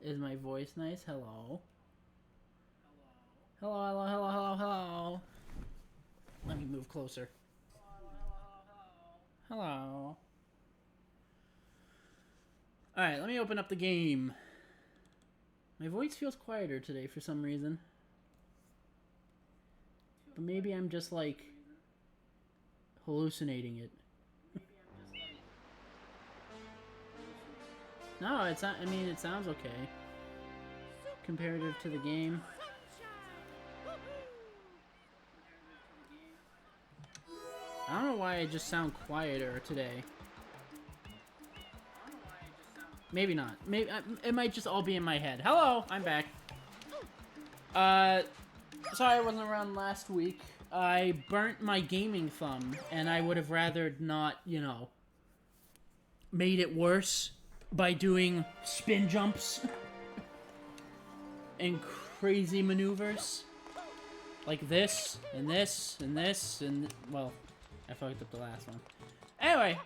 Is my voice nice? Hello. Hello, hello, hello, hello, hello. Let me move closer. Hello. Alright, let me open up the game. My voice feels quieter today for some reason. But maybe I'm just like hallucinating it. No, it's not. I mean, it sounds okay. Comparative to the game. I don't know why I just sound quieter today. Maybe not. Maybe it might just all be in my head. Hello, I'm back. Sorry I wasn't around last week. I burnt my gaming thumb, and I would have rather not, you know, made it worse by doing spin jumps and crazy maneuvers. Like this, and this, and this, and... well, I fucked up the last one. Anyway.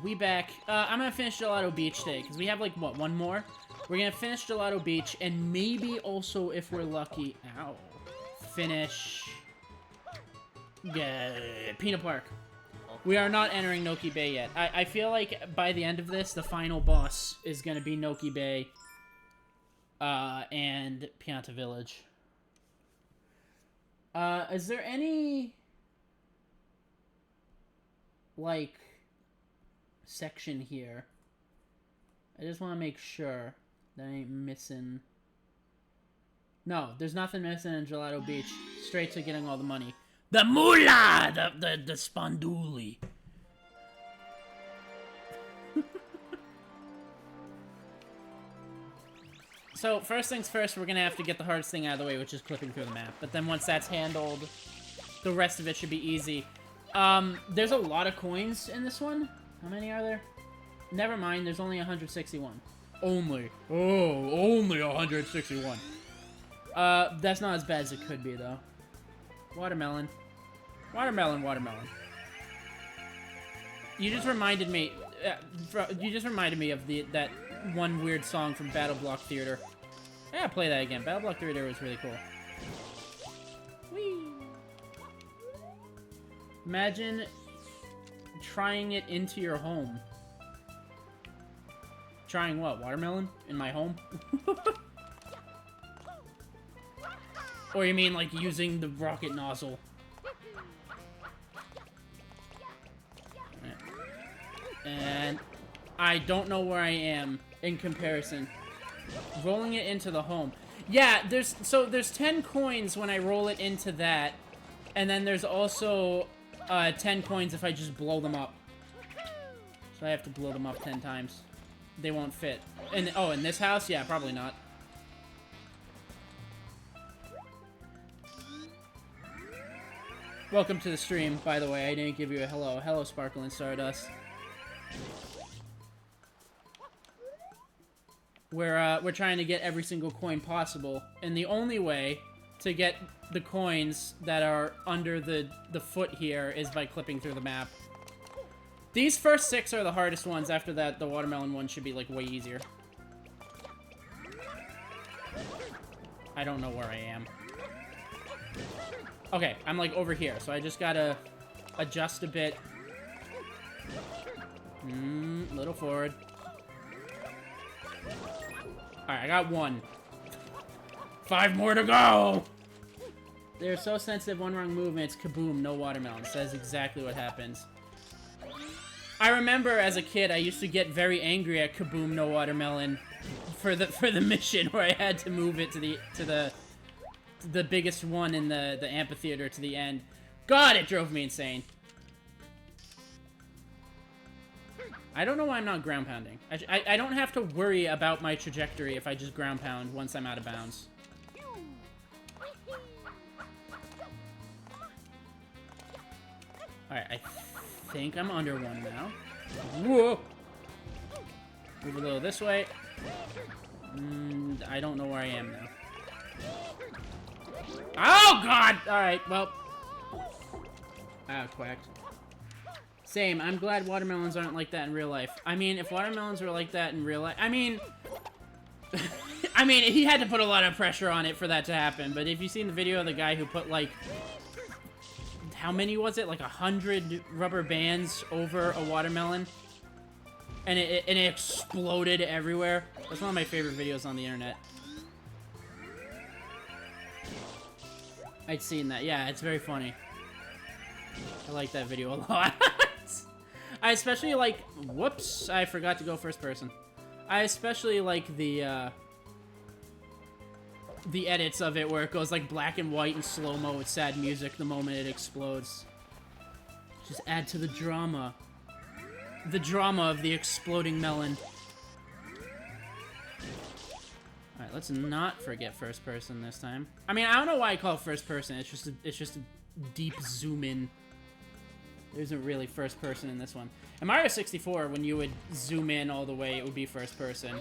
We back. I'm gonna finish Gelato Beach today, because we have, like, what, one more? We're gonna finish Gelato Beach, and maybe also, if we're lucky... ow. Finish... yeah, Peanut Park. We are not entering Noki Bay yet. I feel like by the end of this, the final boss is gonna be Noki Bay. And Pianta Village. Is there any... like... section here? I just want to make sure that I ain't missing... no, there's nothing missing in Gelato Beach. Straight to getting all the money. The moolah! The sponduli. So, first things first, we're gonna have to get the hardest thing out of the way, which is clipping through the map. But then once that's handled, the rest of it should be easy. There's a lot of coins in this one. How many are there? Never mind, there's only 161. Only. Oh, only 161. That's not as bad as it could be, though. Watermelon. Watermelon, watermelon. You just reminded me... of that one weird song from Battle Block Theater. I gotta play that again. Battle Block Theater was really cool. Whee! Imagine trying it into your home. Trying what? Watermelon? In my home? Or you mean like using the rocket nozzle? And I don't know where I am in comparison. Rolling it into the home. Yeah, there's 10 coins when I roll it into that. And then there's also 10 coins if I just blow them up. So I have to blow them up 10 times. They won't fit. And oh, in this house? Yeah, probably not. Welcome to the stream, by the way. I didn't give you a hello. Hello, Sparkle and Stardust. We're trying to get every single coin possible, and the only way to get the coins that are under the foot here is by clipping through the map. These first 6 are the hardest ones. After that, the watermelon one should be, like, way easier. I don't know where I am. Okay, I'm, like, over here, so I just gotta adjust a bit. Little forward. Alright, I got 1. 5 more to go! They're so sensitive, one wrong movement, it's kaboom, no watermelon. Says exactly what happens. I remember as a kid, I used to get very angry at kaboom, no watermelon for the mission where I had to move it to the biggest one in the amphitheater to the end. God, it drove me insane. I don't know why I'm not ground pounding. I don't have to worry about my trajectory if I just ground pound once I'm out of bounds. Alright, I think I'm under one now. Whoa! Move a little this way. I don't know where I am now. Oh, God! Alright, well. Ah, quacked. Same, I'm glad watermelons aren't like that in real life. I mean, if watermelons were like that in real life... I mean, I mean, he had to put a lot of pressure on it for that to happen, but if you've seen the video of the guy who put, like, how many was it? Like 100 rubber bands over a watermelon? And it exploded everywhere. That's one of my favorite videos on the internet. I'd seen that. Yeah, it's very funny. I like that video a lot. I especially like... Whoops, I forgot to go first person. I especially like the edits of it where it goes like black and white and slow-mo with sad music the moment it explodes. Just add to the drama. The drama of the exploding melon. Alright, let's not forget first person this time. I mean, I don't know why I call it first person. It's just a deep zoom in. There isn't really first person in this one. In Mario 64, when you would zoom in all the way, it would be first person.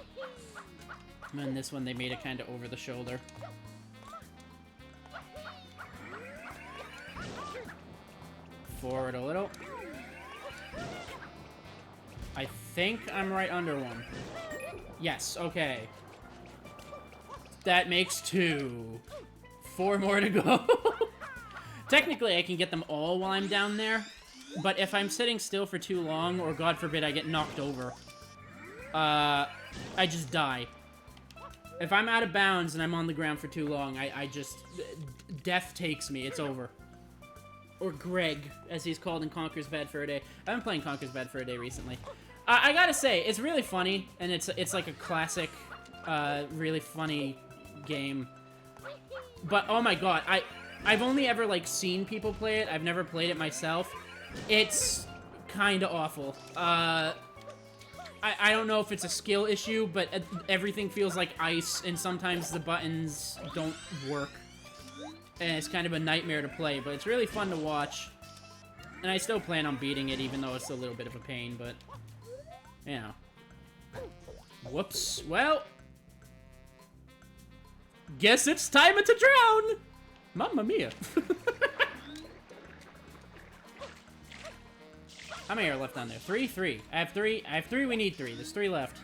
And in this one, they made it kind of over the shoulder. Forward a little. I think I'm right under one. Yes, okay. That makes 2. 4 more to go. Technically, I can get them all while I'm down there. But if I'm sitting still for too long, or God forbid I get knocked over, I just die. If I'm out of bounds and I'm on the ground for too long, I just... Death takes me. It's over. Or Greg, as he's called in Conker's Bad Fur Day. I've been playing Conker's Bad Fur Day recently. I gotta say, it's really funny, and it's like a classic, really funny game. But, oh my god, I've only ever, like, seen people play it. I've never played it myself. It's kinda awful. I don't know if it's a skill issue, but everything feels like ice, and sometimes the buttons don't work. And it's kind of a nightmare to play, but it's really fun to watch. And I still plan on beating it, even though it's a little bit of a pain, but... You know. Whoops. Well... Guess it's time to drown! Mamma mia. How many are left on there? 3? 3. I have 3. I have 3, we need 3. There's 3 left.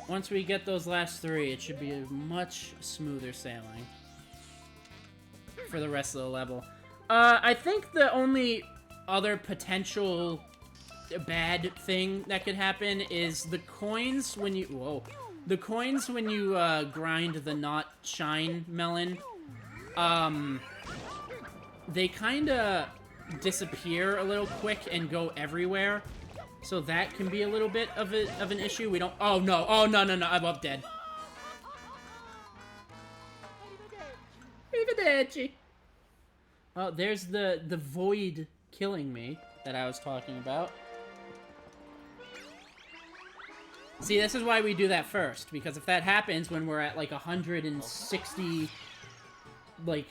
Once we get those last 3, it should be a much smoother sailing. For the rest of the level. I think the only other potential bad thing that could happen is the coins when you... Whoa. The coins when you grind the not shine melon, they kinda disappear a little quick and go everywhere. So that can be a little bit of an issue. We don't... Oh, no. Oh, no, no, no. I'm up dead. Arrivederci. Oh, there's the void killing me that I was talking about. See, this is why we do that first. Because if that happens when we're at, like, 160... Like...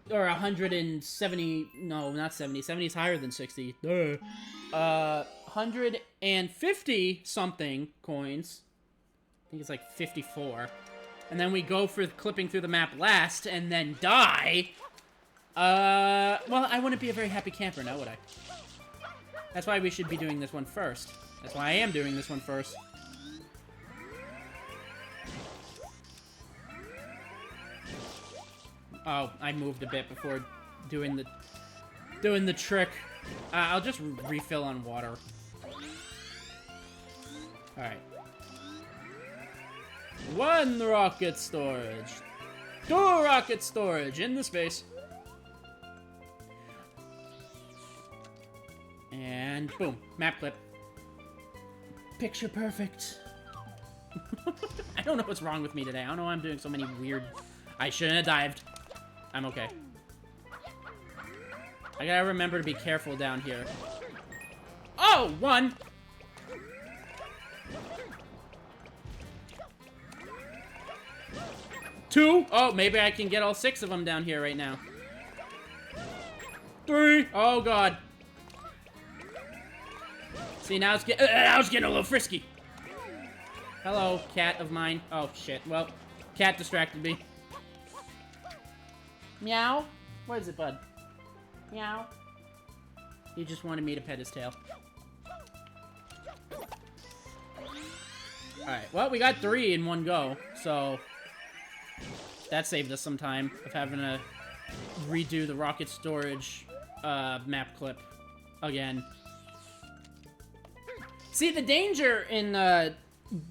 Or 170... No, not 70. 70 is higher than 60. Duh. 150-something coins. I think it's like 54. And then we go for clipping through the map last, and then die. Well, I wouldn't be a very happy camper now, would I? That's why we should be doing this one first. That's why I am doing this one first. Oh, I moved a bit before doing the trick. I'll just refill on water. Alright. 1 rocket storage. 2 rocket storage in the space. And boom. Map clip. Picture perfect. I don't know what's wrong with me today. I don't know why I'm doing so many weird... I shouldn't have dived. I'm okay. I gotta remember to be careful down here. Oh! 1! Two! Oh, maybe I can get all 6 of them down here right now. 3! Oh, God. See, now it's getting a little frisky. Hello, cat of mine. Oh, shit. Well, cat distracted me. Meow? What is it, bud? Meow? He just wanted me to pet his tail. Alright, well, we got 3 in one go, so that saved us some time of having to redo the rocket storage map clip again. See, the danger in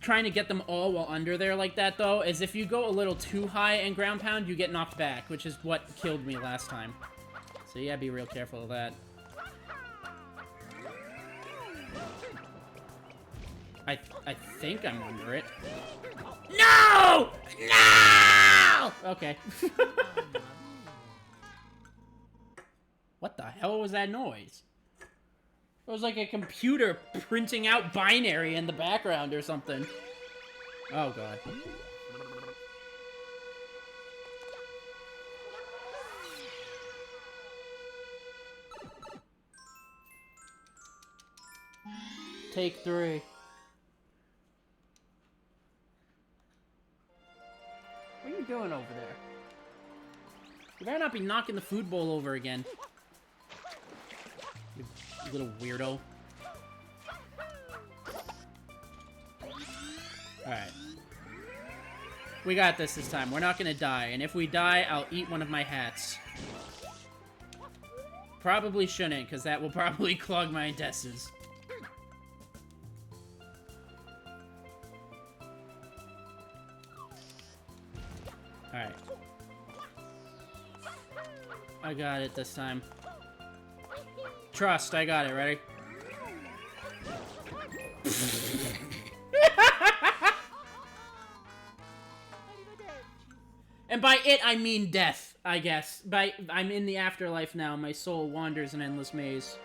trying to get them all while under there like that, though, is if you go a little too high in ground pound, you get knocked back, which is what killed me last time. So yeah, be real careful of that. I think I'm under it. No! No! Okay. What the hell was that noise? It was like a computer printing out binary in the background or something. Oh, God. Take 3. What are you doing over there? You better not be knocking the food bowl over again. You little weirdo. Alright. We got this time. We're not gonna die. And if we die, I'll eat one of my hats. Probably shouldn't, because that will probably clog my intestines. Alright. I got it this time. Trust, I got it. Ready? And by it, I mean death, I guess. I'm in the afterlife now. My soul wanders an endless maze.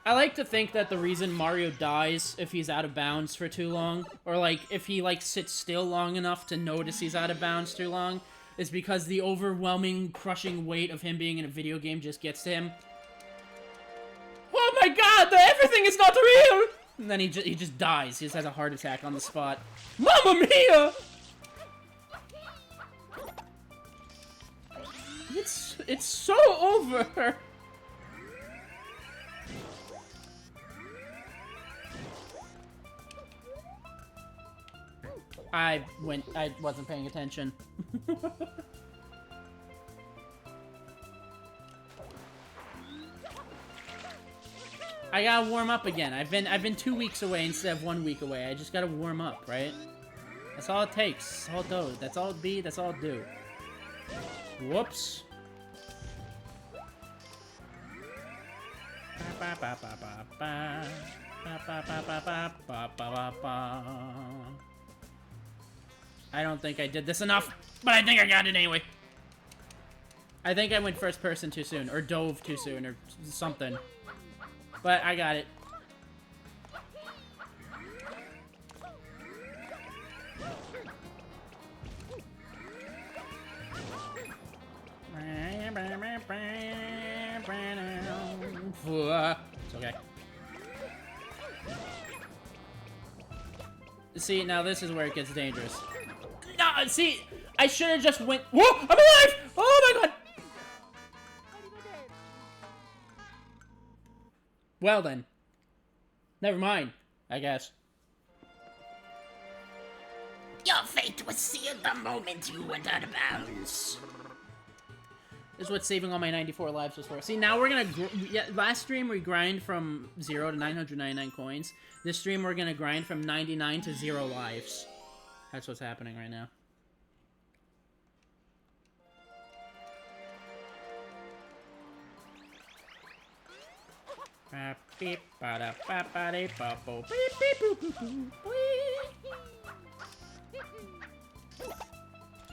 I like to think that the reason Mario dies if he's out of bounds for too long, or, like, if he, like, sits still long enough to notice he's out of bounds too long, is because the overwhelming, crushing weight of him being in a video game just gets to him. Oh my god, everything is not real! And then he just dies. He just has a heart attack on the spot. Mamma mia! It's so over! I wasn't paying attention. I gotta warm up again. I've been 2 weeks away instead of 1 week away. I just gotta warm up, right? That's all it takes. That's all it does. That's all it be. That's all it do. Whoops. I don't think I did this enough, but I think I got it anyway. I think I went first person too soon, or dove too soon, or something. But I got it. It's okay. See, now this is where it gets dangerous. No, see, I should have just went. Whoa, I'm alive! Oh my god! Well then. Never mind, I guess. Your fate was sealed the moment you went out of bounds. This is what saving all my 94 lives was for. See, now we're gonna... last stream we grind from 0 to 999 coins. This stream we're gonna grind from 99 to 0 lives. That's what's happening right now.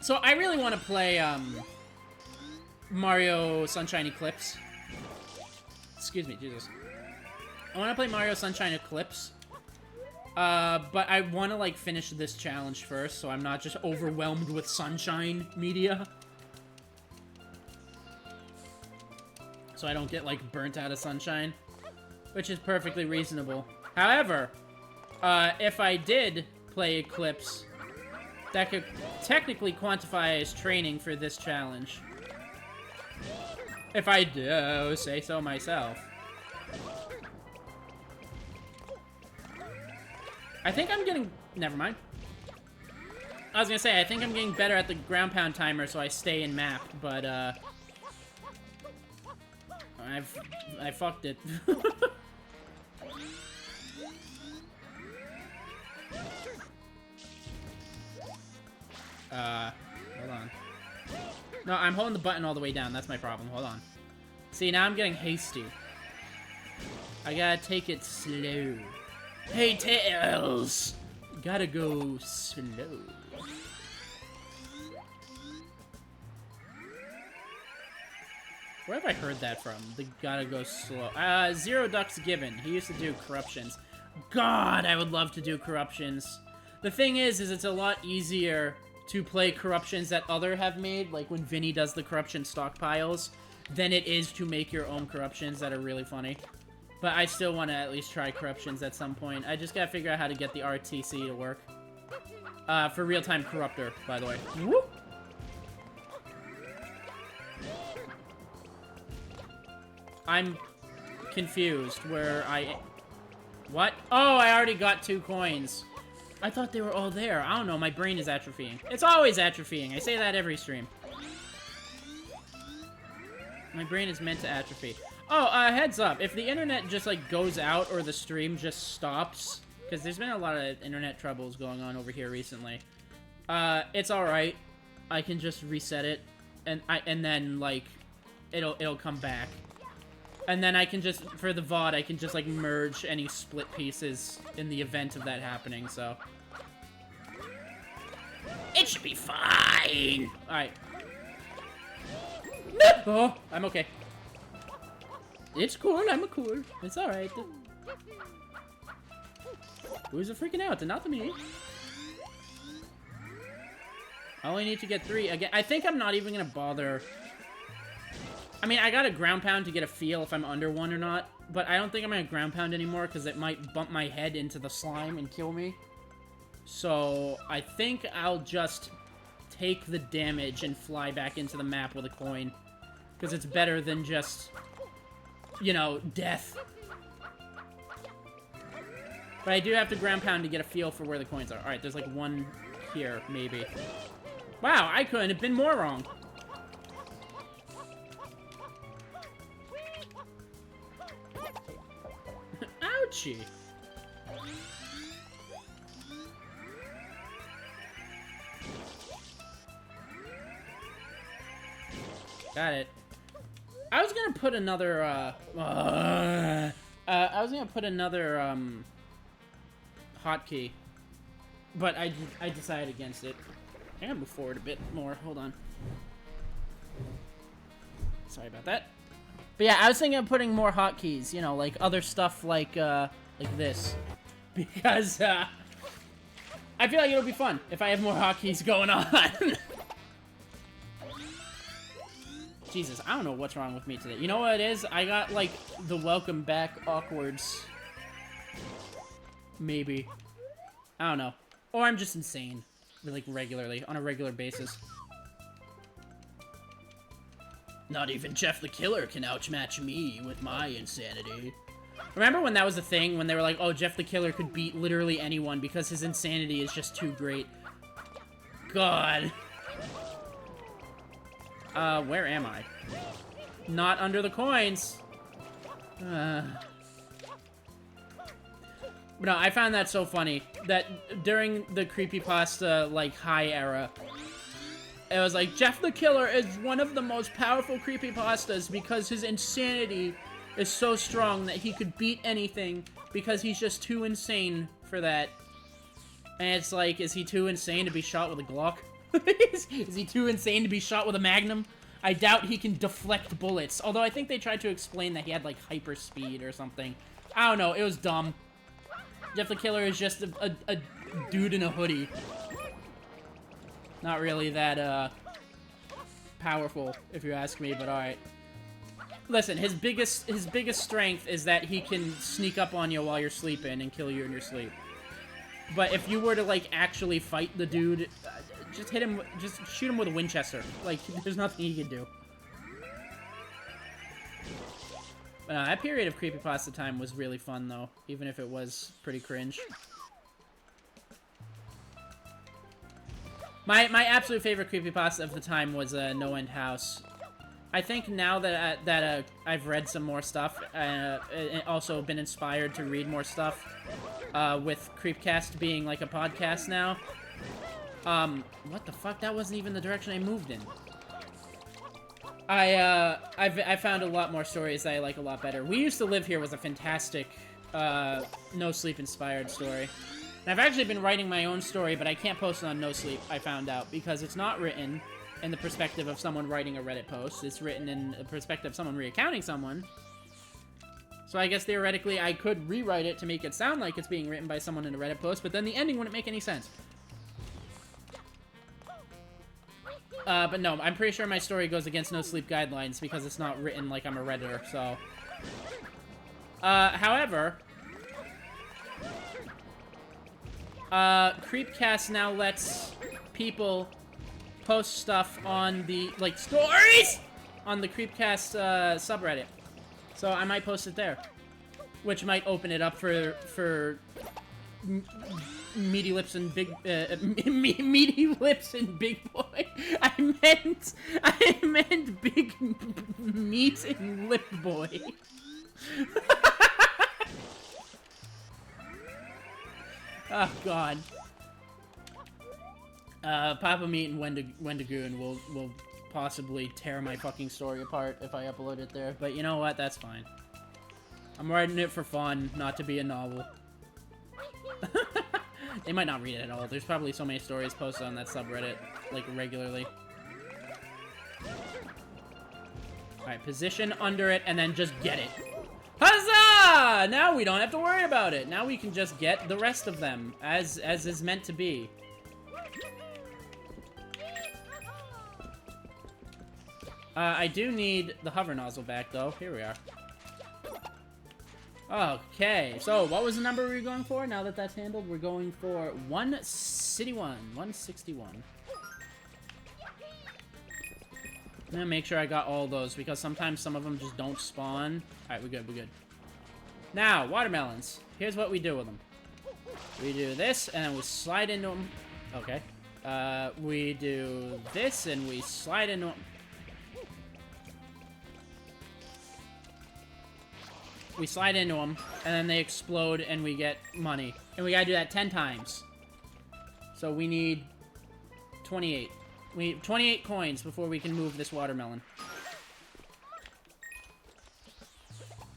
So I really want to play Mario Sunshine Eclipse. Excuse me, Jesus. I want to play Mario Sunshine Eclipse. But I want to, like, finish this challenge first, so I'm not just overwhelmed with Sunshine media. So I don't get, like, burnt out of Sunshine. Which is perfectly reasonable. However, if I did play Eclipse, that could technically quantify as training for this challenge. If I do say so myself. I think I'm getting... Never mind. I was gonna say, I think I'm getting better at the ground pound timer so I stay in map, but, I fucked it. Hold on. No, I'm holding the button all the way down. That's my problem. Hold on. See, now I'm getting hasty. I gotta take it slow. Hey, Tails! Gotta go slow. Where have I heard that from? The gotta go slow. Zero Ducks Given. He used to do corruptions. God, I would love to do corruptions. The thing is it's a lot easier to play corruptions that other have made, like when Vinny does the corruption stockpiles, than it is to make your own corruptions that are really funny. But I still want to at least try corruptions at some point. I just gotta figure out how to get the RTC to work. For real-time corruptor, by the way. Whoop! I'm confused where I... What? Oh, I already got 2 coins. I thought they were all there. I don't know, my brain is atrophying. It's always atrophying. I say that every stream. My brain is meant to atrophy. Oh, heads up. If the internet just, like, goes out or the stream just stops, because there's been a lot of internet troubles going on over here recently, it's alright. I can just reset it, and then, like, it'll come back. And then I can just, for the VOD, I can just, like, merge any split pieces in the event of that happening, so. It should be fine. Alright. Oh, I'm okay. It's cool, I'm cool. It's alright. Who's freaking out? Not me. I only need to get 3 again. I think I'm not even gonna bother. I mean, I got a ground pound to get a feel if I'm under 1 or not, but I don't think I'm gonna ground pound anymore because it might bump my head into the slime and kill me. So I think I'll just take the damage and fly back into the map with a coin, because it's better than just, you know, death. But I do have to ground pound to get a feel for where the coins are. Alright, there's like 1 here, maybe. Wow, I couldn't have been more wrong. Ouchie. Got it. I was gonna put another, I was gonna put another, hotkey. But I decided against it. I gotta move forward a bit more. Hold on. Sorry about that. But yeah, I was thinking of putting more hotkeys, you know, like other stuff like this. Because, I feel like it'll be fun if I have more hotkeys going on. Jesus, I don't know what's wrong with me today. You know what it is? I got, like, the welcome back awkwards. Maybe. I don't know. Or I'm just insane. Like, regularly. On a regular basis. Not even Jeff the Killer can outmatch me with my insanity. Remember when that was a thing? When they were like, oh, Jeff the Killer could beat literally anyone because his insanity is just too great. God. Where am I? Not under the coins. No, I found that so funny. That during the creepypasta, like, high era, it was like, Jeff the Killer is one of the most powerful creepypastas because his insanity is so strong that he could beat anything because he's just too insane for that. And it's like, is he too insane to be shot with a Glock? Is he too insane to be shot with a Magnum? I doubt he can deflect bullets. Although I think they tried to explain that he had, like, hyper speed or something. I don't know. It was dumb. Jeff the Killer is just a dude in a hoodie. Not really that, powerful, if you ask me, but alright. Listen, his biggest strength is that he can sneak up on you while you're sleeping and kill you in your sleep. But if you were to, like, actually fight the dude, just hit him, just shoot him with a Winchester. Like, there's nothing he can do. That period of creepypasta time was really fun, though, even if it was pretty cringe. My absolute favorite creepypasta of the time was No End House. I think now that I've read some more stuff, and also been inspired to read more stuff, with Creepcast being like a podcast now. What the fuck? That wasn't even the direction I moved in. I found a lot more stories that I like a lot better. We Used to Live Here was a fantastic, No Sleep inspired story. And I've actually been writing my own story, but I can't post it on No Sleep, I found out, because it's not written in the perspective of someone writing a Reddit post. It's written in the perspective of someone reaccounting someone. So I guess theoretically I could rewrite it to make it sound like it's being written by someone in a Reddit post, but then the ending wouldn't make any sense. But no, I'm pretty sure my story goes against No Sleep guidelines because it's not written like I'm a Redditor, so... however... Creepcast now lets people post stuff on the, like, stories! On the Creepcast, subreddit. So I might post it there. Which might open it up for meaty lips and big, meaty lips and big boy. I meant big meat and lip boy. Oh god. Papa Meat and Wendigoon will possibly tear my fucking story apart if I upload it there. But you know what? That's fine. I'm writing it for fun, not to be a novel. They might not read it at all. There's probably so many stories posted on that subreddit, like, regularly. Alright, position under it, and then just get it. Huzzah! Now we don't have to worry about it. Now we can just get the rest of them, as is meant to be. I do need the hover nozzle back, though. Here we are. Okay, so what was the number we were going for? Now that that's handled, we're going for 161. I'm gonna make sure I got all those, because sometimes some of them just don't spawn. Alright, we're good, we're good. Now, watermelons. Here's what we do with them. We do this, and then we slide into them. Okay. We do this, and we slide into them. We slide into them, and then they explode, and we get money. And we gotta do that 10 times. So we need 28. We need 28 coins before we can move this watermelon.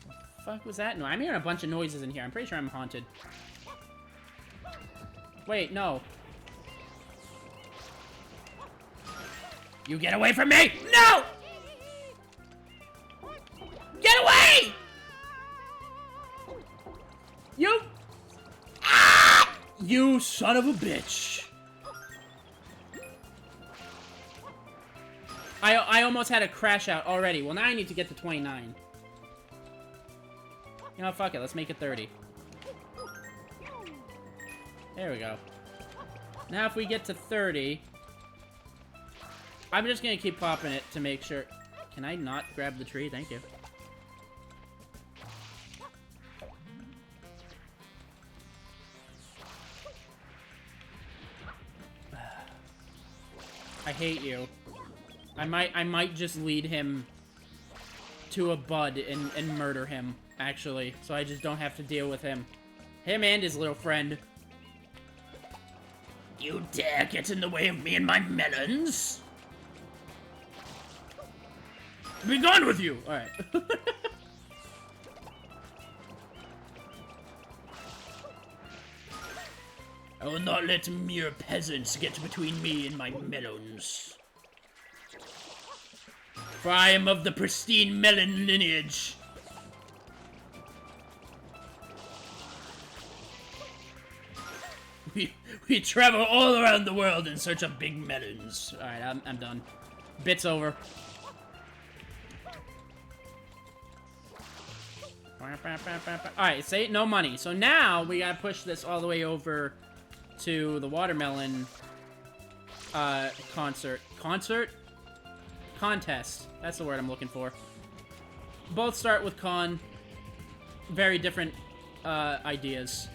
What the fuck was that? No, I'm hearing a bunch of noises in here. I'm pretty sure I'm haunted. Wait, no. You get away from me! No! Get away! You! Ah! You son of a bitch! I almost had a crash out already. Well, now I need to get to 29. You know, fuck it. Let's make it 30. There we go. Now if we get to 30... I'm just gonna keep popping it to make sure... Can I not grab the tree? Thank you. I hate you. I might just lead him to a bud and murder him, actually. So I just don't have to deal with him. Him and his little friend. You dare get in the way of me and my melons? Be gone with you! Alright. I will not let mere peasants get between me and my melons. For I am of the pristine melon lineage. We travel all around the world in search of big melons. Alright, I'm done. Bit's over. Alright, say no money. So now we gotta push this all the way over to the watermelon contest. That's the word I'm looking for. Both start with con. Very different ideas.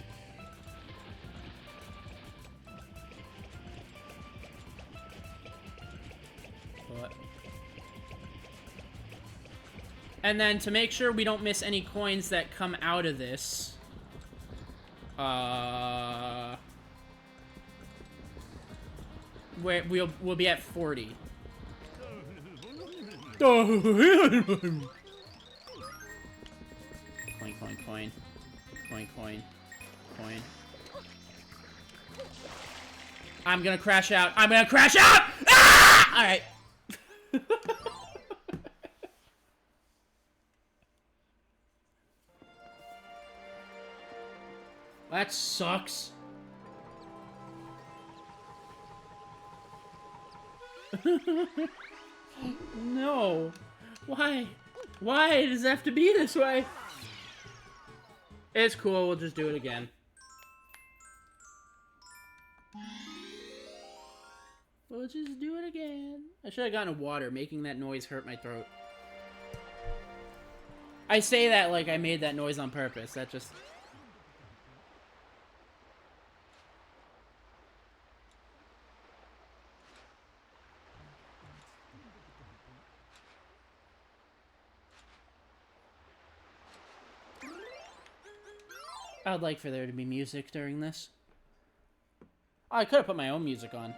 But... And then to make sure we don't miss any coins that come out of this, we'll be at 40. Coin, coin, coin. Coin, coin. Coin. I'm gonna crash out. I'm gonna crash out! Ah! Alright. That sucks. No. Why? Why does it have to be this way? It's cool, we'll just do it again. We'll just do it again. I should have gotten water. Making that noise hurt my throat. I say that like I made that noise on purpose. That just... I would like for there to be music during this. Oh, I could have put my own music on.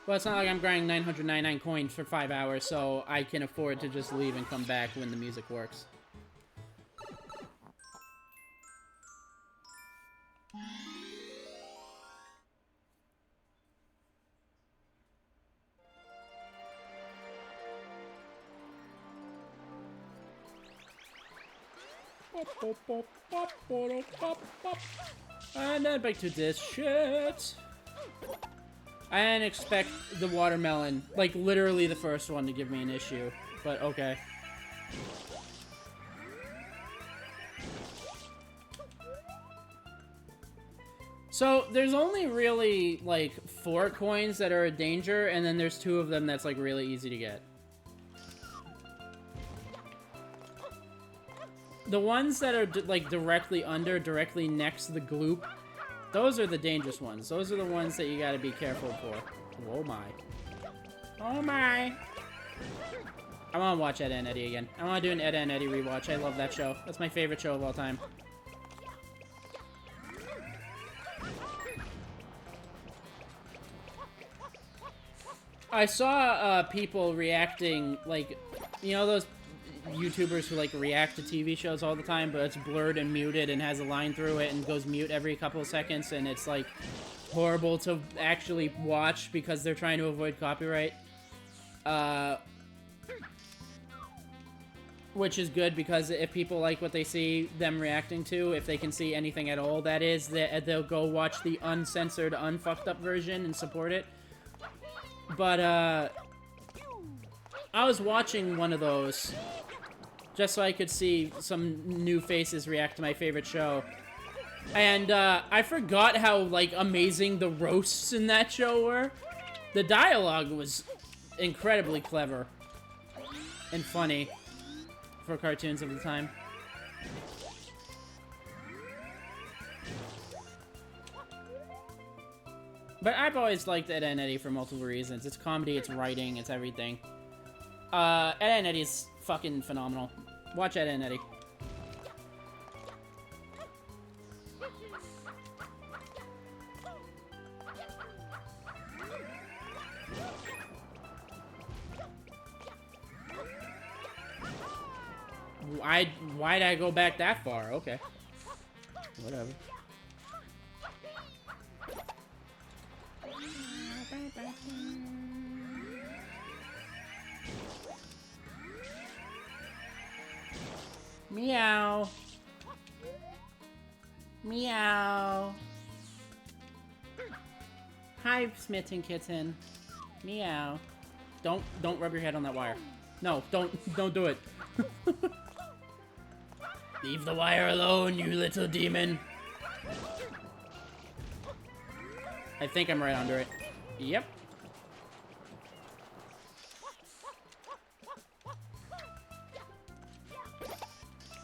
Well, it's not like I'm grinding 999 coins for 5 hours, so I can afford to just leave and come back when the music works. And then back to this shit. I didn't expect the watermelon, like literally the first one, to give me an issue, but okay. So there's only really like 4 coins that are a danger, and then there's 2 of them that's like really easy to get. The ones that are like directly directly next to the gloop, those are the dangerous ones. Those are the ones that you gotta be careful for. Oh my. Oh my. I wanna watch Ed and Eddie again. I wanna do an Ed and Eddie rewatch. I love that show. That's my favorite show of all time. I saw people reacting, like, you know those YouTubers who like react to TV shows all the time, but it's blurred and muted and has a line through it and goes mute every couple of seconds, and it's like horrible to actually watch because they're trying to avoid copyright. Which is good, because if people like what they see them reacting to, if they can see anything at all, that is, they'll go watch the uncensored, unfucked up version and support it. But I was watching one of those just so I could see some new faces react to my favorite show. And I forgot how, like, amazing the roasts in that show were. The dialogue was incredibly clever and funny for cartoons of the time. But I've always liked Ed and Eddie for multiple reasons. It's comedy, it's writing, it's everything. Ed and Eddie is fucking phenomenal. Watch Ed and Eddie. Why'd I go back that far? Okay. Whatever. Meow. Meow. Hi, Smitten Kitten. Meow. Don't rub your head on that wire. No, don't do it. Leave the wire alone, you little demon. I think I'm right under it. Yep.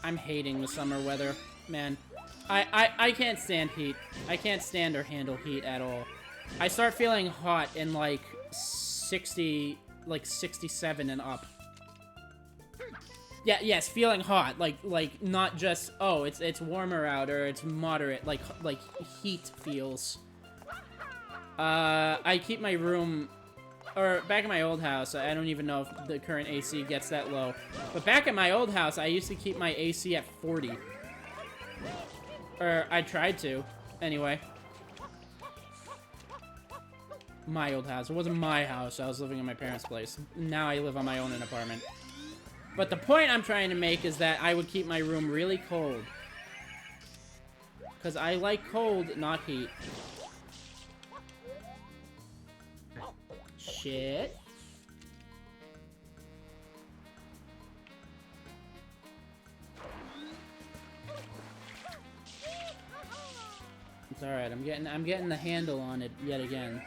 I'm hating the summer weather, man. I can't stand heat. I can't stand or handle heat at all. I start feeling hot in like 60, like 67 and up. Yeah, yes, feeling hot, like not just, oh, it's warmer out or it's moderate, like heat feels. I keep my room, or back at my old house, I don't even know if the current AC gets that low. But back at my old house, I used to keep my AC at 40. Or I tried to, anyway. My old house. It wasn't my house. I was living in my parents' place. Now I live on my own in an apartment. But the point I'm trying to make is that I would keep my room really cold. Because I like cold, not heat. Shit. It's alright, I'm getting the handle on it yet again.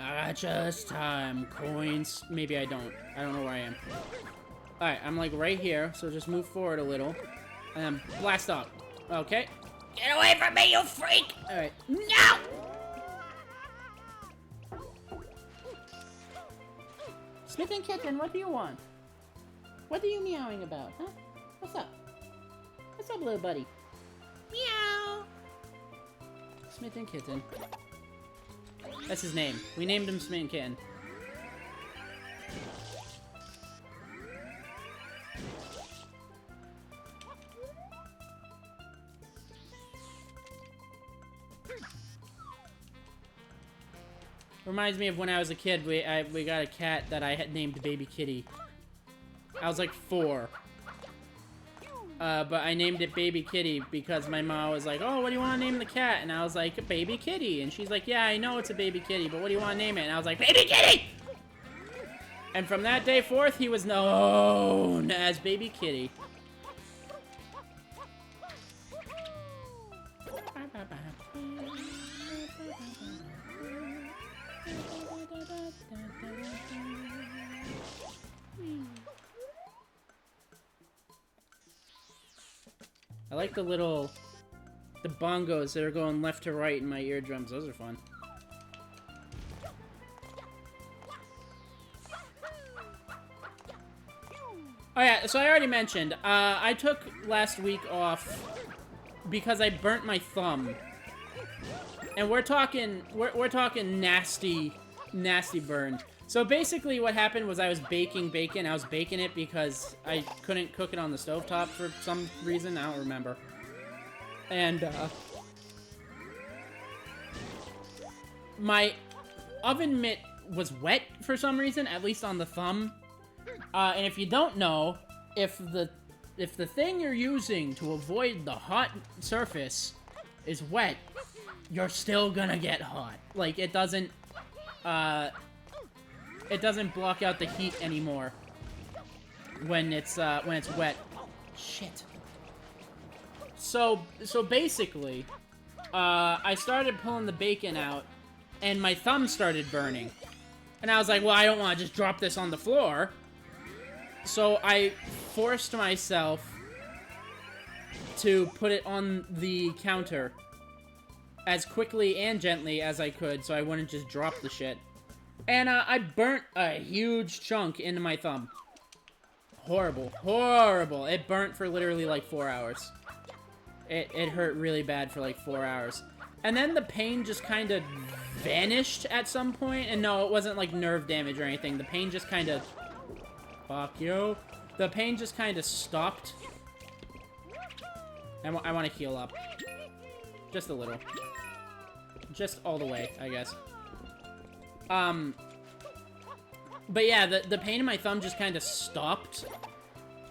I got just time. Coins. Maybe I don't. I don't know where I am. Alright, I'm like right here, so just move forward a little. And then blast up. Okay. Get away from me, you freak! Alright. No! Smith and Kitten, what do you want? What are you meowing about, huh? What's up? What's up, little buddy? Meow! Smith and Kitten. That's his name. We named him Smith and Kitten. Reminds me of when I was a kid. We got a cat that I had named Baby Kitty. I was like 4. But I named it Baby Kitty because my mom was like, oh, what do you want to name the cat? And I was like, Baby Kitty. And she's like, yeah, I know it's a baby kitty, but what do you want to name it? And I was like, Baby Kitty! And from that day forth, he was known as Baby Kitty. I like the bongos that are going left to right in my eardrums. Those are fun. Oh yeah, so I already mentioned, I took last week off because I burnt my thumb. And we're talking nasty burn. So basically what happened was I was baking bacon. I was baking it because I couldn't cook it on the stovetop for some reason. I don't remember. And, my oven mitt was wet for some reason, at least on the thumb. And if you don't know, if the thing you're using to avoid the hot surface is wet, you're still gonna get hot. Like, it doesn't block out the heat anymore when it's wet. Shit. So basically, I started pulling the bacon out, and my thumb started burning. And I was like, well, I don't want to just drop this on the floor. So I forced myself to put it on the counter as quickly and gently as I could so I wouldn't just drop the shit. And I burnt a huge chunk into my thumb. Horrible. Horrible. It burnt for literally like 4 hours. It hurt really bad for like 4 hours. And then the pain just kind of vanished at some point. And no, it wasn't like nerve damage or anything. The pain just kind of... Fuck you. The pain just kind of stopped. I want to heal up. Just a little. Just all the way, I guess. But yeah, the pain in my thumb just kind of stopped.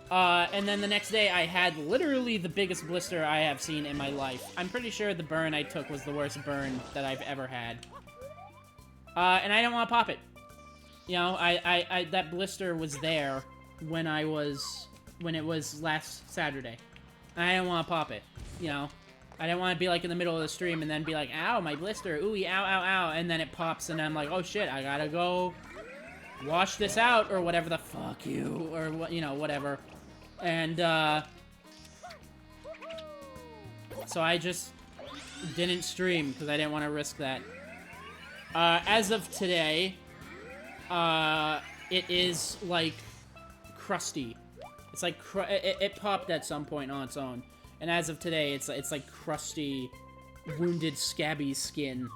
And then the next day, I had literally the biggest blister I have seen in my life. I'm pretty sure the burn I took was the worst burn that I've ever had. And I didn't want to pop it. You know, that blister was there when it was last Saturday. I didn't want to pop it, you know. I didn't want to be, like, in the middle of the stream and then be like, ow, my blister, ooey, ow, ow, ow, and then it pops and I'm like, oh shit, I gotta go wash this out, or whatever the fuck you, or, what, you know, whatever. And, so I just didn't stream, because I didn't want to risk that. As of today, it is, like, crusty. It's like, it popped at some point on its own. And as of today, it's like crusty, wounded, scabby skin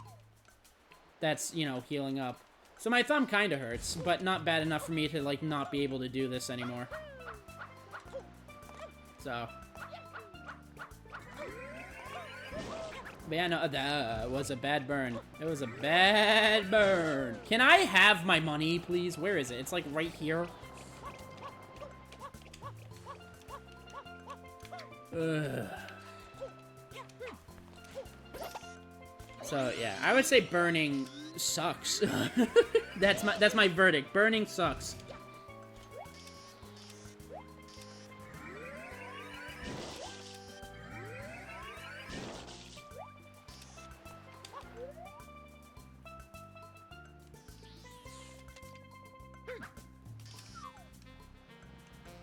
that's, you know, healing up. So my thumb kind of hurts, but not bad enough for me to, like, not be able to do this anymore. So. But yeah, no, that was a bad burn. It was a bad burn. Can I have my money, please? Where is it? It's, like, right here. Ugh. So yeah, I would say burning sucks. That's my verdict. Burning sucks.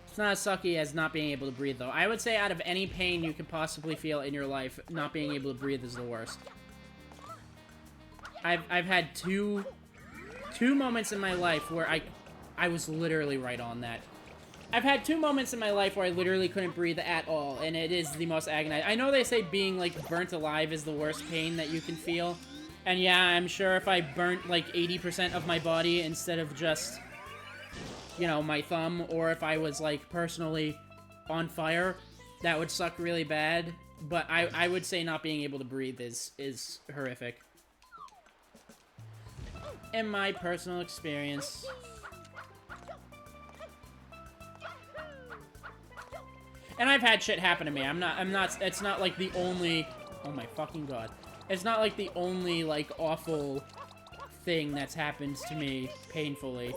It's not as sucky as not being able to breathe, though. I would say out of any pain you could possibly feel in your life, not being able to breathe is the worst. I've had two moments in my life where I was literally right on that. I've had 2 moments in my life where I literally couldn't breathe at all, and it is the most agonizing. I know they say being, like, burnt alive is the worst pain that you can feel. And yeah, I'm sure if I burnt, like, 80% of my body instead of just, you know, my thumb, or if I was, like, personally on fire, that would suck really bad. But I would say not being able to breathe is horrific. In my personal experience. And I've had shit happen to me. It's not like the only, oh my fucking god. It's not like the only, like, awful thing that's happened to me painfully.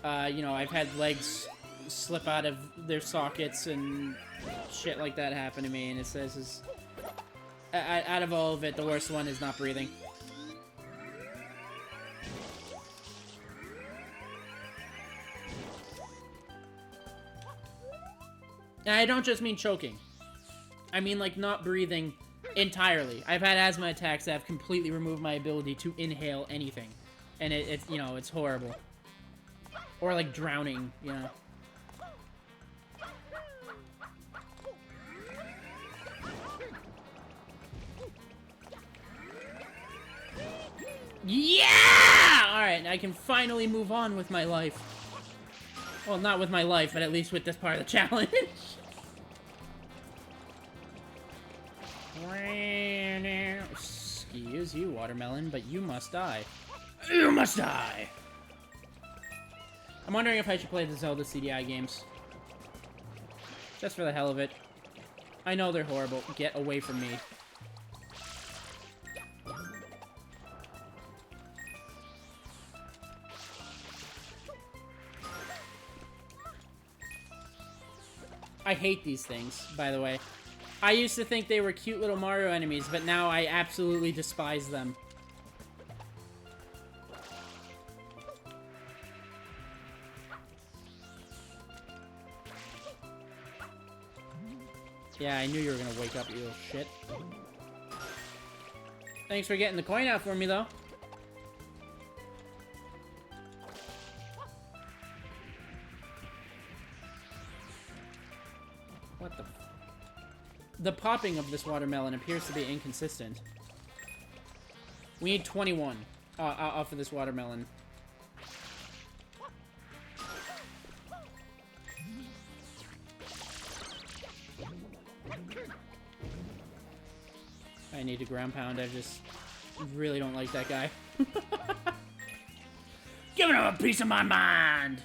You know, I've had legs slip out of their sockets and shit like that happen to me, and it says, out of all of it, the worst one is not breathing. And I don't just mean choking. I mean, like, not breathing entirely. I've had asthma attacks that have completely removed my ability to inhale anything. And it's, you know, it's horrible. Or, like, drowning, you know. Yeah! Alright, I can finally move on with my life. Well, not with my life, but at least with this part of the challenge. Excuse you, watermelon, but you must die. You must die! I'm wondering if I should play the Zelda CDI games. Just for the hell of it. I know they're horrible. Get away from me. I hate these things, by the way. I used to think they were cute little Mario enemies, but now I absolutely despise them. Yeah, I knew you were gonna wake up, you little shit. Thanks for getting the coin out for me, though. What the f... The popping of this watermelon appears to be inconsistent. We need 21 off of this watermelon. I need to ground pound. I just really don't like that guy. Giving him a piece of my mind!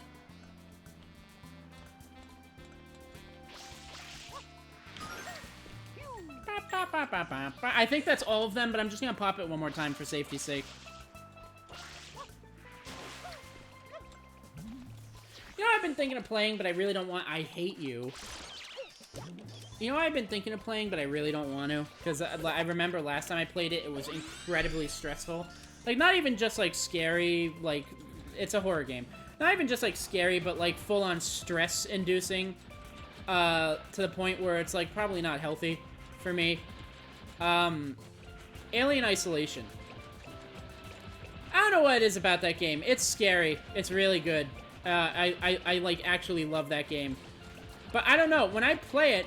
I think that's all of them, but I'm just gonna pop it one more time for safety's sake. I've been thinking of playing, but I really don't want... I hate you. You know what I've been thinking of playing, but I really don't want to? Because I remember last time I played it, it was incredibly stressful. Like, not even just, like, scary, like... It's a horror game. Not even just, like, scary, but, like, full-on stress-inducing. To the point where it's, like, probably not healthy for me. Alien Isolation. I don't know what it is about that game. It's scary. It's really good. I like, actually love that game. But I don't know. When I play it,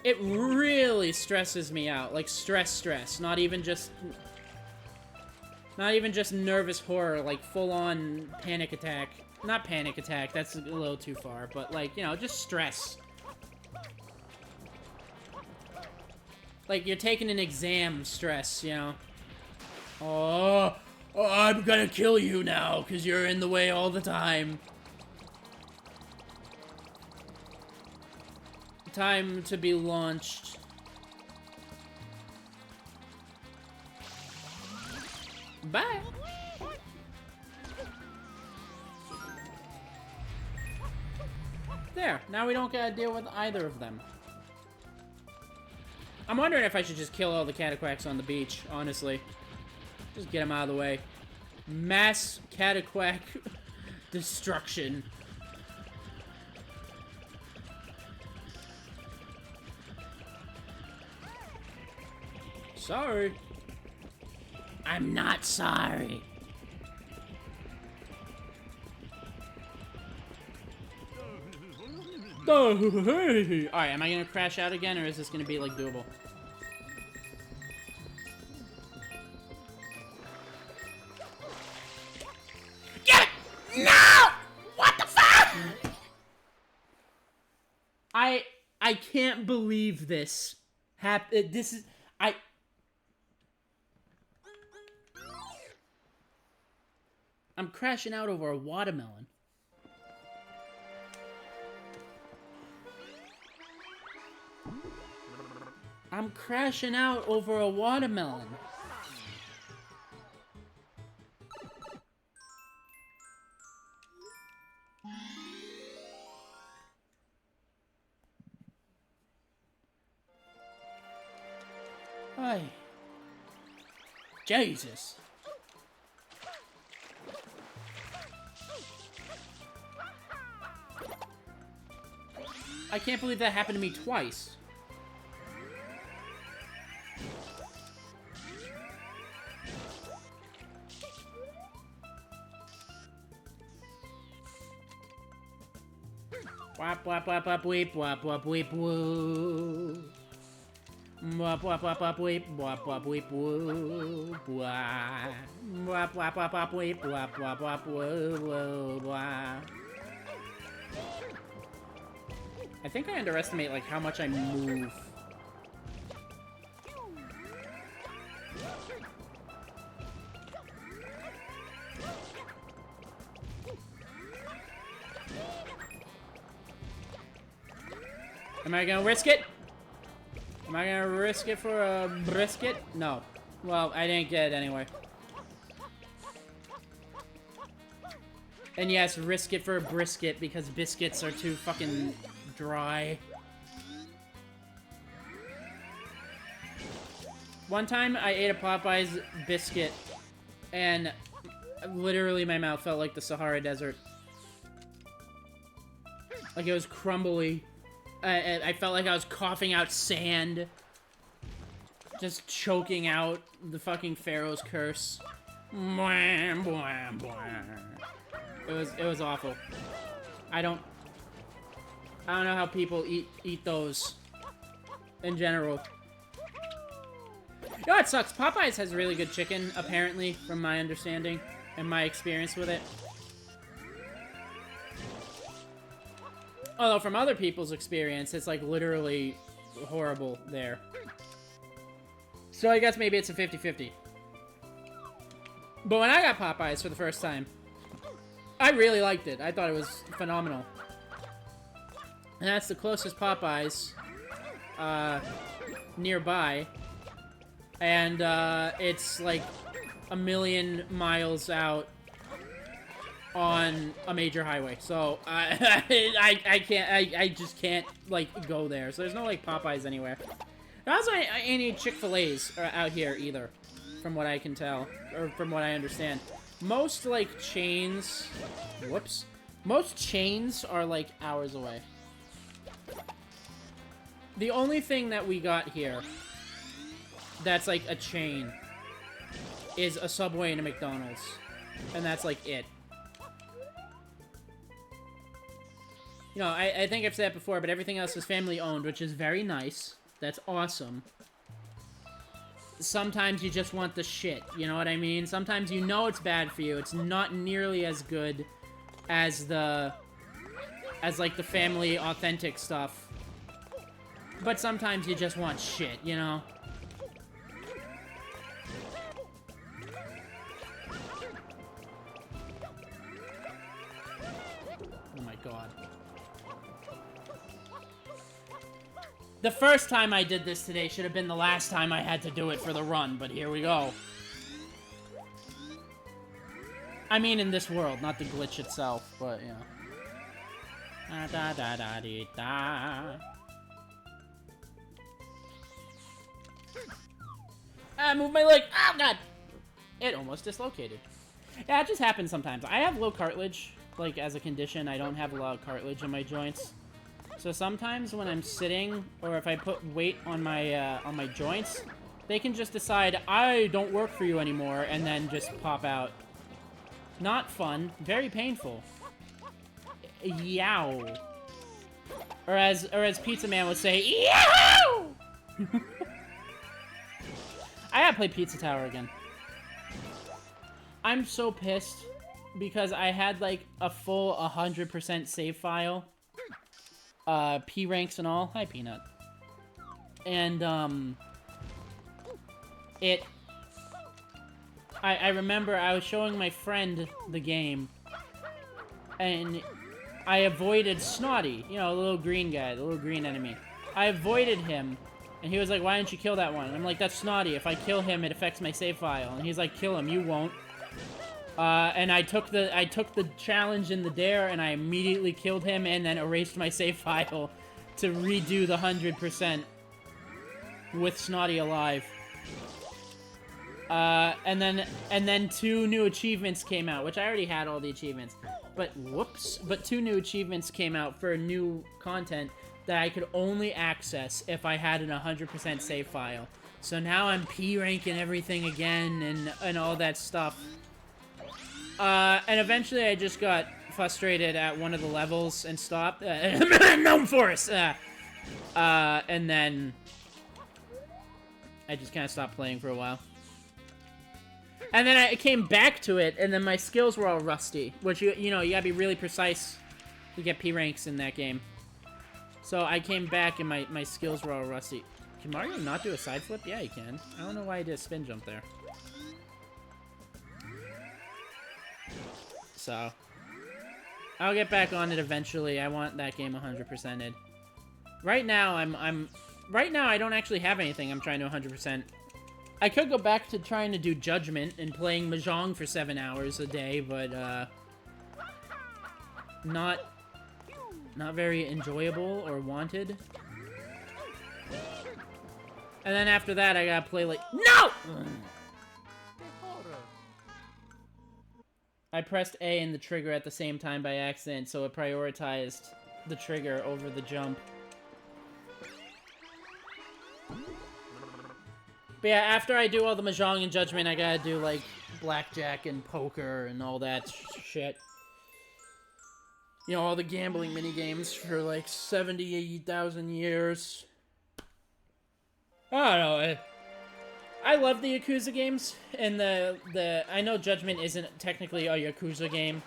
it really stresses me out. Like, stress. Not even just nervous horror. Like, full-on panic attack. Not panic attack. That's a little too far. But, like, you know, just stress. Like, you're taking an exam stress, you know? Oh, I'm gonna kill you now, because you're in the way all the time. Time to be launched. Bye. There, now we don't gotta deal with either of them. I'm wondering if I should just kill all the cataquacks on the beach, honestly. Just get them out of the way. Mass cataquack destruction. Sorry. I'm not sorry. Oh, hey. Alright, am I gonna crash out again, or is this gonna be, like, doable? Get it! No! What the fuck? I can't believe this. This is... I'm crashing out over a watermelon. I'm crashing out over a watermelon. Hi. Jesus. I can't believe that happened to me twice. Wap wap wap wap weep wap wap weep woo. Wap wap wap wap weep wap wap weep woo. Wap wap wap wap wap weep wap wap wap woo woo wap. I think I underestimate, like, how much I move. Am I gonna risk it? Am I gonna risk it for a brisket? No. Well, I didn't get it anyway. And yes, risk it for a brisket, because biscuits are too fucking dry. One time, I ate a Popeye's biscuit, and literally my mouth felt like the Sahara Desert. Like, it was crumbly. I felt like I was coughing out sand. Just choking out the fucking Pharaoh's curse. It was awful. I don't know how people eat those in general. You know what sucks? Popeyes has really good chicken, apparently, from my understanding and my experience with it. Although from other people's experience, it's like literally horrible there. So I guess maybe it's a 50-50. But when I got Popeyes for the first time, I really liked it. I thought it was phenomenal. And that's the closest Popeyes nearby. And it's like a million miles out on a major highway. So, I just can't, like, go there. So there's no, like, Popeyes anywhere. There also ain't any Chick-fil-A's out here either, from what I can tell, or from what I understand. Most, like, chains... Whoops. Most chains are, like, hours away. The only thing that we got here that's, like, a chain is a Subway and a McDonald's. And that's, like, it. You know, I think I've said it before, but everything else is family-owned, which is very nice. That's awesome. Sometimes you just want the shit, you know what I mean? Sometimes you know it's bad for you. It's not nearly as good as like, the family authentic stuff. But sometimes you just want shit, you know? Oh my god. The first time I did this today should have been the last time I had to do it for the run, but here we go. I mean in this world, not the glitch itself, but, you know. Da da da dee da. Ah, move my leg! Oh, God! It almost dislocated. Yeah, it just happens sometimes. I have low cartilage, like, as a condition. I don't have a lot of cartilage in my joints. So sometimes when I'm sitting, or if I put weight on my joints, they can just decide, I don't work for you anymore, and then just pop out. Not fun. Very painful. Yow. Or as Pizza Man would say, yow! I gotta play Pizza Tower again. I'm so pissed because I had like a full 100% save file. P ranks and all. Hi, Peanut. And, I remember I was showing my friend the game, and I avoided Snotty, you know, the little green guy, the little green enemy. I avoided him, and he was like, why didn't you kill that one? And I'm like, that's Snotty. If I kill him, it affects my save file. And he's like, kill him, you won't. And I took the challenge in the dare, and I immediately killed him, and then erased my save file to redo the 100% with Snotty alive. And then 2 new achievements came out, which I already had all the achievements. But, whoops. But 2 new achievements came out for new content that I could only access if I had an 100% save file. So now I'm P-ranking everything again and all that stuff. And eventually I just got frustrated at one of the levels and stopped. Gnome Forest! And then I just kind of stopped playing for a while. And then I came back to it, and then my skills were all rusty. Which, you know, you gotta be really precise to get P ranks in that game. So I came back, and my skills were all rusty. Can Mario not do a side flip? Yeah, he can. I don't know why he did a spin jump there. So I'll get back on it eventually. I want that game 100%ed. Right now, right now I don't actually have anything I'm trying to 100%. I could go back to trying to do Judgment and playing Mahjong for 7 hours a day, but, not very enjoyable or wanted. And then after that, I gotta play, like... No! I pressed A and the trigger at the same time by accident, so it prioritized the trigger over the jump. But yeah, after I do all the Mahjong and Judgment, I gotta do, like, Blackjack and Poker and all that shit. You know, all the gambling minigames for, like, 70,000 years. I don't know. I love the Yakuza games, and I know Judgment isn't technically a Yakuza game.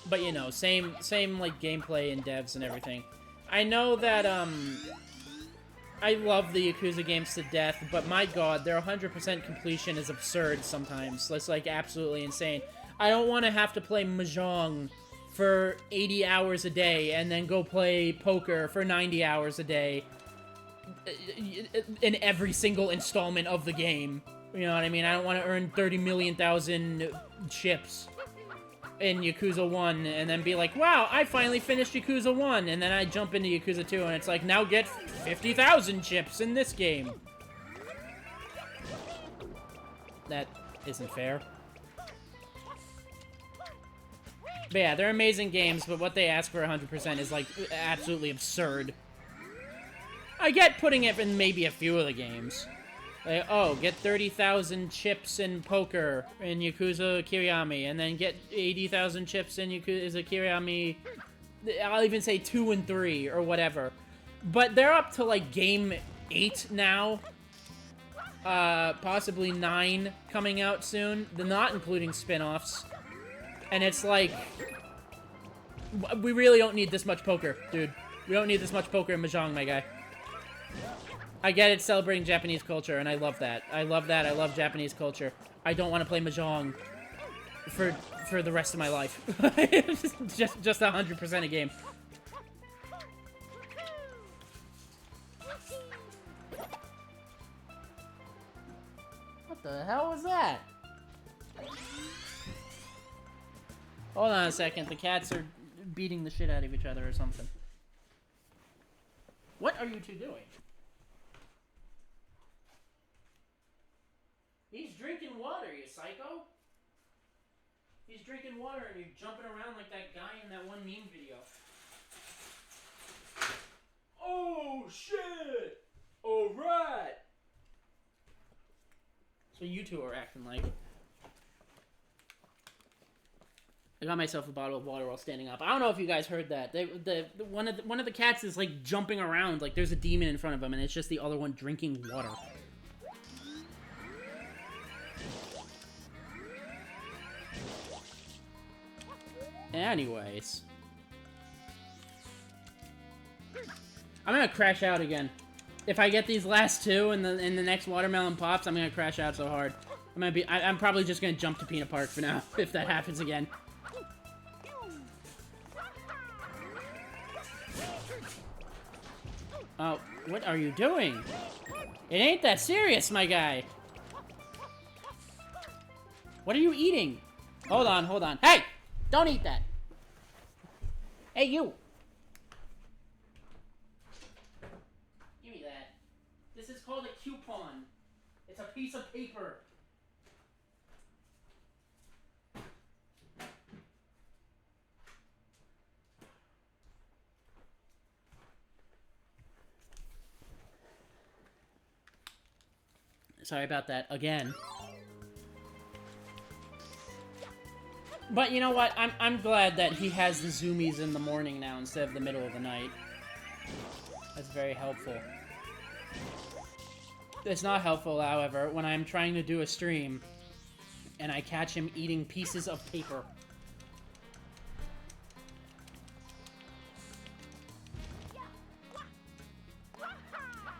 But, you know, same, like, gameplay and devs and everything. I know that, I love the Yakuza games to death, but my god, their 100% completion is absurd sometimes. It's, like, absolutely insane. I don't want to have to play Mahjong for 80 hours a day and then go play poker for 90 hours a day in every single installment of the game. You know what I mean? I don't want to earn 30 million thousand chips. in Yakuza 1 and then be like, wow, I finally finished Yakuza 1, and then I jump into Yakuza 2 and it's like, now get 50,000 chips in this game. That isn't fair. But yeah, they're amazing games, but what they ask for 100% is, like, absolutely absurd. I get putting it in maybe a few of the games. Like, oh, get 30,000 chips in poker in Yakuza Kiryami, and then get 80,000 chips in Yakuza Kiryami, I'll even say 2 and 3, or whatever. But they're up to, like, game 8 now. Possibly 9 coming out soon. They're not including spin-offs. And it's like, we really don't need this much poker, dude. We don't need this much poker in Mahjong, my guy. I get it, celebrating Japanese culture, and I love that. I love that. I love Japanese culture. I don't want to play Mahjong for the rest of my life. just 100% a game. What the hell was that? Hold on a second, the cats are beating the shit out of each other or something. What are you two doing? He's drinking water, you psycho! He's drinking water and you're jumping around like that guy in that one meme video. Oh, shit! Alright! So you two are acting like. I got myself a bottle of water while standing up. I don't know if you guys heard that. One of the cats is like jumping around like there's a demon in front of him, and it's just the other one drinking water. Anyways, I'm gonna crash out again. If I get these last two and the next watermelon pops, I'm gonna crash out so hard. I'm probably just gonna jump to Peanut Park for now if that happens again. Oh, what are you doing? It ain't that serious, my guy. What are you eating? Hold on, hold on. Hey! Don't eat that. Hey, you. Give me that. This is called a coupon. It's a piece of paper. Sorry about that again. But you know what? I'm glad that he has the zoomies in the morning now instead of the middle of the night. That's very helpful. It's not helpful, however, when I'm trying to do a stream and I catch him eating pieces of paper.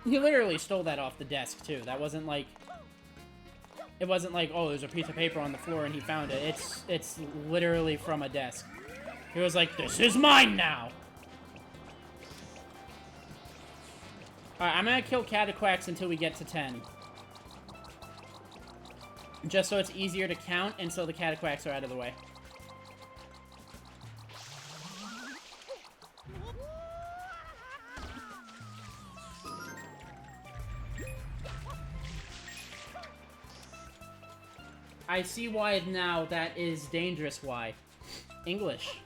He literally stole that off the desk, too. That wasn't like... It wasn't like, oh, there's a piece of paper on the floor and he found it. It's literally from a desk. He was like, this is mine now! Alright, I'm gonna kill Cataquax until we get to 10. Just so it's easier to count and so the Cataquax are out of the way. I see why now that is dangerous why. English.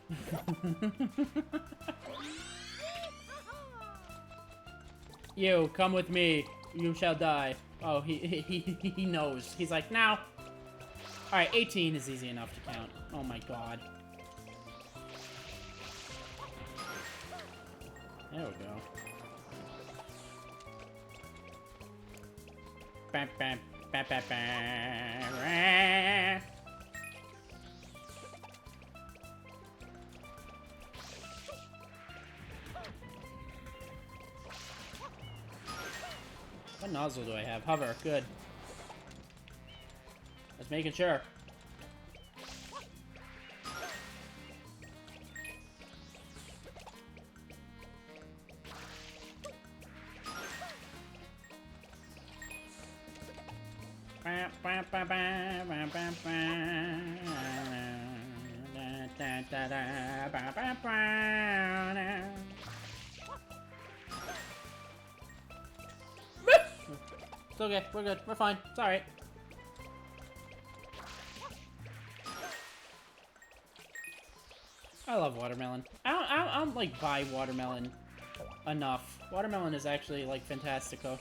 You, come with me. You shall die. Oh, he knows. He's like, now. Alright, 18 is easy enough to count. Oh my god. There we go. Bam, bam. Ba, ba, ba, rah. What nozzle do I have? Hover. Good. Just making sure. It's okay. We're good. We're fine. It's alright. I love watermelon. I don't like buy watermelon enough. Watermelon is actually like fantastico.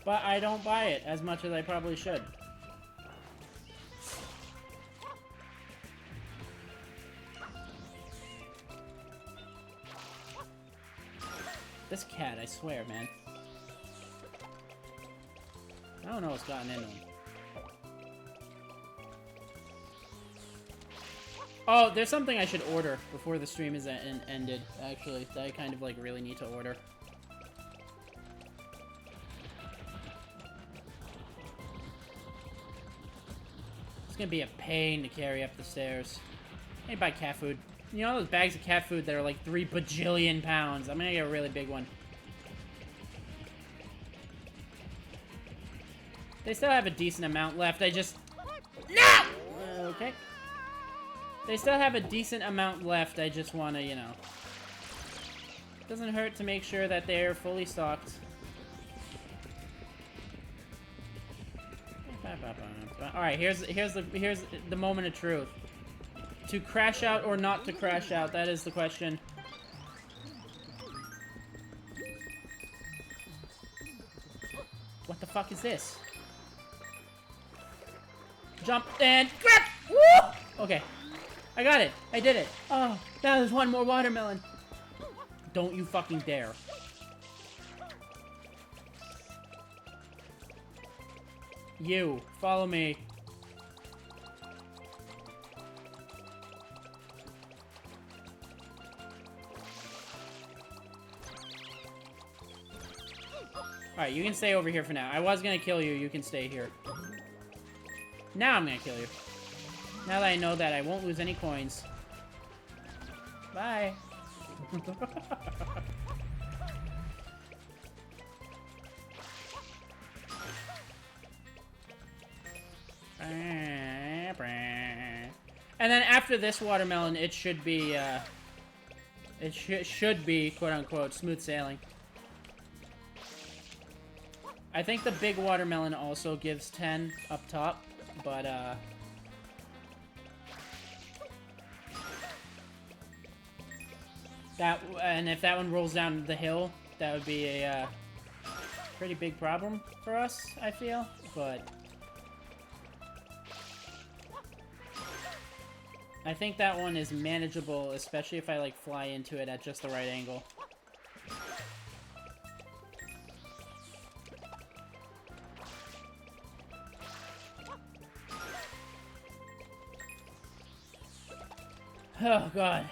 But I don't buy it as much as I probably should. This cat, I swear, man. I don't know what's gotten into him. Oh, there's something I should order before the stream is ended, actually, that I kind of, like, really need to order. It's gonna be a pain to carry up the stairs. I need to buy cat food. You know those bags of cat food that are like 3 bajillion pounds? I'm gonna get a really big one. They still have a decent amount left. I just... No! Okay. They still have a decent amount left. I just want to, you know... Doesn't hurt to make sure that they're fully stocked. Alright, here's the moment of truth. To crash out or not to crash out, that is the question. What the fuck is this? Jump and grab! Woo! Okay. I got it. I did it. Oh, now there's one more watermelon. Don't you fucking dare. You, follow me. Alright, you can stay over here for now. I was gonna kill you, you can stay here. Now I'm gonna kill you. Now that I know that I won't lose any coins. Bye. And then after this watermelon, it should be, should be, quote-unquote, smooth sailing. I think the big watermelon also gives 10 up top, but, and if that one rolls down the hill, that would be a, pretty big problem for us, I feel, but... I think that one is manageable, especially if I, like, fly into it at just the right angle. Oh, God.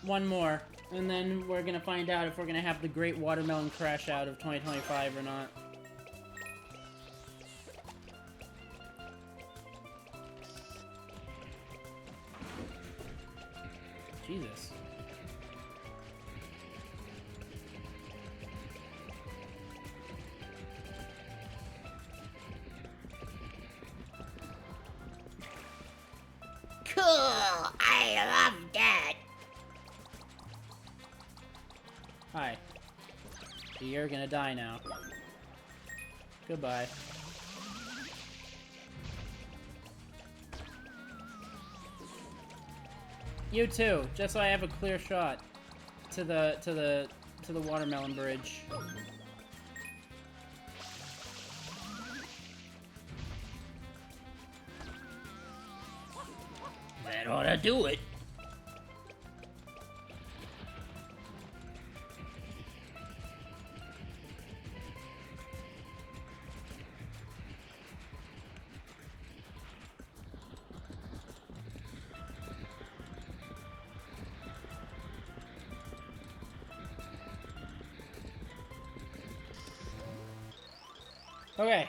One more, and then we're gonna find out if we're gonna have the great watermelon crash out of 2025 or not. Jesus. Cool! I love that! Hi. You're gonna die now. Goodbye. You too, just so I have a clear shot to the watermelon bridge. That ought to do it. Okay.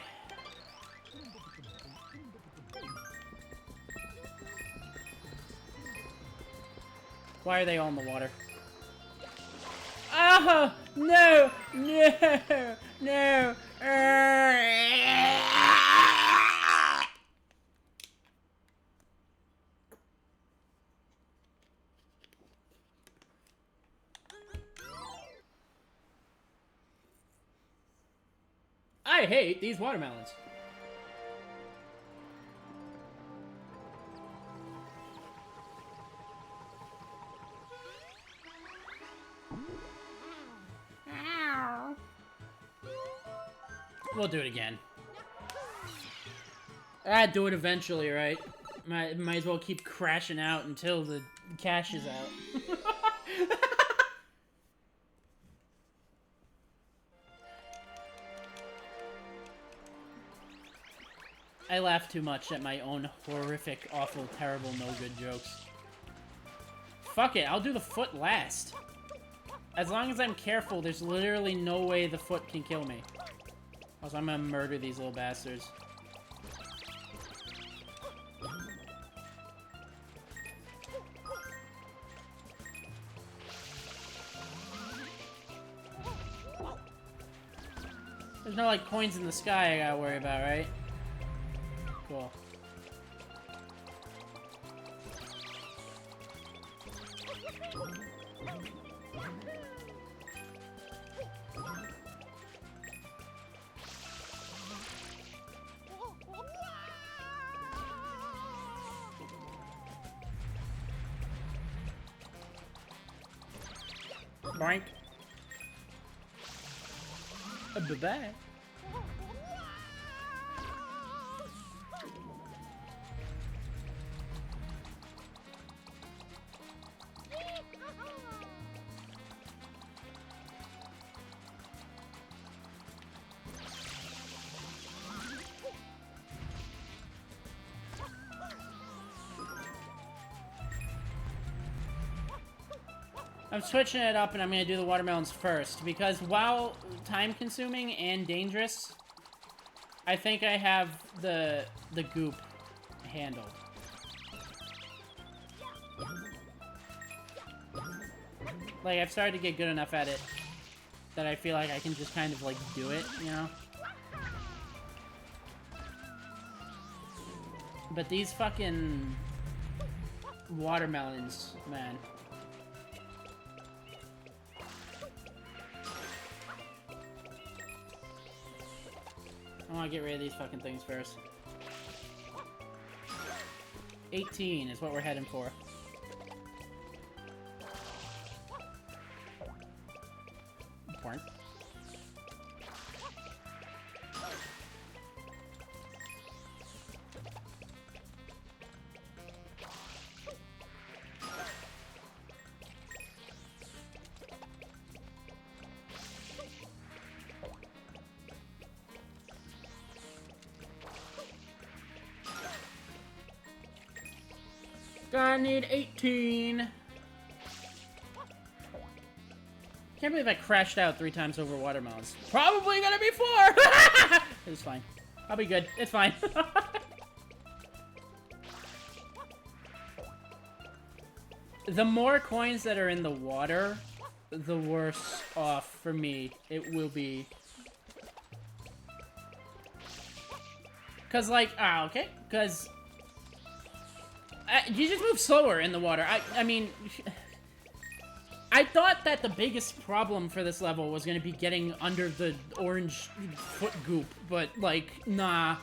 Why are they all in the water? Ah! No! No! No! I hate these watermelons. We'll do it again. Do it eventually, right? Might as well keep crashing out until the cash is out. I laugh too much at my own horrific, awful, terrible, no-good jokes. Fuck it, I'll do the foot last. As long as I'm careful, there's literally no way the foot can kill me. Also, I'm gonna murder these little bastards. There's no, like, coins in the sky I gotta worry about, right? Cool. Boink. Bye-bye. I'm switching it up and I'm gonna do the watermelons first because while time-consuming and dangerous, I think I have the goop handled. Like, I've started to get good enough at it that I feel like I can just kind of, like, do it, you know? But these fucking watermelons, man. I want to get rid of these fucking things first. 18 is what we're heading for. Important. I need 18. Can't believe I crashed out 3 times over watermelons. Probably gonna be 4! It's fine. I'll be good. It's fine. The more coins that are in the water, the worse off for me it will be. Cause like, okay. Cause you just move slower in the water. I mean, I thought that the biggest problem for this level was going to be getting under the orange foot goop, but, like, nah.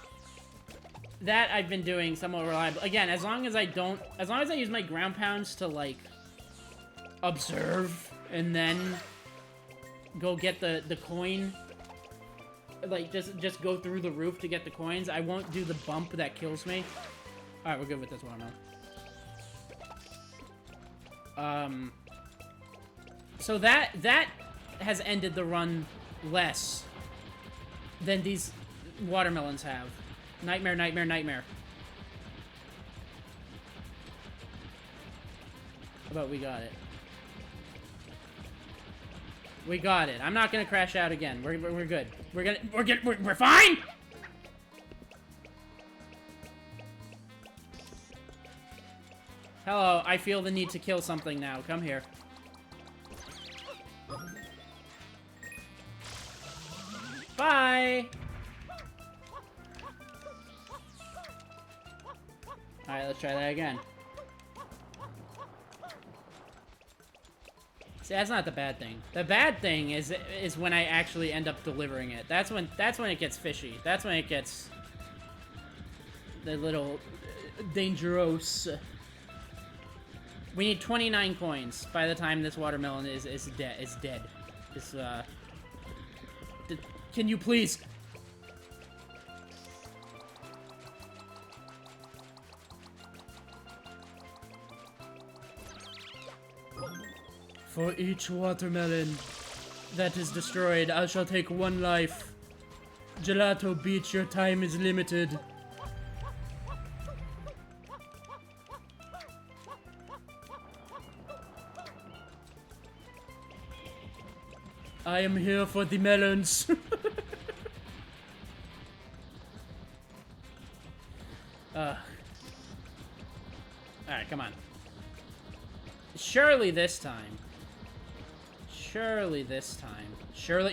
That I've been doing somewhat reliable. Again, as long as I use my ground pounds to, like, observe and then go get the coin, like, just go through the roof to get the coins, I won't do the bump that kills me. Alright, we're good with this one now. So that has ended the run less than these watermelons have. Nightmare, nightmare, nightmare. But we got it. We got it. I'm not gonna crash out again. We're good. We're fine! Hello, I feel the need to kill something now. Come here. Bye! Alright, let's try that again. See, that's not the bad thing. The bad thing is when I actually end up delivering it. That's when it gets fishy. That's when it gets the little dangerous. We need 29 coins by the time this watermelon is dead. Can you please? For each watermelon that is destroyed, I shall take 1 life. Gelato Beach, your time is limited. I am here for the melons. Alright, come on. Surely this time. Surely this time. Shirley,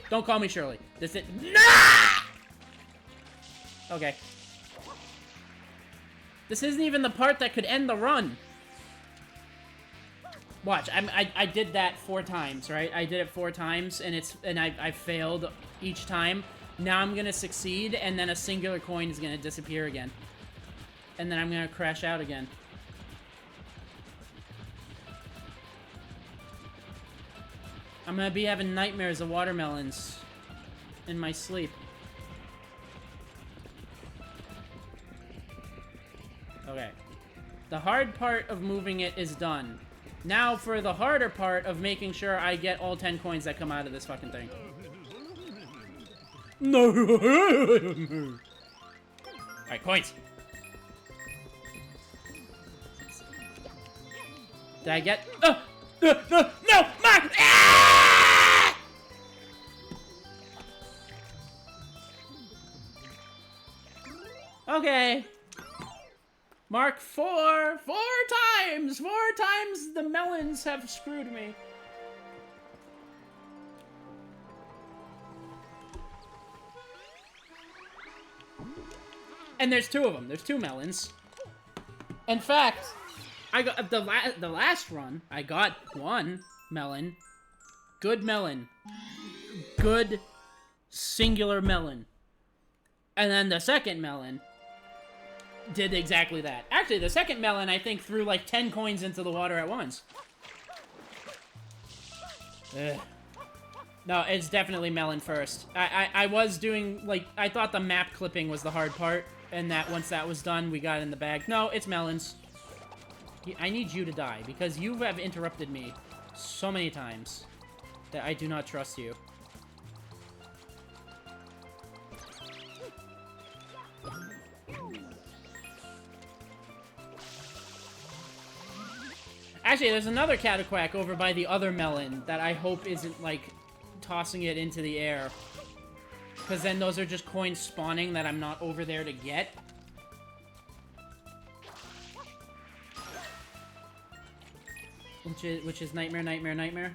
don't call me Shirley. This is— nah! Okay. This isn't even the part that could end the run. Watch, I did that 4 times, right? I did it 4 times, and I failed each time. Now I'm gonna succeed, and then a singular coin is gonna disappear again. And then I'm gonna crash out again. I'm gonna be having nightmares of watermelons in my sleep. Okay. The hard part of moving it is done. Now for the harder part of making sure I get all 10 coins that come out of this fucking thing. No! Alright, coins! Did I get— no! My— ah! Okay. Mark 4! 4 times! 4 times the melons have screwed me. And there's 2 of them. There's 2 melons. In fact, I got the last run. I got 1 melon. Good melon. Good singular melon. And then the second melon did exactly that. Actually, the second melon, I think, threw like 10 coins into the water at once. Ugh. No, it's definitely melon first. I was doing, like, I thought the map clipping was the hard part, and that once that was done, we got it in the bag. No, it's melons. I need you to die, because you have interrupted me so many times that I do not trust you. Actually, there's another Cataquack over by the other melon that I hope isn't, like, tossing it into the air. Because then those are just coins spawning that I'm not over there to get. Which is nightmare, nightmare, nightmare.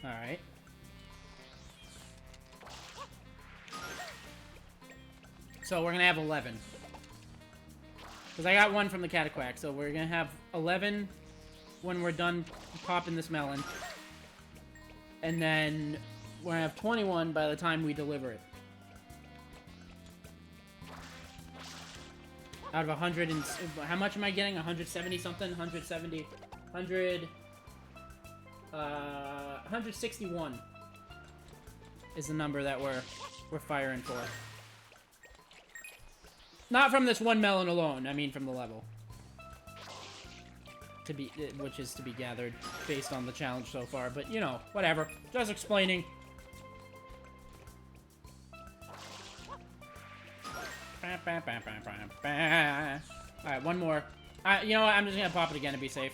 Alright. So we're gonna have 11. Because I got 1 from the Cataquack, so we're gonna have 11 when we're done popping this melon. And then we're gonna have 21 by the time we deliver it. Out of 100 and... how much am I getting? 170 something? 170... 100... 161 is the number that we're firing for. Not from this 1 melon alone, I mean from the level. Which is to be gathered based on the challenge so far, but you know, whatever. Just explaining. Alright, 1 more. You know what, I'm just gonna pop it again to be safe.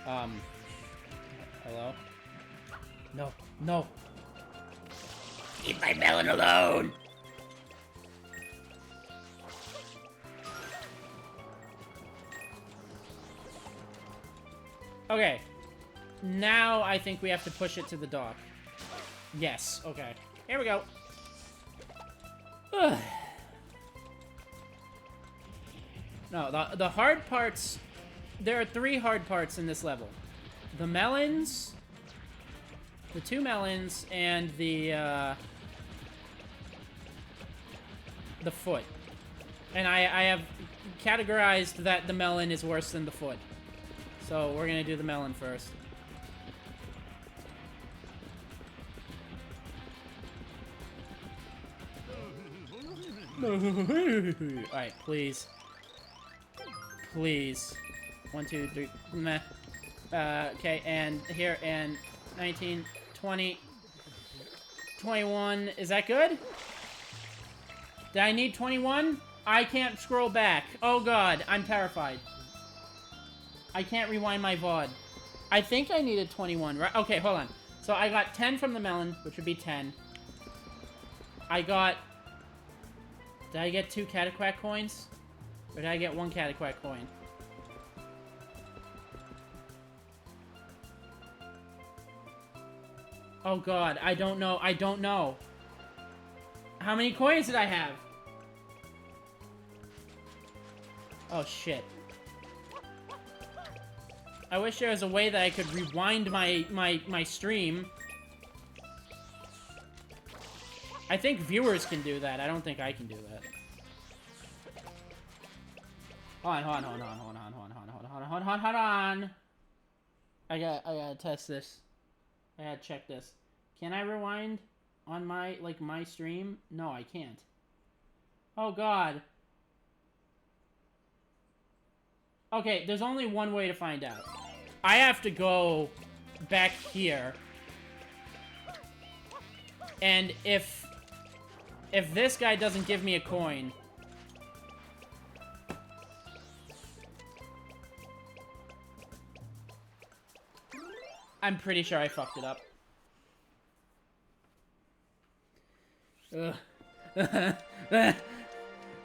Hello? No, no. Leave my melon alone. Okay. Now I think we have to push it to the dock. Yes, okay. Here we go. No, the hard parts... There are 3 hard parts in this level. The melons, the 2 melons, and the foot. And I have categorized that the melon is worse than the foot. So we're gonna do the melon first. Alright, please. Please. 1, 2, 3. Meh. Okay, and here, and 19, 20, 21. Is that good? Did I need 21? I can't scroll back. Oh god, I'm terrified. I can't rewind my VOD. I think I needed 21, right? Okay, hold on. So I got 10 from the melon, which would be 10. I got... Did I get 2 Cataquack coins? Or did I get 1 Cataquack coin? Oh god, I don't know. I don't know. How many coins did I have? Oh shit. I wish there was a way that I could rewind my stream. I think viewers can do that. I don't think I can do that. Hold on. I gotta test this. I gotta check this. Can I rewind on my stream? No, I can't. Oh god. Okay, there's only one way to find out. I have to go back here. And if this guy doesn't give me a coin... I'm pretty sure I fucked it up. Ugh.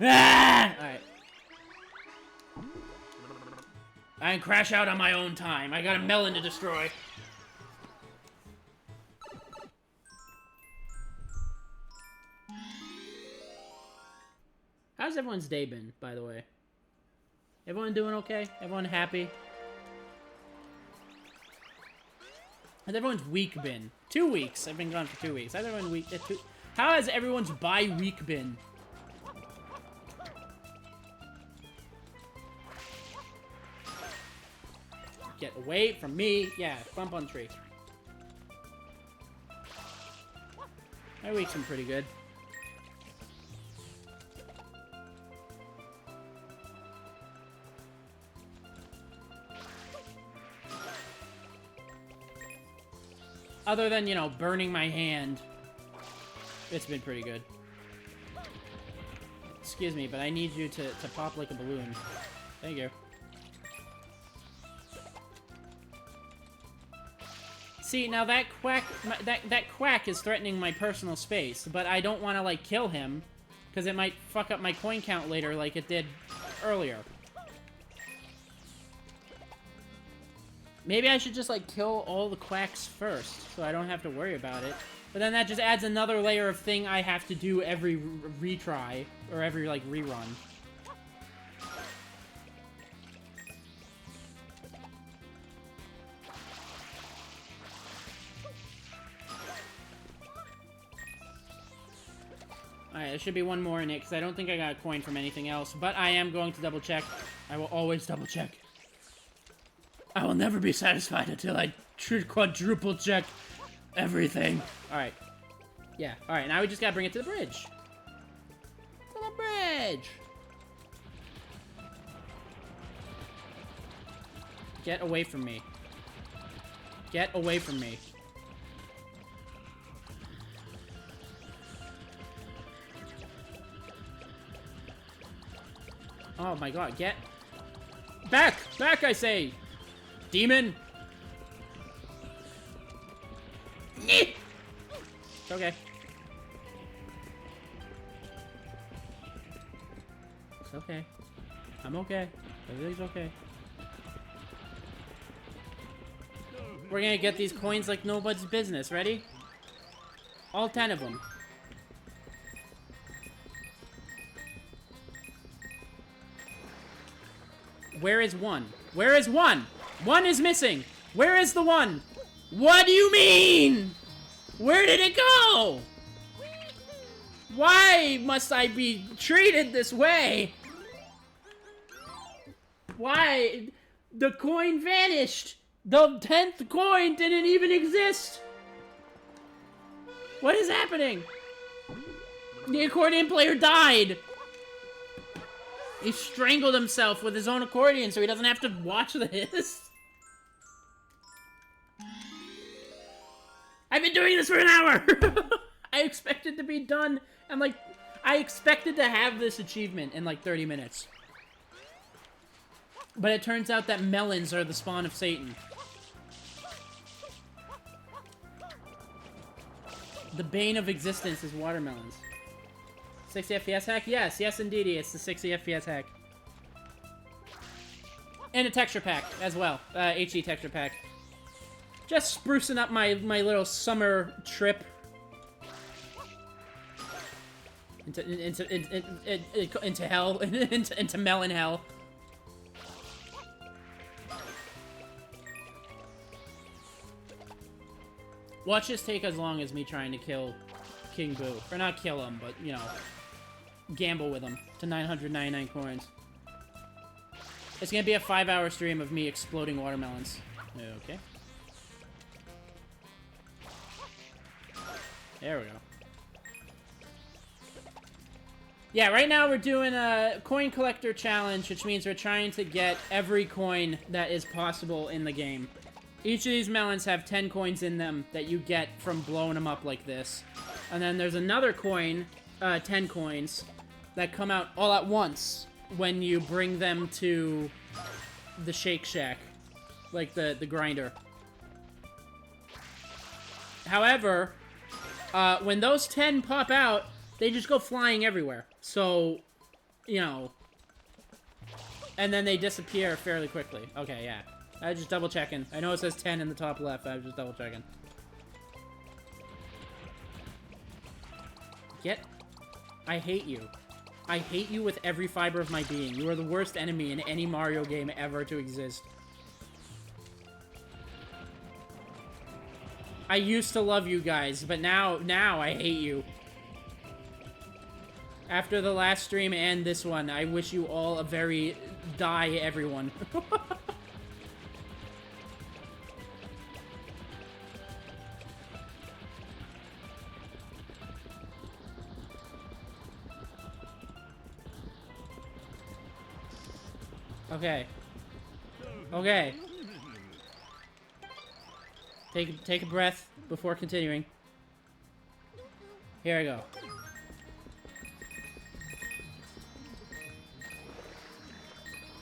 Alright. I can crash out on my own time. I got a melon to destroy. How's everyone's day been, by the way? Everyone doing okay? Everyone happy? How's everyone's week been? 2 weeks. I've been gone for 2 weeks. How's everyone's week? How has everyone's bye week been? Get away from me. Yeah, bump on tree. My week's been pretty good. Other than, you know, burning my hand, it's been pretty good. Excuse me, but I need you to pop like a balloon. Thank you. See, now that quack is threatening my personal space, but I don't want to, like, kill him, because it might fuck up my coin count later like it did earlier. Maybe I should just, like, kill all the quacks first, so I don't have to worry about it. But then that just adds another layer of thing I have to do every retry, or every, like, rerun. Alright, there should be one more in it, because I don't think I got a coin from anything else. But I am going to double check. I will always double check. I will never be satisfied until I quadruple check everything. Alright. Yeah, alright, now we just gotta bring it to the bridge. To the bridge! Get away from me. Get away from me. Oh my god, get... Back! Back, I say! Demon! It's okay. It's okay. I'm okay. Everything's okay. We're gonna get these coins like nobody's business. Ready? All 10 of them. Where is one? Where is one? One is missing. Where is the one? What do you mean? Where did it go? Why must I be treated this way? Why? The coin vanished. The 10th coin didn't even exist. What is happening? The accordion player died. He strangled himself with his own accordion so he doesn't have to watch this. I've been doing this for an hour. I expected to be done and like I expected to have this achievement in like 30 minutes. But it turns out that melons are the spawn of Satan. The bane of existence is watermelons. 60 FPS hack? Yes, yes indeed, it's the 60 FPS hack. And a texture pack as well. HD texture pack. Just sprucing up my little summer trip. Into hell. into melon hell. Watch this take as long as me trying to kill King Boo. Or not kill him, but, you know, gamble with him to 999 coins. It's gonna be a 5-hour stream of me exploding watermelons. Okay. There we go. Yeah, right now we're doing a coin collector challenge, which means we're trying to get every coin that is possible in the game. Each of these melons have 10 coins in them that you get from blowing them up like this. And then there's another coin, 10 coins, that come out all at once when you bring them to the Shake Shack. Like the grinder. However, when those 10 pop out, they just go flying everywhere. So, you know. And then they disappear fairly quickly. Okay, yeah. I was just double checking. I know it says 10 in the top left. I was just double checking. I hate you. I hate you with every fiber of my being. You are the worst enemy in any Mario game ever to exist. I used to love you guys, but now I hate you. After the last stream and this one, I wish you all a very die everyone. Okay. Okay. Take a breath before continuing. Here I go.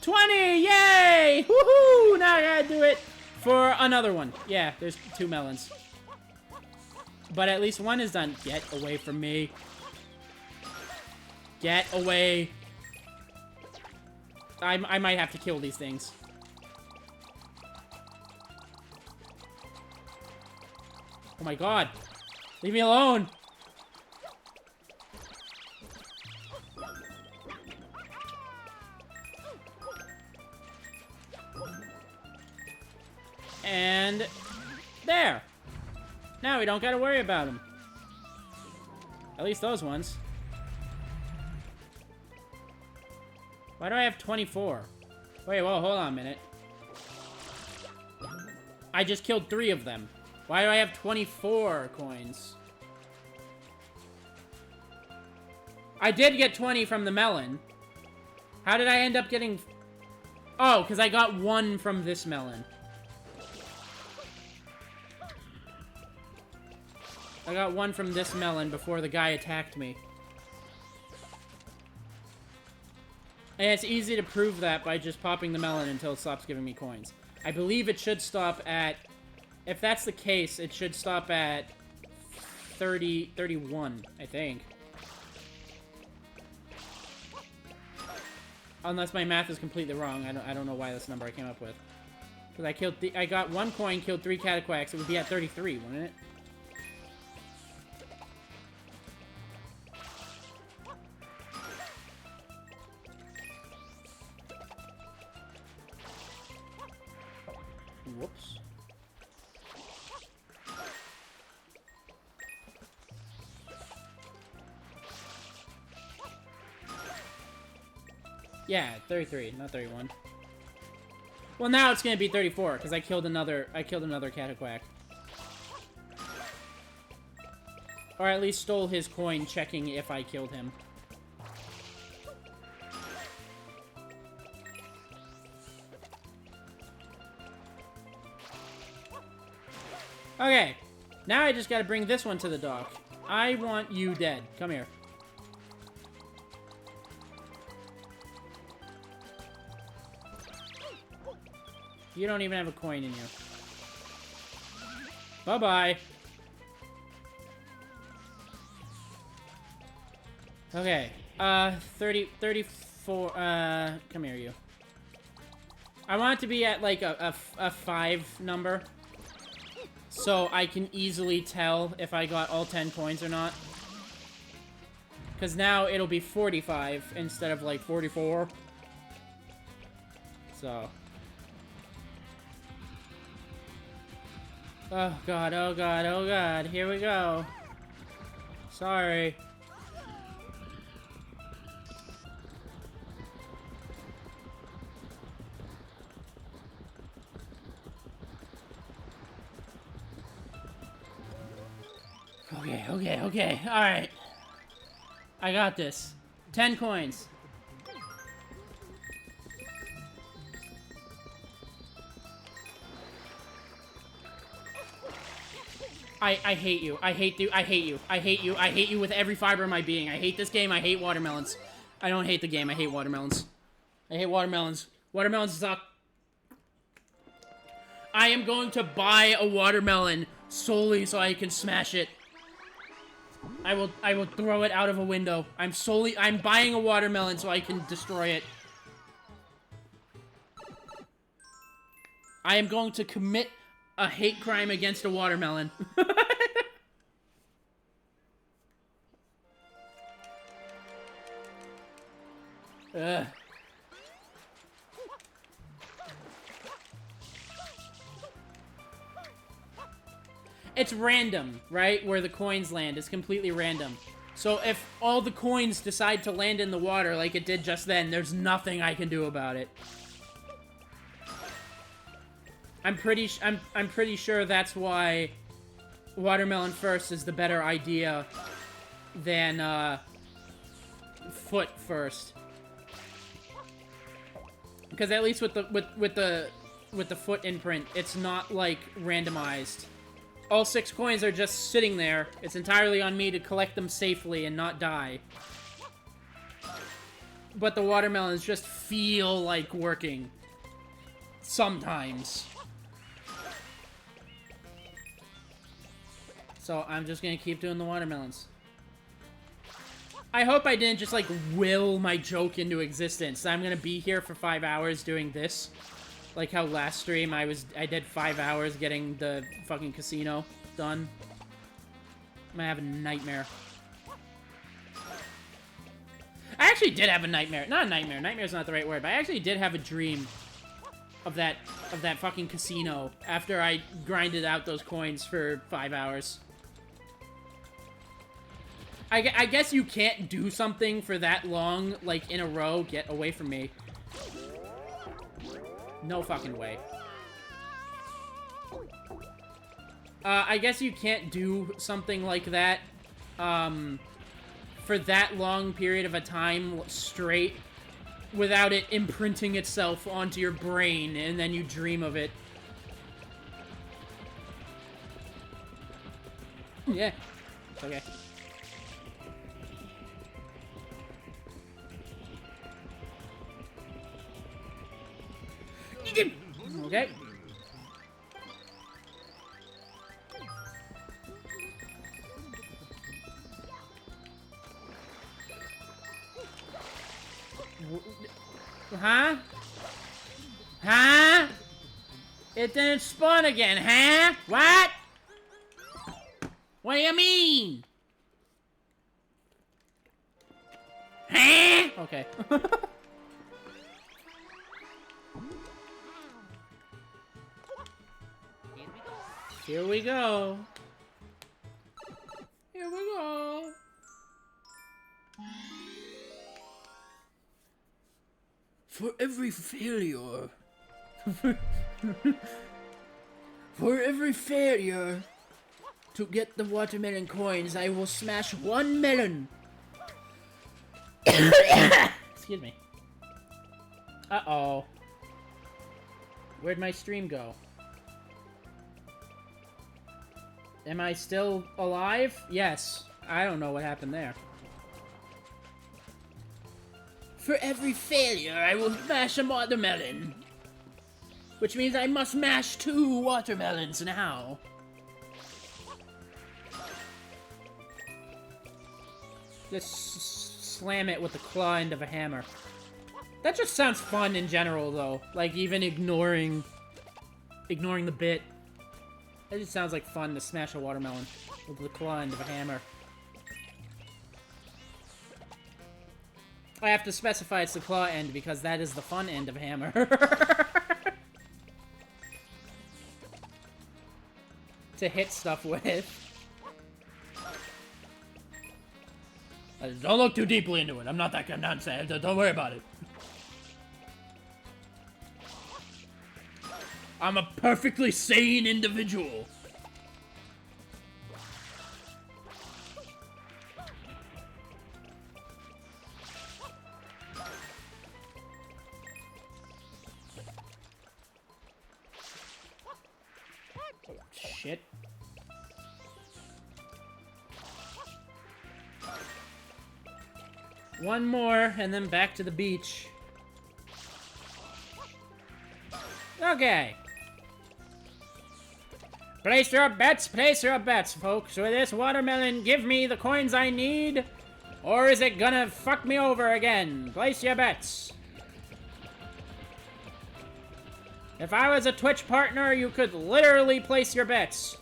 $20! Yay! Woohoo! Now I gotta do it for another one. Yeah, there's 2 melons. But at least one is done. Get away from me. Get away. I might have to kill these things. Oh my god. Leave me alone. And there. Now we don't gotta worry about them. At least those ones. Why do I have 24? Wait, whoa, hold on a minute. I just killed 3 of them. Why do I have 24 coins? I did get 20 from the melon. How did I end up getting... Oh, because I got 1 from this melon. I got 1 from this melon before the guy attacked me. And it's easy to prove that by just popping the melon until it stops giving me coins. I believe it should stop at... If that's the case, it should stop at 31, I think. Unless my math is completely wrong. I don't know why this number I came up with. Because I got 1 coin, killed 3 Cataquacks. It would be at 33, wouldn't it? Whoops. Yeah, 33, not 31. Well, now it's gonna be 34 because I killed another Cataquack. Or at least stole his coin, checking if I killed him. Okay, now I just gotta bring this one to the dock. I want you dead. Come here. You don't even have a coin in you. Bye-bye. Okay, 34, come here, you. I want it to be at, like, a 5 number. So I can easily tell if I got all 10 coins or not. Because now it'll be 45 instead of, like, 44. So. Oh god, oh god, oh god. Here we go. Sorry. Okay. Alright. I got this. 10 coins. I hate you. I hate you. I hate you. I hate you. I hate you with every fiber of my being. I hate this game. I hate watermelons. I don't hate the game. I hate watermelons. I hate watermelons. Watermelons suck. I am going to buy a watermelon solely so I can smash it. I will throw it out of a window. I'm buying a watermelon so I can destroy it. I am going to commit a hate crime against a watermelon. Ugh. It's random, right? Where the coins land. It's completely random. So if all the coins decide to land in the water like it did just then, there's nothing I can do about it. I'm pretty sure that's why watermelon first is the better idea than foot first. Because at least with the foot imprint, it's not like randomized. All 6 coins are just sitting there. It's entirely on me to collect them safely and not die. But the watermelons just feel like working. Sometimes. So I'm just gonna keep doing the watermelons. I hope I didn't just, like, will my joke into existence. I'm gonna be here for 5 hours doing this. Like how last stream I did 5 hours getting the fucking casino done. I'm gonna have a nightmare. I actually did have a nightmare. Not a nightmare. Nightmare's not the right word, but I actually did have a dream of that fucking casino after I grinded out those coins for 5 hours. I guess you can't do something for that long, like, in a row. Get away from me. No fucking way. I guess you can't do something like that, for that long period of a time straight without it imprinting itself onto your brain, and then you dream of it. Yeah. Okay. Okay. Huh? Huh? It didn't spawn again, huh? What? What do you mean? Huh? Okay. Here we go. Here we go. For every failure. For every failure to get the watermelon coins, I will smash 1 melon. Excuse me. Uh-oh. Where'd my stream go? Am I still alive? Yes. I don't know what happened there. For every failure, I will smash a watermelon. Which means I must mash 2 watermelons now. Just slam it with the claw end of a hammer. That just sounds fun in general, though. Like, even ignoring the bit. It just sounds like fun to smash a watermelon with the claw end of a hammer. I have to specify it's the claw end because that is the fun end of a hammer. To hit stuff with. Don't look too deeply into it. I'm not that kind of sad. Don't worry about it. I'm a perfectly sane individual. Shit. One more, and then back to the beach. Okay. Place your bets, folks. With this watermelon, give me the coins I need, or is it gonna fuck me over again? Place your bets. If I was a Twitch partner, you could literally place your bets.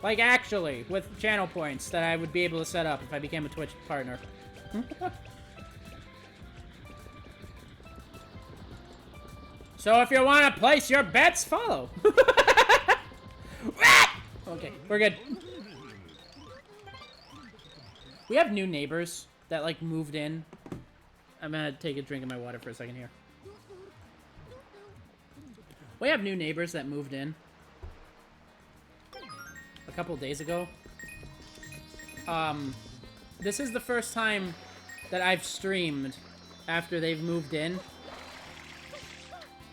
Like, actually, with channel points that I would be able to set up if I became a Twitch partner. So if you want to place your bets, follow. Okay, we're good. We have new neighbors that, like, moved in. I'm gonna take a drink of my water for a second here. We have new neighbors that moved in a couple days ago. This is the first time that I've streamed after they've moved in.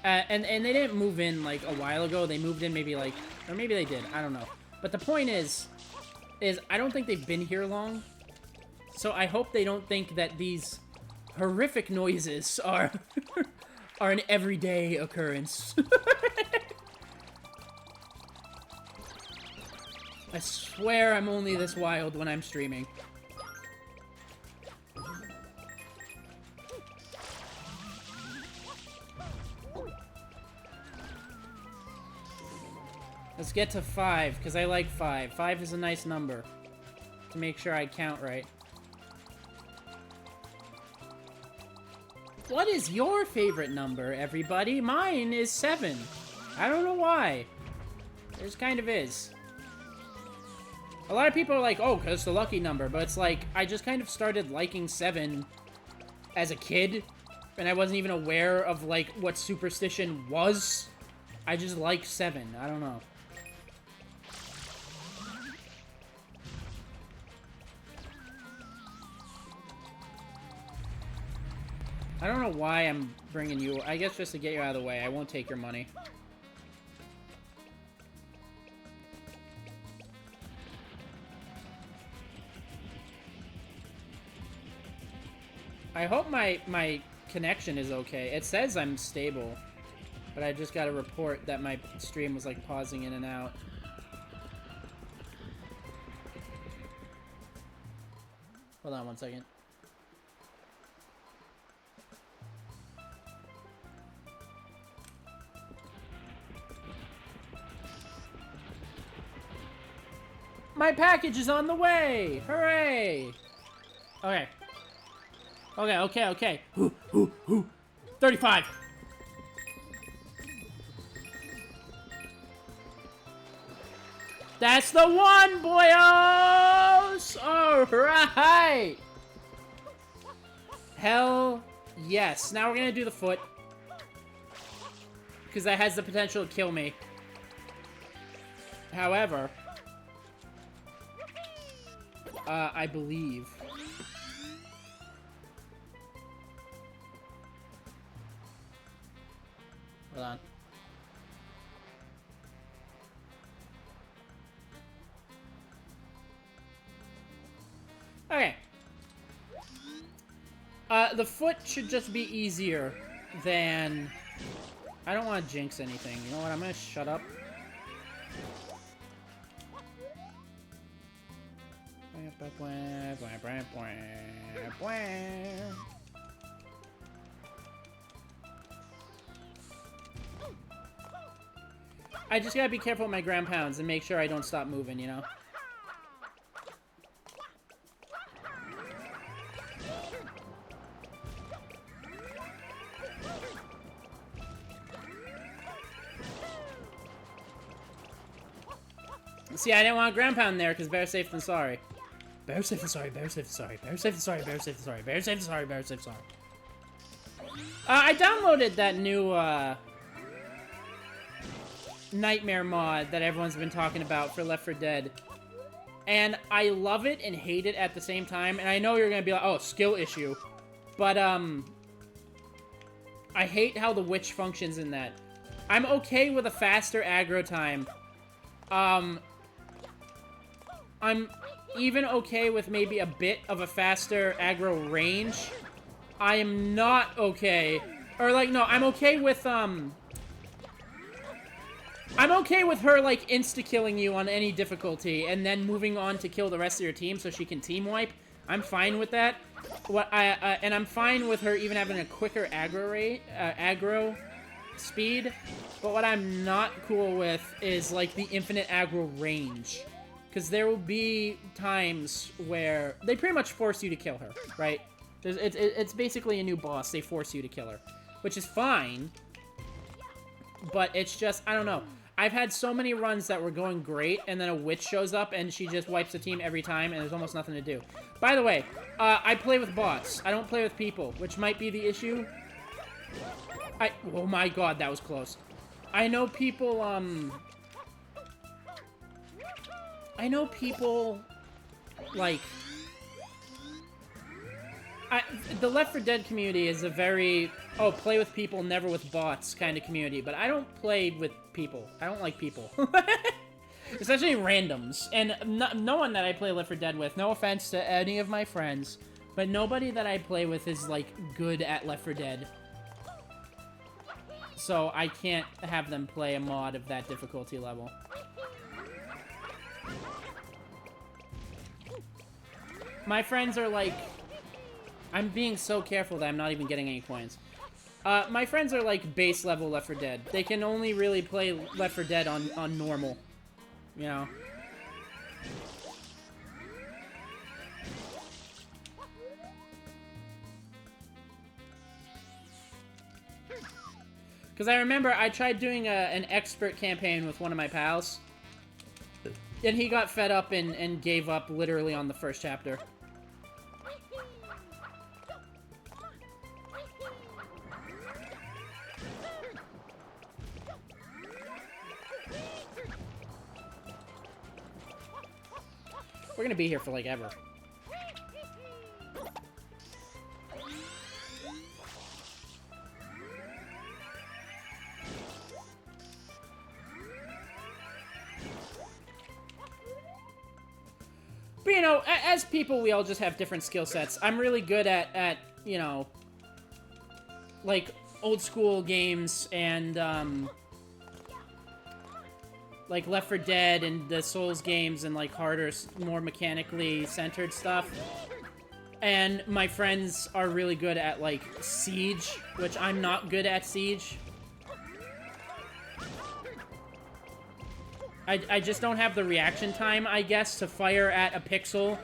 And they didn't move in, like, a while ago. They moved in maybe, like... Or maybe they did. I don't know. But the point is I don't think they've been here long. So I hope they don't think that these horrific noises are... are an everyday occurrence. I swear I'm only this wild when I'm streaming. Let's get to 5, because I like 5. 5 is a nice number. To make sure I count right. What is your favorite number, everybody? Mine is 7. I don't know why. It just kind of is. A lot of people are like, oh, because it's the lucky number. But it's like, I just kind of started liking 7 as a kid. And I wasn't even aware of, like, what superstition was. I just like 7. I don't know. I don't know why I'm bringing you... I guess just to get you out of the way. I won't take your money. I hope my connection is okay. It says I'm stable. But I just got a report that my stream was, like, pausing in and out. Hold on one second. My package is on the way! Hooray! Okay. Okay. 35! That's the one, boyos! Alright! Hell yes. Now we're gonna do the foot. Because that has the potential to kill me. However... I believe... Hold on. Okay. The foot should just be easier than... I don't want to jinx anything. You know what? I'm gonna shut up. I just gotta be careful with my ground pounds and make sure I don't stop moving, you know? See, I didn't want ground pound there because better safe than sorry. Better safe than sorry, better safe than sorry, better safe than sorry, better safe than sorry, better safe than sorry, better safe than sorry. I downloaded that new, Nightmare mod that everyone's been talking about for Left 4 Dead. And I love it and hate it at the same time. And I know you're gonna be like, oh, skill issue. But, I hate how the witch functions in that. I'm okay with a faster aggro time. I'm even okay with maybe a bit of a faster aggro range. I am not okay. Or, like, no, I'm okay with, I'm okay with her, like, insta-killing you on any difficulty and then moving on to kill the rest of your team so she can team wipe. I'm fine with that. And I'm fine with her even having a quicker aggro speed. But what I'm not cool with is, like, the infinite aggro range. Because there will be times where they pretty much force you to kill her, right? It's basically a new boss. They force you to kill her, which is fine. But it's just, I don't know. I've had so many runs that were going great, and then a witch shows up, and she just wipes the team every time, and there's almost nothing to do. By the way, I play with bots. I don't play with people, which might be the issue. Oh my god, that was close. I know people, like... the Left 4 Dead community is a very, oh, play with people, never with bots kind of community, but I don't play with people. I don't like people. Especially randoms. And no one that I play Left 4 Dead with, no offense to any of my friends, but nobody that I play with is, like, good at Left 4 Dead. So I can't have them play a mod of that difficulty level. My friends are, like... I'm being so careful that I'm not even getting any coins. My friends are like base level Left 4 Dead. They can only really play Left 4 Dead on normal. You know? Because I remember I tried doing an expert campaign with one of my pals. And he got fed up and gave up literally on the first chapter. We're gonna be here for, like, ever. But, you know, as people, we all just have different skill sets. I'm really good at, you know, like, old school games and, like Left 4 Dead and the Souls games and like harder, more mechanically centered stuff. And my friends are really good at like Siege, which I'm not good at Siege. I just don't have the reaction time, I guess, to fire at a pixel.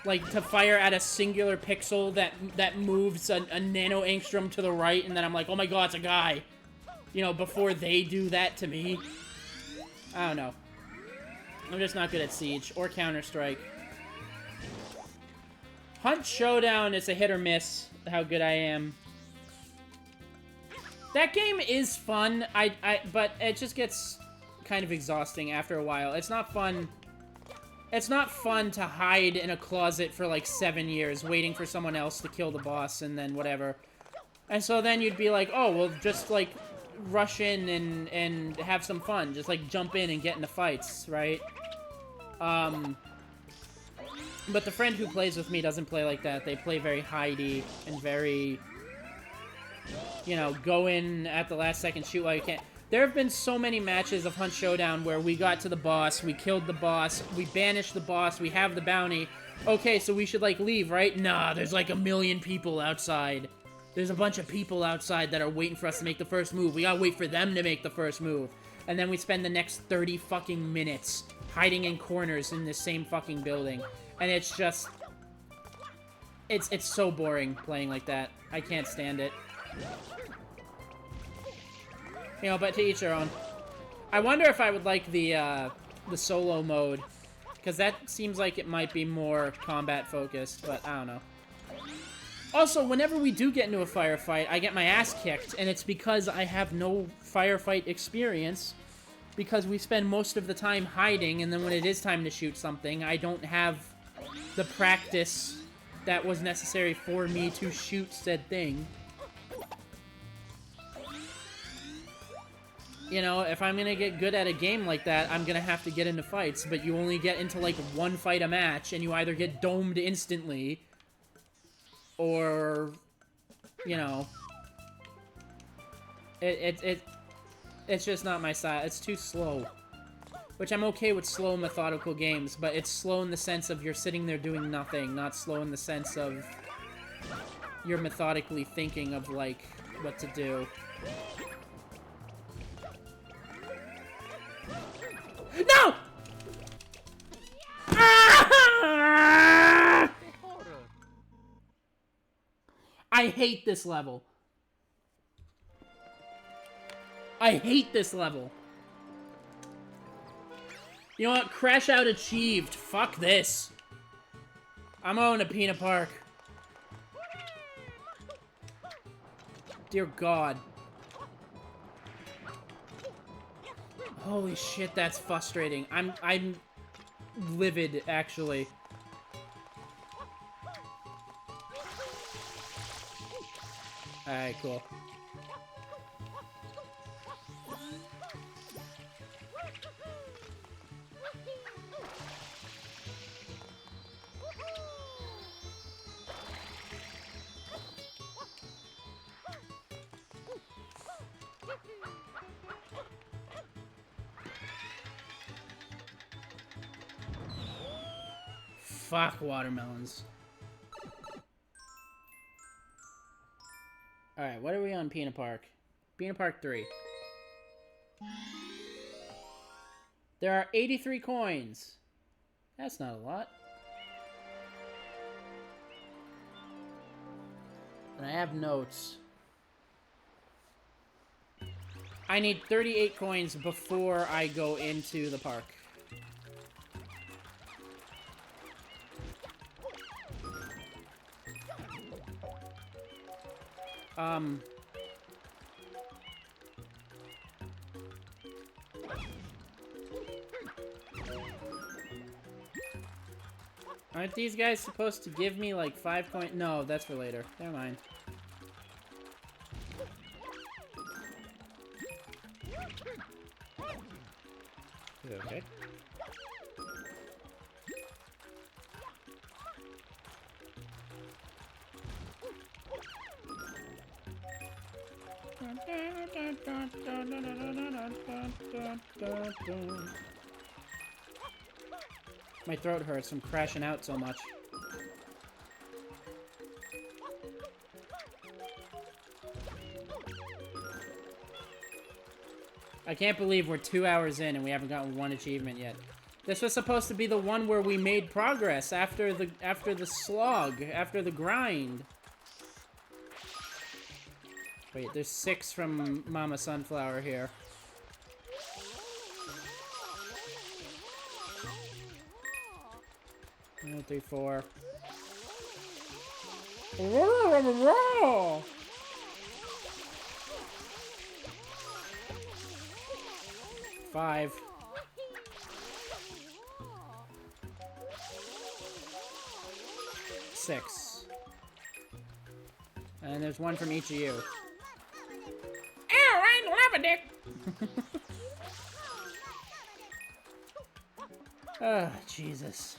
Like, to fire at a singular pixel that moves a nano angstrom to the right, and then I'm like, oh my god, it's a guy. You know, before they do that to me. I don't know. I'm just not good at Siege or Counter-Strike. Hunt Showdown is a hit or miss, how good I am. That game is fun, but it just gets kind of exhausting after a while. It's not fun. It's not fun to hide in a closet for like 7 years, waiting for someone else to kill the boss and then whatever. And so then you'd be like, oh, well, just like rush in and have some fun. Just like jump in and get into fights, right? But the friend who plays with me doesn't play like that. They play very hidey and very, you know, go in at the last second, shoot while you can't. There have been so many matches of Hunt Showdown where we got to the boss, we killed the boss, we banished the boss, we have the bounty. Okay, so we should, like, leave, right? Nah, there's like 1 million people outside. There's a bunch of people outside that are waiting for us to make the first move. We gotta wait for them to make the first move. And then we spend the next 30 fucking minutes hiding in corners in this same fucking building. And it's just... It's so boring playing like that. I can't stand it. You know, but to each their own. I wonder if I would like the solo mode. Because that seems like it might be more combat-focused, but I don't know. Also, whenever we do get into a firefight, I get my ass kicked, and it's because I have no firefight experience. Because we spend most of the time hiding, and then when it is time to shoot something, I don't have the practice that was necessary for me to shoot said thing. You know, if I'm gonna get good at a game like that, I'm gonna have to get into fights, but you only get into, like, 1 fight a match, and you either get domed instantly, or, you know, it's just not my style. It's too slow. Which I'm okay with slow, methodical games, but it's slow in the sense of you're sitting there doing nothing, not slow in the sense of you're methodically thinking of, like, what to do. No! Ah! I hate this level. I hate this level. You know what? Crash out achieved. Fuck this. I'm owning a Peanut Park. Dear God. Holy shit, that's frustrating. I'm livid, actually. Alright, cool. Fuck watermelons. Alright, what are we on Peanut Park? Peanut Park 3. There are 83 coins. That's not a lot. And I have notes. I need 38 coins before I go into the park. Aren't these guys supposed to give me like 5 coins? No, that's for later. Never mind. Okay. My throat hurts from crashing out so much. I can't believe we're 2 hours in and we haven't gotten one achievement yet. This was supposed to be the one where we made progress after the slog, after the grind. Wait, there's 6 from Mama Sunflower here. One, 3, 4. 5. 6. And there's one from each of you. Ow, I love a dick! Oh, Jesus.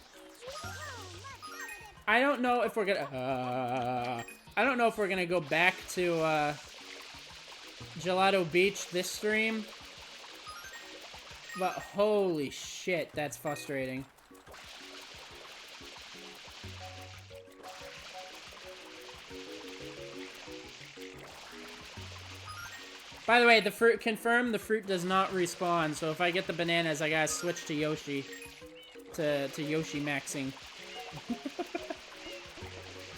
I don't know if we're gonna... I don't know if we're gonna go back to, Gelato Beach this stream. But holy shit, that's frustrating. By the way, the fruit confirmed the fruit does not respawn, so if I get the bananas, I gotta switch to Yoshi. To Yoshi maxing.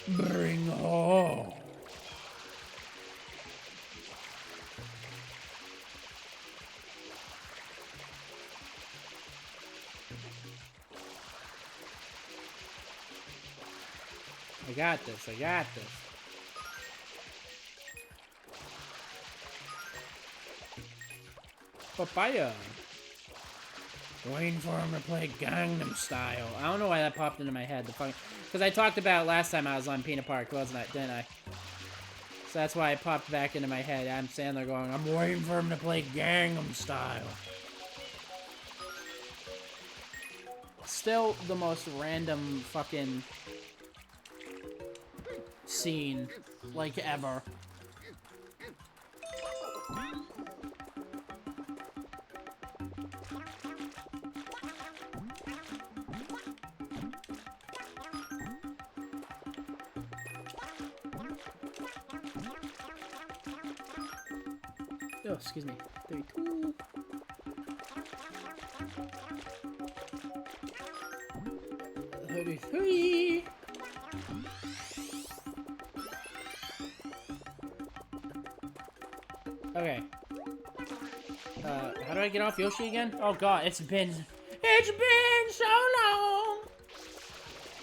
Bring home. I got this, I got this. Papaya. Waiting for him to play Gangnam Style. I don't know why that popped into my head. Because I talked about it last time I was on Peanut Park, wasn't I? Didn't I? So that's why it popped back into my head. I'm standing there going, I'm waiting for him to play Gangnam Style. Still the most random fucking scene, like, ever. Oh, excuse me. 32. Thirty-three. Okay. How do I get off Yoshi again? Oh god, it's been so long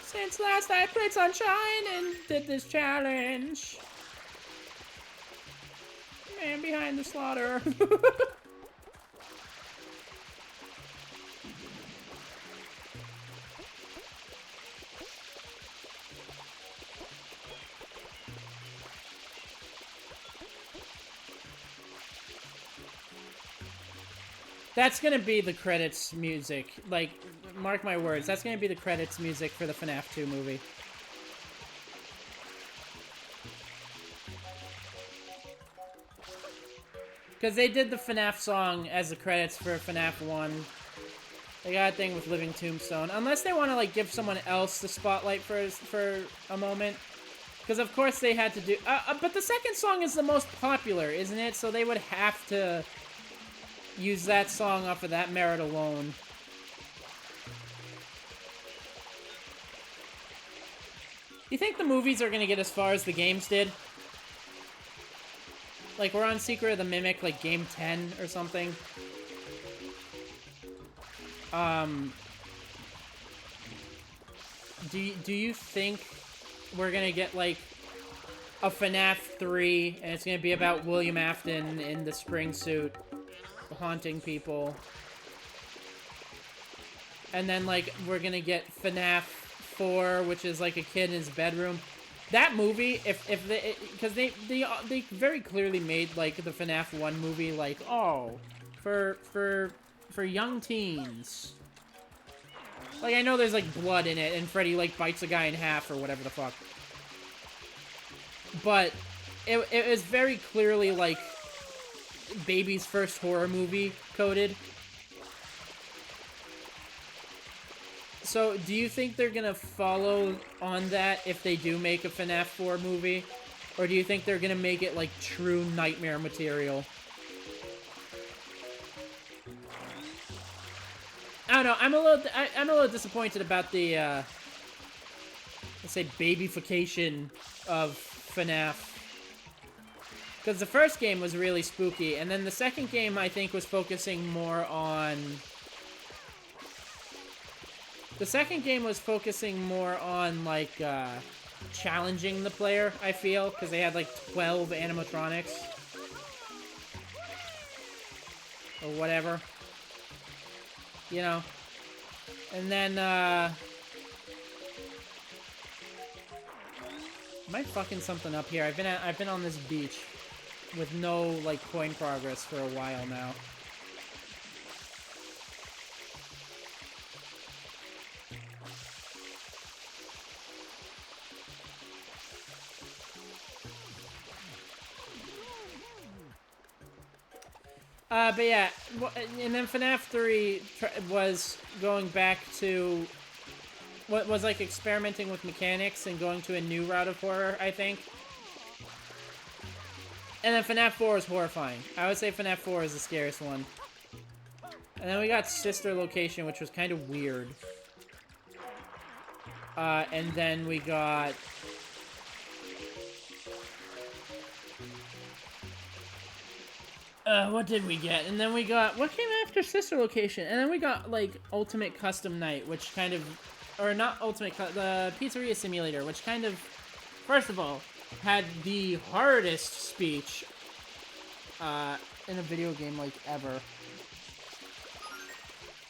since last I played Sunshine and did this challenge. Man behind the slaughter. That's gonna be the credits music. Like, mark my words, that's gonna be the credits music for the FNAF 2 movie. Because they did the FNAF song as the credits for FNAF 1. They got a thing with Living Tombstone. Unless they want to, like, give someone else the spotlight for a moment. Because, of course, they had to do... but the second song is the most popular, isn't it? So they would have to use that song off of that merit alone. You think the movies are going to get as far as the games did? Like, we're on Secret of the Mimic, like, game 10 or something. Do you think we're gonna get, like, a FNAF 3, and it's gonna be about William Afton in the spring suit, haunting people? And then, like, we're gonna get FNAF 4, which is, like, a kid in his bedroom. That movie, because they very clearly made, like, the FNAF 1 movie, like, oh, for young teens. Like, I know there's, like, blood in it, and Freddy, like, bites a guy in half or whatever the fuck. But it was very clearly, like, baby's first horror movie coded. So, do you think they're gonna follow on that if they do make a FNAF 4 movie? Or do you think they're gonna make it, like, true nightmare material? I don't know. I'm a little disappointed about the let's say babyfication of FNAF. Because the first game was really spooky, and then the second game, I think, was focusing more on... The second game was focusing more on, like, challenging the player, I feel, because they had, like, 12 animatronics. Or whatever. You know? And then, am I fucking something up here? I've been on this beach with no, like, coin progress for a while now. But yeah, and then FNAF 3 was going back to what was like experimenting with mechanics and going to a new route of horror, I think. And then FNAF 4 is horrifying. I would say FNAF 4 is the scariest one. And then we got Sister Location, which was kind of weird. And then we got... what did we get? And then we got... What came after Sister Location? And then we got, like, Ultimate Custom Night, which kind of... Or not Ultimate... The Pizzeria Simulator, which kind of... First of all, had the hardest speech in a video game, like, ever.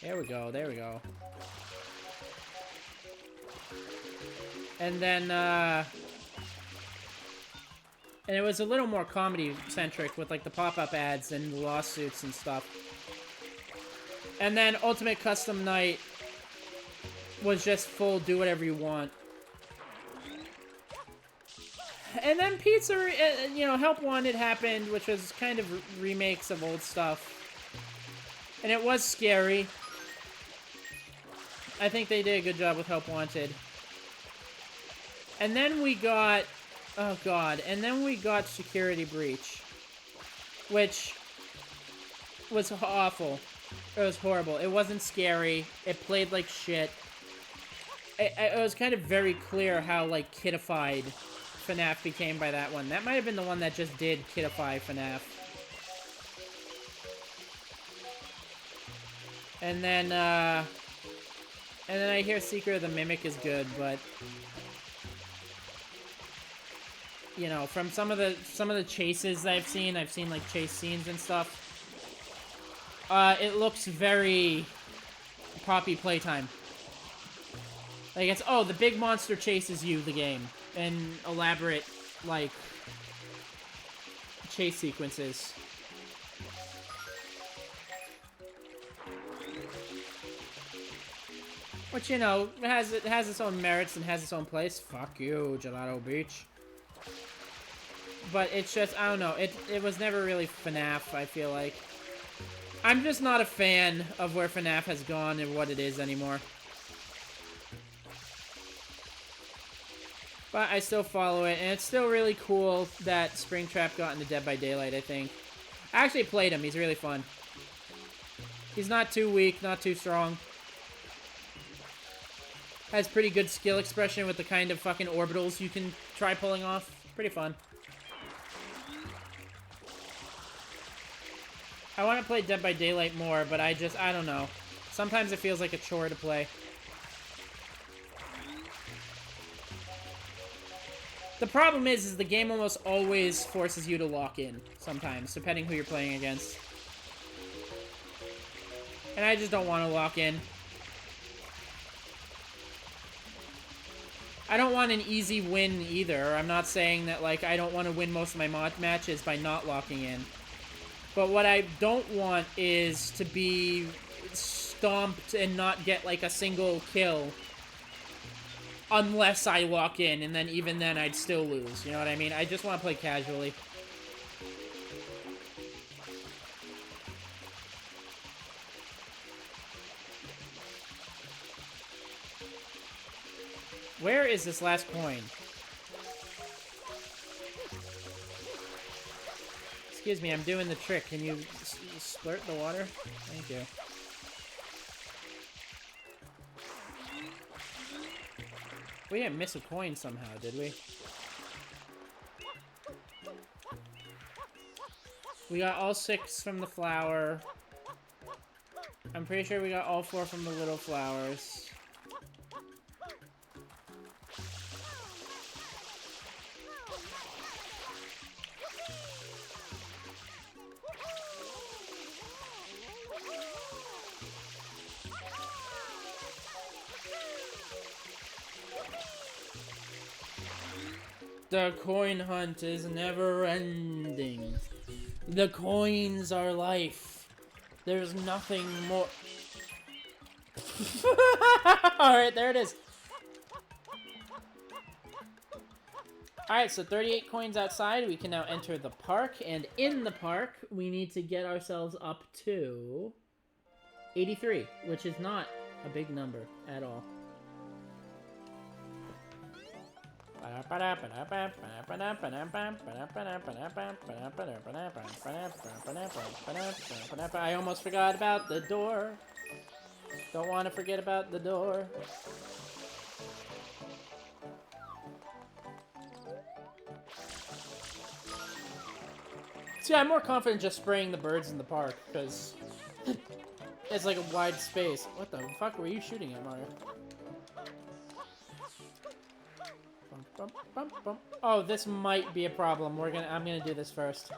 There we go, there we go. And then, and it was a little more comedy-centric with, like, the pop-up ads and the lawsuits and stuff. And then Ultimate Custom Night was just full do whatever you want. And then Pizza, you know, Help Wanted happened, which was kind of remakes of old stuff. And it was scary. I think they did a good job with Help Wanted. And then we got... Oh, God. And then we got Security Breach. Which was awful. It was horrible. It wasn't scary. It played like shit. It was kind of very clear how, like, kidified FNAF became by that one. That might have been the one that just did kidify FNAF. And then I hear Secret of the Mimic is good, but... You know, from some of the chases I've seen like chase scenes and stuff. It looks very Poppy Playtime. Like it's the big monster chases you the game and elaborate like chase sequences. Which you know has its own merits and has its own place. Fuck you, Gelato Beach. But it's just, I don't know, it was never really FNAF, I feel like. I'm just not a fan of where FNAF has gone and what it is anymore. But I still follow it, and it's still really cool that Springtrap got into Dead by Daylight, I think. I actually played him, he's really fun. He's not too weak, not too strong. Has pretty good skill expression with the kind of fucking orbitals you can try pulling off. Pretty fun. I want to play Dead by Daylight more, but I don't know. Sometimes it feels like a chore to play. The problem is the game almost always forces you to lock in, sometimes, depending who you're playing against. And I just don't want to lock in. I don't want an easy win either. I'm not saying that, like, I don't want to win most of my matches by not locking in. But what I don't want is to be stomped and not get, like, a single kill unless I lock in, and then even then I'd still lose. You know what I mean? I just want to play casually. Where is this last coin? Excuse me, I'm doing the trick. Can you splurt the water? Thank you. We didn't miss a coin somehow, did we? We got all 6 from the flower. I'm pretty sure we got all 4 from the little flowers. The coin hunt is never ending. The coins are life. There's nothing more. Alright, there it is. Alright, so 38 coins outside. We can now enter the park. And in the park, we need to get ourselves up to 83, which is not a big number at all. I almost forgot about the door. Don't want to forget about the door. See, I'm more confident just spraying the birds in the park, because it's like a wide space. What the fuck were you shooting at, Mario? Bum, bum, bum. Oh, this might be a problem. I'm gonna do this first.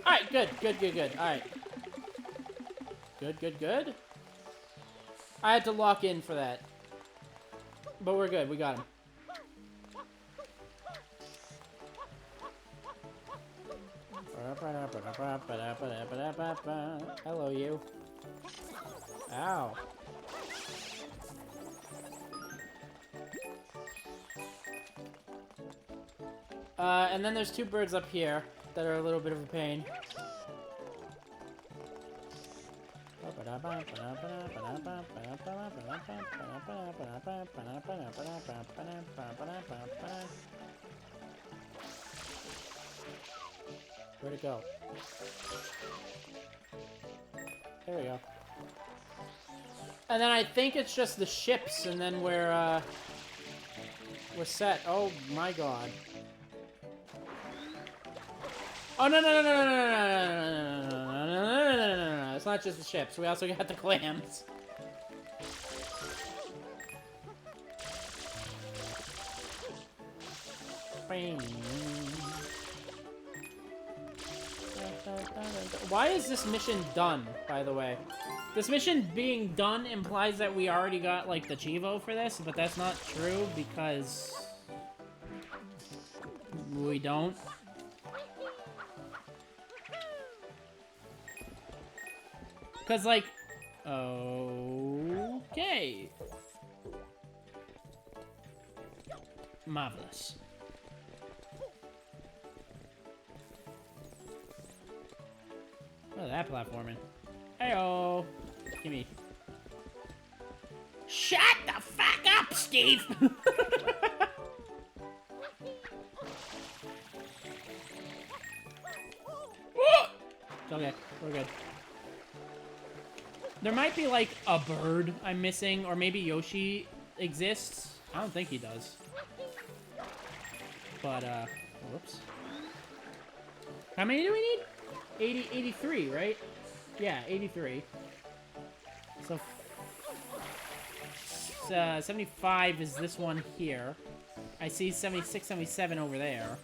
Alright, good. Alright. Good. I had to lock in for that. But we're good, we got him. Hello, you. Ow. And then there's 2 birds up here that are a little bit of a pain. Where'd it go? There we go. And then I think it's just the ships, and then we're set. Oh my god. Oh no. It's not just the ships. We also got the clams. Why is this mission done, by the way? This mission being done implies that we already got, like, the Chivo for this, but that's not true because we don't. Because, like, okay. Marvelous. Look at that platforming. Heyo. Gimme. Shut the fuck up, Steve! Okay, we're good. There might be, like, a bird I'm missing, or maybe Yoshi exists. I don't think he does. But, whoops. How many do we need? 83, right? Yeah, 83. So, 75 is this one here. I see 76, 77 over there.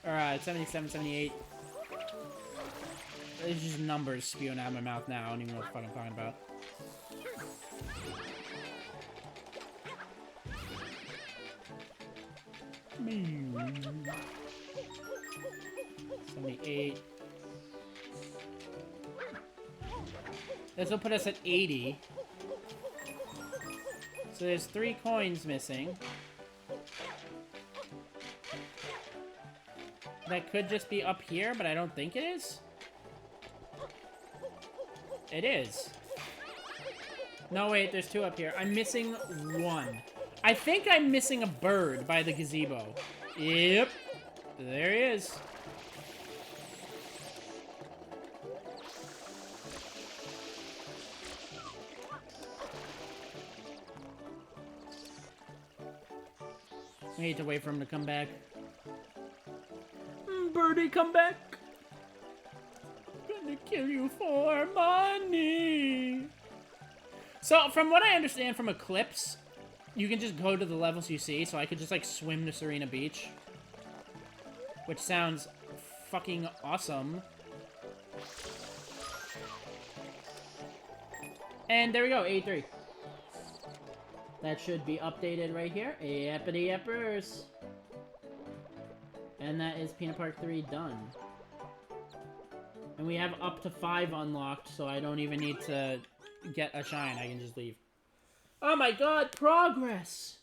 Or, 77, 78. It's just numbers spewing out of my mouth now. I don't even know what the fuck I'm talking about. Hmm. 78. This will put us at 80. So there's 3 coins missing. That could just be up here, but I don't think it is. It is. No, wait, there's 2 up here. I'm missing 1. I think I'm missing a bird by the gazebo. Yep. There he is. We need to wait for him to come back. Birdie, come back! Gonna kill you for money! So, from what I understand from Eclipse, you can just go to the levels you see, so I could just, like, swim to Serena Beach. Which sounds fucking awesome. And there we go, 83. That should be updated right here. Yappity yappers. And that is Peanut Park 3 done. And we have up to 5 unlocked, so I don't even need to get a shine. I can just leave. Oh my god, progress!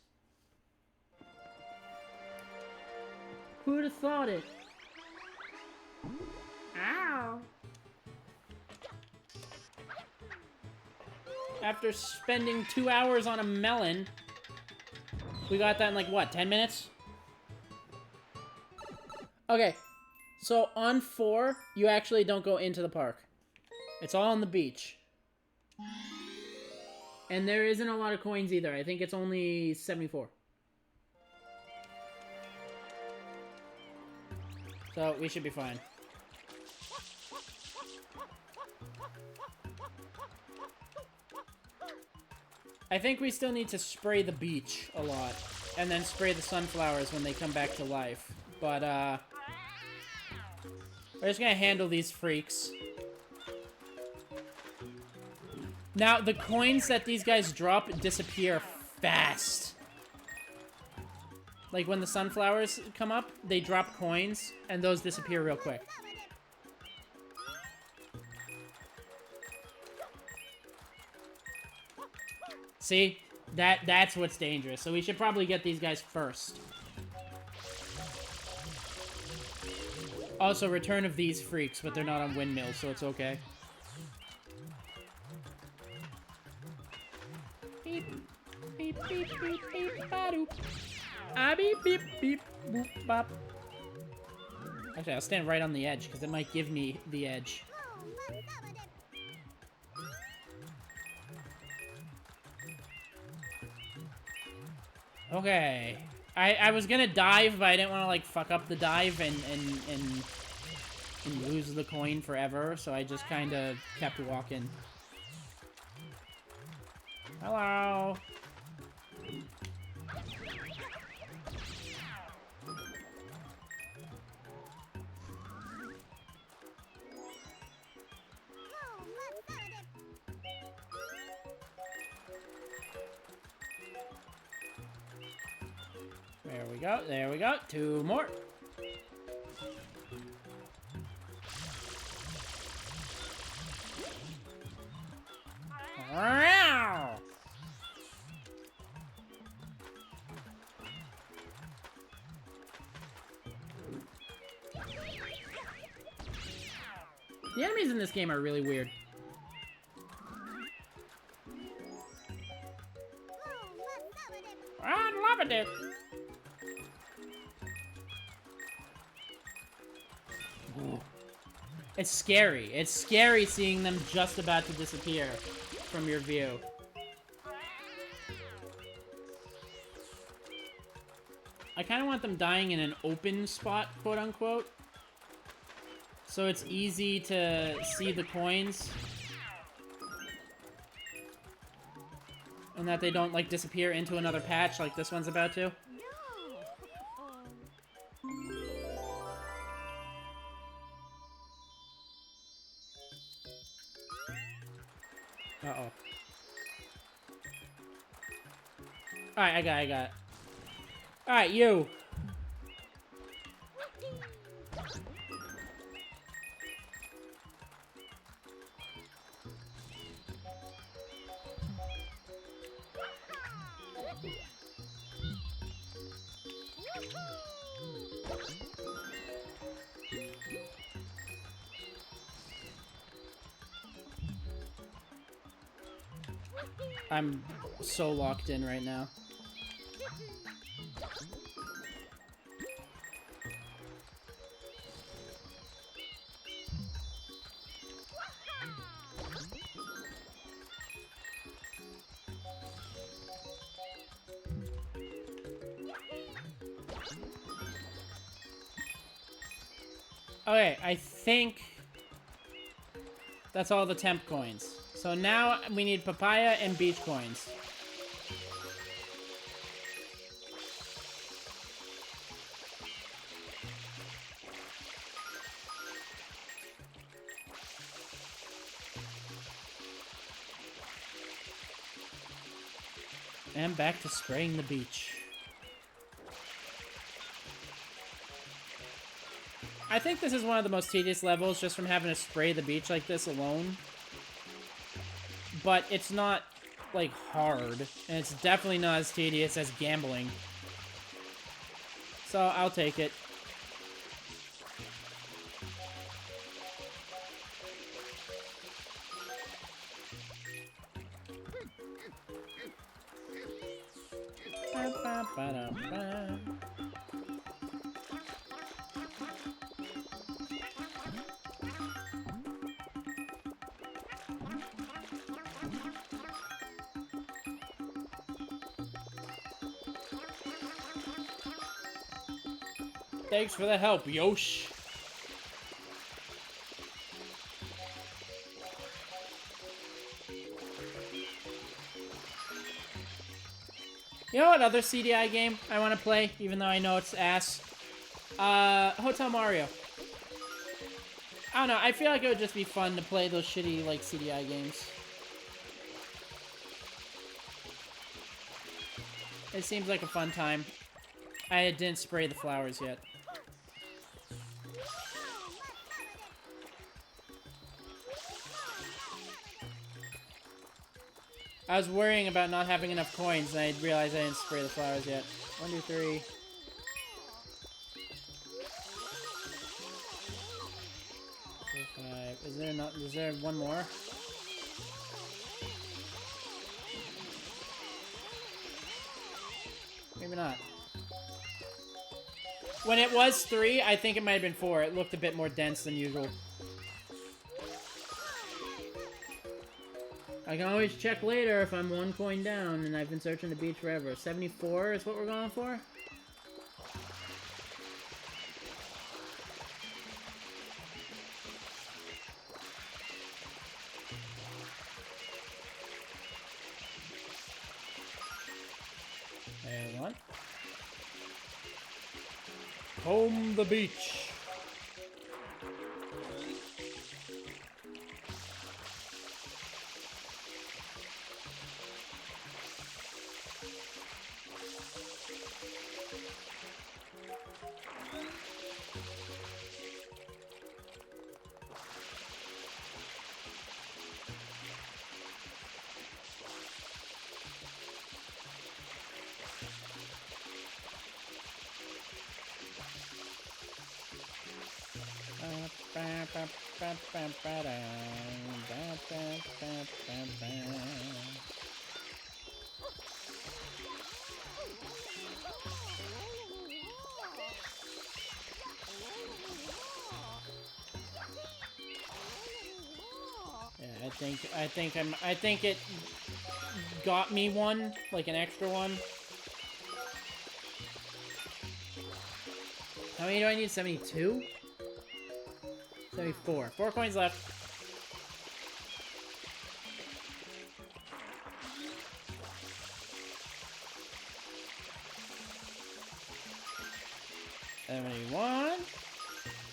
Who'd have thought it? Ow! After spending 2 hours on a melon, we got that in like, what, 10 minutes? Okay, so on 4, you actually don't go into the park. It's all on the beach. And there isn't a lot of coins either. I think it's only 74. So, we should be fine. I think we still need to spray the beach a lot. And then spray the sunflowers when they come back to life. But, we're just gonna handle these freaks. Now, the coins that these guys drop disappear fast. Like, when the sunflowers come up, they drop coins, and those disappear real quick. See? That's what's dangerous. So we should probably get these guys first. Also, return of these freaks, but they're not on windmills, so it's okay. Beep, beep, beep, beep, beep, ba-doop. Ah, beep, beep, beep, boop, bop. Actually, I'll stand right on the edge, because it might give me the edge. Okay. I was gonna dive, but I didn't want to, like, fuck up the dive and lose the coin forever, so I just kind of kept walking. Hello. There we go, there we go. 2 more. Wow. The enemies in this game are really weird. I'm loving it. It's scary. It's scary seeing them just about to disappear from your view. I kind of want them dying in an open spot, quote-unquote. So it's easy to see the coins. And that they don't, like, disappear into another patch like this one's about to. Uh-oh. Alright, I got it. Alright, you! I'm so locked in right now. Okay, I think that's all the temp coins. So now we need papaya and beach coins. And back to spraying the beach. I think this is one of the most tedious levels just from having to spray the beach like this alone. But it's not, like, hard. And it's definitely not as tedious as gambling. So, I'll take it. Ba-ba-ba-da-ba. Thanks for the help, Yosh. You know what other CDI game I want to play, even though I know it's ass? Hotel Mario. I don't know, I feel like it would just be fun to play those shitty, like, CDI games. It seems like a fun time. I didn't spray the flowers yet. I was worrying about not having enough coins, and I realized I didn't spray the flowers yet. 1, 2, 3. 4, 5. Is there not? Is there one more? Maybe not. When it was 3, I think it might have been 4. It looked a bit more dense than usual. I can always check later if I'm 1 coin down, and I've been searching the beach forever. 74 is what we're going for? And 1. Home the beach. Yeah, I think it got me one, like an extra one. How many do I need? 72? 74. 4 coins left. 71.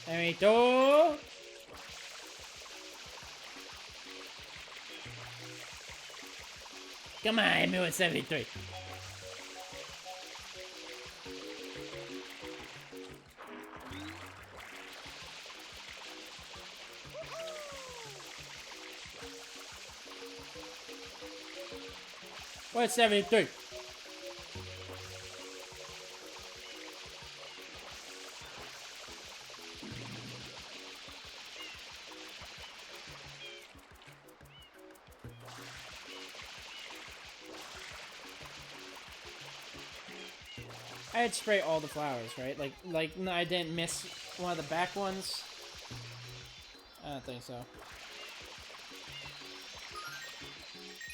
72. Come on, hit me with 73. What's 73? I had spray all the flowers, right? Like no, I didn't miss one of the back ones. I don't think so.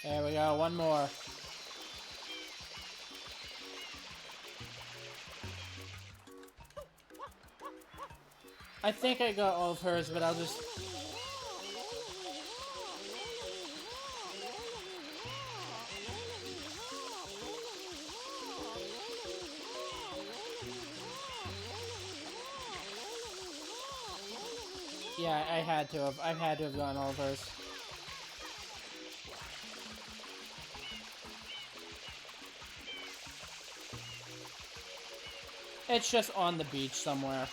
There we go, one more. I think I got all of hers, but I'll just... Yeah, I had to have. I had to have gotten all of hers. It's just on the beach somewhere.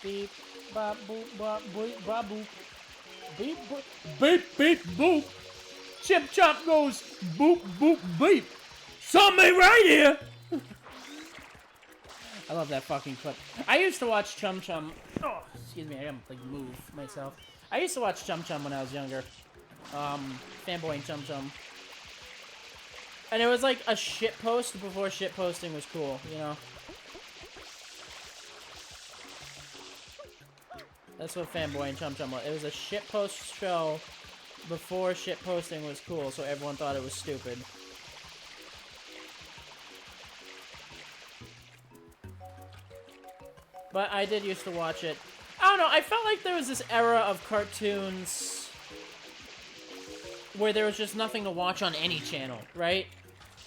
Beep, bop, boop, bop, boop, bop, boop. Beep, boop, beep, beep, boop. Chip chop goes boop, boop, beep. Something right here. I love that fucking clip. I used to watch Chum Chum. Oh, excuse me, I gotta like move myself. I used to watch Chum Chum when I was younger. Fanboy and Chum Chum. And it was like a shit post before shit posting was cool, you know? That's what Fanboy and Chum Chum was. It was a shit post show before shit posting was cool, so everyone thought it was stupid. But I did used to watch it. I don't know, I felt like there was this era of cartoons where there was just nothing to watch on any channel, right?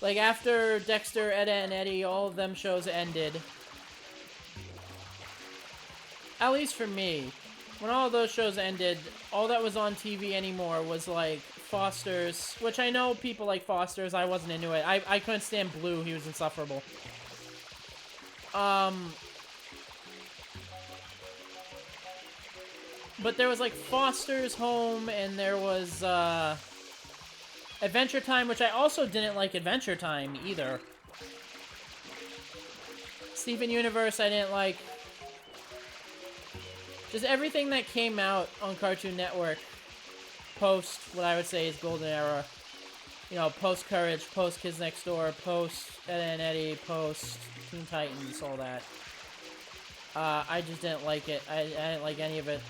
Like, after Dexter, Ed, and Eddie, all of them shows ended. At least for me. When all of those shows ended, all that was on TV anymore was, like, Foster's. Which I know people like Foster's, I wasn't into it. I couldn't stand Blue, he was insufferable. But there was, like, Foster's Home, and there was, Adventure Time, which I also didn't like Adventure Time, either. Steven Universe, I didn't like. Just everything that came out on Cartoon Network post what I would say is Golden Era. You know, post Courage, post Kids Next Door, post Ed, and Eddie, post Teen Titans, all that. I just didn't like it. I didn't like any of it.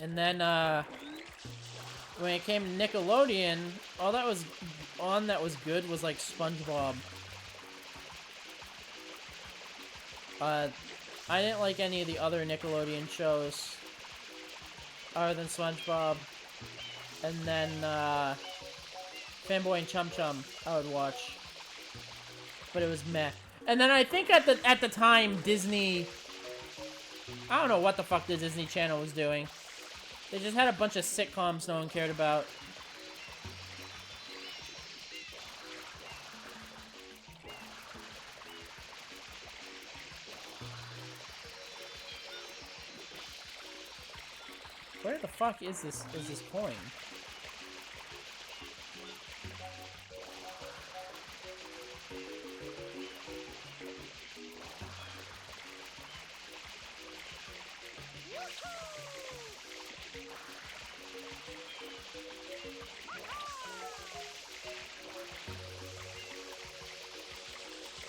And then, when it came to Nickelodeon, all that was on that was good was, like, SpongeBob. I didn't like any of the other Nickelodeon shows other than SpongeBob. And then, Fanboy and Chum Chum I would watch. But it was meh. And then I think at the time, Disney... I don't know what the fuck the Disney Channel was doing. They just had a bunch of sitcoms no one cared about. Where the fuck is this coin?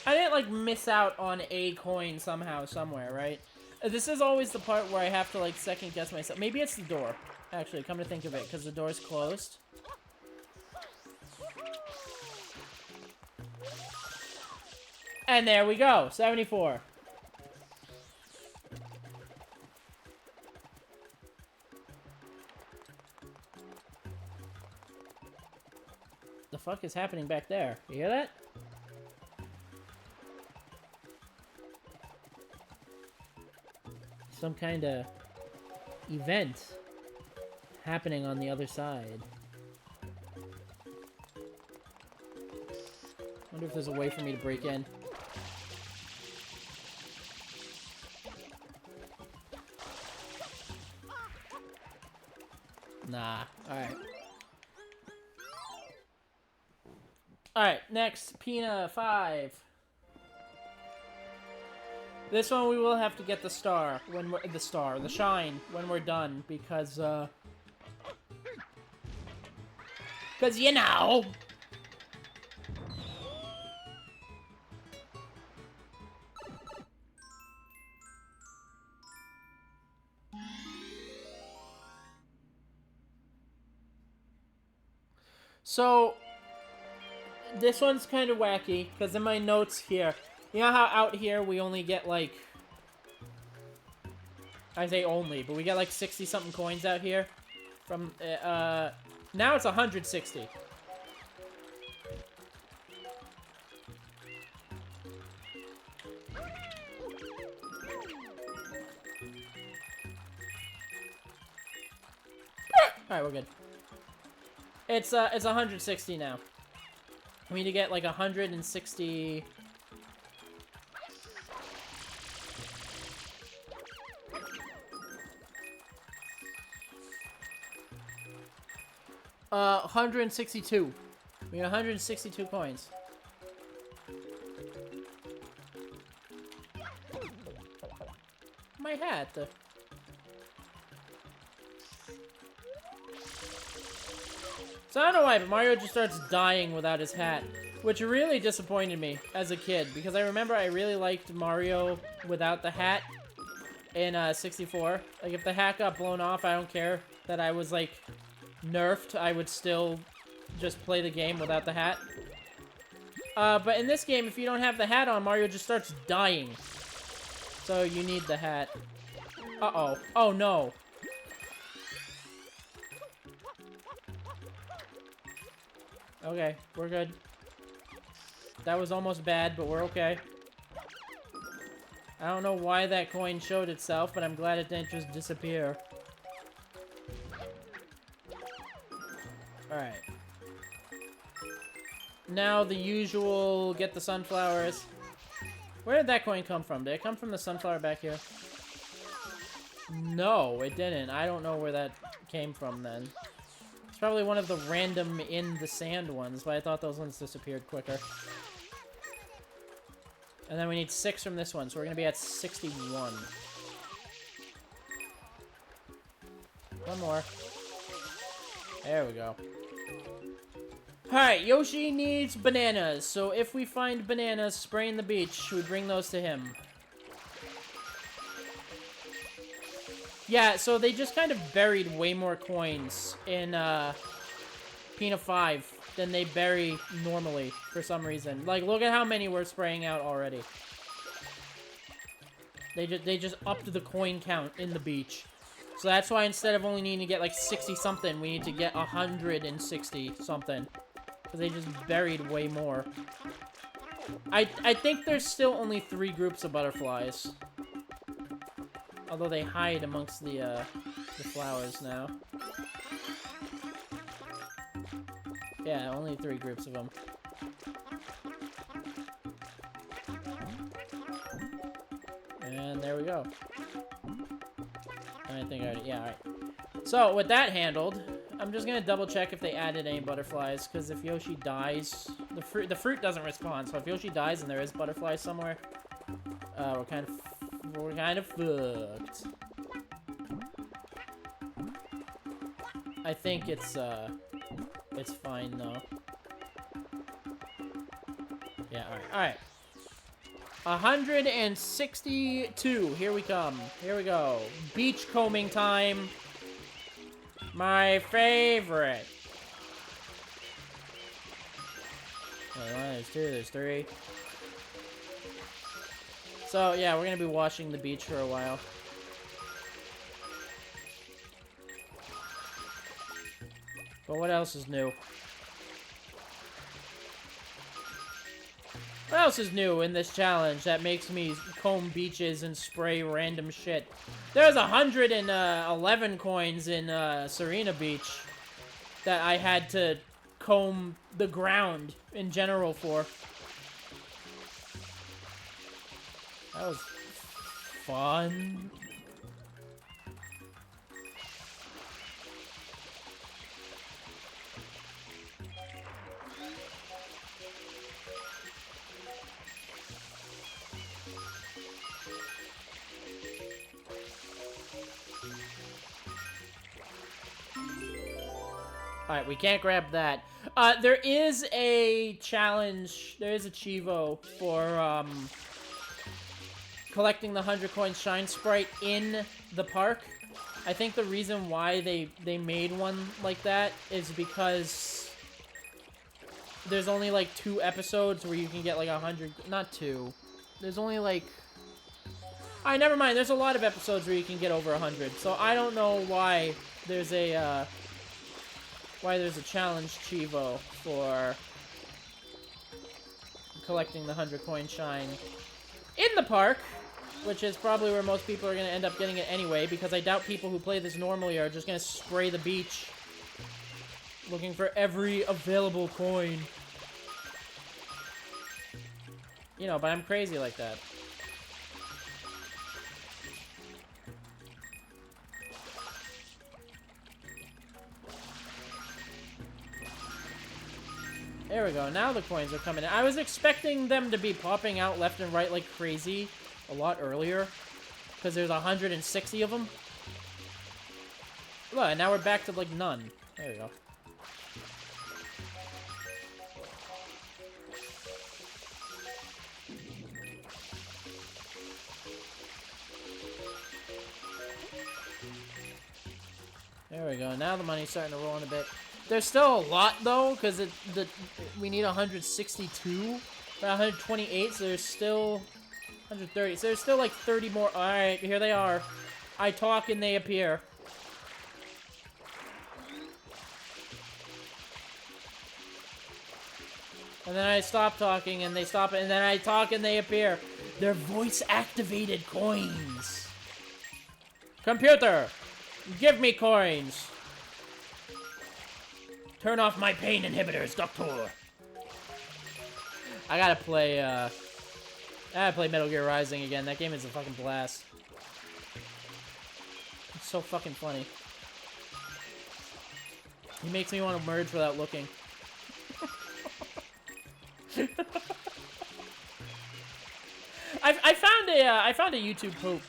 I didn't, like, miss out on a coin somehow, somewhere, right? This is always the part where I have to, like, second guess myself. Maybe it's the door, actually, come to think of it, because the door's closed. And there we go, 74. The fuck is happening back there? You hear that? Some kind of event happening on the other side. Wonder if there's a way for me to break in. Nah. Alright. Alright, next, Pina 5. This one we will have to get the star when we're the shine when we're done because you know. So this one's kind of wacky because in my notes here, you know how out here we only get like, I say only, but we get like 60 something coins out here from now it's 160. Alright, we're good. It's 160 now. We need to get like 160. Uh, 162. We need 162 coins. My hat. So I don't know why, but Mario just starts dying without his hat, which really disappointed me as a kid, because I remember I really liked Mario without the hat in 64. Like, if the hat got blown off, I don't care that I was, like, nerfed. I would still just play the game without the hat. But in this game, if you don't have the hat on, Mario just starts dying. So you need the hat. Uh-oh. Oh, no. Okay, we're good. That was almost bad, but we're okay. I don't know why that coin showed itself, but I'm glad it didn't just disappear. Alright. Now the usual get the sunflowers. Where did that coin come from? Did it come from the sunflower back here? No, it didn't. I don't know where that came from then. It's probably one of the random in the sand ones, but I thought those ones disappeared quicker. And then we need 6 from this one, so we're going to be at 61. One more. There we go. Alright, Yoshi needs bananas, so if we find bananas spraying the beach, we bring those to him. Yeah, so they just kind of buried way more coins in Pina 5 than they bury normally for some reason. Like, look at how many we're spraying out already. They just upped the coin count in the beach. So that's why instead of only needing to get like 60-something, we need to get 160-something. Because they just buried way more. I think there's still only 3 groups of butterflies. Although they hide amongst the flowers now. Yeah, only 3 groups of them. And there we go. I think I already, yeah, alright. So, with that handled, I'm just gonna double check if they added any butterflies, because if Yoshi dies, the fruit doesn't respond, so if Yoshi dies and there is butterflies somewhere, we're kind of fucked. I think it's fine though. Yeah, alright. 162. Here we come. Here we go. Beach combing time. My favorite. There's 2, there's 3. So, yeah, we're gonna be washing the beach for a while. But what else is new? What else is new in this challenge that makes me comb beaches and spray random shit? There's 111 coins in Serena Beach that I had to comb the ground in general for. That was fun. Alright, we can't grab that. There is a challenge. There is a Chivo for, collecting the 100 coin shine sprite in the park. I think the reason why they made one like that is because there's only, like, 2 episodes where you can get, like, 100... Not 2. There's only, like... Alright, never mind. There's a lot of episodes where you can get over 100. So I don't know why there's a, challenge Chivo for collecting the 100 coin shine in the park, which is probably where most people are going to end up getting it anyway, because I doubt people who play this normally are just going to spray the beach looking for every available coin. You know, but I'm crazy like that. There we go. Now the coins are coming in. I was expecting them to be popping out left and right like crazy a lot earlier, because there's 160 of them. Look, and now we're back to, like, none. There we go. There we go. Now the money's starting to roll in a bit. There's still a lot, though, because we need 162, 128, so there's still 130. So there's still, like, 30 more. All right, here they are. I talk and they appear. And then I stop talking and they stop, and then I talk and they appear. They're voice-activated coins. Computer, give me coins. Turn off my pain inhibitors, Doctor. I gotta play Metal Gear Rising again. That game is a fucking blast. It's so fucking funny. He makes me want to merge without looking. I found a YouTube poop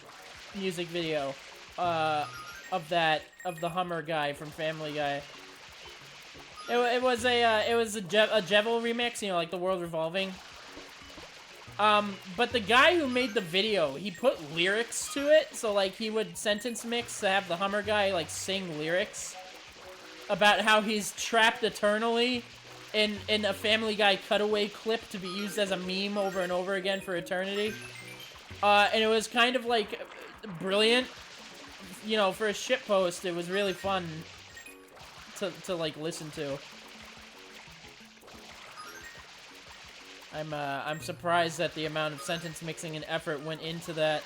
music video of the Hummer guy from Family Guy. It was a Jevil remix, you know, like the World Revolving. But the guy who made the video, he put lyrics to it, so like he would sentence mix to have the Hummer guy like sing lyrics about how he's trapped eternally in a Family Guy cutaway clip to be used as a meme over and over again for eternity. And it was kind of like brilliant, you know, for a shitpost. It was really fun to like listen to. I'm surprised at the amount of sentence mixing and effort went into that.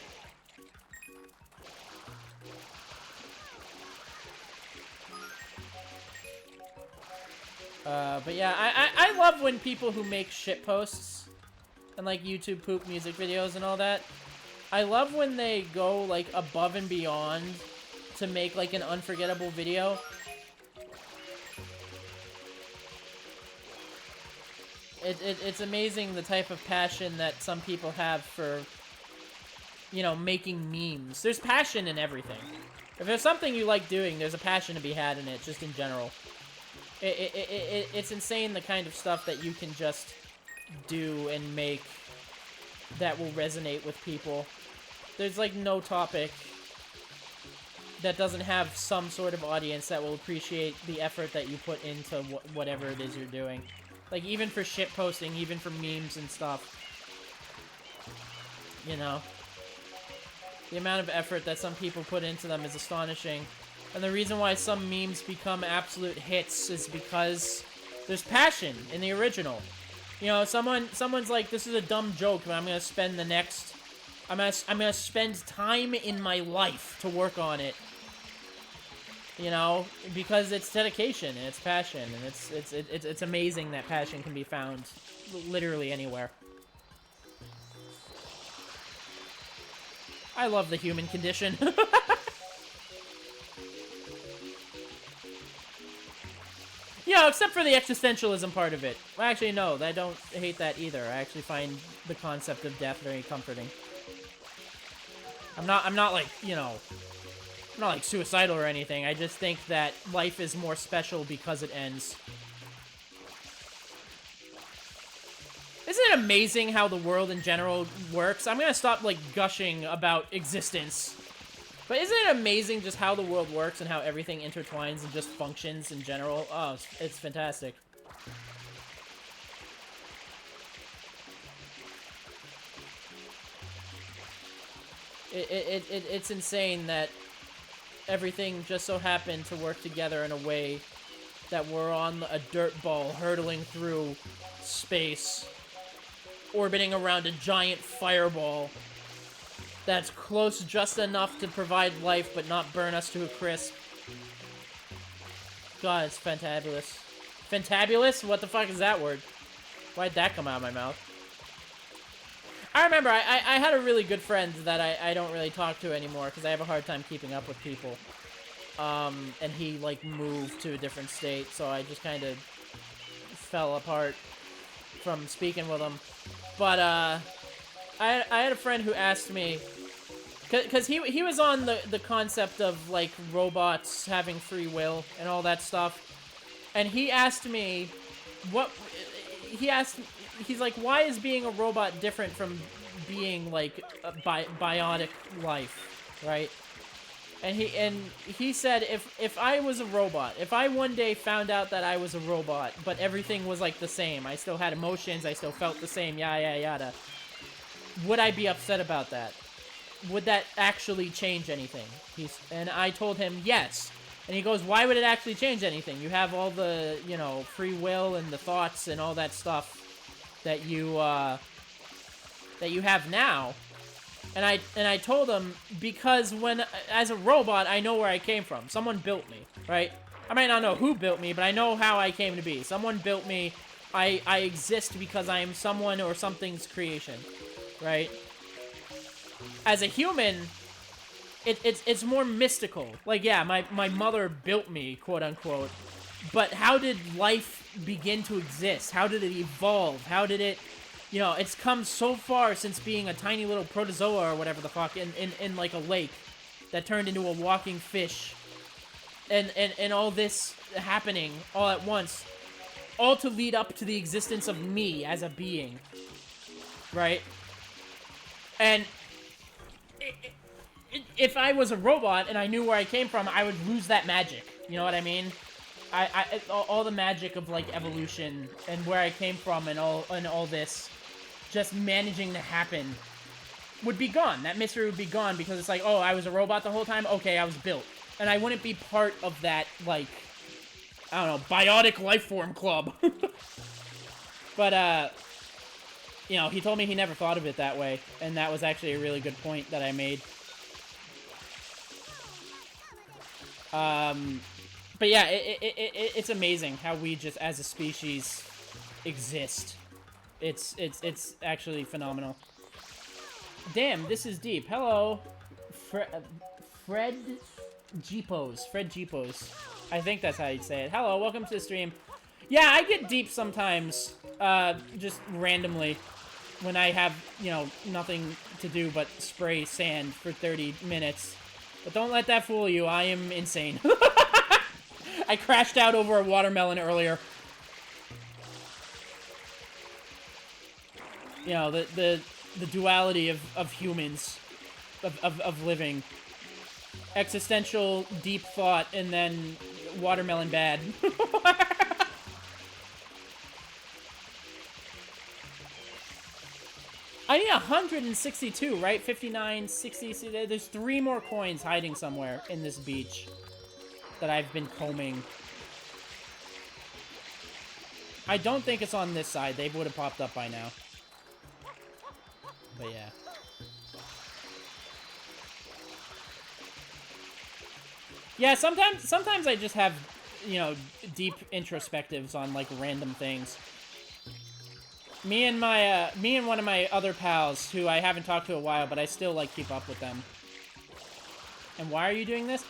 But yeah, I love when people who make shitposts and like YouTube poop music videos and all that, I love when they go like above and beyond to make like an unforgettable video. It's amazing the type of passion that some people have for, you know, making memes. There's passion in everything. If there's something you like doing, there's a passion to be had in it, just in general. It's insane the kind of stuff that you can just do and make that will resonate with people. There's like no topic that doesn't have some sort of audience that will appreciate the effort that you put into whatever it is you're doing. Like, even for shitposting, even for memes and stuff. You know? The amount of effort that some people put into them is astonishing. And the reason why some memes become absolute hits is because there's passion in the original. You know, someone's like, this is a dumb joke, but I'm gonna spend the next... I'm gonna spend time in my life to work on it. You know, because it's dedication and it's passion, and it's amazing that passion can be found literally anywhere. I love the human condition. You know, except for the existentialism part of it. Well, actually, no, I don't hate that either. I actually find the concept of death very comforting. I'm not like, you know, I'm not, like, suicidal or anything. I just think that life is more special because it ends. Isn't it amazing how the world in general works? I'm gonna stop, like, gushing about existence. But isn't it amazing just how the world works and how everything intertwines and just functions in general? Oh, it's fantastic. It's insane that everything just so happened to work together in a way that we're on a dirt ball hurtling through space, orbiting around a giant fireball that's close just enough to provide life but not burn us to a crisp. God, it's fantabulous. Fantabulous? What the fuck is that word? Why'd that come out of my mouth? I remember, I had a really good friend that I don't really talk to anymore because I have a hard time keeping up with people. And he, like, moved to a different state, so I just kind of fell apart from speaking with him. But, I had a friend who asked me, because he was on the concept of, like, robots having free will and all that stuff. And he asked me, he's like, why is being a robot different from being, like, a bionic life, right? And he said, if I was a robot, if I one day found out that I was a robot, but everything was, like, the same, I still had emotions, I still felt the same, yada, yada, would I be upset about that? Would that actually change anything? And I told him, yes. And he goes, why would it actually change anything? You have all the, you know, free will and the thoughts and all that stuff that you have now. And I told him, because as a robot, I know where I came from. Someone built me, right? I might not know who built me, but I know how I came to be. Someone built me. I exist because I am someone or something's creation, right? As a human, it's more mystical. Like, yeah, my mother built me, quote unquote. But how did life begin to exist? How did it evolve? How did it, you know, it's come so far since being a tiny little protozoa or whatever the fuck in like a lake that turned into a walking fish. And all this happening all at once. All to lead up to the existence of me as a being. Right? And if I was a robot and I knew where I came from, I would lose that magic. You know what I mean? All the magic of, like, evolution and where I came from and all this just managing to happen would be gone. That mystery would be gone because it's like, oh, I was a robot the whole time? Okay, I was built. And I wouldn't be part of that, like, I don't know, biotic life form club. But, you know, he told me he never thought of it that way, and that was actually a really good point that I made. But yeah, it's amazing how we just, as a species, exist. It's actually phenomenal. Damn, this is deep. Hello, Fred Jeepos. Fred Jeepos. I think that's how you'd say it. Hello, welcome to the stream. Yeah, I get deep sometimes, just randomly, when I have, you know, nothing to do but spray sand for 30 minutes. But don't let that fool you, I am insane. I crashed out over a watermelon earlier. You know, the duality of humans, of living. Existential, deep thought, and then watermelon bad. I need 162, right? 59, 60, there's 3 more coins hiding somewhere in this beach that I've been combing. I don't think it's on this side. They would have popped up by now. But yeah. Yeah, sometimes I just have, you know, deep introspectives on, like, random things. Me and one of my other pals, who I haven't talked to in a while, but I still, like, keep up with them. And why are you doing this?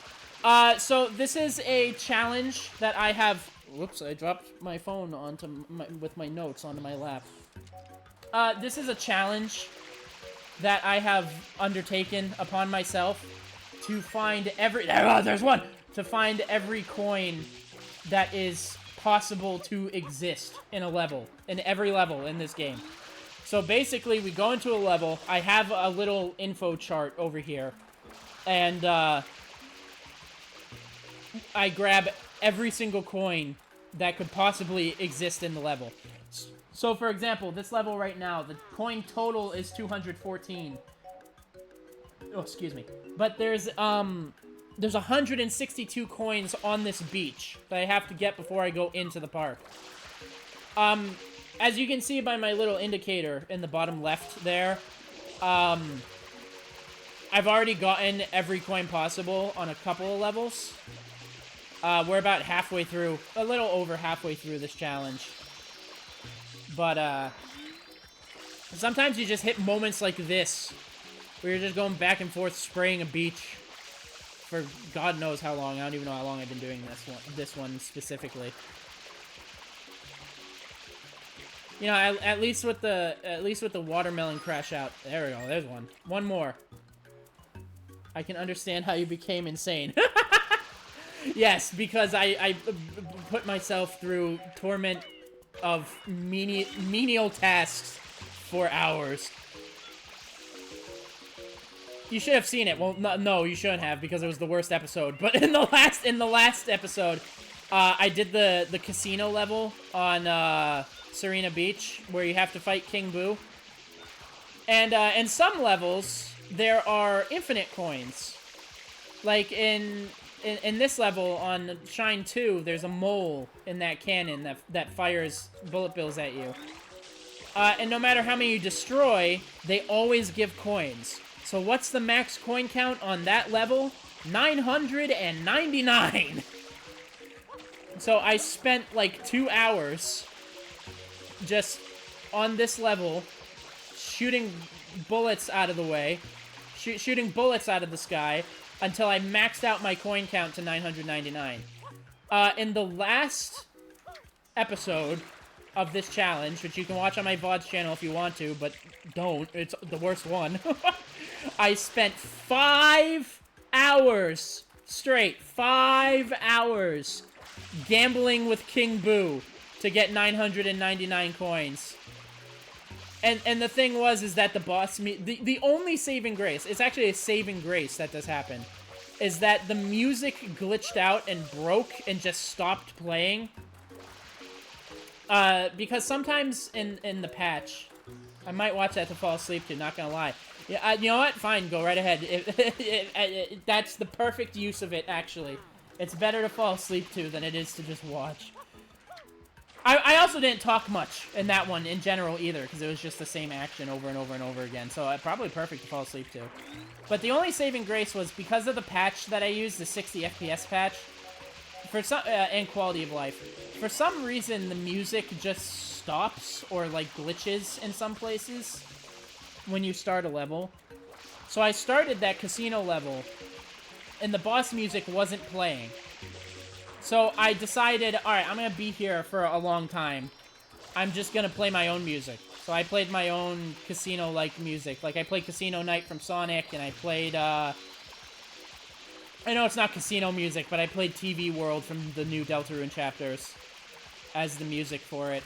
So this is a challenge that I have... Whoops, I dropped my phone with my notes onto my lap. This is a challenge that I have undertaken upon myself to find every... Oh, there's one! To find every coin that is possible to exist in a level. In every level in this game. So basically, we go into a level. I have a little info chart over here. And, I grab every single coin that could possibly exist in the level. So, for example, this level right now, the coin total is 214. Oh, excuse me. But there's 162 coins on this beach that I have to get before I go into the park. As you can see by my little indicator in the bottom left there, I've already gotten every coin possible on a couple of levels. We're about halfway through, a little over halfway through this challenge. But, sometimes you just hit moments like this, where you're just going back and forth spraying a beach for God knows how long. I don't even know how long I've been doing this one specifically. You know, at least with the watermelon crash out. There we go. There's one. One more. I can understand how you became insane. Yes, because I put myself through torment of menial tasks for hours. You should have seen it. Well, no, you shouldn't have, because it was the worst episode. But in the last episode, I did the casino level on Serena Beach, where you have to fight King Boo. And in some levels, there are infinite coins. Like in this level on Shine 2, there's a mole in that cannon that fires bullet bills at you. And no matter how many you destroy, they always give coins. So what's the max coin count on that level? 999! So I spent like 2 hours just on this level shooting bullets out of the way, shooting bullets out of the sky, until I maxed out my coin count to 999. In the last episode of this challenge, which you can watch on my VODs channel if you want to, but don't, it's the worst one, I spent 5 hours straight, 5 hours, gambling with King Boo to get 999 coins. And the thing is that the boss... The only saving grace... It's actually a saving grace that this happened. Is that the music glitched out and broke and just stopped playing. Because sometimes in the patch... I might watch that to fall asleep to, not gonna lie. Yeah, you know what? Fine, go right ahead. That's the perfect use of it, actually. It's better to fall asleep to than it is to just watch. I also didn't talk much in that one in general either, because it was just the same action over and over and over again, so probably perfect to fall asleep to. But the only saving grace was because of the patch that I used, the 60 FPS patch, for some and quality of life. For some reason, the music just stops or like glitches in some places when you start a level. So I started that casino level, and the boss music wasn't playing. So I decided, alright, I'm gonna be here for a long time. I'm just gonna play my own music. So I played my own casino-like music. Like, I played Casino Night from Sonic, and I played, I know it's not casino music, but I played TV World from the new Deltarune chapters as the music for it.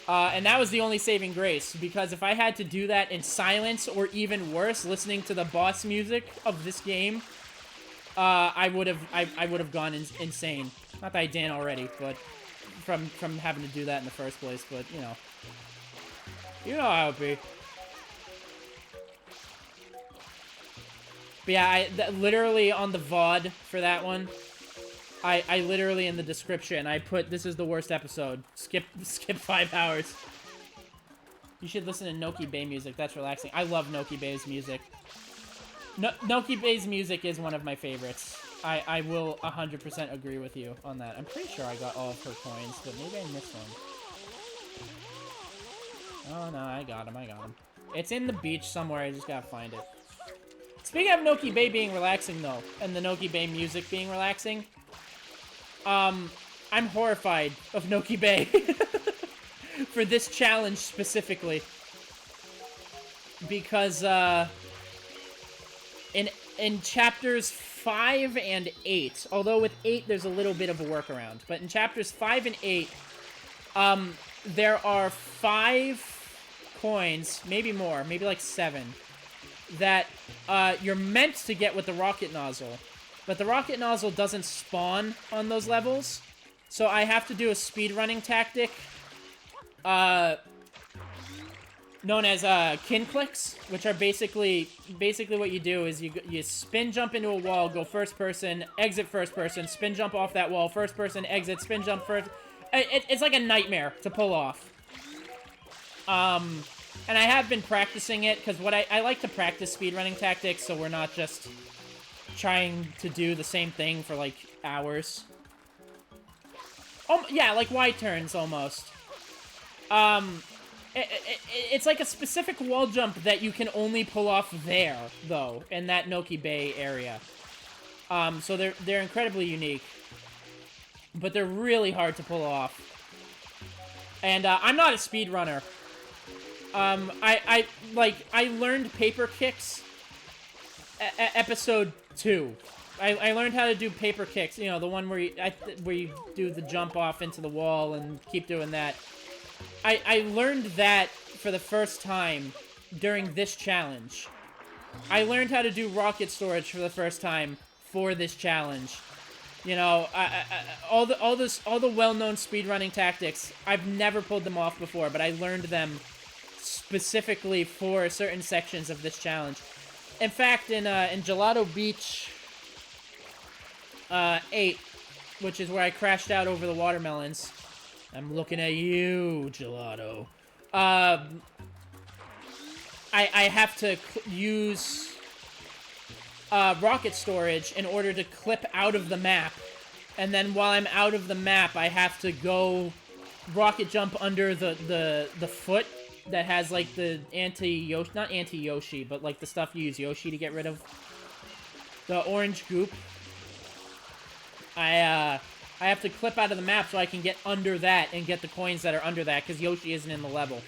And that was the only saving grace, because if I had to do that in silence, or even worse, listening to the boss music of this game, I would have gone insane. Not that I didn't already, but from having to do that in the first place. But you know how it be. But yeah, literally on the VOD for that one, I literally in the description I put, this is the worst episode. Skip 5 hours. You should listen to Noki Bay music. That's relaxing. I love Noki Bay's music. Noki Bay's music is one of my favorites. I will 100% agree with you on that. I'm pretty sure I got all of her coins, but maybe I missed one. Oh no, I got him. It's in the beach somewhere, I just gotta find it. Speaking of Noki Bay being relaxing though, and the Noki Bay music being relaxing, I'm horrified of Noki Bay. For this challenge specifically. Because, in in chapters 5 and 8, although with 8 there's a little bit of a workaround, but in chapters 5 and 8, there are 5 coins, maybe more, maybe like 7, that you're meant to get with the rocket nozzle. But the rocket nozzle doesn't spawn on those levels, so I have to do a speedrunning tactic known as kin clicks, which are basically what you do is you spin jump into a wall, go first person, exit first person, spin jump off that wall, first person, exit, spin jump first. It's like a nightmare to pull off. And I have been practicing it, because what I like to practice speedrunning tactics, so we're not just trying to do the same thing for, like, hours. Oh, yeah, like Y-turns, almost. It's like a specific wall jump that you can only pull off there, though, in that Noki Bay area. So they're incredibly unique. But they're really hard to pull off. And, I'm not a speedrunner. I learned paper kicks episode 2. I learned how to do paper kicks, you know, the one where you do the jump off into the wall and keep doing that. I learned that for the first time during this challenge. I learned how to do rocket storage for the first time for this challenge. You know, all the well-known speedrunning tactics, I've never pulled them off before, but I learned them specifically for certain sections of this challenge. In fact, in Gelato Beach 8, which is where I crashed out over the watermelons. I'm looking at you, Gelato. I have to use rocket storage in order to clip out of the map. And then while I'm out of the map, I have to go rocket jump under the foot that has, like, the anti-Yoshi, not anti-Yoshi, but, like, the stuff you use Yoshi to get rid of. The orange goop. I have to clip out of the map so I can get under that and get the coins that are under that, because Yoshi isn't in the level.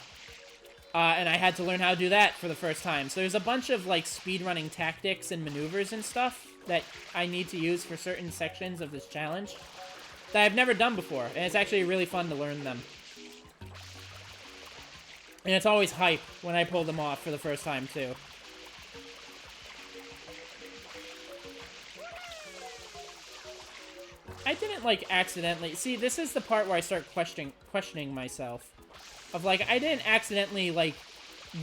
And I had to learn how to do that for the first time. So there's a bunch of, like, speedrunning tactics and maneuvers and stuff that I need to use for certain sections of this challenge that I've never done before, and it's actually really fun to learn them. And it's always hype when I pull them off for the first time, too. I didn't, like, accidentally... See, this is the part where I start questioning myself. Of, like, I didn't accidentally, like,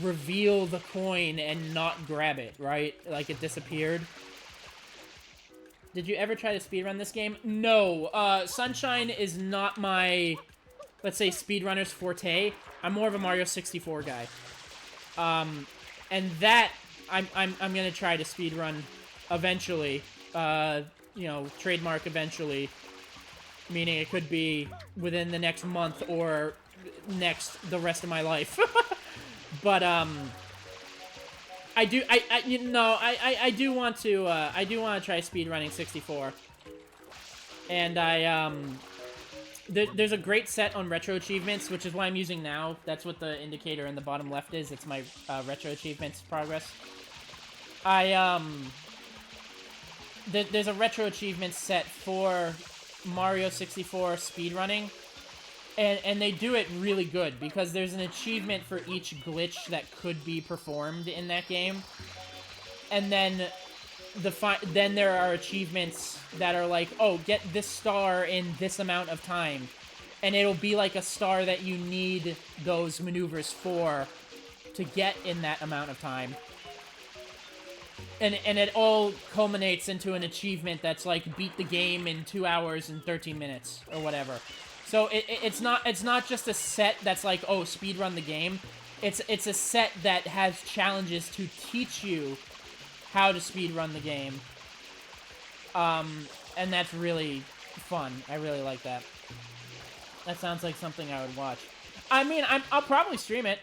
reveal the coin and not grab it, right? Like, it disappeared. Did you ever try to speedrun this game? No. Sunshine is not my, let's say, speedrunner's forte. I'm more of a Mario 64 guy. And that, I'm gonna try to speedrun eventually. You know, trademark eventually. Meaning it could be within the next month or the rest of my life. But, I do want to try speedrunning 64. And there's a great set on retro achievements, which is what I'm using now. That's what the indicator in the bottom left is. It's my retro achievements progress. There's a retro achievement set for Mario 64 speedrunning. And they do it really good, because there's an achievement for each glitch that could be performed in that game. And then then there are achievements that are like, oh, get this star in this amount of time. And it'll be like a star that you need those maneuvers for to get in that amount of time. And it all culminates into an achievement that's like, beat the game in 2 hours and 13 minutes, or whatever. So it's not just a set that's like, oh, speedrun the game. It's a set that has challenges to teach you how to speedrun the game. And that's really fun. I really like that. That sounds like something I would watch. I mean, I'll probably stream it.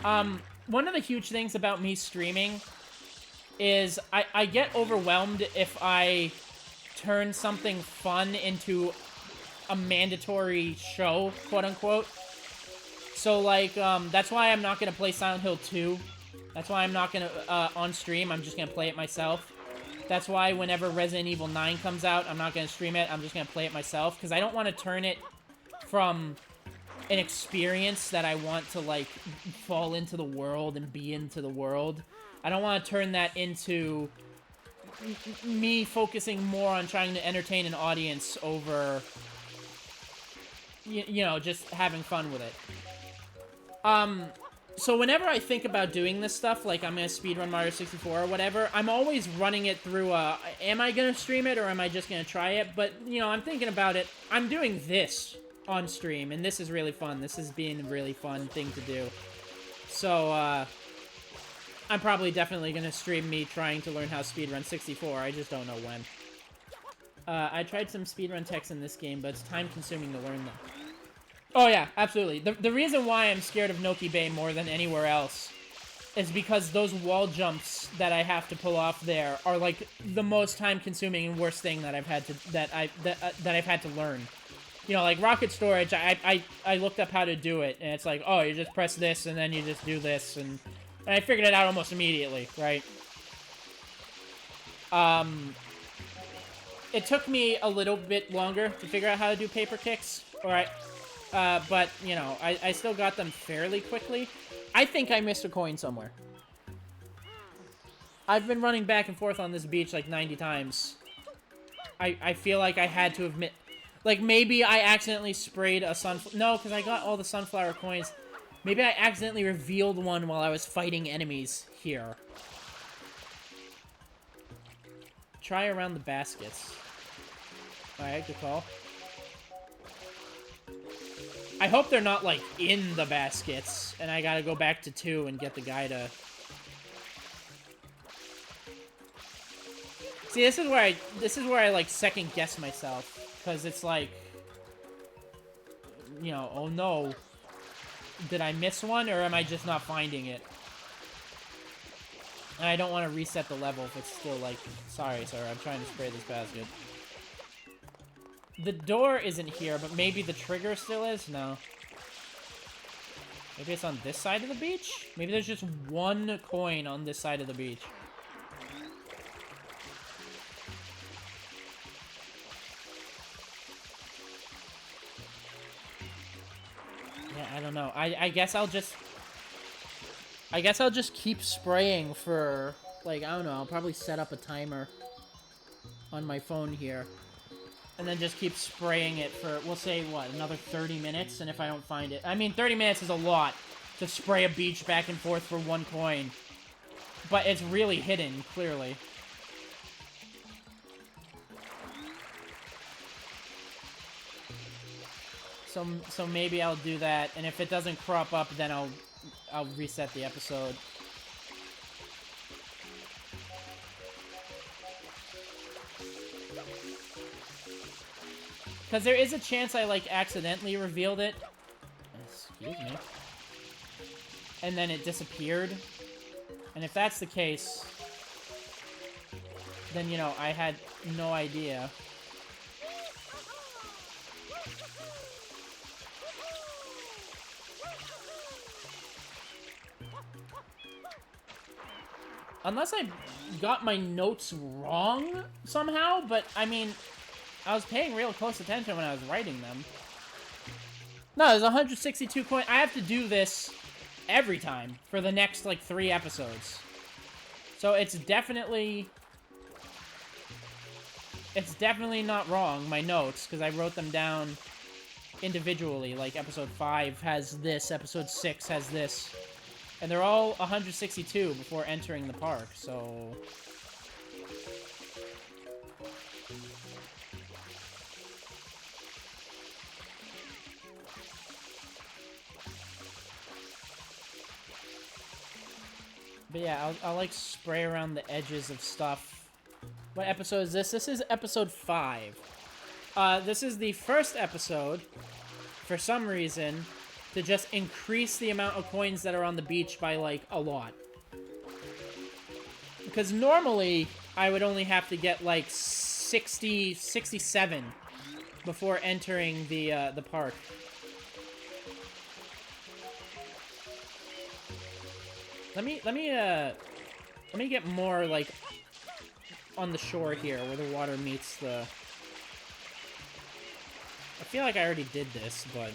One of the huge things about me streaming is I get overwhelmed if I turn something fun into a mandatory show, quote-unquote. So, like, that's why I'm not gonna play Silent Hill 2 That's why I'm not gonna, on stream, I'm just gonna play it myself. That's why whenever Resident Evil 9 comes out, I'm not gonna stream it, I'm just gonna play it myself, because I don't want to turn it from an experience that I want to, like, fall into the world and be into the world. I don't want to turn that into me focusing more on trying to entertain an audience over, you know, just having fun with it. So whenever I think about doing this stuff, like I'm gonna speedrun Mario 64 or whatever, I'm always running it through, am I gonna stream it or am I just gonna try it? But, you know, I'm thinking about it. I'm doing this on stream, and this is really fun. This is being a really fun thing to do. So, I'm probably definitely gonna stream me trying to learn how to speedrun 64. I just don't know when. I tried some speedrun techs in this game, but it's time-consuming to learn them. Oh yeah, absolutely. The reason why I'm scared of Noki Bay more than anywhere else is because those wall jumps that I have to pull off there are like the most time-consuming and worst thing that I've had to learn. You know, like rocket storage, I looked up how to do it, and it's like, oh, you just press this, and then you just do this, and I figured it out almost immediately, right? It took me a little bit longer to figure out how to do paper kicks, alright? But, you know, I still got them fairly quickly. I think I missed a coin somewhere. I've been running back and forth on this beach like 90 times. I feel like I had to admit... Like, maybe I accidentally sprayed a sunflower... No, because I got all the sunflower coins. Maybe I accidentally revealed one while I was fighting enemies here. Try around the baskets. Alright, good call. I hope they're not, like, in the baskets, and I gotta go back to 2 and get the guy to... See, this is where I like, second-guess myself. Because it's like... You know, oh no. Did I miss one, or am I just not finding it? And I don't want to reset the level if it's still, like... Sorry, I'm trying to spray this basket. The door isn't here, but maybe the trigger still is? No. Maybe it's on this side of the beach? Maybe there's just one coin on this side of the beach. Yeah, I don't know. I guess I'll just... I guess I'll just keep spraying for... Like, I don't know. I'll probably set up a timer on my phone here. And then just keep spraying it for, we'll say, what, another 30 minutes? And if I don't find it... I mean, 30 minutes is a lot to spray a beach back and forth for one coin. But it's really hidden, clearly. So maybe I'll do that, and if it doesn't crop up, then I'll reset the episode. Because there is a chance I, like, accidentally revealed it. Excuse me. And then it disappeared. And if that's the case, then, you know, I had no idea. Unless I got my notes wrong somehow, but, I mean... I was paying real close attention when I was writing them. No, there's 162 coins. I have to do this every time for the next, like, 3 episodes. So it's definitely... It's definitely not wrong, my notes, because I wrote them down individually. Like, episode 5 has this, episode 6 has this. And they're all 162 before entering the park, so... But yeah, I'll like spray around the edges of stuff. What episode is this? This is episode 5. This is the first episode, for some reason, to just increase the amount of coins that are on the beach by, like, a lot. Because normally, I would only have to get, like, 67 before entering the park. Let me get more, like, on the shore here, where the water meets the... I feel like I already did this, but...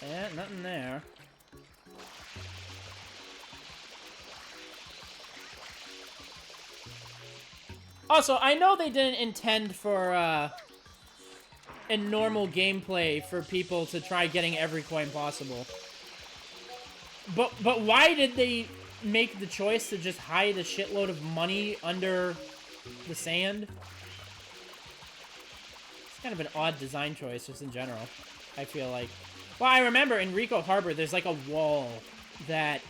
Yeah, nothing there. Also, I know they didn't intend for, in normal gameplay for people to try getting every coin possible. But why did they make the choice to just hide a shitload of money under the sand? It's kind of an odd design choice, just in general, I feel like. Well, I remember in Rico Harbor, there's like a wall that,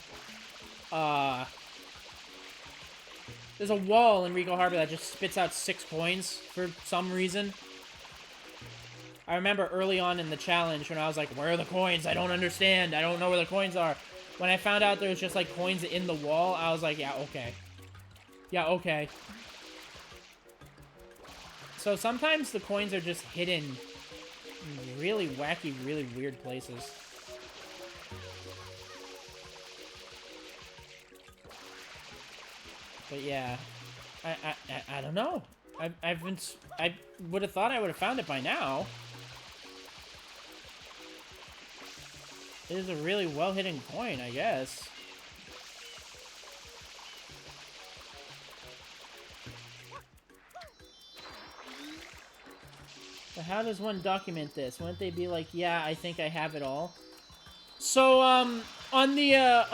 there's a wall in Rico Harbor that just spits out 6 coins for some reason. I remember early on in the challenge when I was like, where are the coins? I don't understand. I don't know where the coins are. When I found out there was just like coins in the wall, I was like, yeah, okay. Yeah, okay. So sometimes the coins are just hidden in really wacky, really weird places. But yeah, I don't know. I would have thought I would have found it by now. It is a really well-hidden coin, I guess. But how does one document this? Wouldn't they be like, yeah, I think I have it all? So, on the,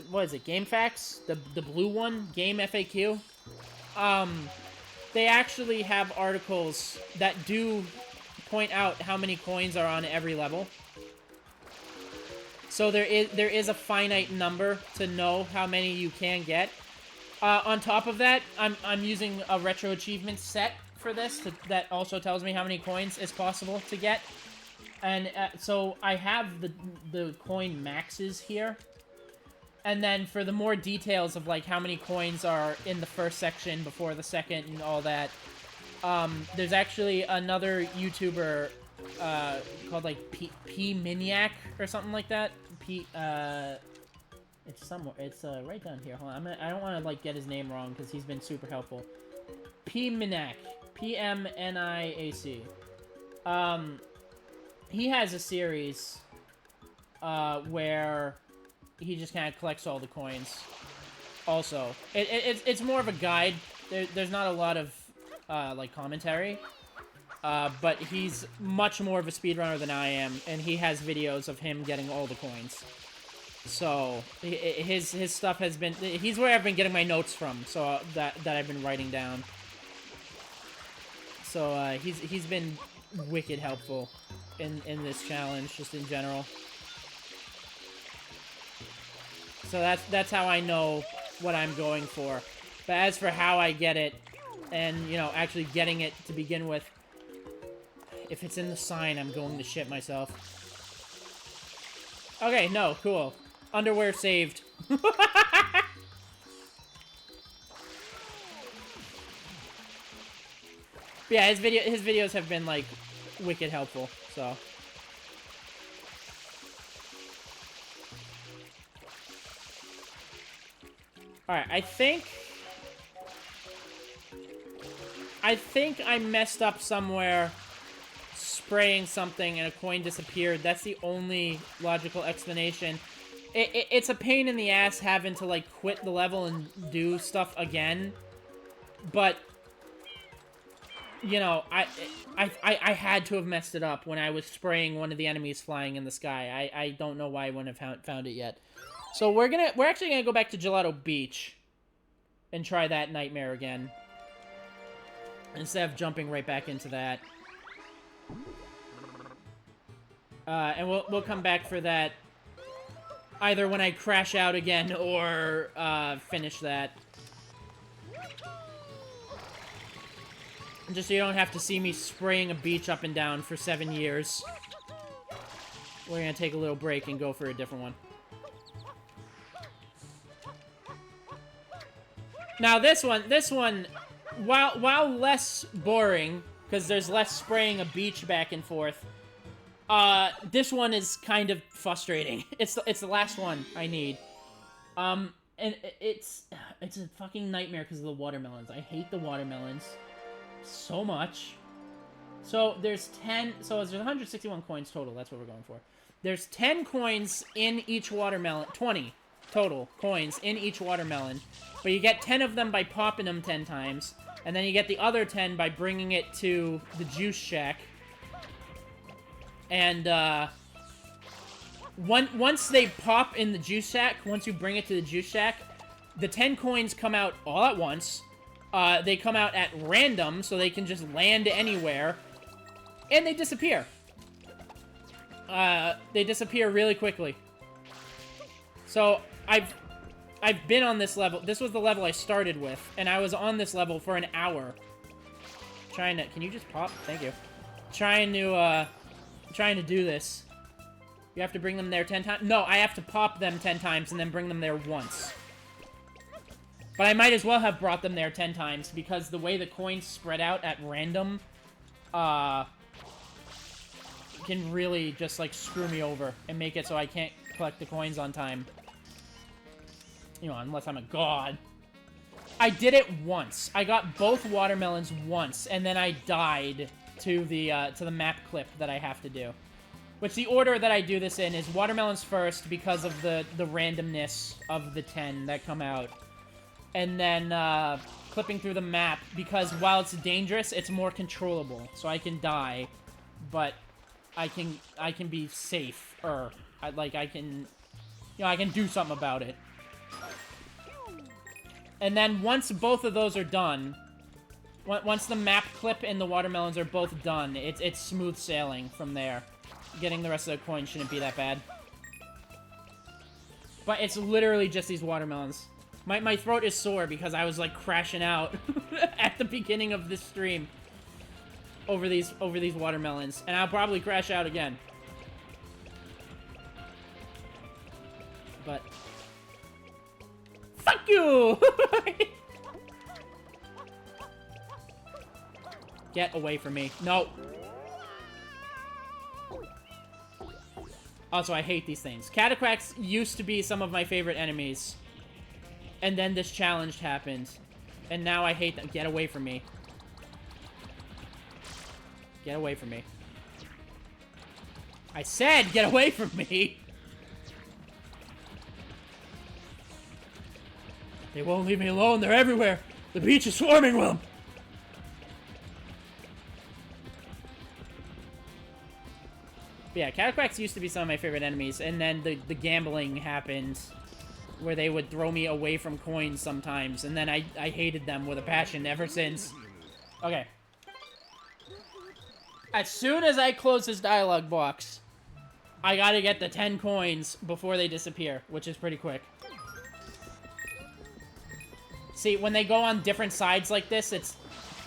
what is it, GameFAQs? The blue one, Game FAQ? They actually have articles that do point out how many coins are on every level. So there is a finite number to know how many you can get. On top of that, I'm using a retro achievement set for this that also tells me how many coins is possible to get. And so I have the coin maxes here. And then for the more details of like how many coins are in the first section before the second and all that, there's actually another YouTuber called like P Miniac or something like that. It's somewhere. It's right down here. Hold on. I don't want to like get his name wrong because he's been super helpful. P Miniac, PMNIAC. He has a series where he just kind of collects all the coins. Also, it's more of a guide. There's not a lot of like commentary. But he's much more of a speedrunner than I am, and he has videos of him getting all the coins. So, his stuff has been... He's where I've been getting my notes from, so that I've been writing down. So, he's been wicked helpful in this challenge, just in general. So that's how I know what I'm going for. But as for how I get it, and, you know, actually getting it to begin with, if it's in the sign, I'm going to shit myself. Okay, no, cool. Underwear saved. But yeah, his videos have been, like, wicked helpful, so. Alright, I think I messed up somewhere spraying something and a coin disappeared. That's the only logical explanation. It's a pain in the ass having to, like, quit the level and do stuff again. But, you know, I had to have messed it up when I was spraying one of the enemies flying in the sky. I don't know why I wouldn't have found it yet. So we're actually gonna go back to Gelato Beach and try that nightmare again. Instead of jumping right back into that. And we'll come back for that either when I crash out again or finish that. Just so you don't have to see me spraying a beach up and down for 7 years. We're gonna take a little break and go for a different one. Now this one, while less boring, because there's less spraying a beach back and forth, this one is kind of frustrating. It's the last one I need. And it's a fucking nightmare because of the watermelons. I hate the watermelons so much. So there's 161 coins total. That's what we're going for. There's 10 coins in each watermelon. 20 total coins in each watermelon. But you get 10 of them by popping them 10 times. And then you get the other 10 by bringing it to the juice shack. And, once they pop in the juice shack, once you bring it to the juice shack, the 10 coins come out all at once. They come out at random, so they can just land anywhere. And they disappear. They disappear really quickly. So, I've been on this level. This was the level I started with, and I was on this level for an hour. Trying to... Can you just pop? Thank you. Trying to do this. You have to bring them there 10 times? No, I have to pop them 10 times and then bring them there once. But I might as well have brought them there 10 times, because the way the coins spread out at random, can really just, like, screw me over and make it so I can't collect the coins on time. You know, unless I'm a god. I did it once. I got both watermelons once, and then I died to the map clip that I have to do. Which the order that I do this in is watermelons first because of the randomness of the 10 that come out. And then clipping through the map because while it's dangerous, it's more controllable. So I can die, but I can be safer. I can do something about it. And then once both of those are done, once the map clip and the watermelons are both done, it's smooth sailing from there. Getting the rest of the coins shouldn't be that bad. But it's literally just these watermelons. My throat is sore because I was, like, crashing out at the beginning of this stream over these watermelons. And I'll probably crash out again. But... Fuck you! Get away from me. No. Also, I hate these things. Catacracks used to be some of my favorite enemies. And then this challenge happened. And now I hate them. Get away from me. Get away from me. I said get away from me! They won't leave me alone. They're everywhere. The beach is swarming with them. But yeah, Catacracks used to be some of my favorite enemies, and then the gambling happened, where they would throw me away from coins sometimes, and then I hated them with a passion ever since. Okay. As soon as I close this dialogue box, I gotta get the 10 coins before they disappear, which is pretty quick. See, when they go on different sides like this, it's...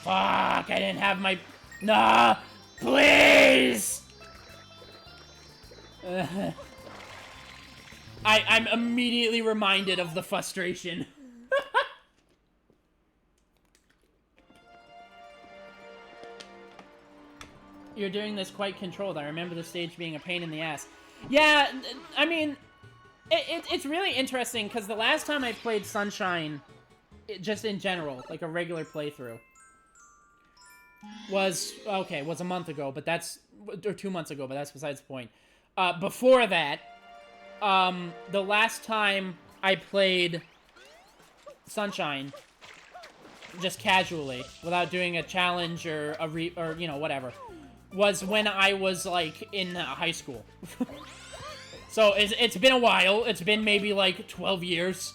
Fuck, I didn't have my... Nah! Please! I'm immediately reminded of the frustration. You're doing this quite controlled. I remember the stage being a pain in the ass. Yeah, I mean, it's really interesting, because the last time I played Sunshine, just in general, like a regular playthrough, was a month ago, but that's... Or 2 months ago, but that's besides the point. Before that, the last time I played Sunshine, just casually, without doing a challenge or you know, whatever, was when I was, like, in high school. So, it's been a while. It's been maybe, like, 12 years.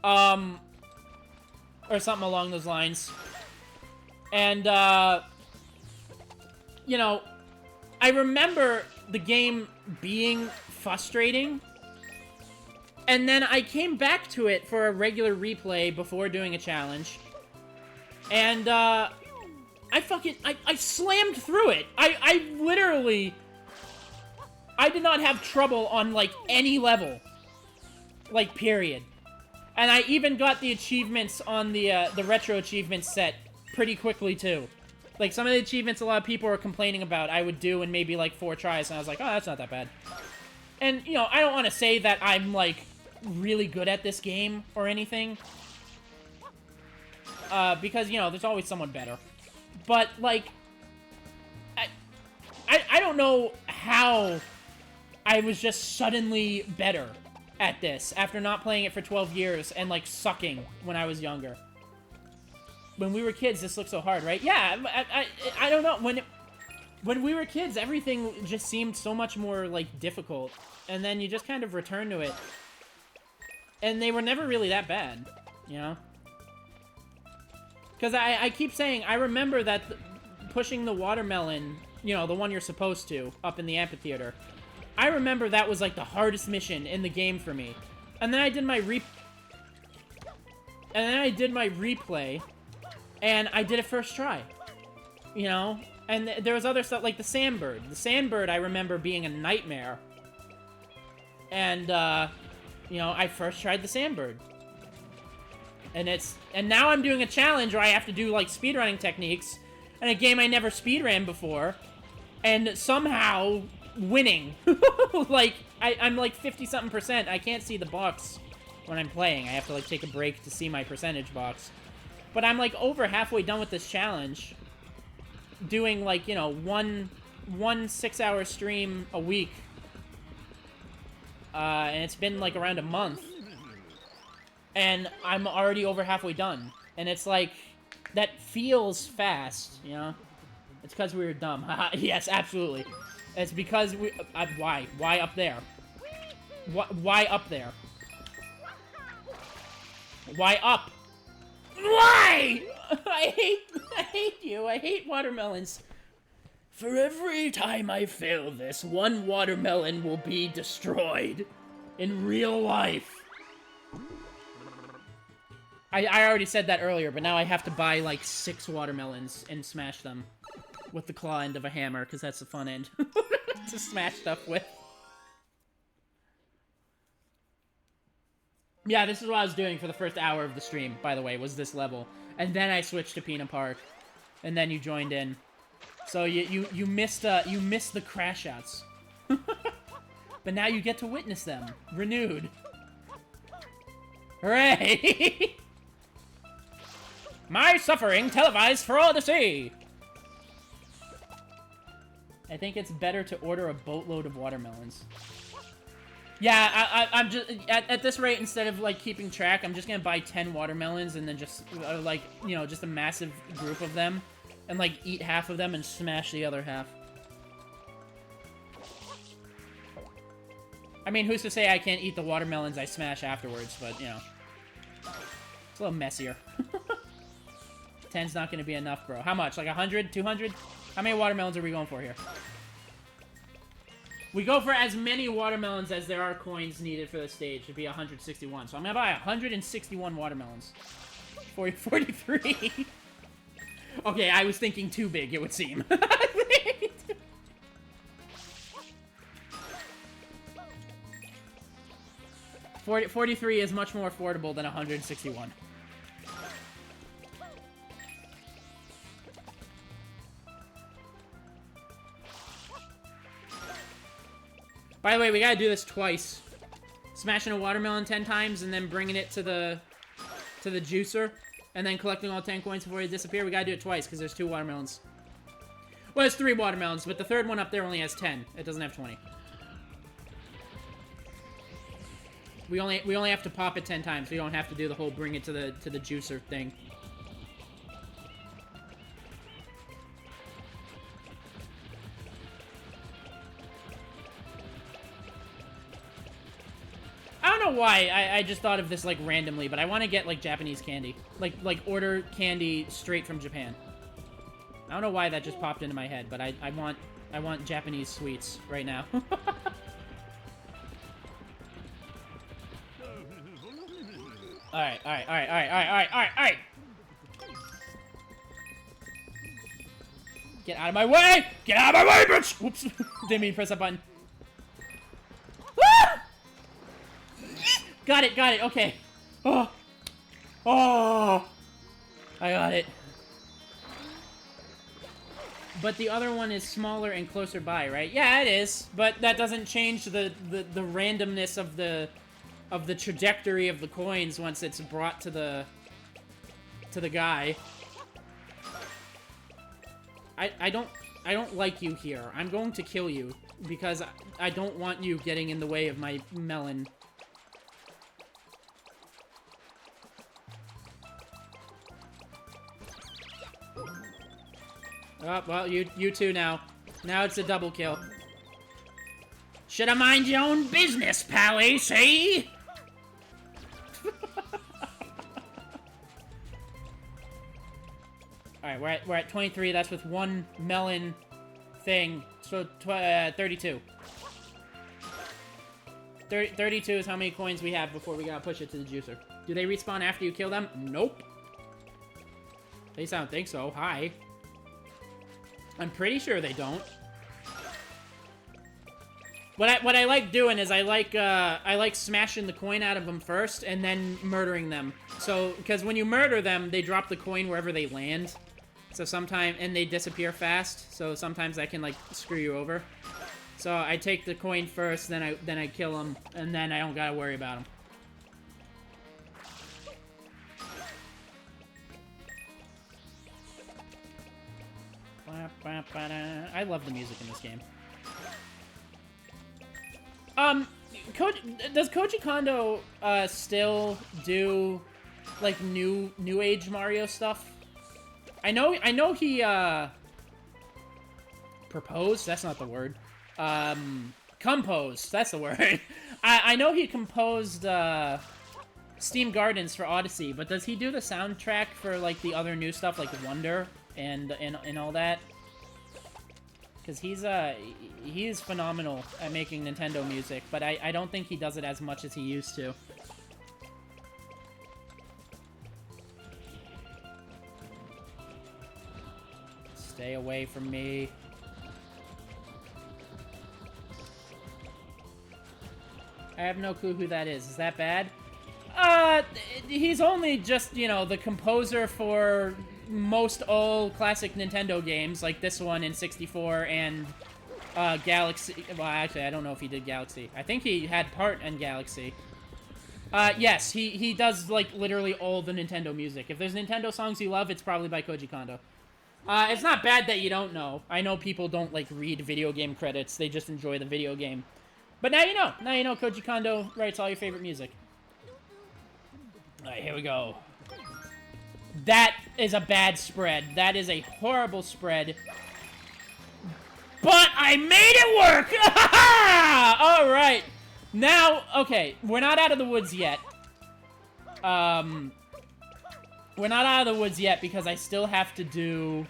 Or something along those lines. And, you know, I remember the game being frustrating, and then I came back to it for a regular replay before doing a challenge, and, I slammed through it. I literally, I did not have trouble on, like, any level. Like, period. And I even got the achievements on the retro achievements set pretty quickly, too. Like, some of the achievements a lot of people were complaining about I would do in maybe, like, 4 tries, and I was like, oh, that's not that bad. And, you know, I don't want to say that I'm, like, really good at this game or anything. Because, you know, there's always someone better. But, like, I don't know how I was just suddenly better at this after not playing it for 12 years and, like, sucking when I was younger. When we were kids, this looked so hard, right? Yeah, I don't know. When we were kids, everything just seemed so much more, like, difficult. And then you just kind of return to it. And they were never really that bad, you know? Because I keep saying, I remember that pushing the watermelon, you know, the one you're supposed to, up in the amphitheater. I remember that was, like, the hardest mission in the game for me. And then I did my replay, and I did it first try. You know? And there was other stuff, like the sandbird. The sandbird, I remember being a nightmare. And, you know, I first tried the sandbird. And now I'm doing a challenge where I have to do, like, speedrunning techniques in a game I never speedran before. And somehow winning. Like, I'm like 50-something%. I can't see the box when I'm playing. I have to, like, take a break to see my percentage box. But I'm, like, over halfway done with this challenge. Doing, like, you know, one 6-hour stream a week. And it's been, like, around a month. And I'm already over halfway done. And it's like, that feels fast, you know? It's because we were dumb. Yes, absolutely. It's because we... why? Why up there? Why up there? Why up? Why? I hate you. I hate watermelons. For every time I fail this, one watermelon will be destroyed. In real life. I already said that earlier, but now I have to buy, like, 6 watermelons and smash them with the claw end of a hammer, because that's the fun end to smash stuff with. Yeah, this is what I was doing for the first hour of the stream, by the way, was this level. And then I switched to Peanut Park, and then you joined in. So you missed the crash outs. But now you get to witness them, renewed. Hooray! My suffering televised for all to see! I think it's better to order a boatload of watermelons. Yeah, I'm just... At this rate, instead of, like, keeping track, I'm just gonna buy 10 watermelons and then just, like, you know, just a massive group of them. And, like, eat half of them and smash the other half. I mean, who's to say I can't eat the watermelons I smash afterwards, but, you know. It's a little messier. 10's not gonna be enough, bro. How much? Like 100? 200? How many watermelons are we going for here? We go for as many watermelons as there are coins needed for the stage. It'd be 161. So I'm gonna buy 161 watermelons. 43. Okay, I was thinking too big, it would seem. 43 is much more affordable than 161. By the way, we gotta do this twice. Smashing a watermelon 10 times and then bringing it to the juicer. And then collecting all 10 coins before they disappear. We gotta do it twice because there's 2 watermelons. Well, there's 3 watermelons, but the third one up there only has 10. It doesn't have 20. We only have to pop it 10 times. We don't have to do the whole bring it to the juicer thing. I don't know why I just thought of this, like, randomly, but I want to get, like, Japanese candy. Like, order candy straight from Japan. I don't know why that just popped into my head, but I want Japanese sweets right now. Alright. Get out of my way! Get out of my way, bitch! Whoops. Didn't mean to press that button. Ah! Got it, okay. Oh! Oh! I got it. But the other one is smaller and closer by, right? Yeah, it is. But that doesn't change the randomness of the trajectory of the coins once it's brought to the guy. I don't like you here. I'm going to kill you because I don't want you getting in the way of my melon. Oh, well, you two now. Now it's a double kill. Shoulda mind your own business, pally, see? Alright, we're at 23. That's with one melon thing. So, 32. 32 is how many coins we have before we gotta push it to the juicer. Do they respawn after you kill them? Nope. At least I don't think so. Hi. I'm pretty sure they don't. What I like doing is I like smashing the coin out of them first and then murdering them. So, because when you murder them, they drop the coin wherever they land. So and they disappear fast. So sometimes I can like screw you over. So I take the coin first, then I kill them, and then I don't gotta worry about them. I love the music in this game. Does Koji Kondo still do like new age Mario stuff? I know he proposed. That's not the word. Composed. That's the word. I know he composed Steam Gardens for Odyssey, but does he do the soundtrack for like the other new stuff like Wonder and all that? Because he is phenomenal at making Nintendo music, but I don't think he does it as much as he used to. Stay away from me. I have no clue who that is. Is that bad? He's only just, you know, the composer for most all classic Nintendo games, like this one in 64 and Galaxy. Well, actually, I don't know if he did Galaxy. I think he had part in Galaxy. Yes, he does, like, literally all the Nintendo music. If there's Nintendo songs you love, it's probably by Koji Kondo. It's not bad that you don't know. I know people don't, like, read video game credits. They just enjoy the video game. But now you know. Now you know Koji Kondo writes all your favorite music. Alright, here we go. That is a bad spread. That is a horrible spread. But I made it work! Alright. Now, okay, we're not out of the woods yet. We're not out of the woods yet because I still have to do...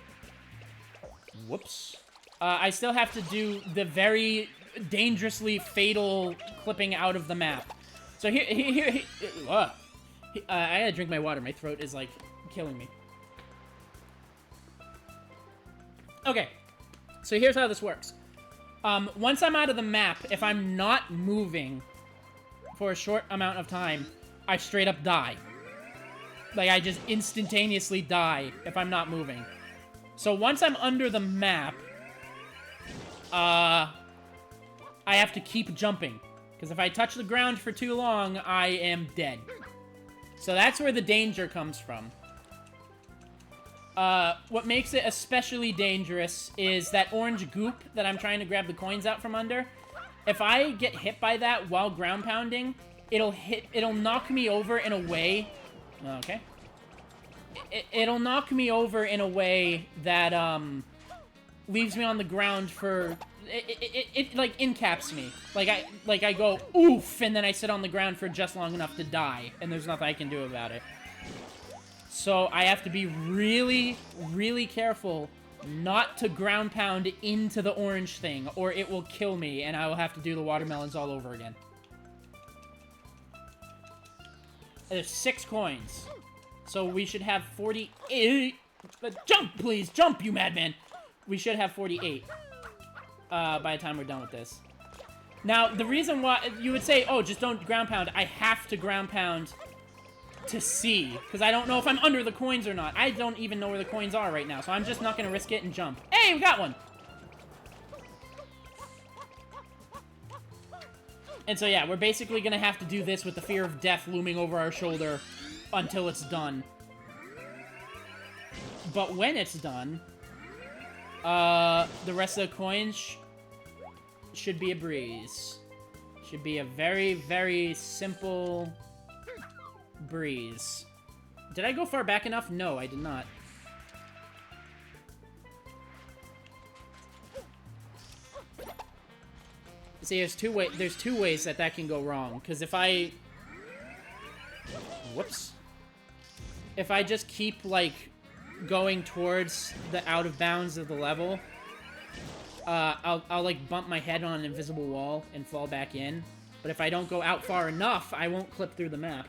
Whoops. I still have to do the very dangerously fatal clipping out of the map. So here I gotta drink my water. My throat is, like, killing me. Okay. So here's how this works. Once I'm out of the map, if I'm not moving for a short amount of time, I straight up die. Like, I just instantaneously die if I'm not moving. So once I'm under the map, I have to keep jumping. Because if I touch the ground for too long, I am dead. So that's where the danger comes from. What makes it especially dangerous is that orange goop that I'm trying to grab the coins out from under. If I get hit by that while ground pounding, it'll knock me over in a way... Okay. It'll knock me over in a way that, leaves me on the ground for... It like, incaps me. Like, I go, oof, and then I sit on the ground for just long enough to die, and there's nothing I can do about it. So I have to be really, really careful not to ground pound into the orange thing, or it will kill me, and I will have to do the watermelons all over again. There's 6 coins. So we should have 48... Jump, please! Jump, you madman! We should have 48 by the time we're done with this. Now, the reason why... You would say, oh, just don't ground pound. I have to ground pound to see, because I don't know if I'm under the coins or not. I don't even know where the coins are right now, so I'm just not going to risk it and jump. Hey, we got one! And so, yeah, we're basically going to have to do this with the fear of death looming over our shoulder until it's done. But when it's done, the rest of the coins should be a breeze. Should be a very, very simple breeze. Did I go far back enough? No, I did not. See, there's two ways that can go wrong. Because if I... Whoops. If I just keep, like, going towards the out of bounds of the level, I'll like, bump my head on an invisible wall and fall back in. But if I don't go out far enough, I won't clip through the map.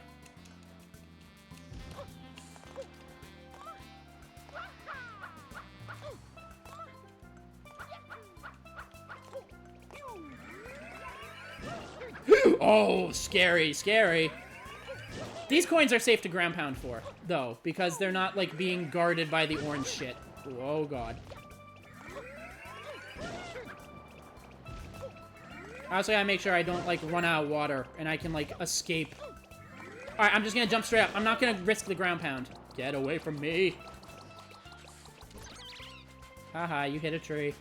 Oh, scary, scary. These coins are safe to ground pound for, though, because they're not, like, being guarded by the orange shit. Oh, God. I also gotta make sure I don't, like, run out of water, and I can, like, escape. Alright, I'm just gonna jump straight up. I'm not gonna risk the ground pound. Get away from me. Haha, you hit a tree.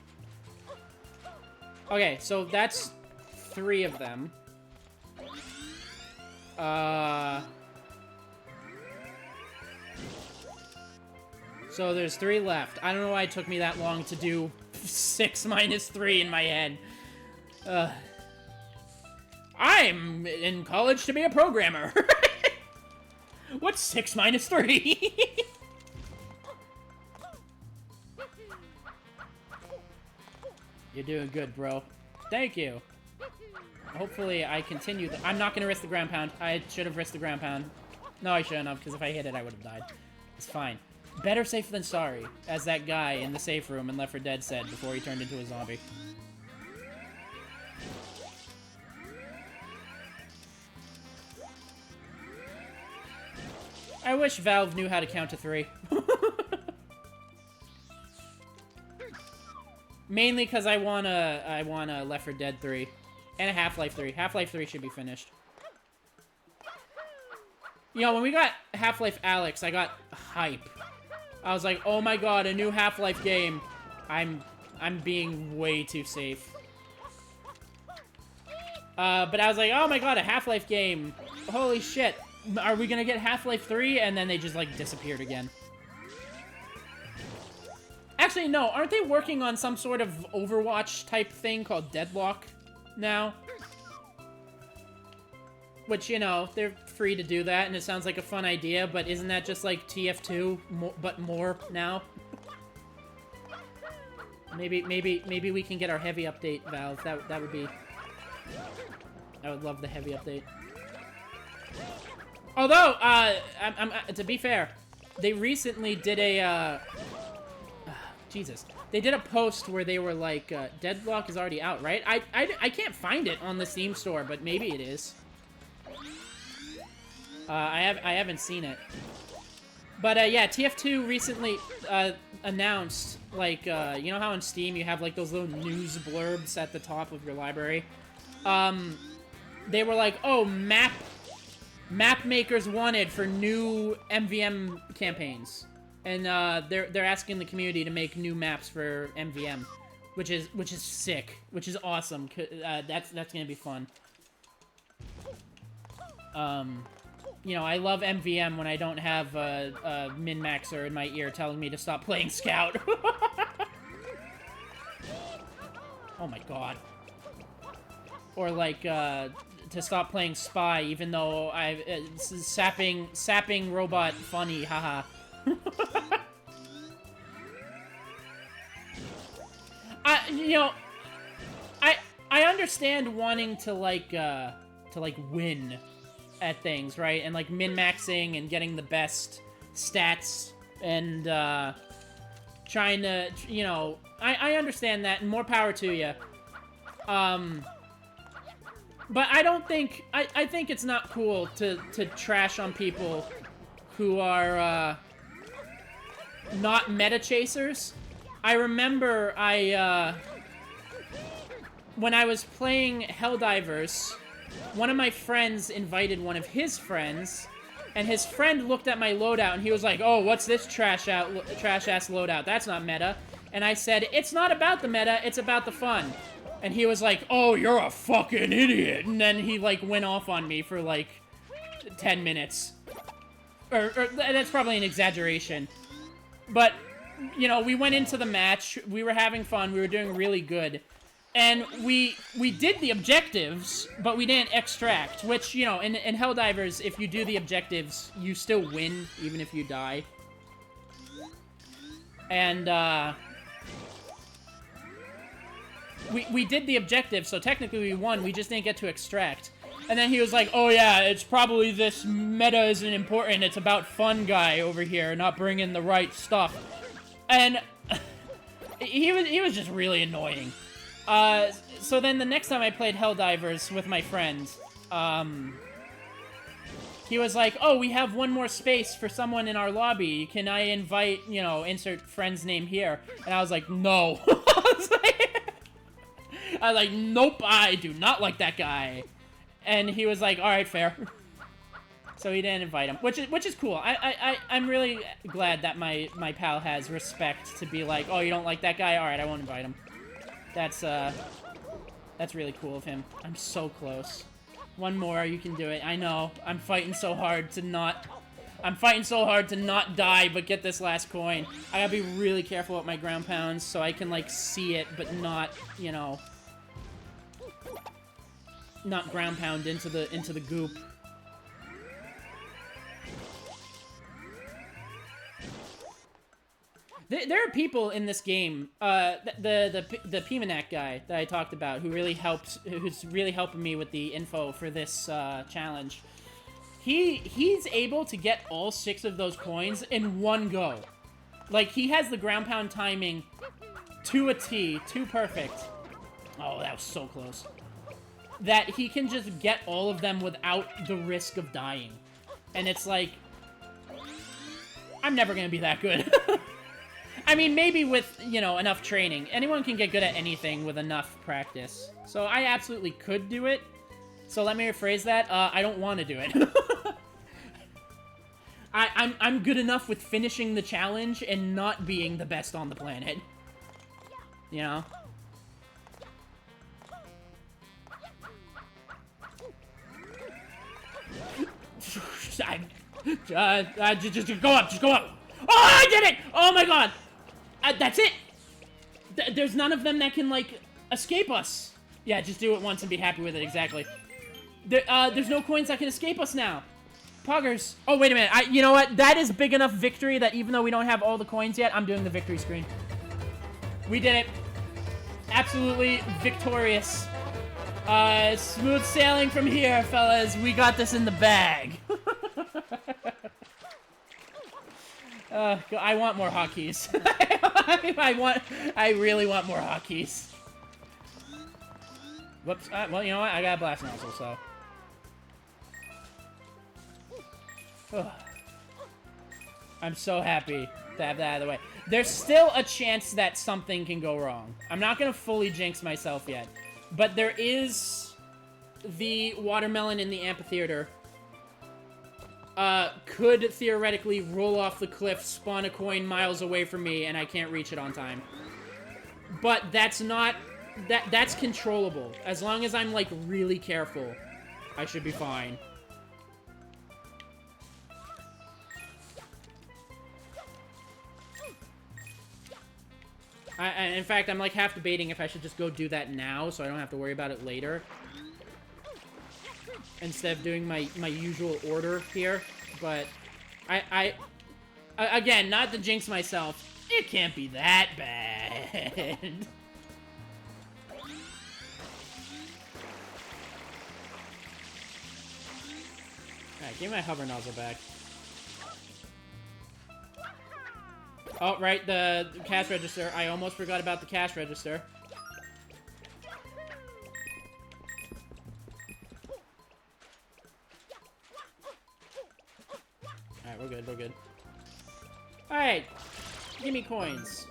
Okay, so that's 3 of them. So there's 3 left. I don't know why it took me that long to do 6 minus 3 in my head. I'm in college to be a programmer. What's 6 minus 3? You're doing good, bro. Thank you. Hopefully I continue. I'm not going to risk the ground pound. I should have risked the ground pound. No, I shouldn't have, because if I hit it, I would have died. It's fine. Better safe than sorry, as that guy in the safe room in Left 4 Dead said before he turned into a zombie. I wish Valve knew how to count to 3. Mainly because I want a Left 4 Dead 3. And a Half-Life 3. Half-Life 3 should be finished. You know, when we got Half-Life Alyx, I got hype. I was like, oh my god, a new Half-Life game. I'm being way too safe. But I was like, oh my god, a Half-Life game. Holy shit. Are we gonna get Half-Life 3? And then they just, like, disappeared again. Actually, no. Aren't they working on some sort of Overwatch-type thing called Deadlock now? Which, you know, they're free to do that, and it sounds like a fun idea, but isn't that just like TF2, but more now? Maybe we can get our heavy update, Valve. That would be... I would love the heavy update. Although, to be fair, they recently did a, Jesus. They did a post where they were like, Deadlock is already out, right? I can't find it on the Steam store, but maybe it is. I haven't seen it. But, yeah, TF2 recently, announced, like, you know how on Steam you have, like, those little news blurbs at the top of your library? They were like, oh, map makers wanted for new MVM campaigns. And, they're asking the community to make new maps for MVM. Which is sick. Which is awesome. That's gonna be fun. You know, I love MVM when I don't have a min-maxer in my ear telling me to stop playing Scout. Oh my god. Or like, to stop playing Spy, even though sapping robot funny, haha. You know, I understand wanting to like win at things, right? And like min-maxing and getting the best stats and trying to, you know, I understand that, and more power to you. But I don't think, I think it's not cool to trash on people who are, not meta chasers. I remember when I was playing Helldivers, one of my friends invited one of his friends, and his friend looked at my loadout and he was like, "Oh, what's this trash-ass loadout? That's not meta." And I said, "It's not about the meta, it's about the fun." And he was like, "Oh, you're a fucking idiot." And then he, like, went off on me for, like, 10 minutes. Or that's probably an exaggeration. But, you know, we went into the match, we were having fun, we were doing really good. And we did the objectives, but we didn't extract, which, you know, in Helldivers, if you do the objectives, you still win, even if you die. And, we did the objectives, so technically we won, we just didn't get to extract. And then he was like, "Oh yeah, it's probably this meta isn't important, it's about fun guy over here, not bringing the right stuff." And he was just really annoying. So then the next time I played Helldivers with my friend, he was like, "Oh, we have one more space for someone in our lobby. Can I invite, you know, insert friend's name here?" And I was like, "No." I was like, "Nope, I do not like that guy." And he was like, "Alright, fair." So he didn't invite him, which is cool. I'm really glad that my pal has respect to be like, "Oh, you don't like that guy? Alright, I won't invite him." That's really cool of him. I'm so close. One more, you can do it. I know. I'm fighting so hard to not die, but get this last coin. I gotta be really careful with my ground pounds so I can, like, see it, but not, you know, not ground pound into the goop. There are people in this game, the Pimanak guy that I talked about, who's really helping me with the info for this challenge. He's able to get all 6 of those coins in one go. Like, he has the ground pound timing to a T, too perfect. Oh, that was so close. That he can just get all of them without the risk of dying. And it's like, I'm never gonna be that good. I mean, maybe with, you know, enough training. Anyone can get good at anything with enough practice. So I absolutely could do it. So let me rephrase that. I don't want to do it. I'm good enough with finishing the challenge and not being the best on the planet. You know? Just go up, just go up. Oh, I did it! Oh my god! That's it! There's none of them that can, like, escape us. Yeah, just do it once and be happy with it, exactly. There's no coins that can escape us now. Poggers. Oh, wait a minute. You know what? That is big enough victory that even though we don't have all the coins yet, I'm doing the victory screen. We did it. Absolutely victorious. Smooth sailing from here, fellas. We got this in the bag. I want more hotkeys. I really want more hotkeys. Whoops. Well, you know what? I got a blast nozzle, so. I'm so happy to have that out of the way. There's still a chance that something can go wrong. I'm not gonna fully jinx myself yet. But there is the watermelon in the amphitheater. Could theoretically roll off the cliff, spawn a coin miles away from me, and I can't reach it on time. But that's not... That's controllable. As long as I'm, like, really careful, I should be fine. In fact, I'm, like, half debating if I should just go do that now, so I don't have to worry about it later. Instead of doing my usual order here. But, again, not to jinx myself, it can't be that bad. Alright, give me my hover nozzle back. Oh, right, the cash register. I almost forgot about the cash register. Alright, we're good, we're good. Alright. Give me coins.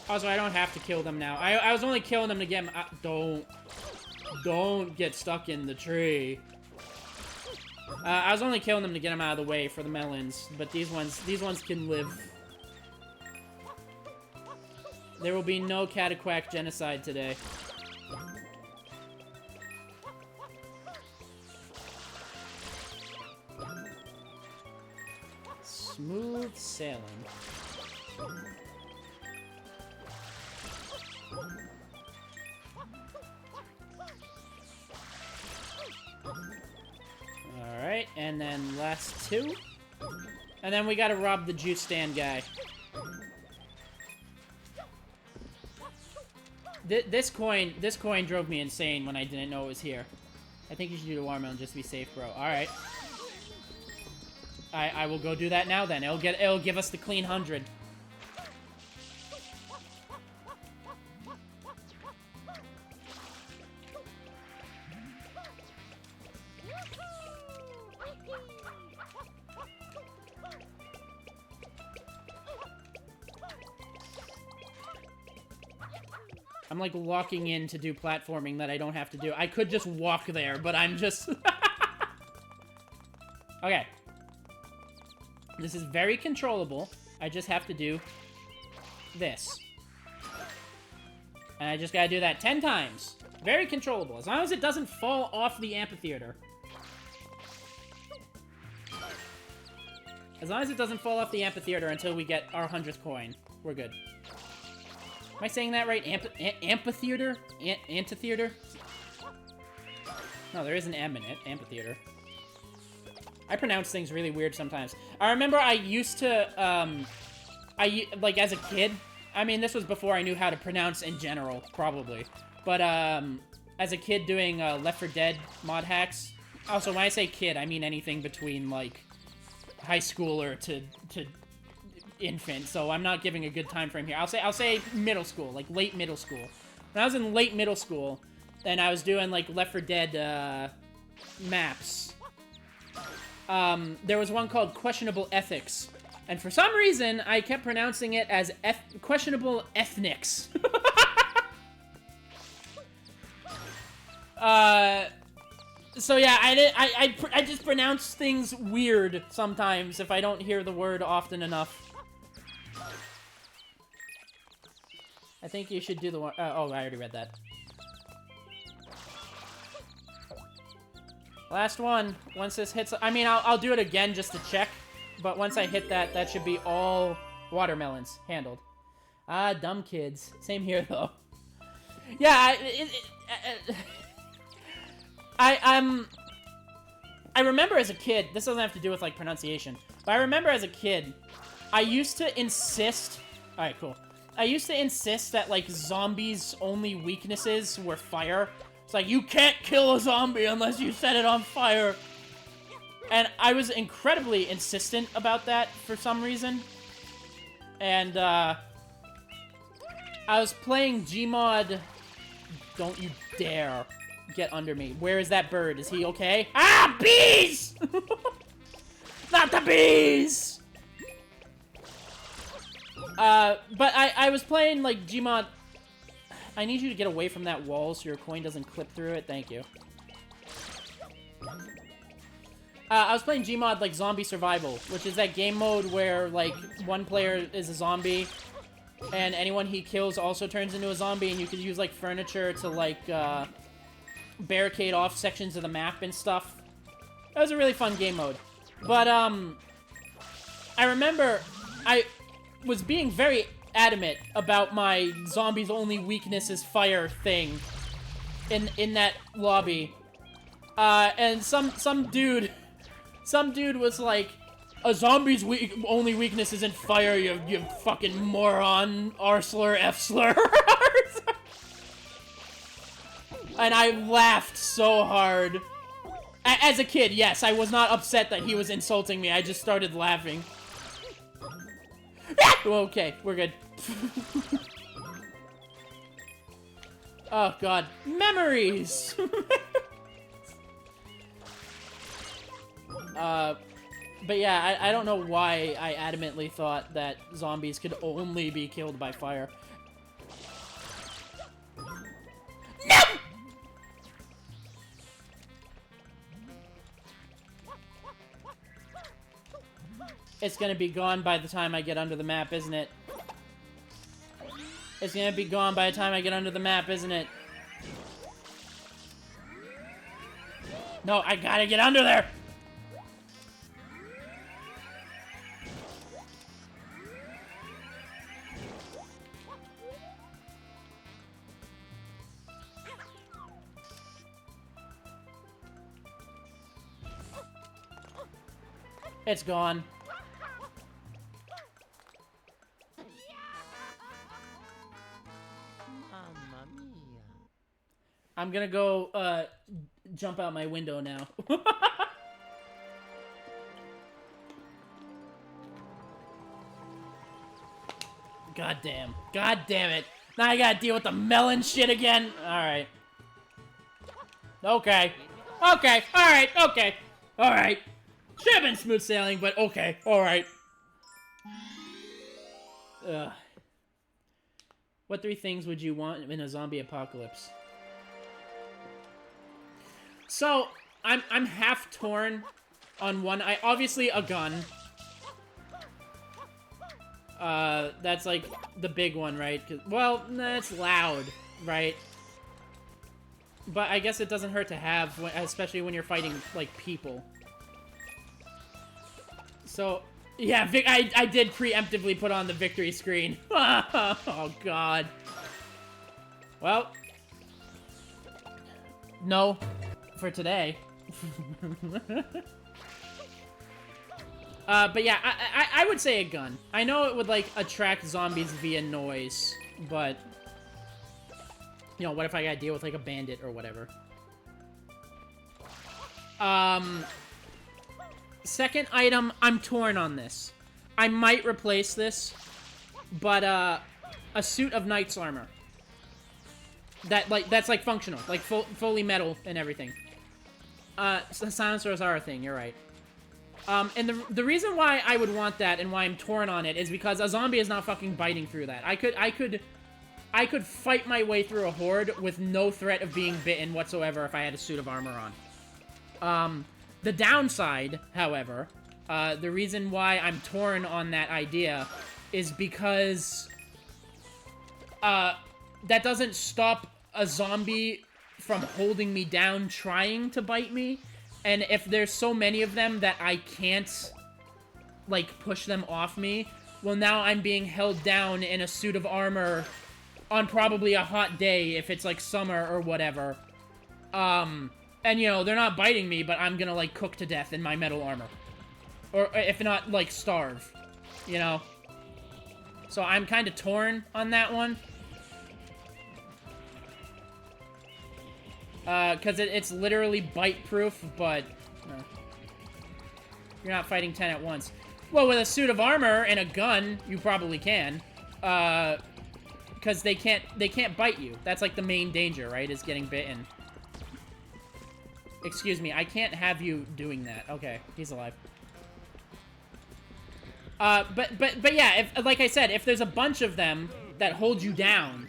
Also, I don't have to kill them now. I was only killing them to get them... Don't get stuck in the tree. I was only killing them to get them out of the way for the melons. But these ones can live. There will be no Cataquack genocide today. Smooth sailing. Alright, and then last two. And then we gotta rob the juice stand guy. This coin drove me insane when I didn't know it was here. I think you should do the watermelon just to be safe, bro. Alright. I will go do that now then. It'll give us the clean 100. I'm like walking in to do platforming that I don't have to do. I could just walk there, but I'm just... Okay. This is very controllable. I just have to do this. And I just gotta do that 10 times. Very controllable. As long as it doesn't fall off the amphitheater. As long as it doesn't fall off the amphitheater until we get our 100th coin, we're good. Am I saying that right? Amphitheater? Antitheater? No, there is an M in it. Amphitheater. I pronounce things really weird sometimes. I remember I used to, like, as a kid, I mean, this was before I knew how to pronounce in general, probably. But, as a kid doing, Left 4 Dead mod hacks. Also, when I say kid, I mean anything between, like, high schooler to infant, so I'm not giving a good time frame here. I'll say middle school, like late middle school. When I was in late middle school, and I was doing like Left 4 Dead maps, there was one called Questionable Ethics, and for some reason I kept pronouncing it as Questionable Ethnics. So yeah, I just pronounce things weird sometimes if I don't hear the word often enough. I think you should do the one... oh, I already read that. Last one. Once this hits... I mean, I'll do it again just to check. But once I hit that, that should be all watermelons handled. Ah, dumb kids. Same here, though. Yeah, I remember as a kid... This doesn't have to do with, like, pronunciation. But I remember as a kid, I used to insist... Alright, cool. I used to insist that, like, zombies' only weaknesses were fire. It's like, you can't kill a zombie unless you set it on fire. And I was incredibly insistent about that for some reason. And, I was playing Gmod... Don't you dare get under me. Where is that bird? Is he okay? Ah, bees! Not the bees! But I was playing, like, Gmod... I need you to get away from that wall so your coin doesn't clip through it. Thank you. I was playing Gmod, like, Zombie Survival, which is that game mode where, like, one player is a zombie, and anyone he kills also turns into a zombie, and you can use, like, furniture to, like, barricade off sections of the map and stuff. That was a really fun game mode. But, I remember I was being very adamant about my zombies' only weakness is fire thing in that lobby. And some dude was like, a zombie's only weakness isn't fire, you fucking moron, R-slur, F-slur. And I laughed so hard. As a kid, yes, I was not upset that he was insulting me, I just started laughing. Okay, we're good. Oh god, memories! But yeah, I don't know why I adamantly thought that zombies could only be killed by fire. No! It's gonna be gone by the time I get under the map, isn't it? It's gonna be gone by the time I get under the map, isn't it? No, I gotta get under there! It's gone. Mamma mia. I'm gonna go, jump out my window now. God damn. God damn it. Now I gotta deal with the melon shit again. Alright. Okay. Okay. Alright. Okay. Alright. Should have been smooth sailing, but okay. Alright. Ugh. What 3 things would you want in a zombie apocalypse? So, I'm half torn on one. Obviously a gun. That's like the big one, right? Well, that's loud, right? But I guess it doesn't hurt to have, especially when you're fighting, like, people. So, yeah, I did preemptively put on the victory screen. Oh, God. Well. No. For today. But yeah, I would say a gun. I know it would, like, attract zombies via noise, but... You know, what if I gotta deal with, like, a bandit or whatever? Second item, I'm torn on this. I might replace this, but, a suit of knight's armor. That's, like, functional. Like, fully metal and everything. Silencers are a thing, you're right. And the reason why I would want that and why I'm torn on it is because a zombie is not fucking biting through that. I could fight my way through a horde with no threat of being bitten whatsoever if I had a suit of armor on. The downside, however, the reason why I'm torn on that idea is because that doesn't stop a zombie from holding me down trying to bite me. And if there's so many of them that I can't, like, push them off me, well, now I'm being held down in a suit of armor on probably a hot day if it's, like, summer or whatever. And, you know, they're not biting me, but I'm gonna, like, cook to death in my metal armor. Or, if not, like, starve. You know? So I'm kind of torn on that one. Because it's literally bite-proof, but... You're not fighting 10 at once. Well, with a suit of armor and a gun, you probably can. Because they can't bite you. That's, like, the main danger, right? Is getting bitten. Excuse me, I can't have you doing that. Okay, he's alive. But yeah, like I said, if there's a bunch of them that hold you down,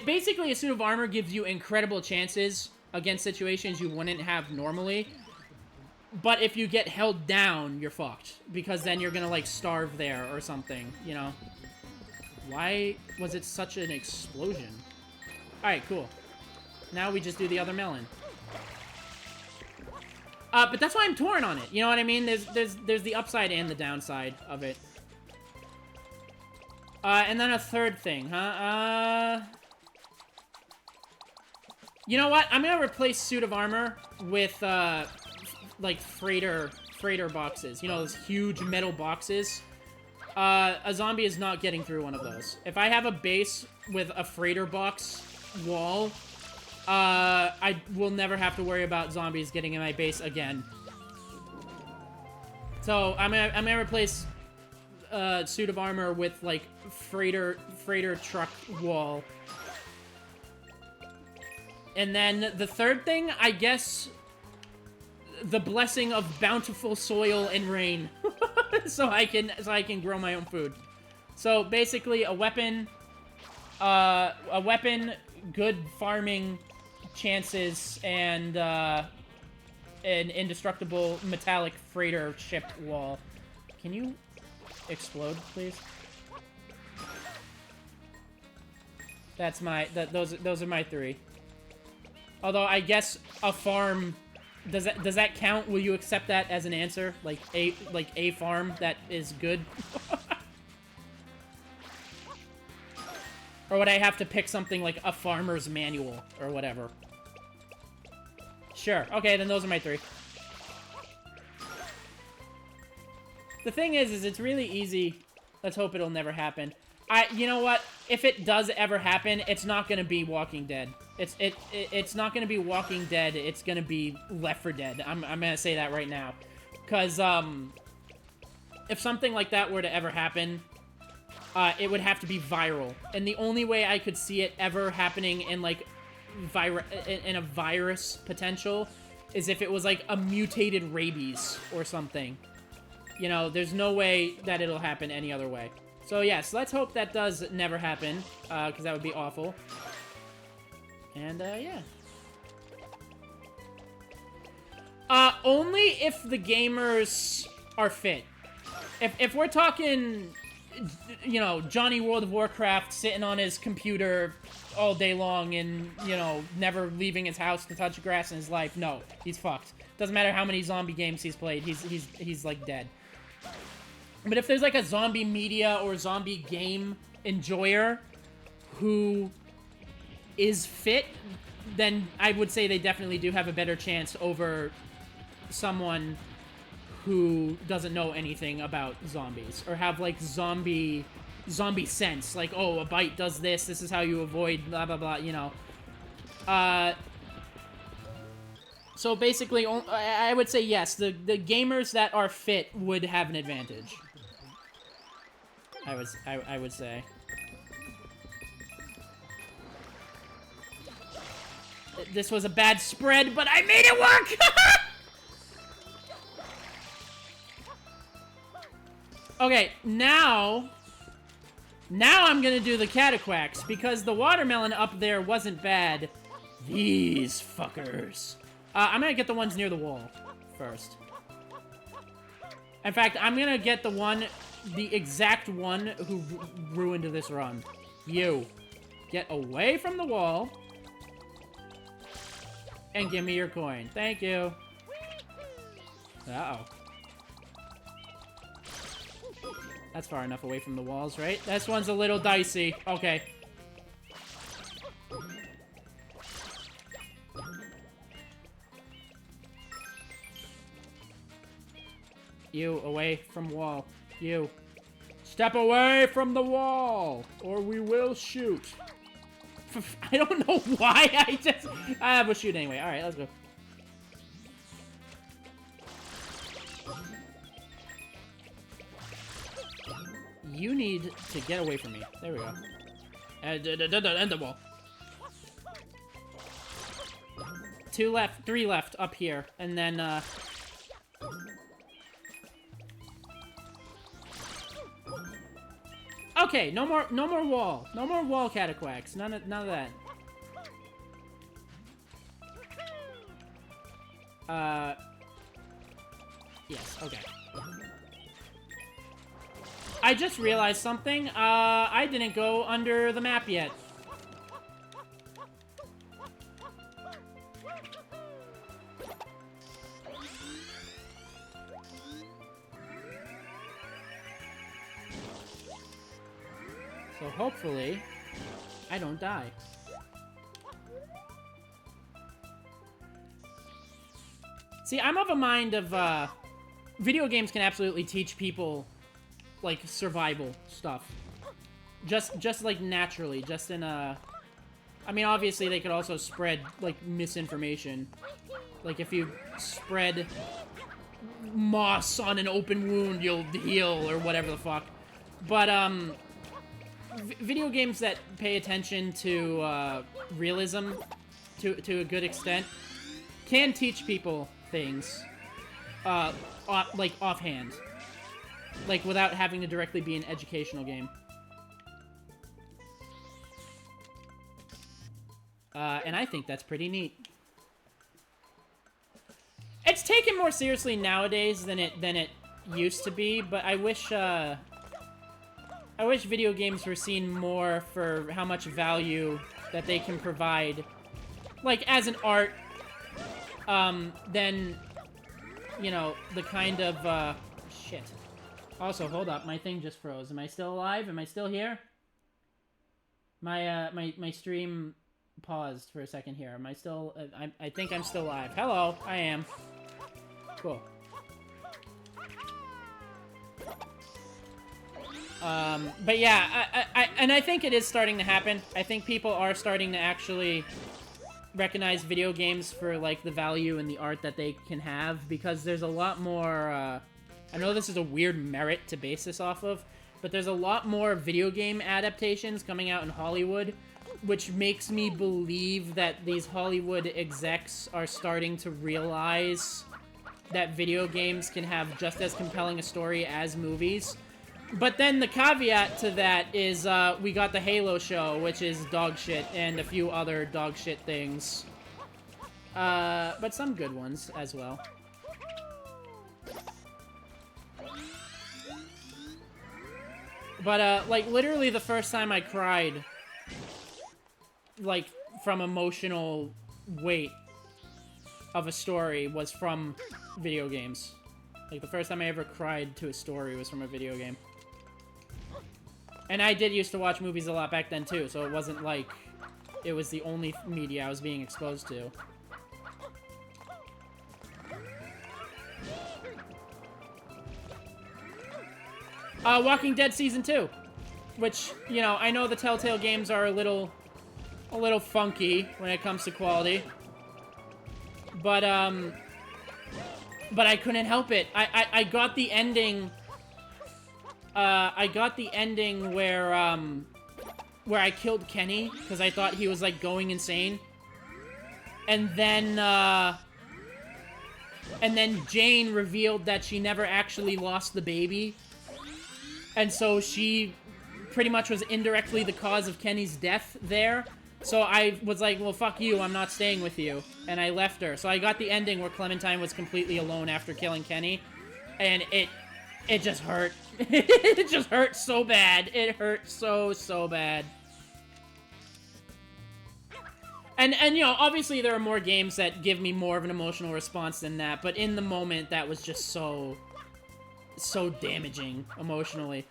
basically a suit of armor gives you incredible chances against situations you wouldn't have normally. But if you get held down, you're fucked. Because then you're gonna, like, starve there or something, you know? Why was it such an explosion? Alright, cool. Now we just do the other melon. But that's why I'm torn on it, you know what I mean? There's the upside and the downside of it. And then a third thing, huh? You know what? I'm gonna replace suit of armor with, like, freighter boxes. You know, those huge metal boxes. A zombie is not getting through one of those. If I have a base with a freighter box wall, I will never have to worry about zombies getting in my base again. So, I'm gonna replace, suit of armor with, like, freighter truck wall. And then the third thing, I guess, the blessing of bountiful soil and rain. so I can grow my own food. So basically, a weapon, good farming chances, and an indestructible metallic freighter ship wall. Can you explode, please? That's my those are my 3. Although I guess a farm, does that count? Will you accept that as an answer? Like a farm that is good? Or would I have to pick something like a farmer's manual or whatever? Sure. Okay, then those are my 3. The thing is it's really easy. Let's hope it'll never happen. You know what? If it does ever happen, it's not gonna be Walking Dead. It's not gonna be Walking Dead. It's gonna be Left 4 Dead. I'm gonna say that right now, because if something like that were to ever happen, it would have to be viral, and the only way I could see it ever happening in like in a virus potential is if it was like a mutated rabies or something. You know, there's no way that it'll happen any other way. So yes, let's hope that does never happen, because that would be awful. And yeah. Only if the gamers are fit. If we're talking, you know, Johnny World of Warcraft sitting on his computer all day long and, you know, never leaving his house to touch grass in his life, no, he's fucked. Doesn't matter how many zombie games he's played, he's like dead. But if there's like a zombie media or zombie game enjoyer who is fit, then I would say they definitely do have a better chance over someone who doesn't know anything about zombies or have like zombie sense, like, oh, a bite does this is how you avoid blah blah blah, you know. So basically I would say yes, the gamers that are fit would have an advantage. I would say. This was a bad spread, but I made it work! Okay, now I'm gonna do the cataquacks, because the watermelon up there wasn't bad. These fuckers. I'm gonna get the ones near the wall first. In fact, I'm gonna get the exact one who ruined this run. You. Get away from the wall. And give me your coin. Thank you. Uh-oh. That's far enough away from the walls, right? This one's a little dicey. Okay. You, away from wall. You. Step away from the wall, or we will shoot. I don't know why, I will shoot anyway. Alright, let's go. You need to get away from me. There we go. End the wall. 2 left, 3 left up here, and then, okay, no more wall. No more wall cataquacks. None of that. Yes, okay. I just realized something. I didn't go under the map yet. So hopefully, I don't die. See, I'm of a mind of, video games can absolutely teach people, like, survival stuff. Just like, naturally. Just in a... I mean, obviously, they could also spread, like, misinformation. Like, if you spread moss on an open wound, you'll heal, or whatever the fuck. But, video games that pay attention to realism to a good extent can teach people things like offhand. Like, without having to directly be an educational game. And I think that's pretty neat. It's taken more seriously nowadays than it used to be, but I wish video games were seen more for how much value that they can provide, like, as an art, than, you know, the kind of, shit. Also, hold up, my thing just froze. Am I still alive? Am I still here? My stream paused for a second here. Am I still, I think I'm still live. Hello, I am. Cool. But yeah, and I think it is starting to happen. I think people are starting to actually recognize video games for, like, the value and the art that they can have, because there's a lot more, I know this is a weird merit to base this off of, but there's a lot more video game adaptations coming out in Hollywood, which makes me believe that these Hollywood execs are starting to realize that video games can have just as compelling a story as movies. But then the caveat to that is, we got the Halo show, which is dog shit, and a few other dog shit things. But some good ones as well. But, like, literally the first time I cried, like, from emotional weight of a story was from video games. Like, the first time I ever cried to a story was from a video game. And I did used to watch movies a lot back then, too, so it wasn't like it was the only media I was being exposed to. Walking Dead Season 2. Which, you know, I know the Telltale games are a little funky when it comes to quality. But I couldn't help it. I got the ending... I got the ending where I killed Kenny, because I thought he was, like, going insane. And then Jane revealed that she never actually lost the baby. And so she pretty much was indirectly the cause of Kenny's death there. So I was like, well, fuck you, I'm not staying with you. And I left her. So I got the ending where Clementine was completely alone after killing Kenny. And it just hurt. It just hurt so bad. It hurt so bad. And, you know, obviously there are more games that give me more of an emotional response than that. But in the moment, that was just so damaging emotionally.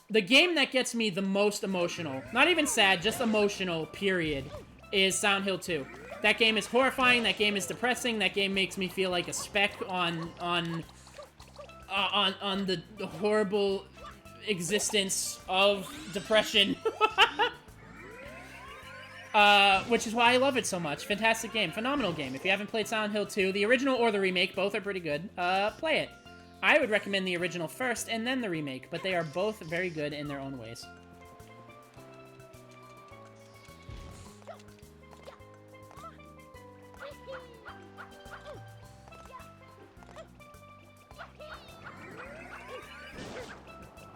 The game that gets me the most emotional, not even sad, just emotional, period, is Silent Hill 2. That game is horrifying, that game is depressing, that game makes me feel like a speck on the horrible existence of depression. Which is why I love it so much. Fantastic game. Phenomenal game. If you haven't played Silent Hill 2, the original or the remake, both are pretty good. Play it. I would recommend the original first and then the remake, but they are both very good in their own ways.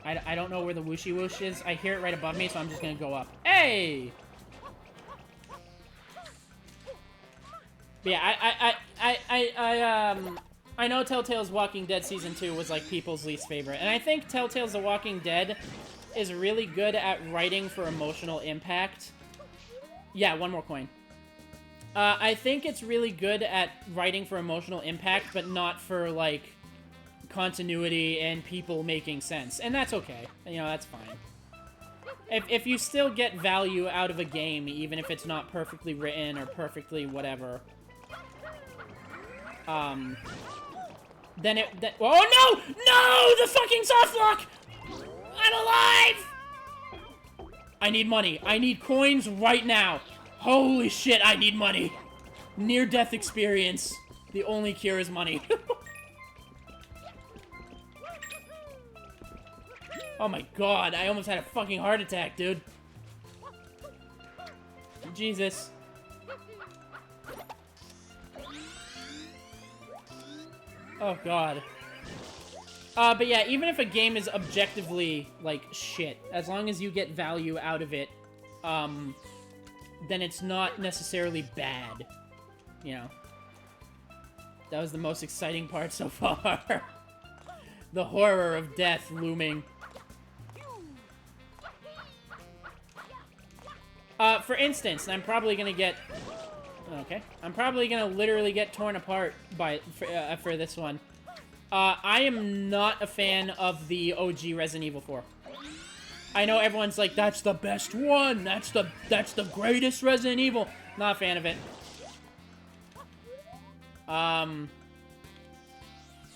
I don't know where the whooshy whoosh is. I hear it right above me, so I'm just gonna go up. Hey! But yeah, I know Telltale's Walking Dead Season 2 was, like, people's least favorite. And I think Telltale's The Walking Dead is really good at writing for emotional impact. Yeah, one more coin. I think it's really good at writing for emotional impact, but not for, like, continuity and people making sense. And that's okay. You know, that's fine. If you still get value out of a game, even if it's not perfectly written or perfectly whatever... Then oh no! No! The fucking soft lock! I'm alive! I need money. I need coins right now. Holy shit, I need money. Near-death experience. The only cure is money. Oh my god, I almost had a fucking heart attack, dude. Jesus. Oh god. But yeah, even if a game is objectively, like, shit, as long as you get value out of it, then it's not necessarily bad, you know? That was the most exciting part so far. The horror of death looming. For instance, I'm probably gonna get... Okay. I'm probably gonna literally get torn apart for this one. I am not a fan of the OG Resident Evil 4. I know everyone's like, that's the best one! That's the greatest Resident Evil! Not a fan of it. And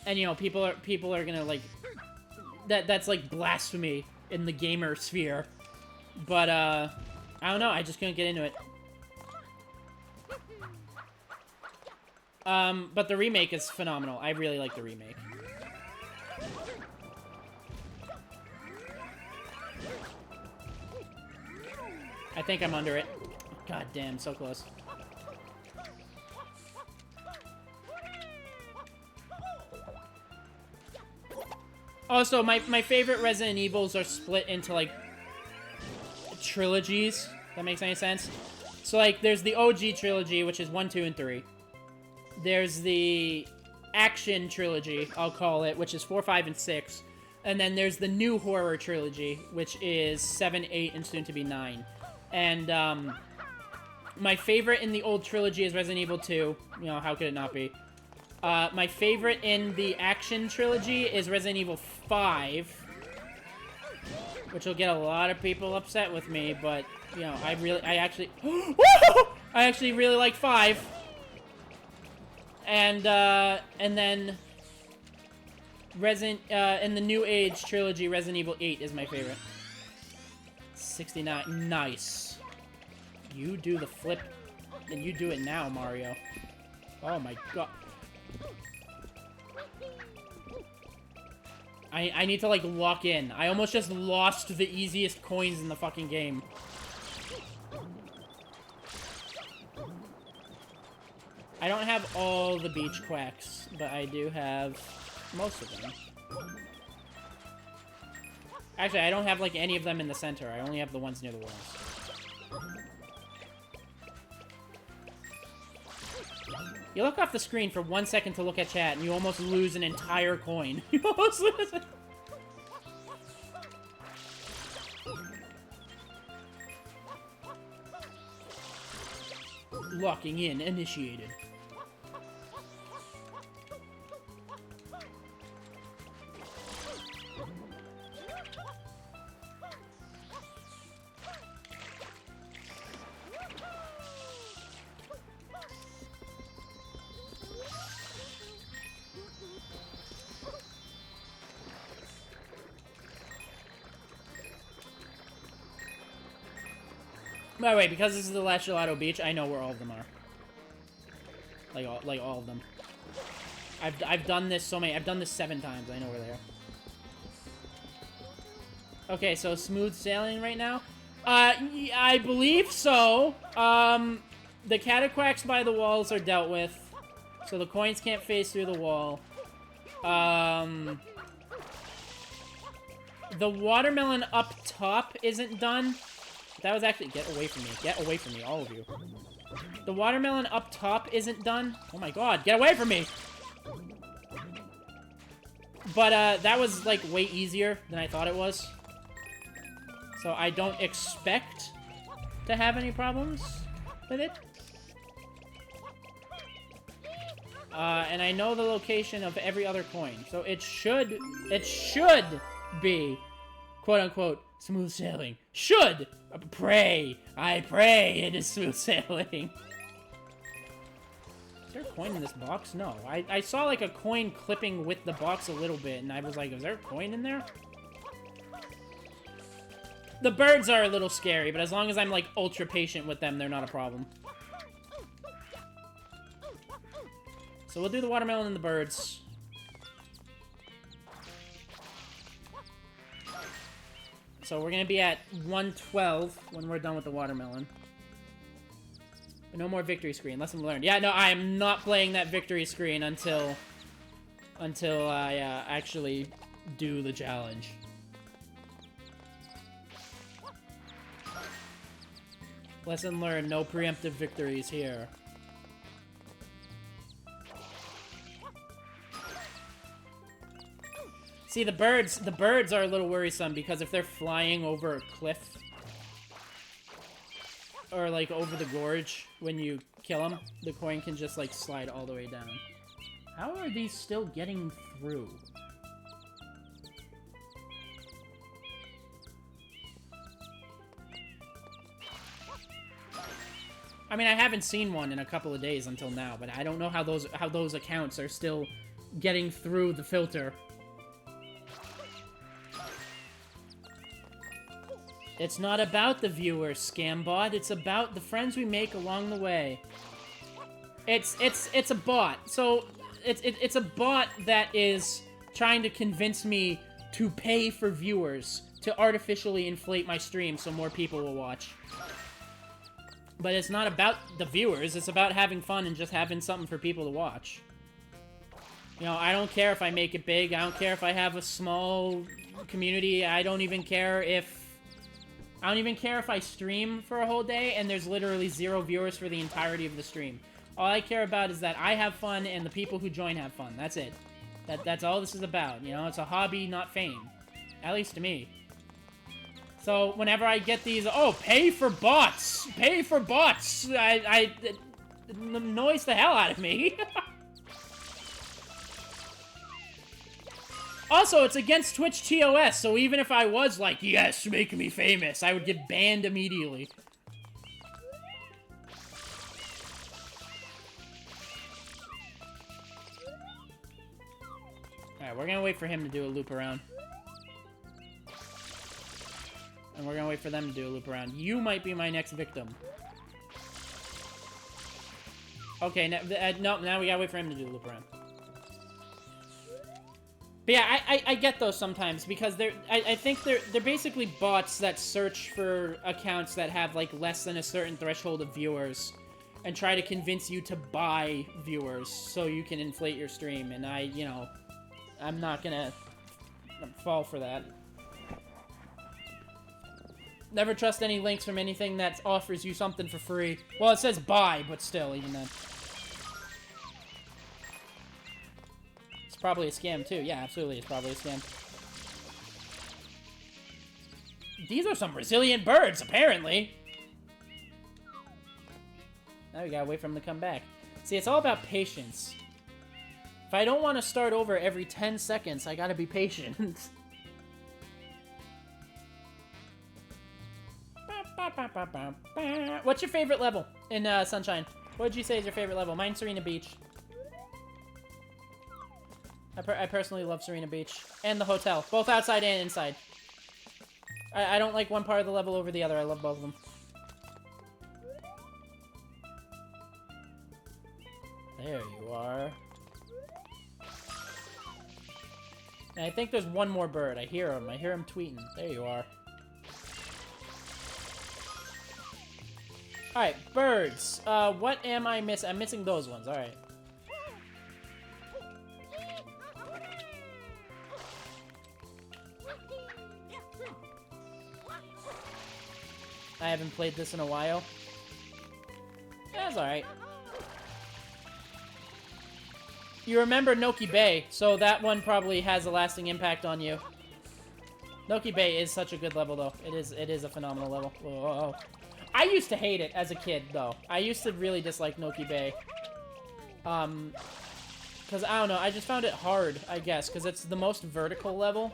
you know, people are gonna like... That's like blasphemy in the gamer sphere. But, I don't know, I just couldn't get into it. But the remake is phenomenal. I really like the remake. I think I'm under it. God damn, so close. Also, my favorite Resident Evils are split into, like, trilogies. If that makes any sense? So, like, there's the OG trilogy, which is 1, 2, and 3. There's the action trilogy, I'll call it, which is 4, 5, and 6. And then there's the new horror trilogy, which is 7, 8, and soon to be 9. And, my favorite in the old trilogy is Resident Evil 2. You know, how could it not be? My favorite in the action trilogy is Resident Evil 5. Which will get a lot of people upset with me, but, you know, I actually really like 5. And then in the New Age trilogy, Resident Evil 8 is my favorite. 69. Nice. You do the flip, and you do it now, Mario. Oh my god. I need to, like, lock in. I almost just lost the easiest coins in the fucking game. I don't have all the beach quacks, but I do have most of them. Actually, I don't have, like, any of them in the center. I only have the ones near the walls. You look off the screen for 1 second to look at chat, and you almost lose an entire coin. You almost lose it. Locking in initiated. By the way, because this is the last Gelato Beach, I know where all of them are. Like all of them. I've done this so many. I've done this 7 times. I know where they are. Okay, so smooth sailing right now. I believe so. The cataquacks by the walls are dealt with, so the coins can't phase through the wall. The watermelon up top isn't done. That was actually... Get away from me. Get away from me, all of you. The watermelon up top isn't done. Oh my god, get away from me! But, that was, like, way easier than I thought it was. So I don't expect to have any problems with it. And I know the location of every other coin. So it should be, quote-unquote, smooth sailing. Should! I pray it is smooth sailing. Is there a coin in this box? No. I saw, like, a coin clipping with the box a little bit, and I was like, is there a coin in there? The birds are a little scary, but as long as I'm, like, ultra patient with them, they're not a problem. So we'll do the watermelon and the birds. So we're gonna be at 112 when we're done with the watermelon. But no more victory screen. Lesson learned. Yeah, no, I am not playing that victory screen until I actually do the challenge. Lesson learned, no preemptive victories here. See, the birds are a little worrisome because if they're flying over a cliff or like over the gorge when you kill them, the coin can just like slide all the way down. How are these still getting through? I mean, I haven't seen one in a couple of days until now, but I don't know how those accounts are still getting through the filter. It's not about the viewers, Scambot. It's about the friends we make along the way. It's a bot. So it's a bot that is trying to convince me to pay for viewers to artificially inflate my stream so more people will watch. But it's not about the viewers, it's about having fun and just having something for people to watch. You know, I don't care if I make it big, I don't care if I have a small community, I don't even care if I stream for a whole day and there's literally 0 viewers for the entirety of the stream. All I care about is that I have fun and the people who join have fun. That's it. That's all this is about, you know? It's a hobby, not fame. At least to me. So, whenever I get these, oh, pay for bots! Pay for bots! It annoys the hell out of me. Also, it's against Twitch TOS, so even if I was like, yes, make me famous, I would get banned immediately. Alright, we're gonna wait for him to do a loop around. And we're gonna wait for them to do a loop around. You might be my next victim. Okay, no, now we gotta wait for him to do a loop around. But yeah, I get those sometimes, because I think they're basically bots that search for accounts that have, like, less than a certain threshold of viewers, and try to convince you to buy viewers so you can inflate your stream, and you know, I'm not gonna fall for that. Never trust any links from anything that offers you something for free. Well, it says buy, but still, even then. It's probably a scam, too. Yeah, absolutely, it's probably a scam. These are some resilient birds, apparently. Now we gotta wait for them to come back. See, it's all about patience. If I don't want to start over every 10 seconds, I gotta be patient. What's your favorite level in Sunshine? What would you say is your favorite level? Mine's Serena Beach. I personally love Serena Beach. And the hotel. Both outside and inside. I don't like one part of the level over the other. I love both of them. There you are. And I think there's one more bird. I hear him. I hear him tweeting. There you are. Alright, birds. What am I missing? I'm missing those ones. Alright. I haven't played this in a while. That's alright. You remember Noki Bay, so that one probably has a lasting impact on you. Noki Bay is such a good level, though. It is a phenomenal level. Whoa. I used to hate it as a kid, though. I used to really dislike Noki Bay. Because, I don't know, I just found it hard, I guess, because it's the most vertical level.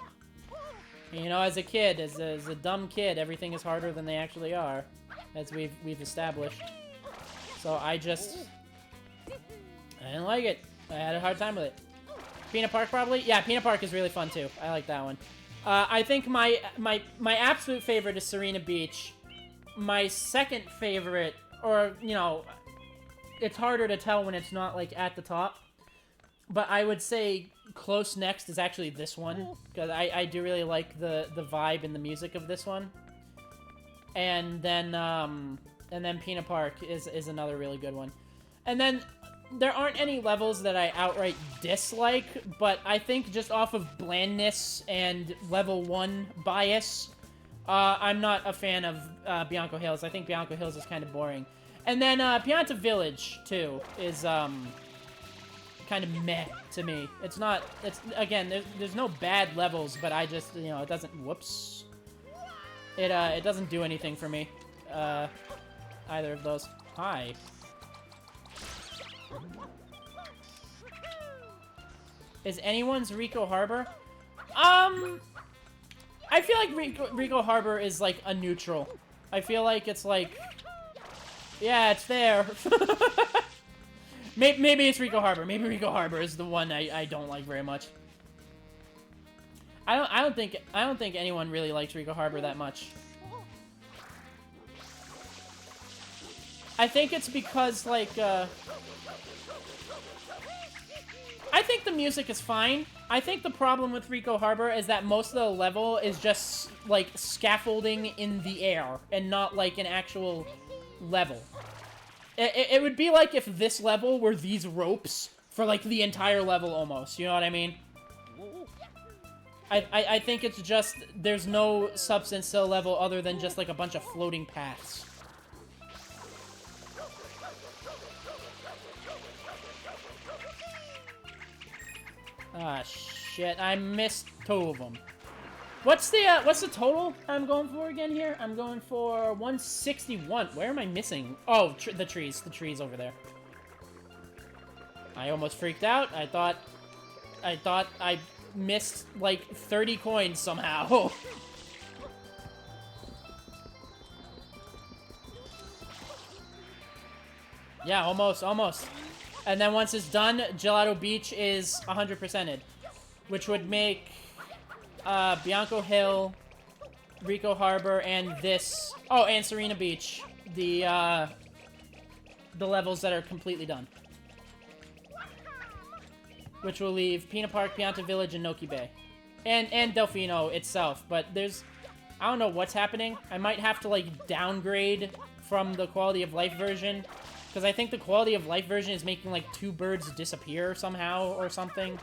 You know, as a kid, as a dumb kid, everything is harder than they actually are, as we've established. So I didn't like it. I had a hard time with it. Peanut Park, probably? Yeah, Peanut Park is really fun, too. I like that one. I think my absolute favorite is Serena Beach. My second favorite, or, you know, it's harder to tell when it's not, like, at the top. But I would say close next is actually this one, because I do really like the vibe and the music of this one. And then Peanut Park is another really good one. And then there aren't any levels that I outright dislike, but I think just off of blandness and level 1 bias, I'm not a fan of Bianco Hills. I think Bianco Hills is kind of boring. And then Pianta Village, too, is kind of meh to me. It's not... Again, there's no bad levels, but I just, you know, it doesn't... Whoops. It doesn't do anything for me. Either of those. Hi. Is anyone's Rico Harbor? I feel like Rico Harbor is, like, a neutral. I feel like it's, like... Yeah, it's there. Maybe it's Rico Harbor. Maybe Rico Harbor is the one I don't like very much. I don't think anyone really likes Rico Harbor that much. I think it's because, like, I think the music is fine. I think the problem with Rico Harbor is that most of the level is just, like, scaffolding in the air and not, like, an actual level. It would be like if this level were these ropes for, like, the entire level almost. You know what I mean? I think it's just, there's no substance to the level other than just, like, a bunch of floating paths. Ah, shit. I missed 2 of them. What's the total I'm going for again here? I'm going for 161. Where am I missing? Oh, the trees. The trees over there. I almost freaked out. I thought I missed, like, 30 coins somehow. Yeah, almost. And then once it's done, Gelato Beach is 100%ed. Which would make Bianco Hill, Rico Harbor, and this... Oh, and Serena Beach. The levels that are completely done. Which will leave Pina Park, Pianta Village, and Noki Bay. And Delfino itself. But there's... I don't know what's happening. I might have to, like, downgrade from the quality of life version. Because I think the quality of life version is making, like, 2 birds disappear somehow or something.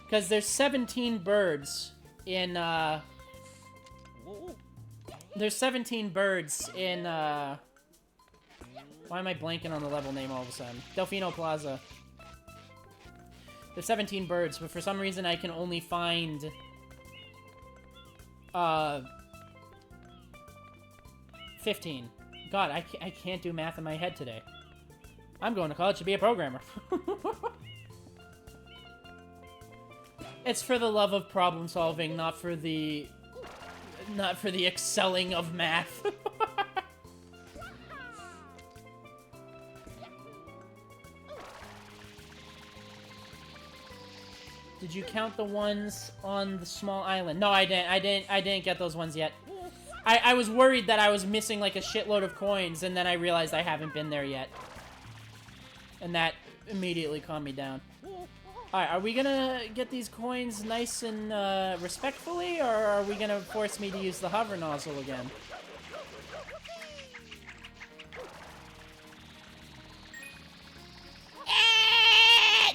Because there's 17 birds in, There's 17 birds in, Why am I blanking on the level name all of a sudden? Delfino Plaza. There's 17 birds, but for some reason I can only find... 15. God, I can't do math in my head today. I'm going to college to be a programmer. It's for the love of problem solving, not for the excelling of math. Did you count the ones on the small island? No, I didn't get those ones yet. I was worried that I was missing, like, a shitload of coins, and then I realized I haven't been there yet. And that immediately calmed me down. Alright, are we gonna get these coins nice and, respectfully, or are we gonna force me to use the hover nozzle again?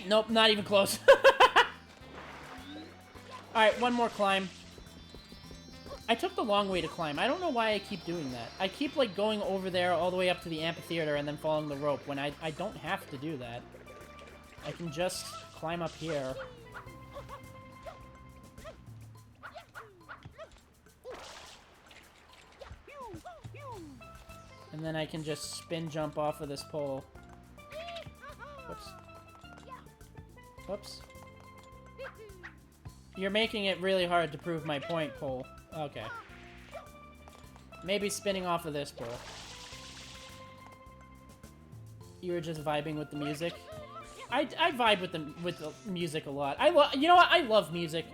Nope, not even close. Alright, one more climb. I took the long way to climb. I don't know why I keep doing that. I keep, like, going over there all the way up to the amphitheater and then following the rope when I don't have to do that. I can just climb up here. And then I can just spin jump off of this pole. Whoops. Whoops. You're making it really hard to prove my point, pole. Okay. Maybe spinning off of this pole. You were just vibing with the music? I vibe with the music a lot. You know what? I love music.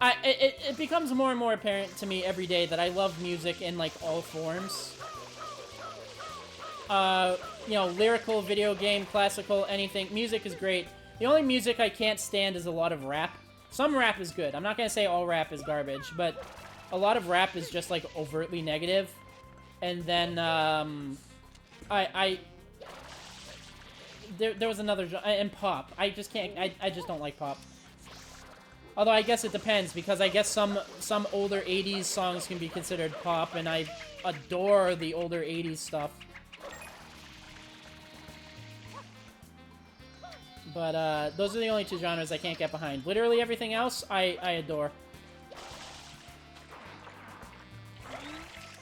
It becomes more and more apparent to me every day that I love music in, like, all forms. You know, lyrical, video game, classical, anything. Music is great. The only music I can't stand is a lot of rap. Some rap is good. I'm not gonna say all rap is garbage, but a lot of rap is just, like, overtly negative. And then, there was another and pop. I just can't. I just don't like pop. Although I guess it depends, because I guess some older 80s songs can be considered pop, and I adore the older 80s stuff. But those are the only two genres I can't get behind. Literally everything else I adore.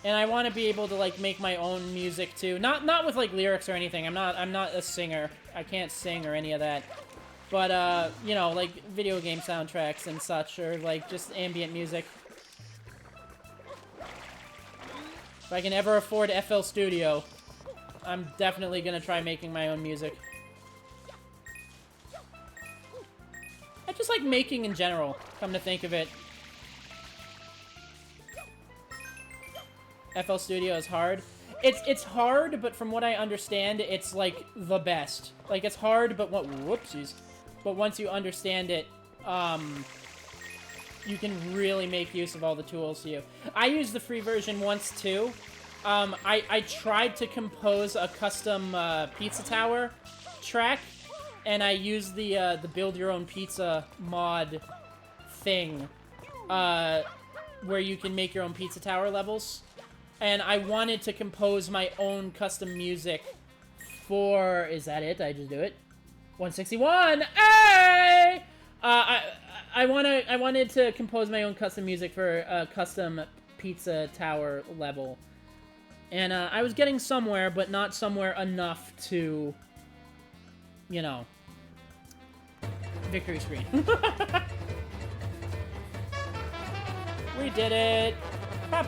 And I want to be able to like make my own music too. Not with like lyrics or anything. I'm not a singer. I can't sing or any of that. But you know, like video game soundtracks and such, or like just ambient music. If I can ever afford FL Studio, I'm definitely gonna try making my own music. I just like making in general, come to think of it. FL Studio is hard. It's hard, but from what I understand, it's like the best. Like it's hard, but whoopsies. But once you understand it, you can really make use of all the tools to you. I used the free version once too. I tried to compose a custom pizza tower track, and I used the build your own pizza mod thing, where you can make your own pizza tower levels. And I wanted to compose my own custom music for... Is that it? Did I just do it? 161! Hey! I wanted to compose my own custom music for a custom pizza tower level. And I was getting somewhere, but not somewhere enough to... You know... Victory screen. We did it! I'm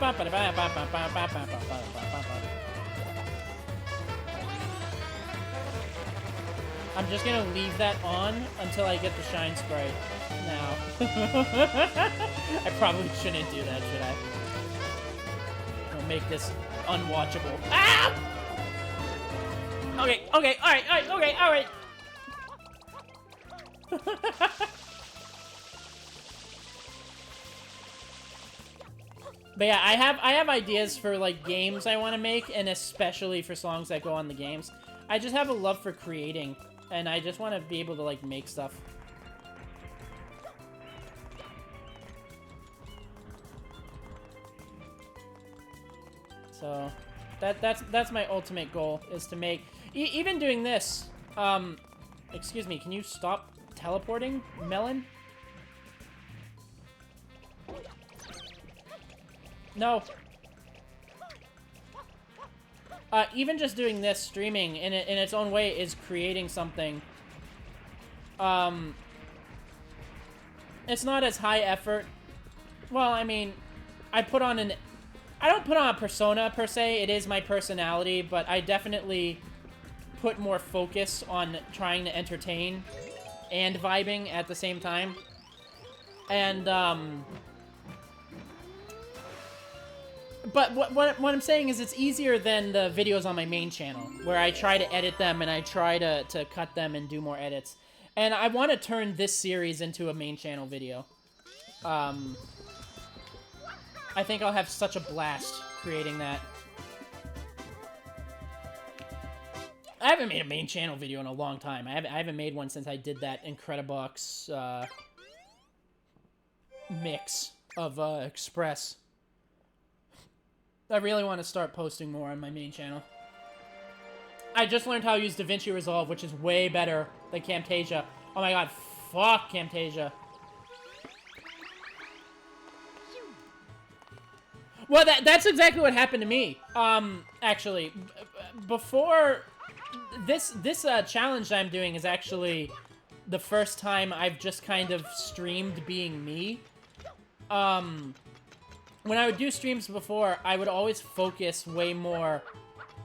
just gonna leave that on until I get the shine sprite now. I probably shouldn't do that, should I? It'll make this unwatchable. Ah! Okay, alright. But yeah, I have ideas for like games I want to make, and especially for songs that go on the games. I just have a love for creating, and I just want to be able to like make stuff. So that's my ultimate goal, is to make even doing this. Excuse me, can you stop teleporting, Melon? No. Even just doing this, streaming, in its own way, is creating something. It's not as high effort. Well, I mean, I don't put on a persona, per se. It is my personality, but I definitely put more focus on trying to entertain and vibing at the same time. And, but what I'm saying is it's easier than the videos on my main channel, where I try to edit them and I try to cut them and do more edits. And I want to turn this series into a main channel video. I think I'll have such a blast creating that. I haven't made a main channel video in a long time. I haven't made one since I did that Incredibox mix of Express. I really want to start posting more on my main channel. I just learned how to use DaVinci Resolve, which is way better than Camtasia. Oh my god, fuck Camtasia. Well, that's exactly what happened to me. Actually, before this challenge I'm doing is actually the first time I've just kind of streamed being me. When I would do streams before, I would always focus way more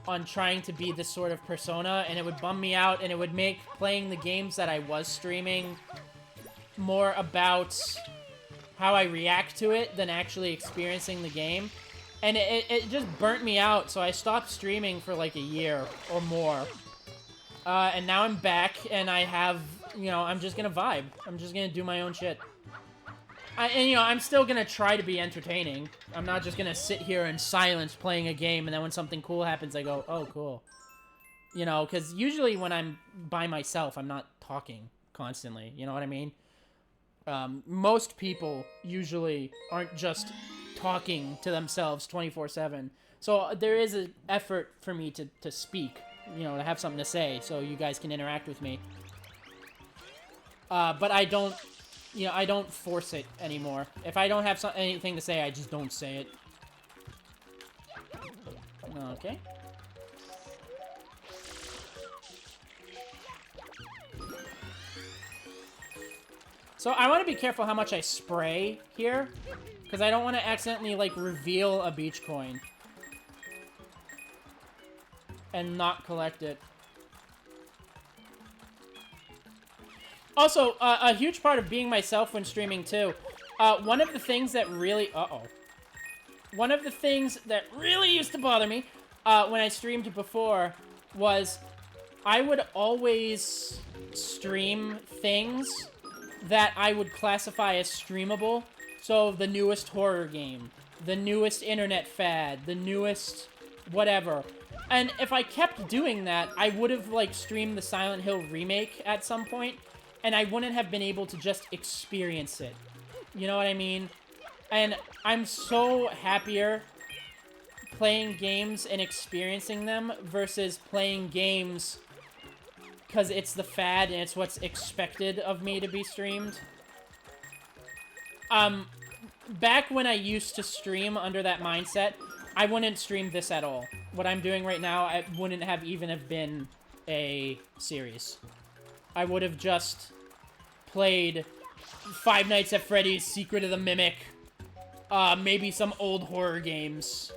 on trying to be this sort of persona, and it would bum me out, and it would make playing the games that I was streaming more about how I react to it than actually experiencing the game. And it just burnt me out, so I stopped streaming for like a year or more. And now I'm back, and I have, you know, I'm just gonna vibe. I'm just gonna do my own shit. And, you know, I'm still gonna try to be entertaining. I'm not just gonna sit here in silence playing a game, and then when something cool happens, I go, oh, cool. You know, because usually when I'm by myself, I'm not talking constantly. You know what I mean? Most people usually aren't just talking to themselves 24/7. So there is an effort for me to speak, you know, to have something to say so you guys can interact with me. But I don't, you know, I don't force it anymore. If I don't have anything to say, I just don't say it. Okay. So I want to be careful how much I spray here, because I don't want to accidentally, like, reveal a beach coin and not collect it. Also, a huge part of being myself when streaming, too, one of the things that really... One of the things that really used to bother me when I streamed before was I would always stream things that I would classify as streamable. So the newest horror game, the newest internet fad, the newest whatever. And if I kept doing that, I would have, like, streamed the Silent Hill remake at some point, and I wouldn't have been able to just experience it. You know what I mean? And I'm so happier playing games and experiencing them versus playing games because it's the fad and it's what's expected of me to be streamed. Back when I used to stream under that mindset, I wouldn't stream this at all. What I'm doing right now, I wouldn't have even have been a series. I would have just played Five Nights at Freddy's, Secret of the Mimic, maybe some old horror games,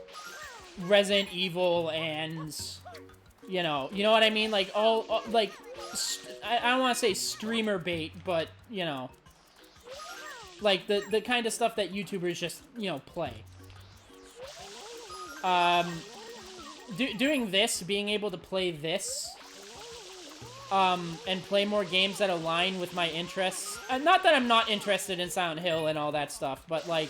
Resident Evil, and, you know what I mean? Like, all like, I don't want to say streamer bait, but, you know, like, the kind of stuff that YouTubers just, you know, play. Doing this, being able to play this, and play more games that align with my interests. Not that I'm not interested in Silent Hill and all that stuff, but, like,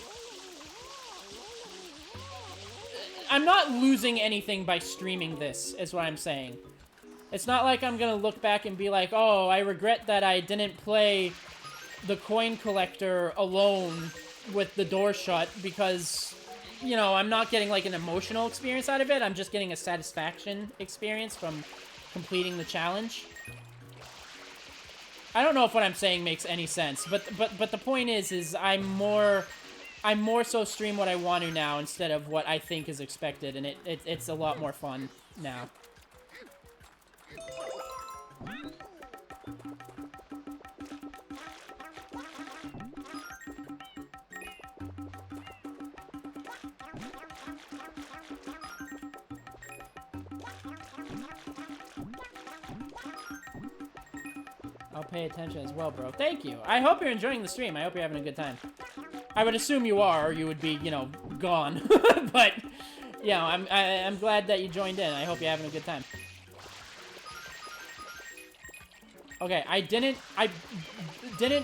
I'm not losing anything by streaming this, is what I'm saying. It's not like I'm gonna look back and be like, oh, I regret that I didn't play the coin collector alone with the door shut, because, you know, I'm not getting, like, an emotional experience out of it. I'm just getting a satisfaction experience from completing the challenge. I don't know if what I'm saying makes any sense, but the point is I'm more so stream what I want to now instead of what I think is expected, and it's a lot more fun now. I'll pay attention as well, bro. Thank you. I hope you're enjoying the stream. I hope you're having a good time. I would assume you are, or you would be, you know, gone. But, you know, I'm glad that you joined in. I hope you're having a good time. Okay, I didn't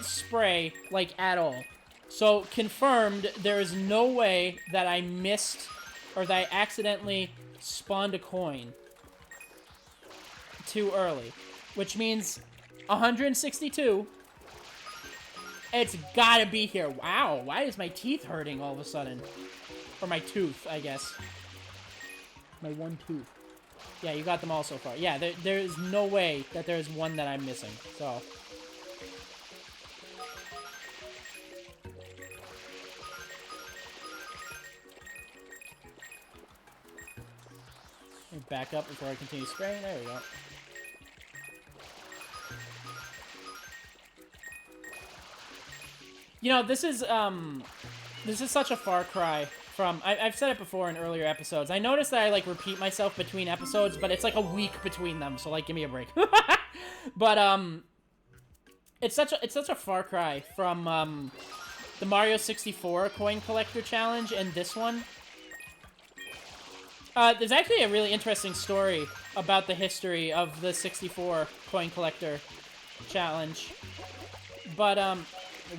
spray, like, at all. So, confirmed, there is no way that I missed, or that I accidentally spawned a coin too early. Which means 162. It's gotta be here. Wow, why is my teeth hurting all of a sudden? Or my tooth, I guess. My one tooth. Yeah, you got them all so far. Yeah, there is no way that there's one that I'm missing. So. Let me back up before I continue spraying. There we go. You know, this is such a far cry from... I've said it before in earlier episodes. I noticed that I, like, repeat myself between episodes, but it's, like, a week between them, so, like, give me a break. But, it's such a far cry from, the Mario 64 coin collector challenge and this one. There's actually a really interesting story about the history of the 64 coin collector challenge. But,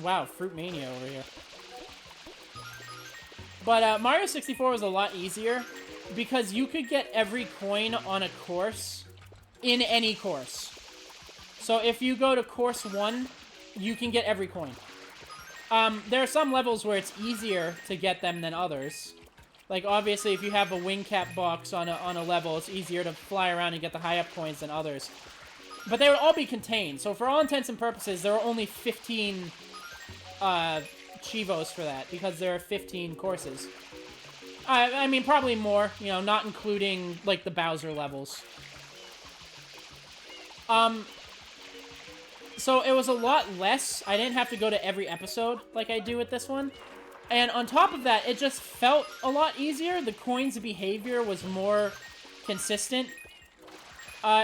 wow, Fruit Mania over here. But Mario 64 was a lot easier because you could get every coin on a course in any course. So if you go to course 1, you can get every coin. There are some levels where it's easier to get them than others. Like, obviously, if you have a wing cap box on a level, it's easier to fly around and get the high up coins than others. But they would all be contained. So for all intents and purposes, there are only 15 Chivos for that, because there are 15 courses. I mean, probably more, you know, not including, like, the Bowser levels. So it was a lot less. I didn't have to go to every episode like I do with this one. And on top of that, it just felt a lot easier. The coins' behavior was more consistent.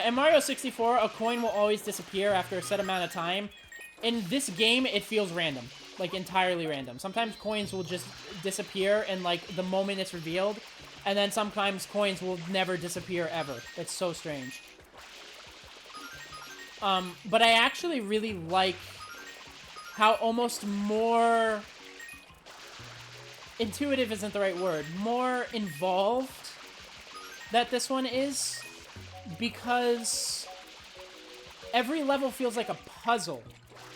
In Mario 64, a coin will always disappear after a set amount of time. In this game, it feels random. Like, entirely random. Sometimes coins will just disappear in, like, the moment it's revealed. And then sometimes coins will never disappear ever. It's so strange. But I actually really like how almost more... intuitive isn't the right word. More involved that this one is. Because every level feels like a puzzle.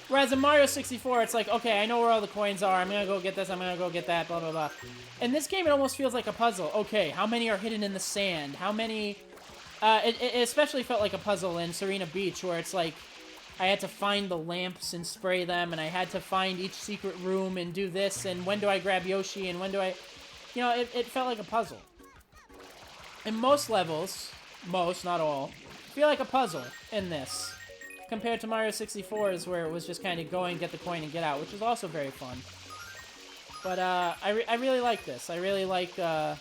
Whereas in Mario 64, it's like, okay, I know where all the coins are. I'm gonna go get this, I'm gonna go get that, blah, blah, blah. In this game, it almost feels like a puzzle. Okay, how many are hidden in the sand? How many... It especially felt like a puzzle in Serena Beach, where it's like, I had to find the lamps and spray them, and I had to find each secret room and do this, and when do I grab Yoshi, and when do I... You know, it felt like a puzzle. In most levels, most, not all, feel like a puzzle in this. Compared to Mario 64's, where it was just kind of go and get the coin and get out, which is also very fun. But, I really like this. I really like, the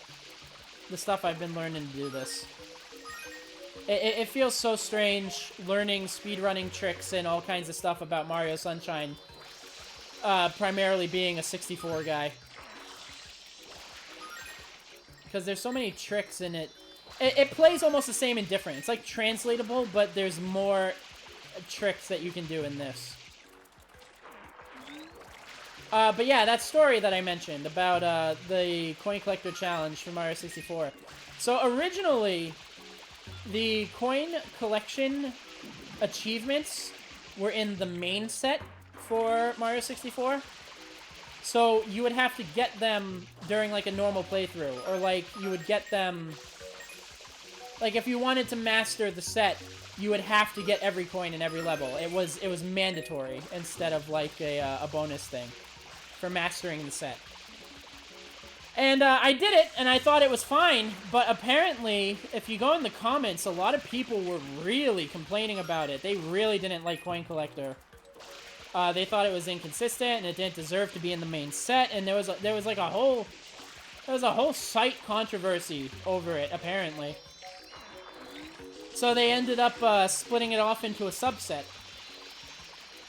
stuff I've been learning to do this. It feels so strange learning speedrunning tricks and all kinds of stuff about Mario Sunshine. Primarily being a 64 guy. Because there's so many tricks in it. It plays almost the same and different. It's like translatable, but there's more tricks that you can do in this. But yeah, that story that I mentioned about the Coin Collector Challenge for Mario 64. So originally, the coin collection achievements were in the main set for Mario 64. So you would have to get them during like a normal playthrough, or like you would get them... Like if you wanted to master the set, you would have to get every coin in every level. It was mandatory instead of like a bonus thing for mastering the set. And I did it, and I thought it was fine, but apparently, if you go in the comments, a lot of people were really complaining about it. They really didn't like Coin Collector. They thought it was inconsistent, and it didn't deserve to be in the main set, and there was like a whole site controversy over it, apparently. So they ended up splitting it off into a subset.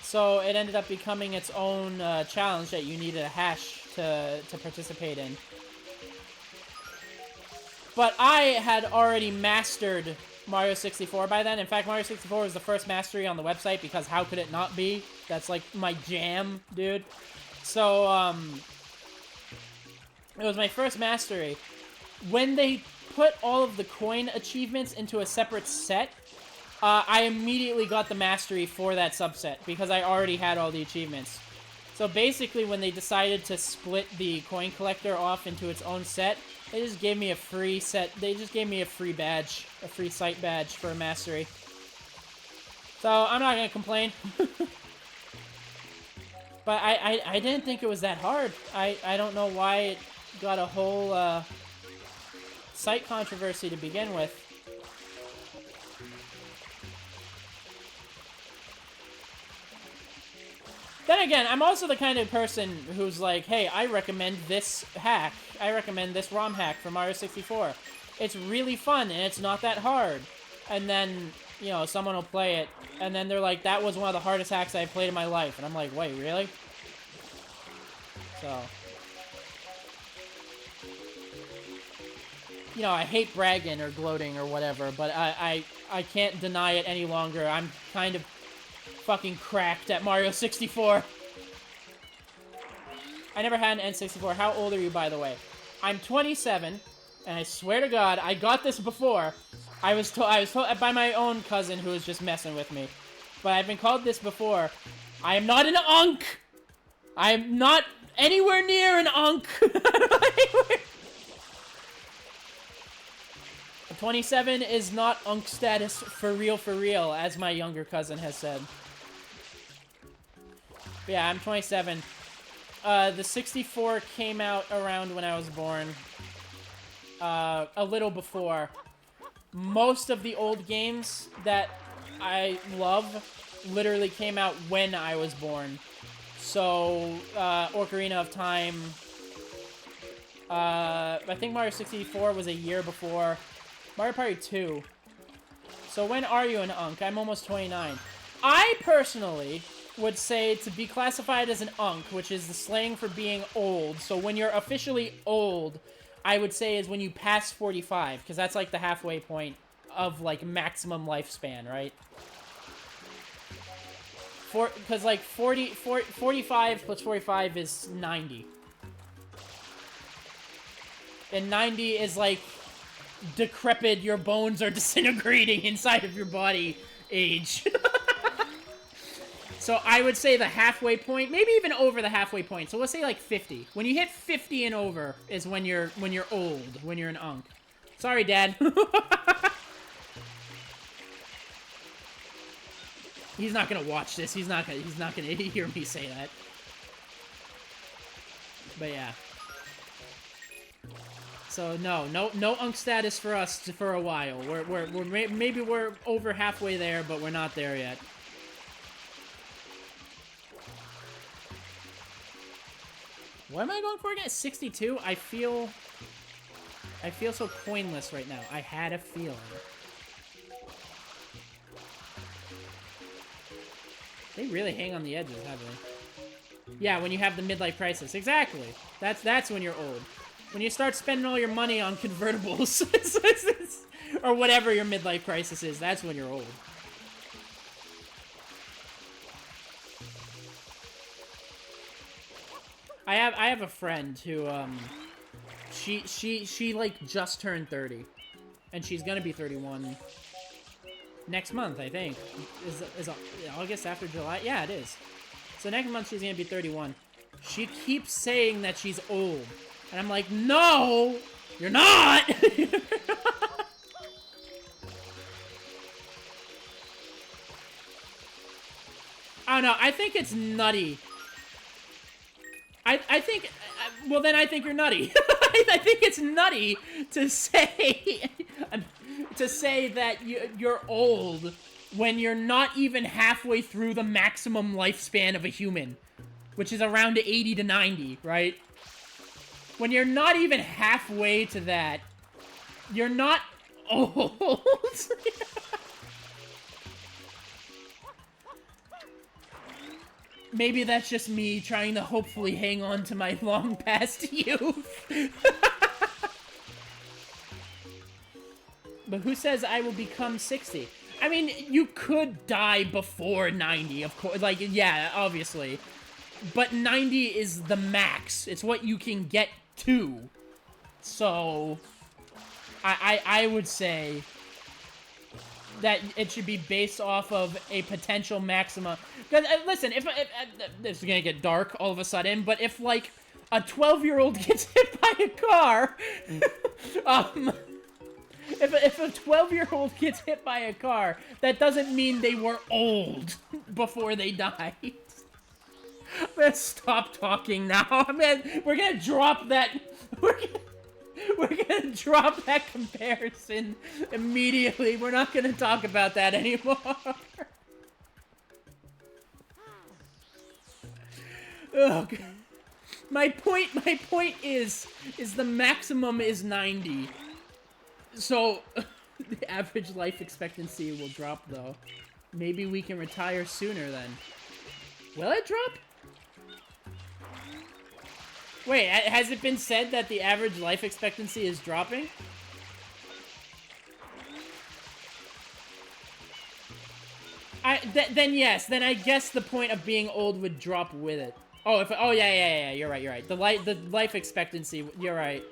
So it ended up becoming its own challenge that you needed a hash to participate in. But I had already mastered Mario 64 by then. In fact, Mario 64 was the first mastery on the website, because how could it not be? That's like my jam, dude. So, it was my first mastery. When they put all of the coin achievements into a separate set, I immediately got the mastery for that subset, because I already had all the achievements. So basically, when they decided to split the Coin Collector off into its own set, they just gave me a free set. They just gave me a free badge, a free site badge for mastery. So I'm not gonna complain. But I didn't think it was that hard. I don't know why it got a whole site controversy to begin with. Then again, I'm also the kind of person who's like, hey, I recommend this hack. I recommend this ROM hack for Mario 64. It's really fun, and it's not that hard. And then, you know, someone will play it, and then they're like, that was one of the hardest hacks I've played in my life. And I'm like, wait, really? So... You know, I hate bragging or gloating or whatever, but I can't deny it any longer. I'm kind of fucking cracked at Mario 64. I never had an N64. How old are you, by the way? I'm 27, and I swear to God, I got this before. I was told by my own cousin who was just messing with me. But I've been called this before. I am not an unk! I am not anywhere near an unk! 27 is not unk status for real, as my younger cousin has said. But yeah, I'm 27. The 64 came out around when I was born. A little before. Most of the old games that I love literally came out when I was born. So, Ocarina of Time. I think Mario 64 was a year before. Mario Party 2. So when are you an unk? I'm almost 29. I personally would say to be classified as an unk, which is the slang for being old. So when you're officially old, I would say is when you pass 45, because that's like the halfway point of like maximum lifespan, right? Because like 45 plus 45 is 90. And 90 is like decrepit, your bones are disintegrating inside of your body age. So I would say the halfway point, maybe even over the halfway point. So let's say like 50. When you hit 50 and over is when you're old, when you're an unk. Sorry, Dad. He's not gonna watch this. He's not gonna hear me say that. But yeah. So no unk status for us for a while. Maybe we're over halfway there, but we're not there yet. What am I going for again? 62? I feel so coinless right now. I had a feeling. They really hang on the edges, haven't they? Yeah, when you have the midlife crisis. Exactly. That's when you're old. When you start spending all your money on convertibles, or whatever your midlife crisis is, that's when you're old. I have a friend who she like just turned 30, and she's gonna be 31 next month, I think. Is August after July? Yeah, it is. So next month she's gonna be 31. She keeps saying that she's old, and I'm like, no, you're not. I don't know. I think it's nutty. I think, well then I think you're nutty. I think it's nutty to say that you're old when you're not even halfway through the maximum lifespan of a human, which is around 80 to 90, right? When you're not even halfway to that, you're not old. Maybe that's just me trying to hopefully hang on to my long past youth. But who says I will become 60? I mean, you could die before 90, of course. Like, yeah, obviously. But 90 is the max. It's what you can get to. So, I would say that it should be based off of a potential maximum. Because, listen, if this is gonna get dark all of a sudden, but if, like, a 12-year-old gets hit by a car, if a 12-year-old gets hit by a car, that doesn't mean they were old before they died. I'm gonna stop talking now. I mean, we're gonna drop that. We're gonna drop that comparison immediately. We're not gonna talk about that anymore. Oh, God. My point is the maximum is 90. So, the average life expectancy will drop, though. Maybe we can retire sooner, then. Will it drop? Wait, has it been said that the average life expectancy is dropping? Then yes, then I guess the point of being old would drop with it. Oh, yeah, you're right. The life expectancy, you're right.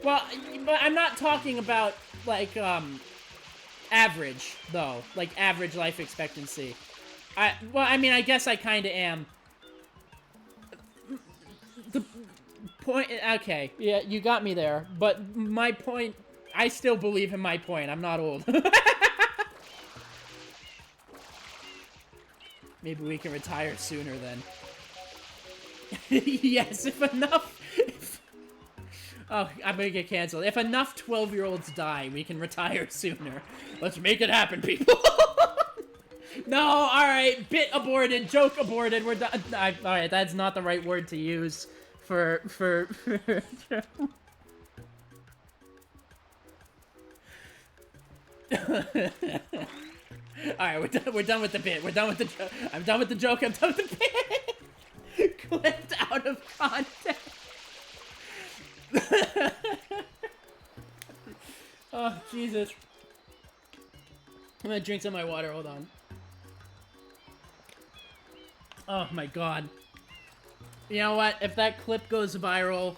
Well, but I'm not talking about, like, average, though. Like, average life expectancy. Well, I mean, I guess I kind of am. The point... Okay, yeah, you got me there. But my point... I still believe in my point. I'm not old. Maybe we can retire sooner then. Yes, if enough... Oh, I'm gonna get canceled. If enough 12-year-olds die, we can retire sooner. Let's make it happen, people. No, alright. Bit aborted. Joke aborted. We're done. Alright, that's not the right word to use for Alright, we're done with the bit. We're done with the joke. I'm done with the joke. I'm done with the bit. Clipped out of context. Oh, Jesus. I'm gonna drink some of my water. Hold on. Oh, my God. You know what? If that clip goes viral,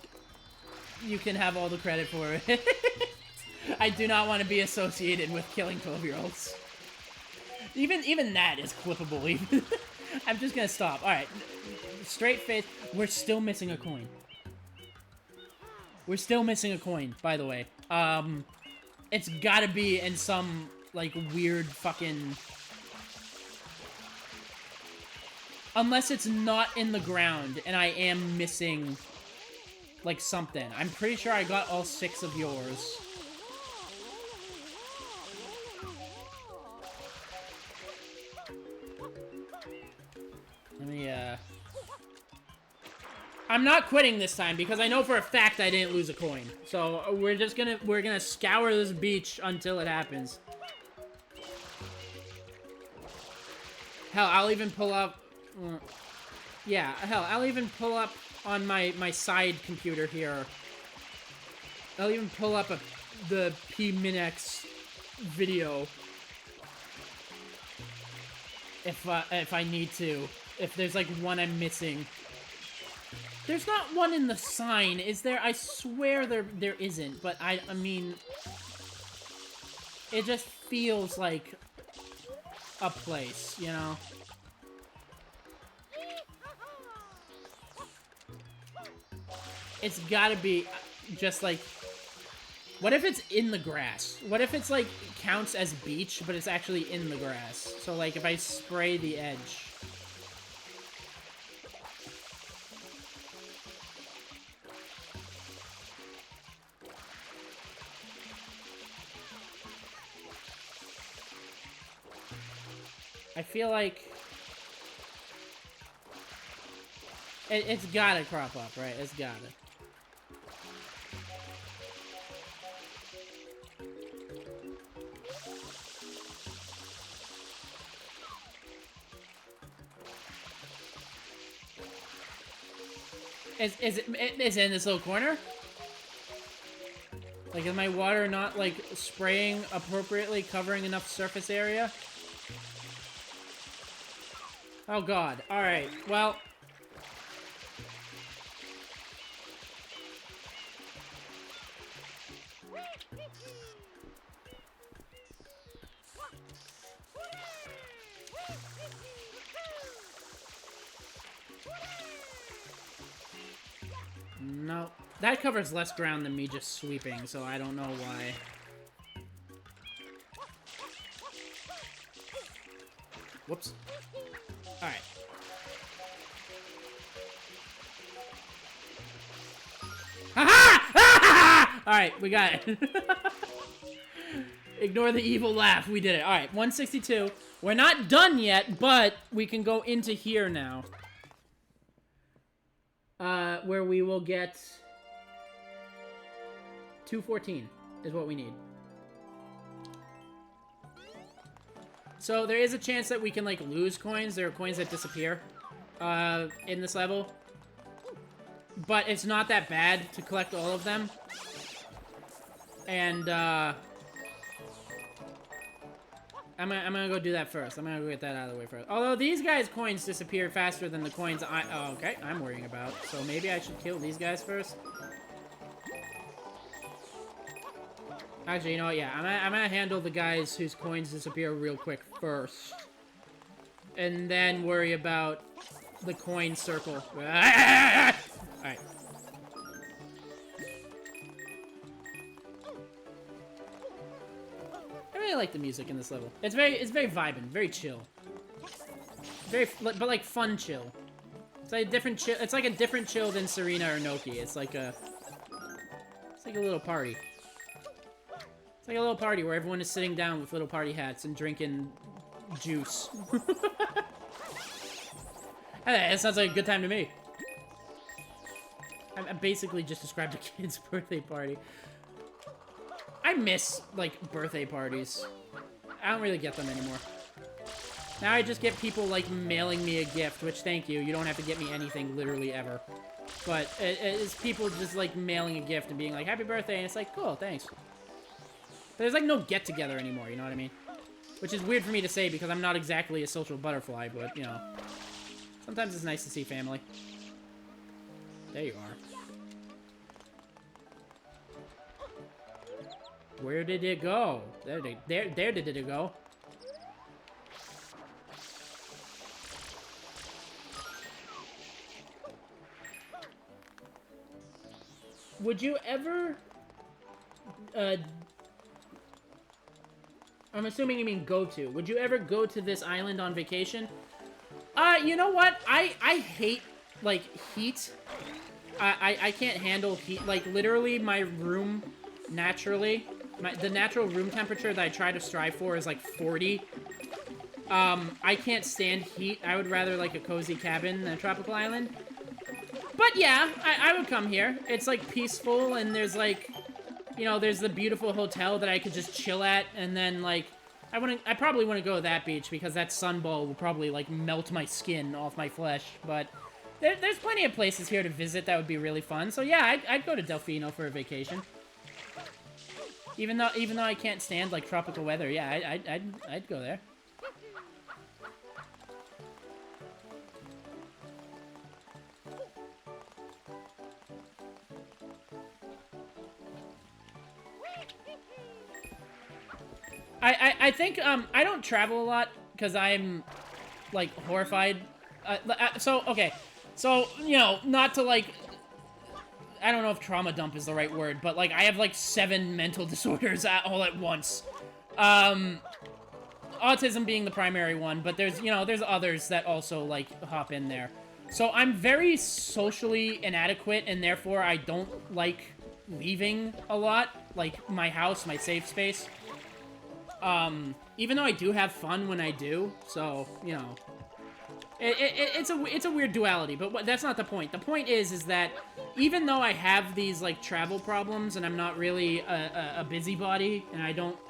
you can have all the credit for it. I do not want to be associated with killing 12-year-olds. Even that is clippable. Even I'm just gonna stop. Alright. Straight face. We're still missing a coin. We're still missing a coin, by the way. It's gotta be in some, like, weird fucking... Unless it's not in the ground, and I am missing, like, something. I'm pretty sure I got all 6 of yours. Let me, I'm not quitting this time, because I know for a fact I didn't lose a coin. So, we're gonna scour this beach until it happens. Hell, I'll even pull up... yeah, hell, I'll even pull up on my side computer here. I'll even pull up the P-Minex video. If I need to. If there's, like, one I'm missing. There's not one in the sign, is there? I swear there isn't, but I mean... It just feels like a place, you know? It's gotta be just like... What if it's in the grass? What if it's like counts as beach, but it's actually in the grass? So like if I spray the edge... I feel like... It's gotta crop up, right? It's gotta. Is it in this little corner? Like, is my water not, like, spraying appropriately, covering enough surface area? Oh, God. Alright, well... No. That covers less ground than me just sweeping, so I don't know why. Whoops. Alright. Ha-ha! Alright, we got it. Ignore the evil laugh. We did it. Alright, 162. We're not done yet, but we can go into here now. Where we will get 214 is what we need. So there is a chance that we can like lose coins. There are coins that disappear in this level. But it's not that bad to collect all of them. And I'm gonna go do that first. I'm gonna go get that out of the way first. Although these guys' coins disappear faster than the coins I'm worrying about. So maybe I should kill these guys first. Actually, you know what? Yeah, I'm gonna handle the guys whose coins disappear real quick first. And then worry about the coin circle. Alright. I really like the music in this level. It's very vibing, very chill. But like fun chill. It's like a different chill. It's like a different chill than Serena or Noki. It's like a little party. It's like a little party where everyone is sitting down with little party hats and drinking juice. Hey, that sounds like a good time to me. I basically just described a kid's birthday party. I miss, like, birthday parties. I don't really get them anymore. Now I just get people, like, mailing me a gift, which, thank you. You don't have to get me anything literally ever. But it's people just, like, mailing a gift and being like, happy birthday, and it's like, cool, thanks. But there's, like, no get-together anymore, you know what I mean? Which is weird for me to say because I'm not exactly a social butterfly, but, you know. Sometimes it's nice to see family. There you are. Where did it go? There did it go. Would you ever... I'm assuming you mean go to. Would you ever go to this island on vacation? You know what? I hate, like, heat. I can't handle heat. Like, literally, my room, naturally, the natural room temperature that I try to strive for is, like, 40. I can't stand heat. I would rather, like, a cozy cabin than a tropical island. But, yeah, I would come here. It's, like, peaceful, and there's, like, you know, there's the beautiful hotel that I could just chill at, and then, like, I probably wouldn't go to that beach because that sunball will probably, like, melt my skin off my flesh, but there's plenty of places here to visit that would be really fun, so yeah, I'd go to Delfino for a vacation. Even though I can't stand, like, tropical weather, yeah, I'd go there. I think, I don't travel a lot, because I'm, like, horrified. Okay. So, you know, not to, like, I don't know if trauma dump is the right word, but, like, I have, like, 7 mental disorders all at once. Autism being the primary one, but there's, you know, there's others that also, like, hop in there. So I'm very socially inadequate, and therefore I don't like leaving a lot. Like, my house, my safe space. Even though I do have fun when I do, so, you know, it's a weird duality, but that's not the point. The point is that even though I have these, like, travel problems, and I'm not really a busybody, and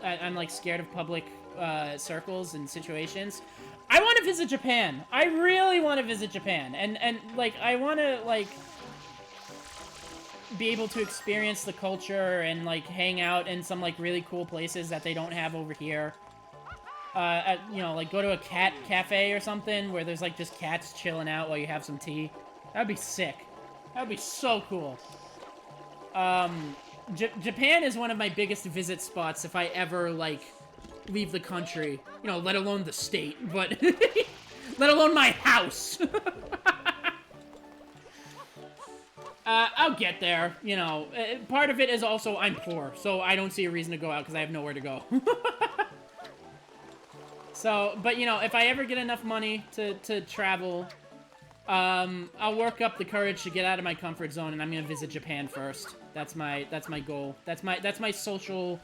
I'm, like, scared of public, circles and situations, I want to visit Japan. I really want to visit Japan, and, like, I want to, like, be able to experience the culture and, like, hang out in some, like, really cool places that they don't have over here. You know, like, go to a cat cafe or something where there's, like, just cats chilling out while you have some tea. That'd be sick. That'd be so cool. Japan is one of my biggest visit spots if I ever, like, leave the country. You know, let alone the state, but... let alone my house! I'll get there, you know. Part of it is also I'm poor, so I don't see a reason to go out because I have nowhere to go. So, but, you know, if I ever get enough money to travel, I'll work up the courage to get out of my comfort zone, and I'm gonna visit Japan first. That's my goal. That's my social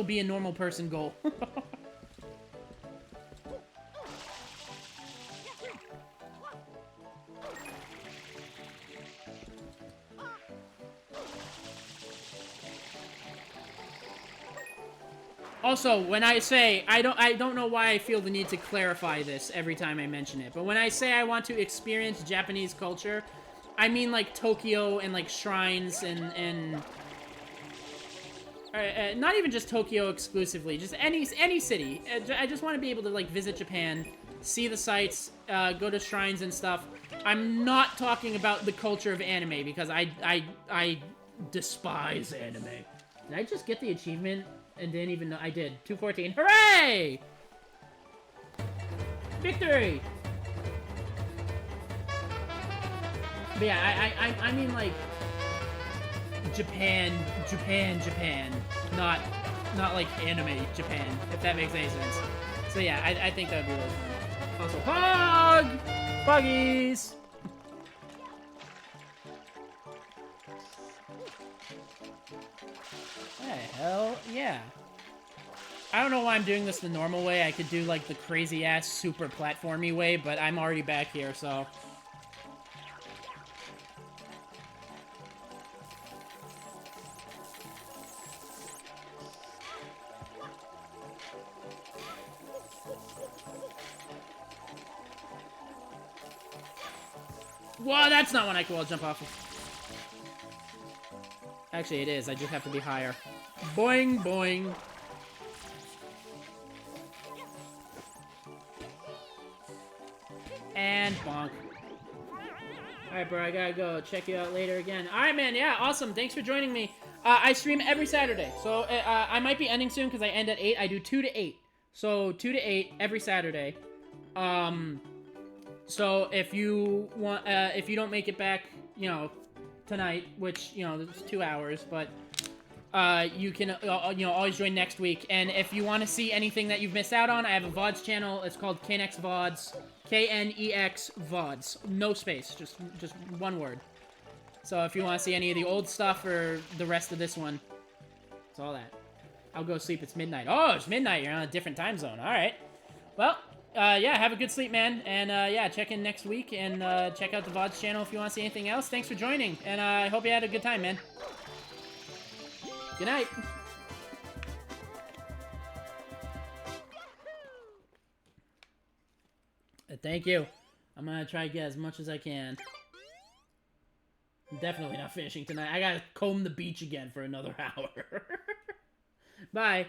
be a normal person goal. Also, when I say, I don't know why I feel the need to clarify this every time I mention it, but when I say I want to experience Japanese culture, I mean, like, Tokyo and, like, shrines and not even just Tokyo exclusively, just any city. I just want to be able to, like, visit Japan, see the sights, go to shrines and stuff. I'm not talking about the culture of anime, because I despise anime. Did I just get the achievement and didn't even know? I did. 214. Hooray! Victory! But yeah, I mean, like, Japan. Not like anime Japan, if that makes any sense. So yeah, I think that would be really fun. Also, hug! Buggies! Hey, hell yeah. I don't know why I'm doing this the normal way. I could do, like, the crazy-ass, super platformy way, but I'm already back here, so... Whoa, that's not one I can wall jump off of. Actually, it is. I just have to be higher. Boing, boing. And bonk. Alright, bro, I gotta go. Check you out later again. Alright, man, yeah, awesome. Thanks for joining me. I stream every Saturday, so I might be ending soon because I end at 8. I do 2 to 8. So, 2 to 8 every Saturday. So, if you want, if you don't make it back, you know, tonight, which, you know, it's 2 hours, but, you can, you know, always join next week. And if you want to see anything that you've missed out on, I have a VODs channel. It's called Knex VODs. K-N-E-X VODs. No space. Just one word. So if you want to see any of the old stuff or the rest of this one, it's all that. I'll go sleep. It's midnight. Oh, it's midnight. You're on a different time zone. All right. Well, yeah, have a good sleep, man. And, yeah, check in next week and check out the VODs channel if you want to see anything else. Thanks for joining. And I hope you had a good time, man. Good night. Thank you. I'm gonna try to get as much as I can. I'm definitely not finishing tonight. I gotta comb the beach again for another hour. Bye.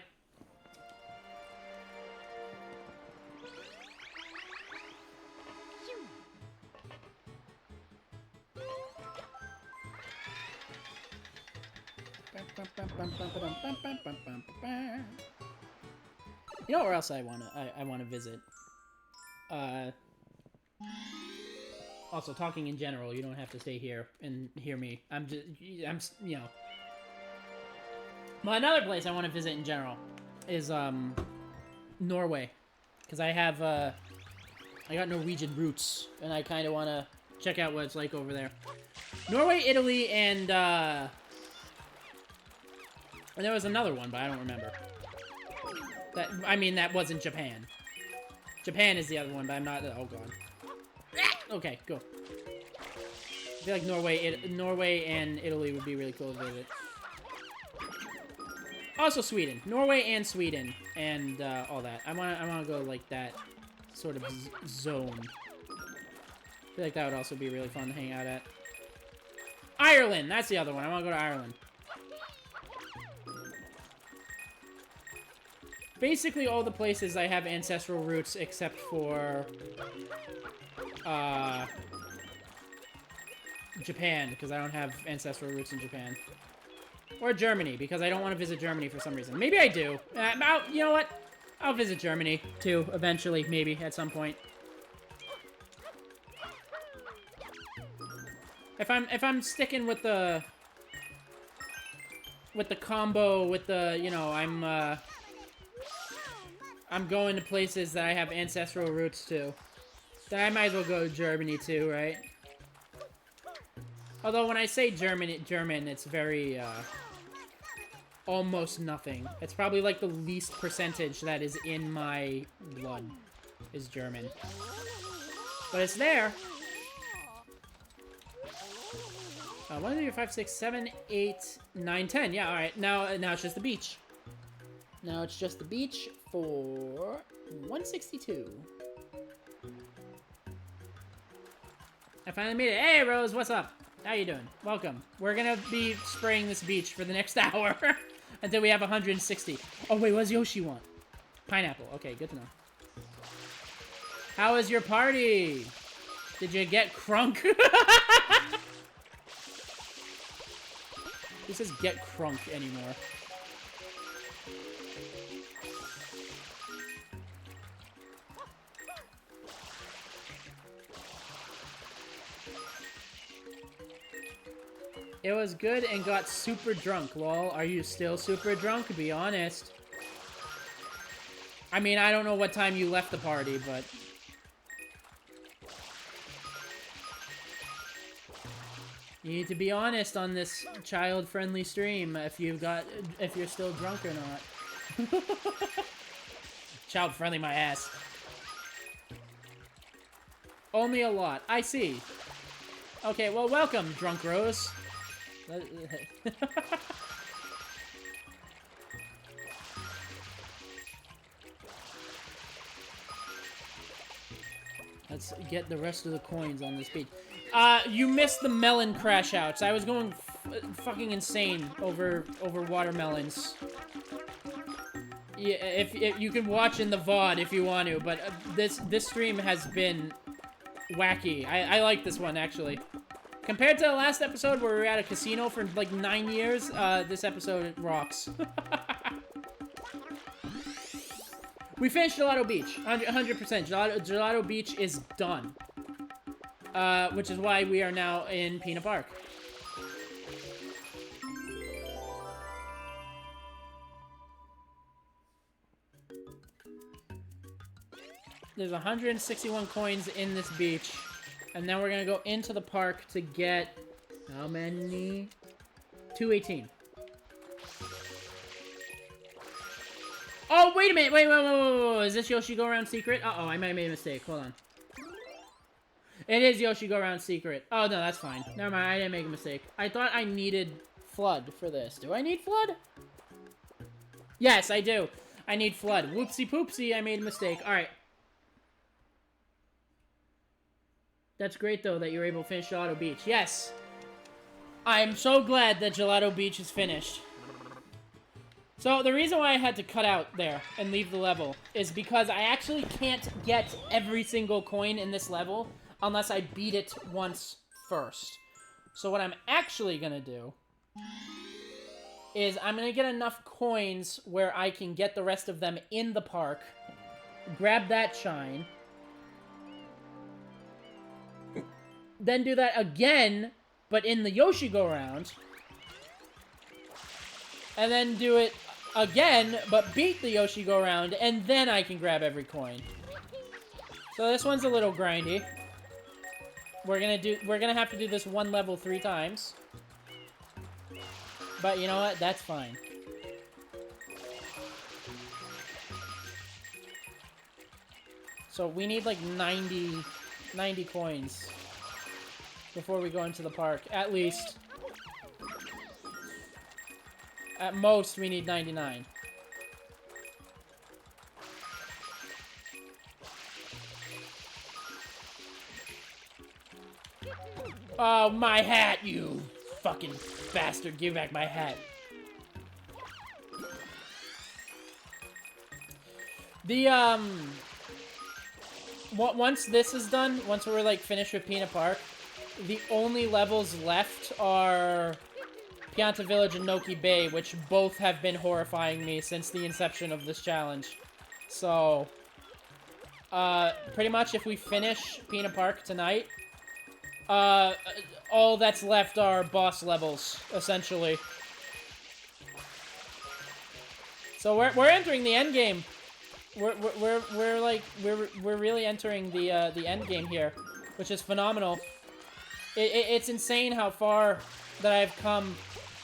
You know where else I wanna visit? Also, talking in general, you don't have to stay here and hear me. You know. Well, another place I want to visit in general is, Norway. Because I have, I got Norwegian roots, and I kind of want to check out what it's like over there. Norway, Italy, and there was another one, but I don't remember. I mean, that wasn't Japan. Japan is the other one, but I'm not... Oh, God. Okay, go. I feel like Norway and Italy would be really cool to visit. Also Sweden. Norway and Sweden. And, all that. I wanna go, like, that sort of zone. I feel like that would also be really fun to hang out at. Ireland! That's the other one. I wanna go to Ireland. Basically all the places I have ancestral roots except for Japan, because I don't have ancestral roots in Japan. Or Germany, because I don't want to visit Germany for some reason. Maybe I do. You know what? I'll visit Germany, too, eventually, maybe, at some point. If I'm sticking with the combo, with the, you know, I'm going to places that I have ancestral roots to. Then I might as well go to Germany too, right? Although when I say German, it's very, almost nothing. It's probably like the least percentage that is in my blood is German. But it's there. 1, 2, 3, 4, 5, 6, 7, 8, 9, 10. Yeah, alright. Now it's just the beach. Now it's just the beach for 162. I finally made it. Hey, Rose, what's up? How you doing? Welcome. We're gonna be spraying this beach for the next hour until we have 160. Oh, wait, what does Yoshi want? Pineapple. Okay, good to know. How was your party? Did you get crunk? Who says get crunk anymore? It was good and got super drunk. Lol, are you still super drunk? Be honest. I mean, I don't know what time you left the party, but... You need to be honest on this child-friendly stream if you're still drunk or not. Child-friendly my ass. Only a lot. I see. Okay, well, welcome, Drunk Rose. Let's get the rest of the coins on this beach. You missed the melon crash outs. I was going fucking insane over watermelons. Yeah, if you can watch in the VOD if you want to, but this stream has been wacky. I like this one, actually. Compared to the last episode where we were at a casino for like 9 years, this episode rocks. We finished Gelato Beach, 100%. Gelato Beach is done. Which is why we are now in Peanut Park. There's 161 coins in this beach. And then we're gonna go into the park to get... How many? 218. Oh, wait a minute! Wait. Is this Yoshi Go Around Secret? Uh-oh, I might have made a mistake. Hold on. It is Yoshi Go Around Secret. Oh, no, that's fine. Never mind, I didn't make a mistake. I thought I needed Flood for this. Do I need Flood? Yes, I do. I need Flood. Whoopsie poopsie, I made a mistake. Alright. That's great, though, that you were able to finish Gelato Beach. Yes! I am so glad that Gelato Beach is finished. So, the reason why I had to cut out there and leave the level is because I actually can't get every single coin in this level unless I beat it once first. So what I'm actually gonna do is I'm gonna get enough coins where I can get the rest of them in the park, grab that shine, then do that again, but in the Yoshi Go-Round, and then do it again, but beat the Yoshi Go-Round, and then I can grab every coin. So this one's a little grindy. We're gonna have to do this one level 3 times. But you know what? That's fine. So we need like 90 coins before we go into the park, at least. At most, we need 99. Oh, my hat, you fucking bastard. Give back my hat. Once this is done, once we're, like, finished with Peanut Park, the only levels left are Pianta Village and Noki Bay, which both have been horrifying me since the inception of this challenge. So, pretty much if we finish Peanut Park tonight, all that's left are boss levels, essentially. So we're entering the end game. We're really entering the end game here, which is phenomenal. It's insane how far that I've come.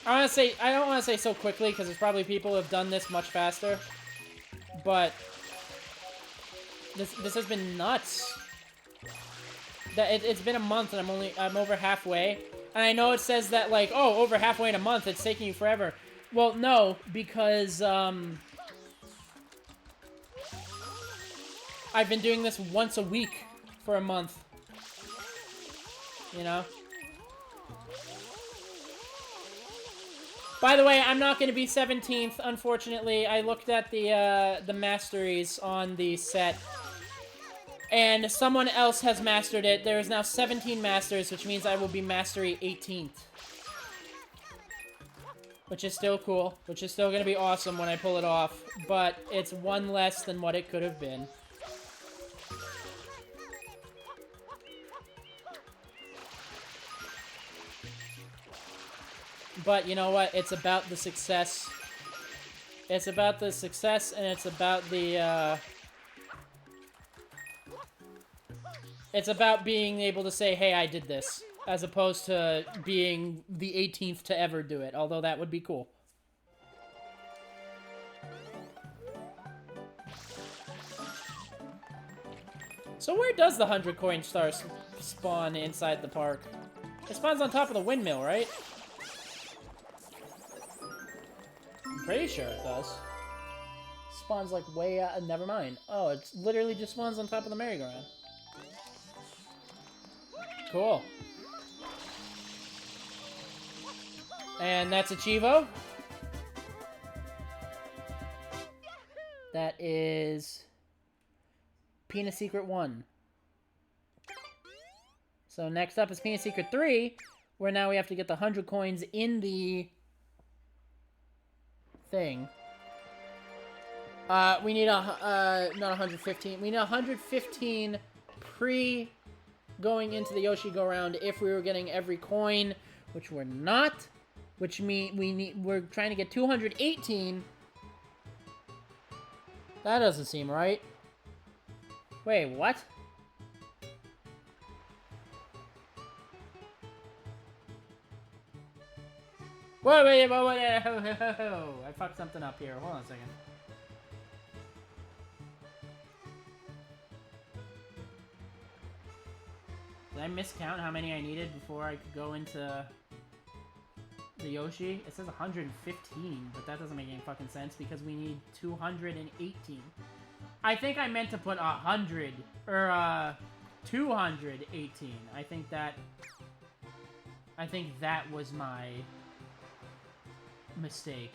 I don't want to say so quickly because there's probably people who have done this much faster, but this has been nuts. It's been a month and I'm over halfway, and I know it says that like, oh, over halfway in a month it's taking you forever. Well, no, because I've been doing this once a week for a month. You know? By the way, I'm not going to be 17th, unfortunately. I looked at the masteries on the set, and someone else has mastered it. There is now 17 masters, which means I will be mastery 18th. Which is still cool. Which is still going to be awesome when I pull it off. But it's one less than what it could have been. But you know what? It's about the success. It's about the success, and it's about the, it's about being able to say, hey, I did this. As opposed to being the 18th to ever do it. Although that would be cool. So where does the 100 coin star spawn inside the park? It spawns on top of the windmill, right? I'm pretty sure it does. Spawns like way out. Never mind. Oh, it literally just spawns on top of the merry-go-round. Cool. And that's a Chivo. That is Peanut Secret 1. So next up is Peanut Secret 3, where now we have to get the 100 coins in the thing. We need not 115. We need 115 pre going into the Yoshi Go Round if we were getting every coin, which we're not. Which means we're trying to get 218. That doesn't seem right. Wait, what? Wait, I fucked something up here. Hold on a second. Did I miscount how many I needed before I could go into the Yoshi? It says 115, but that doesn't make any fucking sense because we need 218. I think I meant to put 100, or 218. I think that was my mistake.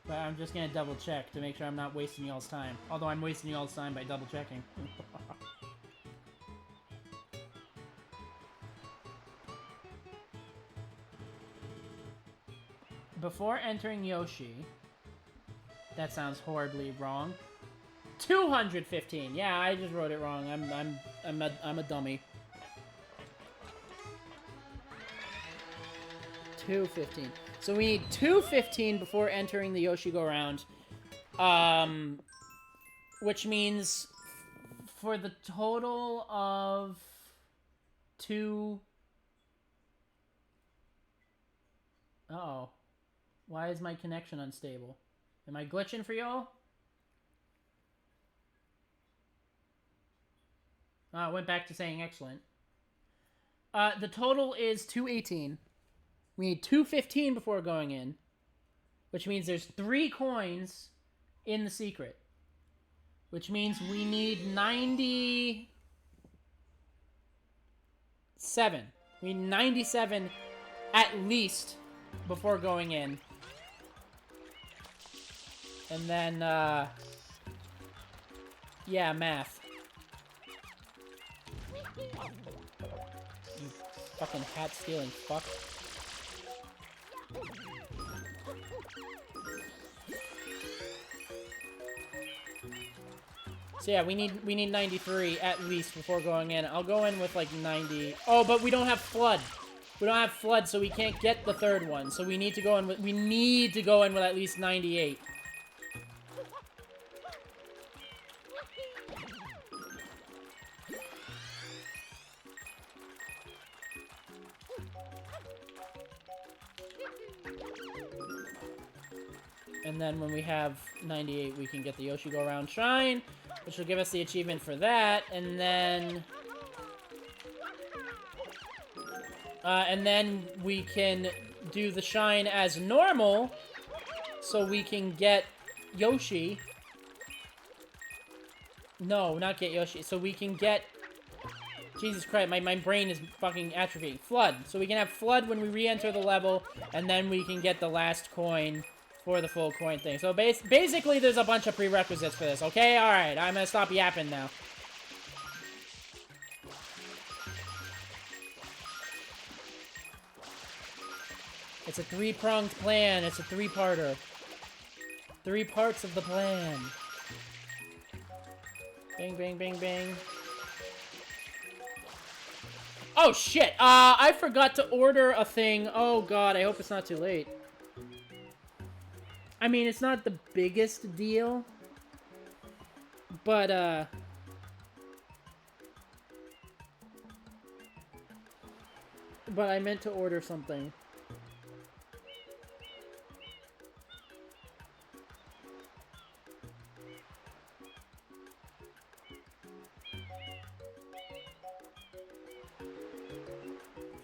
But I'm just gonna double check to make sure I'm not wasting y'all's time. Although I'm wasting y'all's time by double checking. Before entering Yoshi, that sounds horribly wrong. 215. Yeah, I just wrote it wrong. I'm a dummy. 215. So we need 215 before entering the Yoshi Go Round. Which means for the total of 2... Uh-oh. Why is my connection unstable? Am I glitching for y'all? I went back to saying excellent. The total is 218. We need 215 before going in. Which means there's 3 coins in the secret. Which means we need 97. We need 97 at least before going in. And then, yeah, math. You fucking hat-stealing fuck. So yeah, we need 93 at least before going in. I'll go in with like 90. Oh, but we don't have Flood. We don't have Flood, so we can't get the third one. So we need to go in with at least 98. And then when we have 98, we can get the Yoshi Go Round Shrine, which will give us the achievement for that. And then we can do the Shine as normal, so we can get Yoshi. No, not get Yoshi. So we can get... Jesus Christ, my brain is fucking atrophying. Flood. So we can have Flood when we re-enter the level, and then we can get the last coin for the full coin thing. So basically, there's a bunch of prerequisites for this, okay? Alright, I'm gonna stop yapping now. It's a 3-pronged plan. It's a 3-parter. 3 parts of the plan. Bang, bang, bang, bang. Oh, shit. I forgot to order a thing. Oh, God. I hope it's not too late. I mean, it's not the biggest deal. But, But I meant to order something.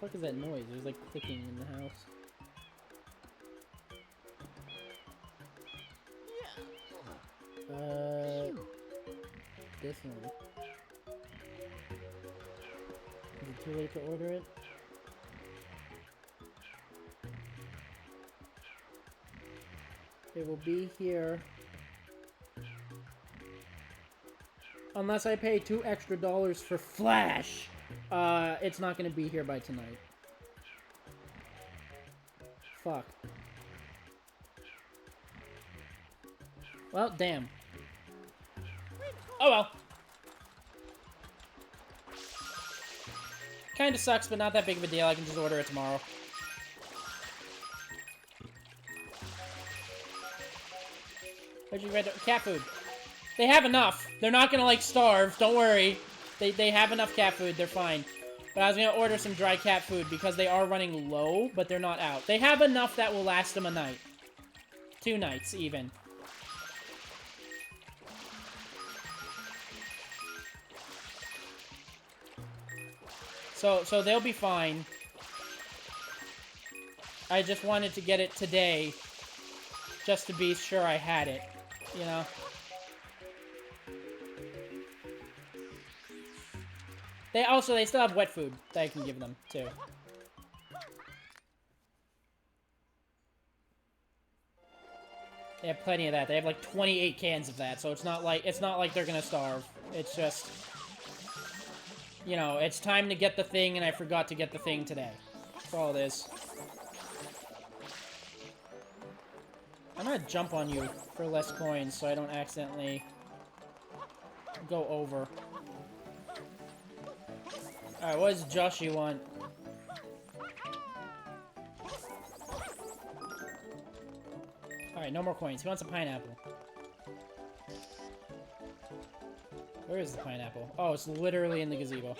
What the fuck is that noise? There's like clicking in the house. This one. Is it too late to order it? It will be here. Unless I pay $2 extra for Flash. It's not gonna be here by tonight. Fuck. Well, damn. Oh well. Kinda sucks, but not that big of a deal. I can just order it tomorrow. Where'd you read cat food? They have enough. They're not gonna, like, starve. Don't worry. They have enough cat food. They're fine. But I was gonna order some dry cat food because they are running low, but they're not out. They have enough that will last them a night. 2 nights, even. So they'll be fine. I just wanted to get it today, just to be sure I had it, you know? They still have wet food that I can give them, too. They have plenty of that. They have like 28 cans of that, so it's not like they're gonna starve. It's just, you know, it's time to get the thing, and I forgot to get the thing today. That's all it is. I'm gonna jump on you for less coins so I don't accidentally go over. Alright, what does Joshy want? Alright, no more coins. He wants a pineapple. Where is the pineapple? Oh, it's literally in the gazebo.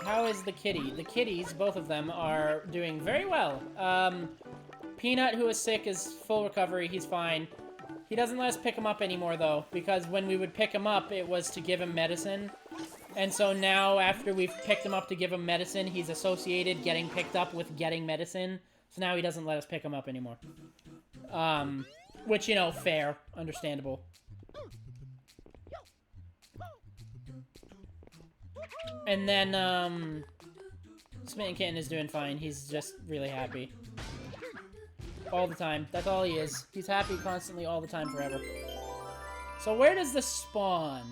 How is the kitty? The kitties, both of them, are doing very well. Peanut, who is sick, is full recovery. He's fine. He doesn't let us pick him up anymore, though, because when we would pick him up, it was to give him medicine. And so now, after we've picked him up to give him medicine, he's associated getting picked up with getting medicine. So now he doesn't let us pick him up anymore. Which, you know, fair. Understandable. And then, Smitten Kitten is doing fine. He's just really happy. All the time. That's all he is. He's happy constantly, all the time, forever. So where does this spawn?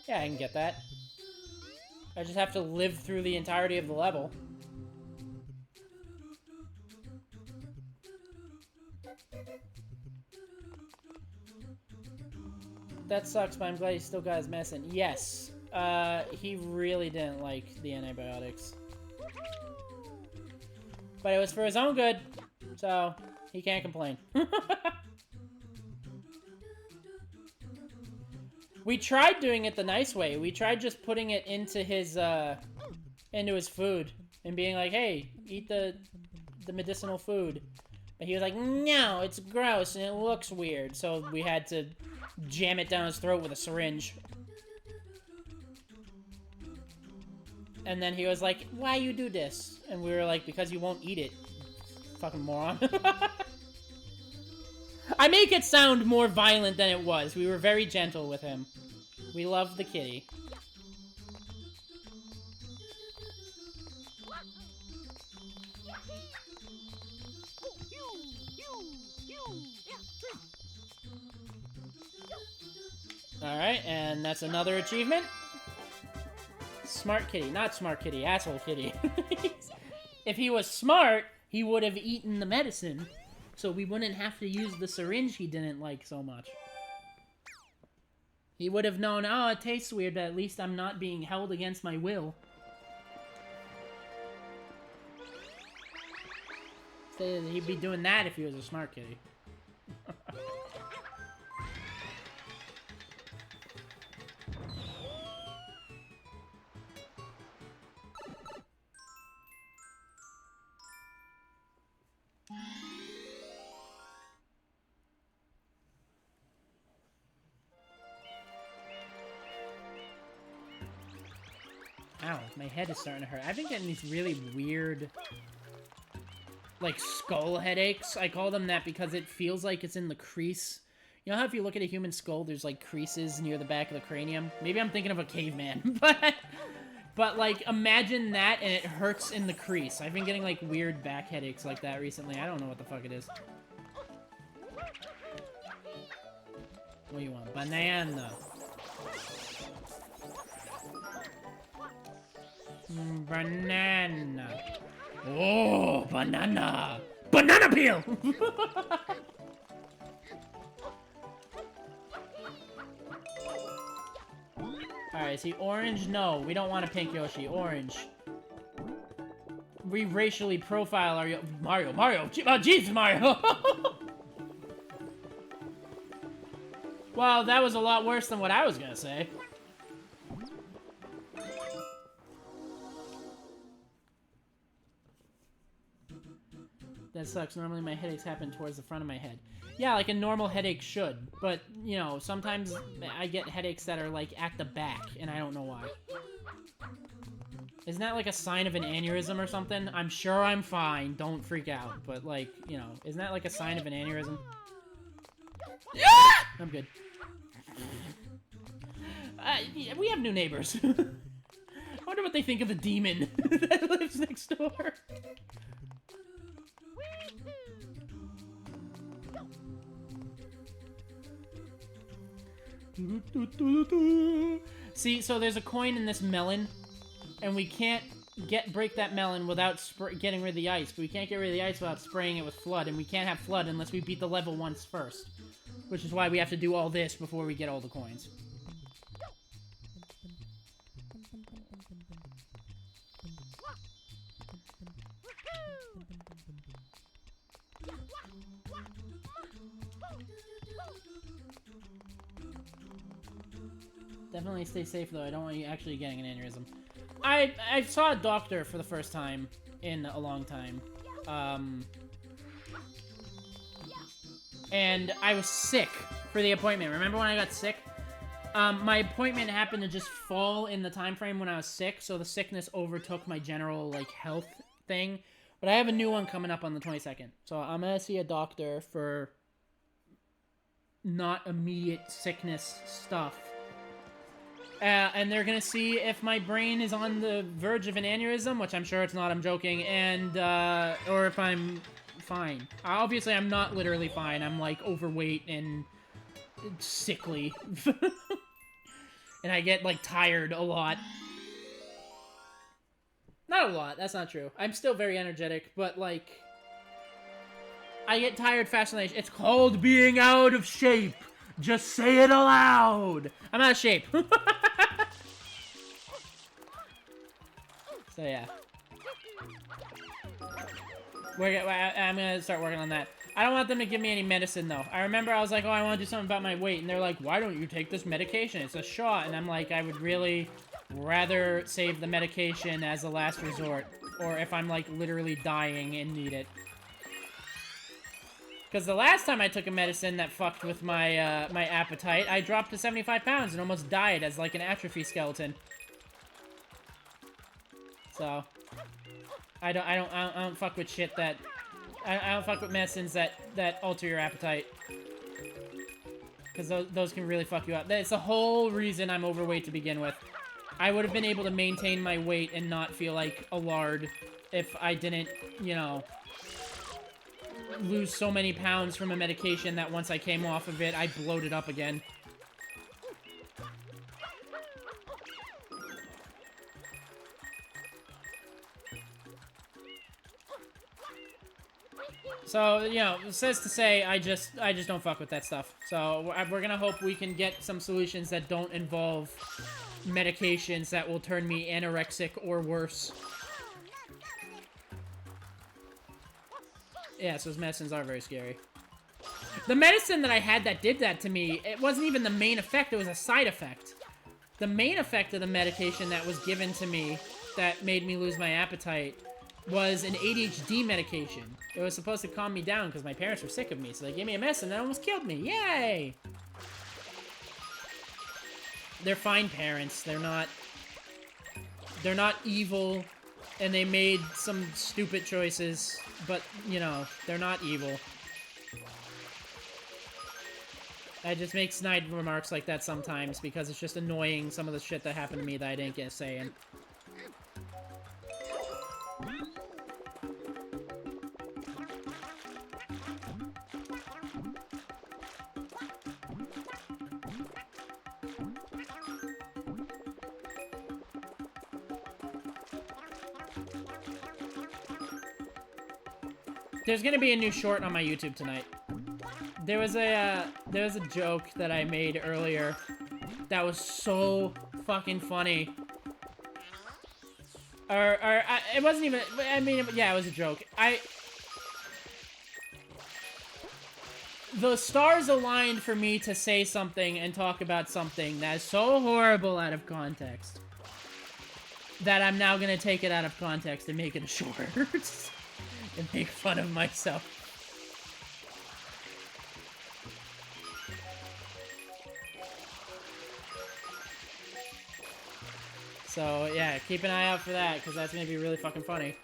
Yeah, I can get that. I just have to live through the entirety of the level. That sucks, but I'm glad he still got his medicine. Yes. He really didn't like the antibiotics. But it was for his own good, so he can't complain. We tried doing it the nice way. We tried just putting it into his food and being like, hey, eat the medicinal food. But he was like, no, it's gross and it looks weird. So we had to jam it down his throat with a syringe. And then he was like, why you do this? And we were like, because you won't eat it. Fucking moron. I make it sound more violent than it was. We were very gentle with him. We love the kitty. Alright, and that's another achievement. Smart kitty. Not smart kitty. Asshole kitty. If he was smart, he would have eaten the medicine, so we wouldn't have to use the syringe he didn't like so much. He would have known, oh, it tastes weird, but at least I'm not being held against my will. So he'd be doing that if he was a smart kitty. Ow, my head is starting to hurt. I've been getting these really weird, like, skull headaches. I call them that because it feels like it's in the crease. You know how if you look at a human skull, there's, like, creases near the back of the cranium? Maybe I'm thinking of a caveman, but like, imagine that and it hurts in the crease. I've been getting, like, weird back headaches like that recently. I don't know what the fuck it is. What do you want? Banana. Banana. Oh, banana. Banana peel! Alright, is he orange? No, we don't want a pink Yoshi. Orange. We racially profile our Mario. Jesus, Mario! Well, that was a lot worse than what I was gonna say. That sucks. Normally my headaches happen towards the front of my head. Yeah, like a normal headache should. But, you know, sometimes I get headaches that are, like, at the back, and I don't know why. Isn't that, like, a sign of an aneurysm or something? I'm sure I'm fine. Don't freak out. But, like, you know, isn't that, like, a sign of an aneurysm? I'm good. Yeah, we have new neighbors. I wonder what they think of the demon that lives next door. See, so there's a coin in this melon, and we can't break that melon without getting rid of the ice. But we can't get rid of the ice without spraying it with flood, and we can't have flood unless we beat the level once first. Which is why we have to do all this before we get all the coins. Definitely stay safe, though. I don't want you actually getting an aneurysm. I saw a doctor for the first time in a long time. And I was sick for the appointment. Remember when I got sick? My appointment happened to just fall in the time frame when I was sick, so the sickness overtook my general, like, health thing. But I have a new one coming up on the 22nd. So I'm gonna see a doctor for not immediate sickness stuff. And they're gonna see if my brain is on the verge of an aneurysm, which I'm sure it's not, I'm joking, and, or if I'm fine. Obviously, I'm not literally fine. I'm, like, overweight and sickly. And I get, like, tired a lot. Not a lot, that's not true. I'm still very energetic, but, like, I get tired faster than it's called being out of shape. Just say it aloud. I'm out of shape. So, yeah. I'm gonna start working on that. I don't want them to give me any medicine, though. I remember I was like, oh, I want to do something about my weight. And they're like, why don't you take this medication? It's a shot. And I'm like, I would really rather save the medication as a last resort. Or if I'm, like, literally dying and need it. Because the last time I took a medicine that fucked with my, my appetite, I dropped to 75 pounds and almost died as, like, an atrophy skeleton. So, I don't fuck with shit that, I don't fuck with medicines that alter your appetite. Because those can really fuck you up. That's the whole reason I'm overweight to begin with. I would have been able to maintain my weight and not feel like a lard if I didn't, you know, lose so many pounds from a medication that once I came off of it, I bloated up again. So, you know, it says to say, I just don't fuck with that stuff. So, we're gonna hope we can get some solutions that don't involve medications that will turn me anorexic or worse. Yeah, so those medicines are very scary. The medicine that I had that did that to me, it wasn't even the main effect, it was a side effect. The main effect of the medication that was given to me that made me lose my appetite was an ADHD medication. It was supposed to calm me down because my parents were sick of me, so they gave me a medicine that almost killed me. Yay! They're fine parents. They're not evil, and they made some stupid choices, but, you know, they're not evil. I just make snide remarks like that sometimes because it's just annoying, some of the shit that happened to me that I didn't get a say in. There's gonna be a new short on my YouTube tonight. There was a joke that I made earlier that was so fucking funny. It wasn't even, I mean, yeah, it was a joke. The stars aligned for me to say something and talk about something that is so horrible out of context that I'm now gonna take it out of context and make it a short. And make fun of myself. So, yeah, keep an eye out for that, because that's going to be really fucking funny.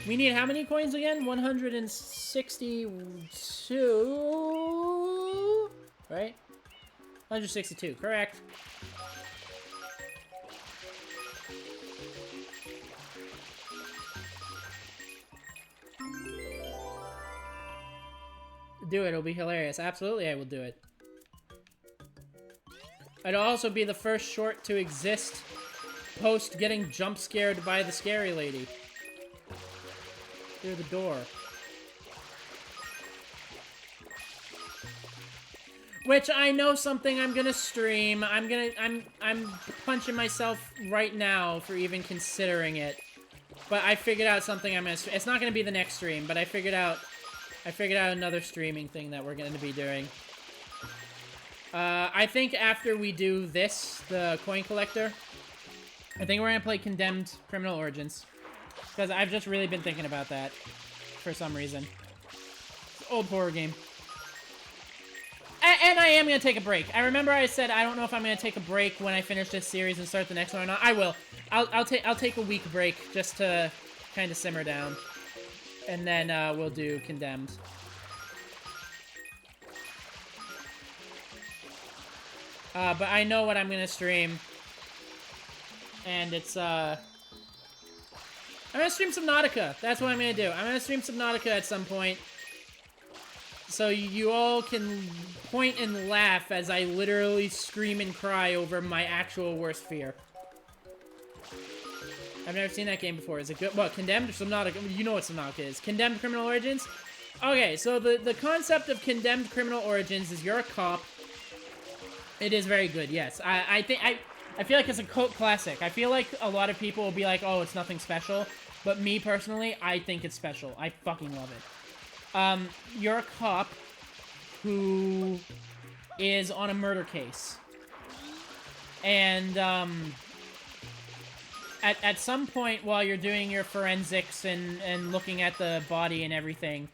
We need how many coins again? 162, right? 162, correct. Do it, it'll be hilarious. Absolutely, I will do it. It'll also be the first short to exist post getting jump scared by the scary lady. Through the door. Which I know something I'm gonna stream. I'm punching myself right now for even considering it. But I figured out something I'm gonna stream. It's not gonna be the next stream, but I figured out another streaming thing that we're gonna be doing. I think after we do this, the coin collector, I think we're gonna play Condemned Criminal Origins. Because I've just really been thinking about that for some reason. It's an old horror game. And I am going to take a break. I remember I said I don't know if I'm going to take a break when I finish this series and start the next one or not. I will. I'll take a week break just to kind of simmer down. And then we'll do Condemned. But I know what I'm going to stream. And it's, I'm gonna stream Subnautica. That's what I'm gonna do. I'm gonna stream Subnautica at some point. So you all can point and laugh as I literally scream and cry over my actual worst fear. I've never seen that game before. Is it good? What, Condemned or Subnautica? You know what Subnautica is. Condemned Criminal Origins? Okay, so the concept of Condemned Criminal Origins is you're a cop. It is very good, yes. I feel like it's a cult classic. I feel like a lot of people will be like, oh, it's nothing special. But me, personally, I think it's special. I fucking love it. You're a cop who is on a murder case. And, at some point while you're doing your forensics and looking at the body and everything,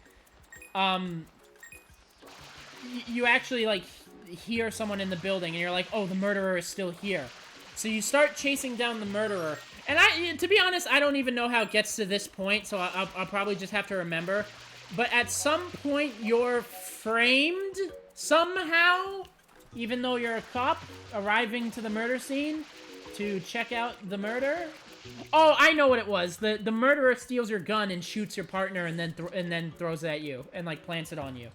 you actually, like, hear someone in the building, and you're like, oh, the murderer is still here. So you start chasing down the murderer. And to be honest, I don't even know how it gets to this point, so I'll probably just have to remember. But at some point, you're framed somehow, even though you're a cop, arriving to the murder scene to check out the murder. Oh, I know what it was. The murderer steals your gun and shoots your partner and then throws it at you and like plants it on you.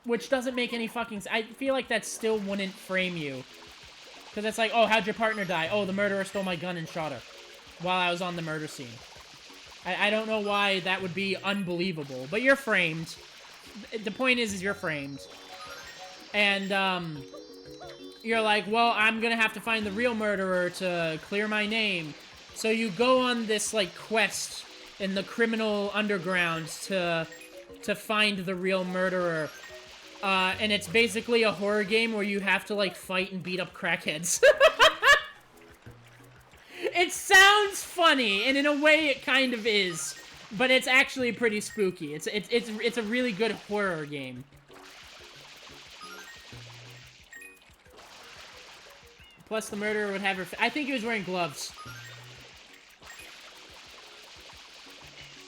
Which doesn't make any fucking sense. I feel like that still wouldn't frame you. Because it's like, oh, how'd your partner die? Oh, the murderer stole my gun and shot her while I was on the murder scene. I don't know why that would be unbelievable, but you're framed. The point is you're framed. And, you're like, well, I'm gonna have to find the real murderer to clear my name. So you go on this, like, quest in the criminal underground to find the real murderer. And it's basically a horror game where you have to, like, fight and beat up crackheads. It sounds funny, and in a way it kind of is. But it's actually pretty spooky. It's a really good horror game. Plus, the murderer would have her... I think he was wearing gloves.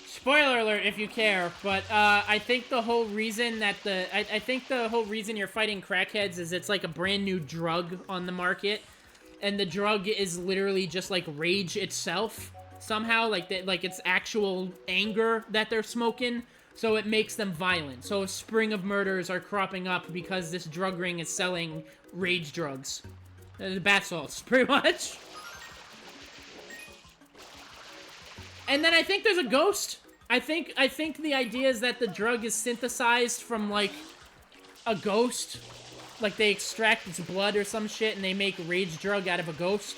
Spoiler alert if you care, but I think the whole reason that I think the whole reason you're fighting crackheads is it's like a brand new drug on the market, and the drug is literally just like rage itself somehow, like it's actual anger that they're smoking, so it makes them violent. So a spring of murders are cropping up because this drug ring is selling rage drugs. Bath salts, pretty much. And then I think there's a ghost. I think the idea is that the drug is synthesized from, like, a ghost. Like, they extract its blood or some shit, and they make rage drug out of a ghost.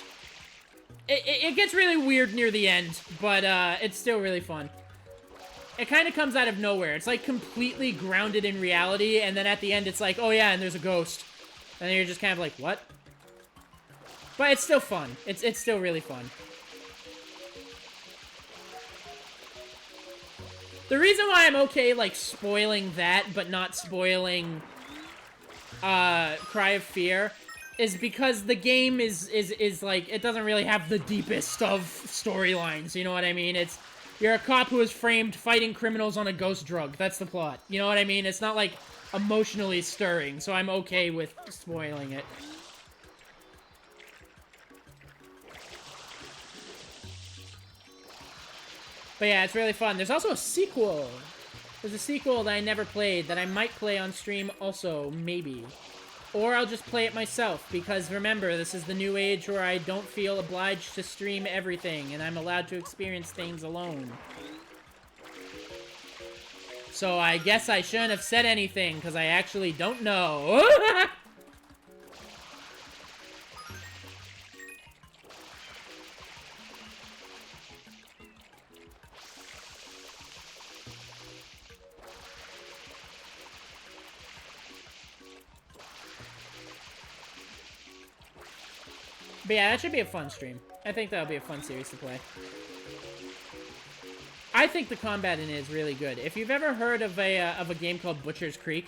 It gets really weird near the end, but, it's still really fun. It kind of comes out of nowhere. It's, like, completely grounded in reality, and then at the end it's like, oh yeah, and there's a ghost. And then you're just kind of like, what? But it's still fun. It's still really fun. The reason why I'm okay, like, spoiling that, but not spoiling, Cry of Fear, is because the game is like, it doesn't really have the deepest of storylines, you know what I mean? You're a cop who is framed fighting criminals on a ghost drug. That's the plot. You know what I mean? It's not, like, emotionally stirring, so I'm okay with spoiling it. But yeah, it's really fun. There's also a sequel. There's a sequel that I never played that I might play on stream also, maybe. Or I'll just play it myself, because remember, this is the new age where I don't feel obliged to stream everything, and I'm allowed to experience things alone. So I guess I shouldn't have said anything, because I actually don't know. But yeah, that should be a fun stream. I think that'll be a fun series to play. I think the combat in it is really good. If you've ever heard of a game called Butcher's Creek,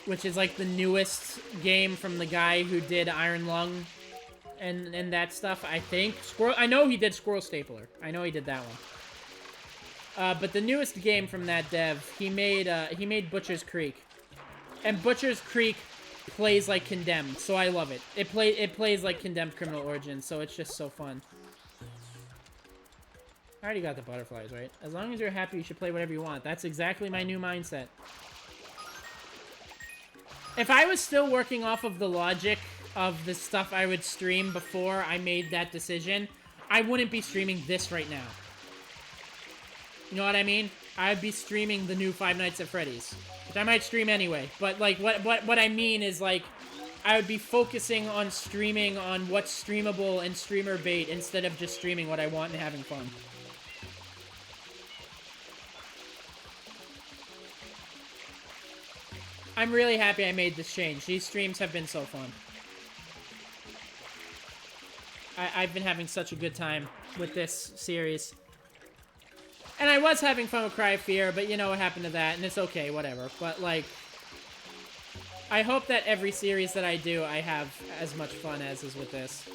which is like the newest game from the guy who did Iron Lung and that stuff, I think. I know he did Squirrel Stapler. I know he did that one. But the newest game from that dev, he made Butcher's Creek. And Butcher's Creek plays like Condemned, so I love it. It plays like Condemned Criminal Origins, so it's just so fun. I already got the butterflies, right? As long as you're happy, you should play whatever you want. That's exactly my new mindset. If I was still working off of the logic of the stuff I would stream before I made that decision, I wouldn't be streaming this right now. You know what I mean? I'd be streaming the new Five Nights at Freddy's. Which I might stream anyway, but like what I mean is like I would be focusing on streaming on what's streamable and streamer bait instead of just streaming what I want and having fun. I'm really happy I made this change. These streams have been so fun. I've been having such a good time with this series. And I was having fun with Cry of Fear, but you know what happened to that, and it's okay, whatever. But, like, I hope that every series that I do, I have as much fun as is with this.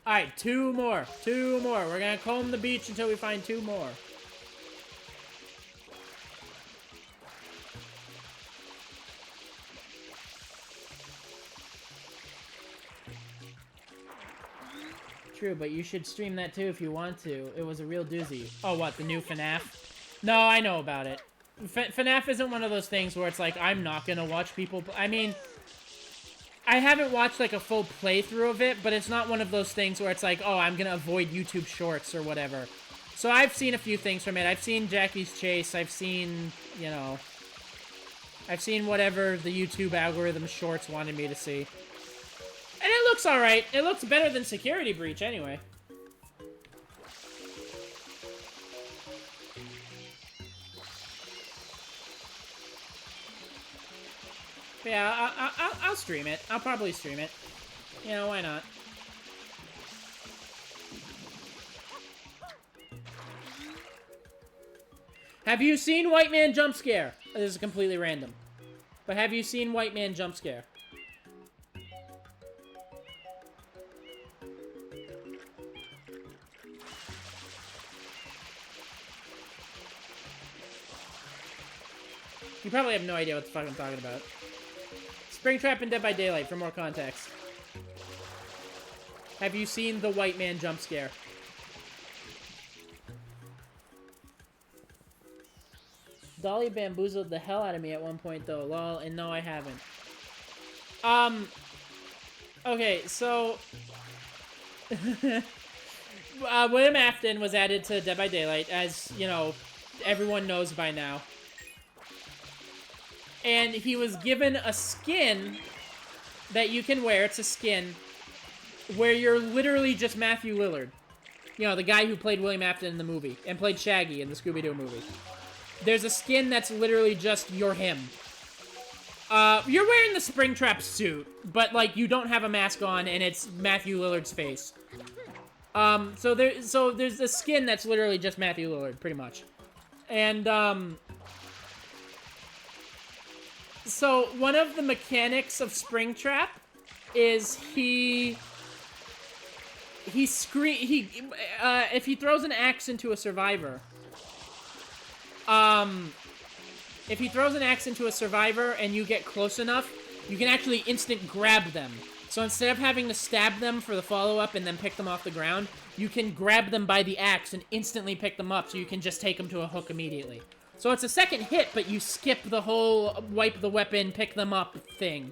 Alright, two more. Two more. We're gonna comb the beach until we find two more. True, but you should stream that too if you want to. It was a real doozy. Oh, what, the new FNAF? No, I know about it. FNAF isn't one of those things where it's like, I'm not gonna watch people... I mean, I haven't watched, like, a full playthrough of it, but it's not one of those things where it's like, oh, I'm gonna avoid YouTube Shorts or whatever. So I've seen a few things from it. I've seen Jackie's Chase. I've seen, you know... I've seen whatever the YouTube algorithm Shorts wanted me to see. And it looks alright. It looks better than Security Breach, anyway. But yeah, I'll stream it. I'll probably stream it. You know, why not? Have you seen White Man Jump Scare? This is completely random. But have you seen White Man Jump Scare? You probably have no idea what the fuck I'm talking about. Springtrap and Dead by Daylight for more context. Have you seen the White Man Jump Scare? Dolly bamboozled the hell out of me at one point, though. Lol, and no, I haven't. Okay, so... William Afton was added to Dead by Daylight, as, you know, everyone knows by now. And he was given a skin that you can wear. It's a skin where you're literally just Matthew Lillard. You know, the guy who played William Afton in the movie and played Shaggy in the Scooby-Doo movie. There's a skin that's literally just you're him. You're wearing the Springtrap suit, but, like, you don't have a mask on, and it's Matthew Lillard's face. So there's a skin that's literally just Matthew Lillard, pretty much. And, so one of the mechanics of Springtrap is if he throws an axe into a survivor, if he throws an axe into a survivor and you get close enough, you can actually instant grab them. So instead of having to stab them for the follow-up and then pick them off the ground, you can grab them by the axe and instantly pick them up, so you can just take them to a hook immediately. So it's a second hit, but you skip the whole wipe the weapon, pick them up thing.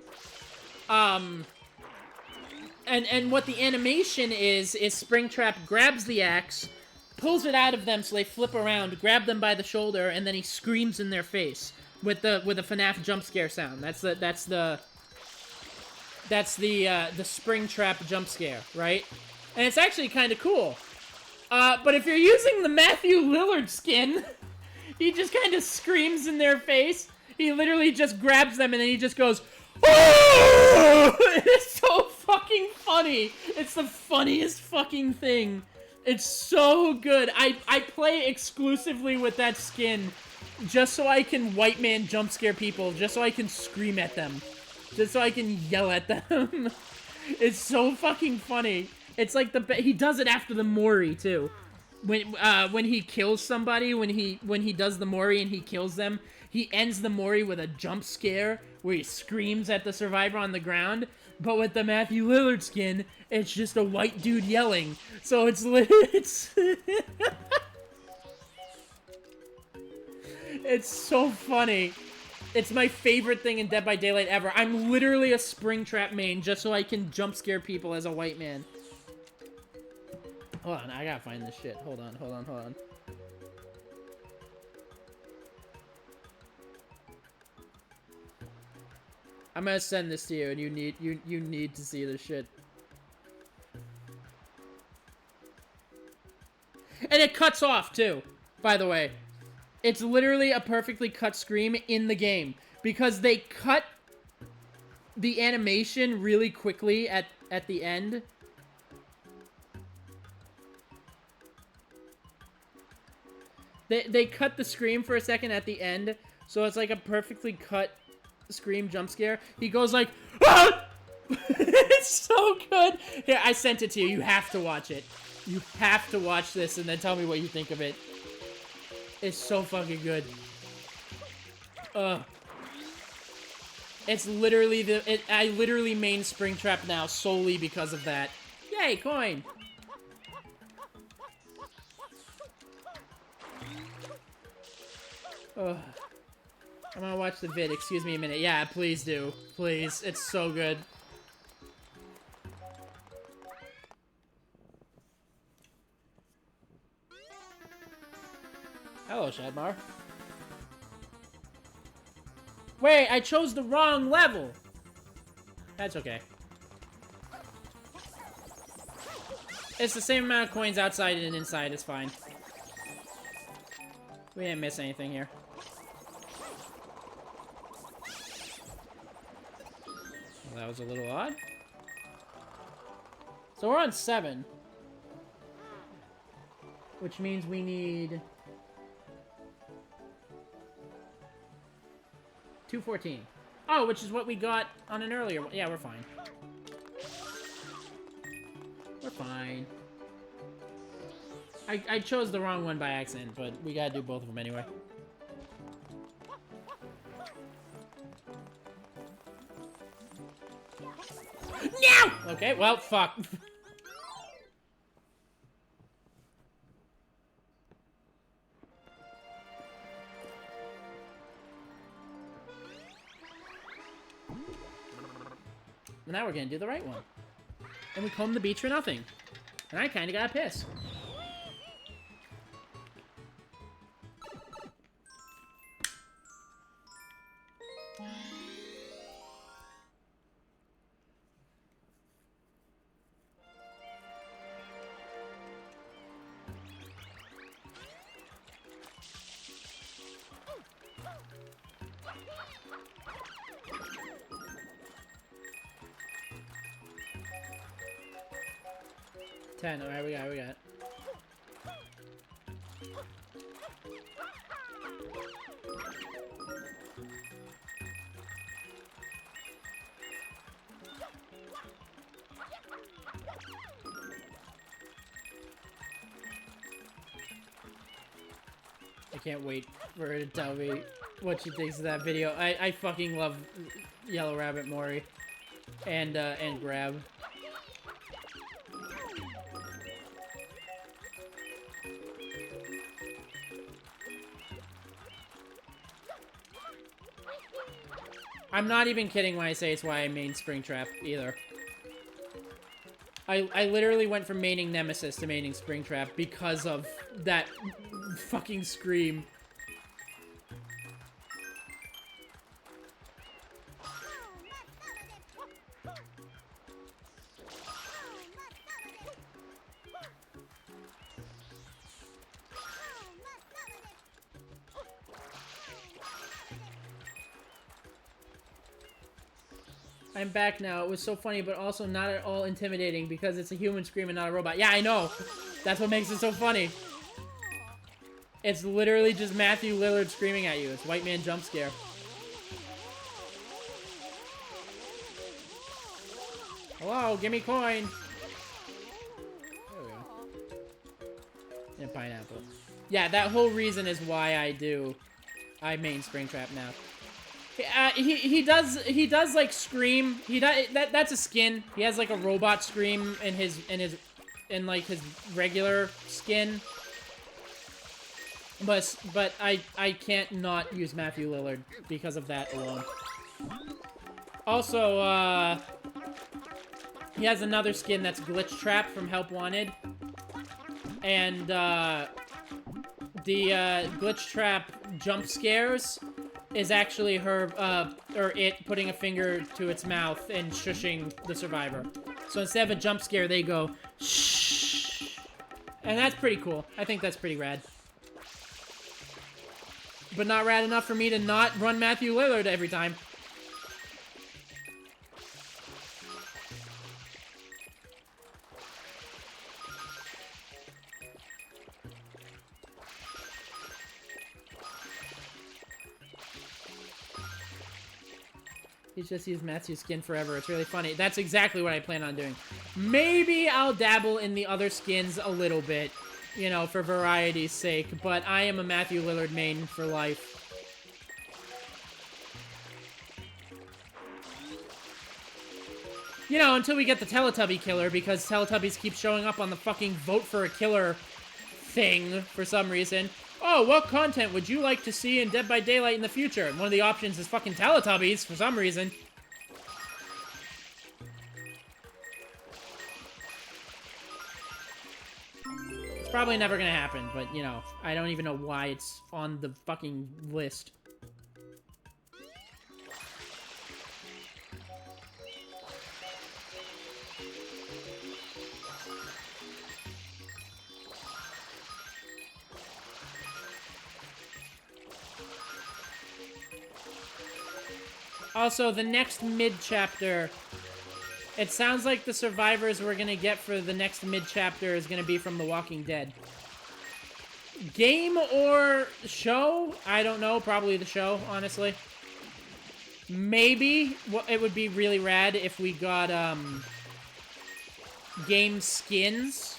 And what the animation is Springtrap grabs the axe, pulls it out of them so they flip around, grab them by the shoulder, and then he screams in their face with the FNAF jump scare sound. That's the Springtrap jump scare, right? And it's actually kind of cool. But if you're using the Matthew Lillard skin, he just kind of screams in their face. He literally just grabs them and then he just goes, "Oh!" It's so fucking funny. It's the funniest fucking thing. It's so good. I play exclusively with that skin just so I can white man jump scare people, just so I can scream at them, just so I can yell at them. It's so fucking funny. It's like he does it after the Mori too. When he kills somebody, when he does the Mori and he kills them, he ends the Mori with a jump scare where he screams at the survivor on the ground. But with the Matthew Lillard skin, it's just a white dude yelling. So it's it's so funny. It's my favorite thing in Dead by Daylight ever. I'm literally a Springtrap main just so I can jump scare people as a white man. Hold on, I gotta find this shit. Hold on. I'm gonna send this to you, and you need to see this shit. And it cuts off too, by the way. It's literally a perfectly cut scream in the game because they cut the animation really quickly at the end. They cut the scream for a second at the end, so it's like a perfectly cut scream jump scare. He goes like, "Ah!" It's so good. Here, I sent it to you. You have to watch it. You have to watch this and then tell me what you think of it. It's so fucking good. It's literally I literally main Springtrap now solely because of that. Yay, coin! Ugh. I'm gonna watch the vid. Excuse me a minute. Yeah, please do. Please. It's so good. Hello, Shadmar. Wait, I chose the wrong level. That's okay. It's the same amount of coins outside and inside. It's fine. We didn't miss anything here. Well, that was a little odd. So we're on 7. Which means we need 214. Oh, which is what we got on an earlier one. Yeah, we're fine. We're fine. I chose the wrong one by accident, but we gotta do both of them anyway. No! Okay, well, fuck. Now we're gonna do the right one. And we comb the beach for nothing. And I kinda got pissed. Alright, we got it. I can't wait for her to tell me what she thinks of that video. I fucking love Yellow Rabbit Mori and Grab. I'm not even kidding when I say it's why I main Springtrap, either. I literally went from maining Nemesis to maining Springtrap because of that fucking scream. I'm back now. It was so funny, but also not at all intimidating because it's a human screaming, not a robot. Yeah, I know. That's what makes it so funny. It's literally just Matthew Lillard screaming at you. It's white man jump scare. Hello, give me coin. There we go. And pineapple. Yeah, that whole reason is why I main Springtrap now. He does like scream. That's a skin. He has like a robot scream in like his regular skin. But I can't not use Matthew Lillard because of that alone. Also, he has another skin that's Glitch Trap from Help Wanted. And the Glitch Trap jump scares is actually her, or it putting a finger to its mouth and shushing the survivor. So instead of a jump scare, they go, shh. And that's pretty cool. I think that's pretty rad. But not rad enough for me to not run Matthew Lillard every time. He's just used Matthew's skin forever. It's really funny. That's exactly what I plan on doing. Maybe I'll dabble in the other skins a little bit, you know, for variety's sake, but I am a Matthew Lillard main for life. You know, until we get the Teletubby killer, because Teletubbies keep showing up on the fucking vote for a killer thing for some reason. Oh, what content would you like to see in Dead by Daylight in the future? And one of the options is fucking Teletubbies, for some reason. It's probably never gonna happen, but, you know, I don't even know why it's on the fucking list. Also, the next mid-chapter, it sounds like the survivors we're gonna get for the next mid-chapter is gonna be from The Walking Dead. Game or show? I don't know. Probably the show, honestly. Maybe it would be really rad if we got, game skins.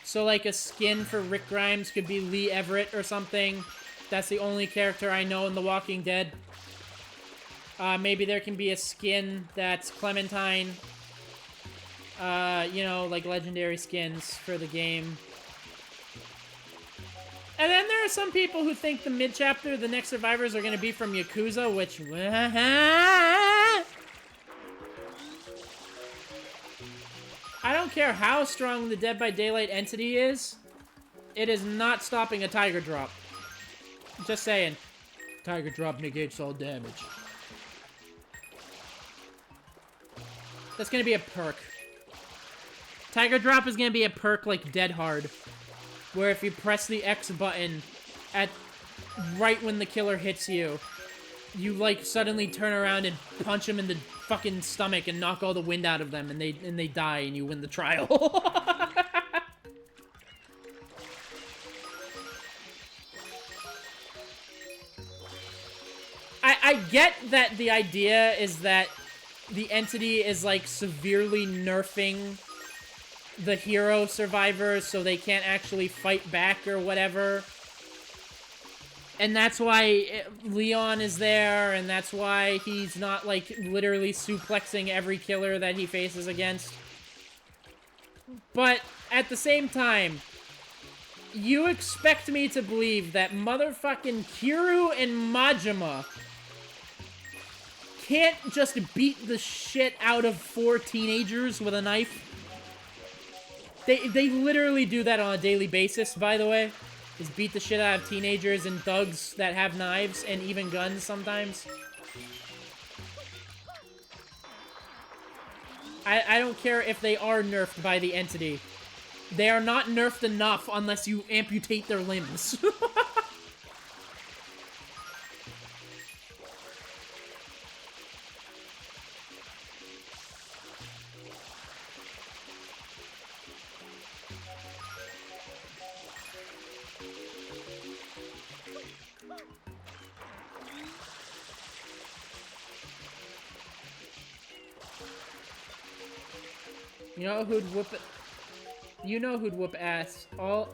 So, like, a skin for Rick Grimes could be Lee Everett or something. That's the only character I know in The Walking Dead. Maybe there can be a skin that's Clementine. You know, like legendary skins for the game. And then there are some people who think the mid-chapter, the next survivors are going to be from Yakuza, which... I don't care how strong the Dead by Daylight entity is. It is not stopping a Tiger Drop. Just saying. Tiger Drop negates all damage. That's gonna be a perk. Tiger Drop is gonna be a perk like Dead Hard, where if you press the X button at right when the killer hits you, you like suddenly turn around and punch him in the fucking stomach and knock all the wind out of them, and they die and you win the trial. I get that the idea is that the entity is, like, severely nerfing the hero survivors so they can't actually fight back or whatever. And that's why Leon is there, and that's why he's not, like, literally suplexing every killer that he faces against. But, at the same time, you expect me to believe that motherfucking Kiryu and Majima can't just beat the shit out of 4 teenagers with a knife. They literally do that on a daily basis, by the way. Just beat the shit out of teenagers and thugs that have knives and even guns sometimes. I don't care if they are nerfed by the entity. They are not nerfed enough unless you amputate their limbs. You know who'd whoop it? You know who'd whoop ass all...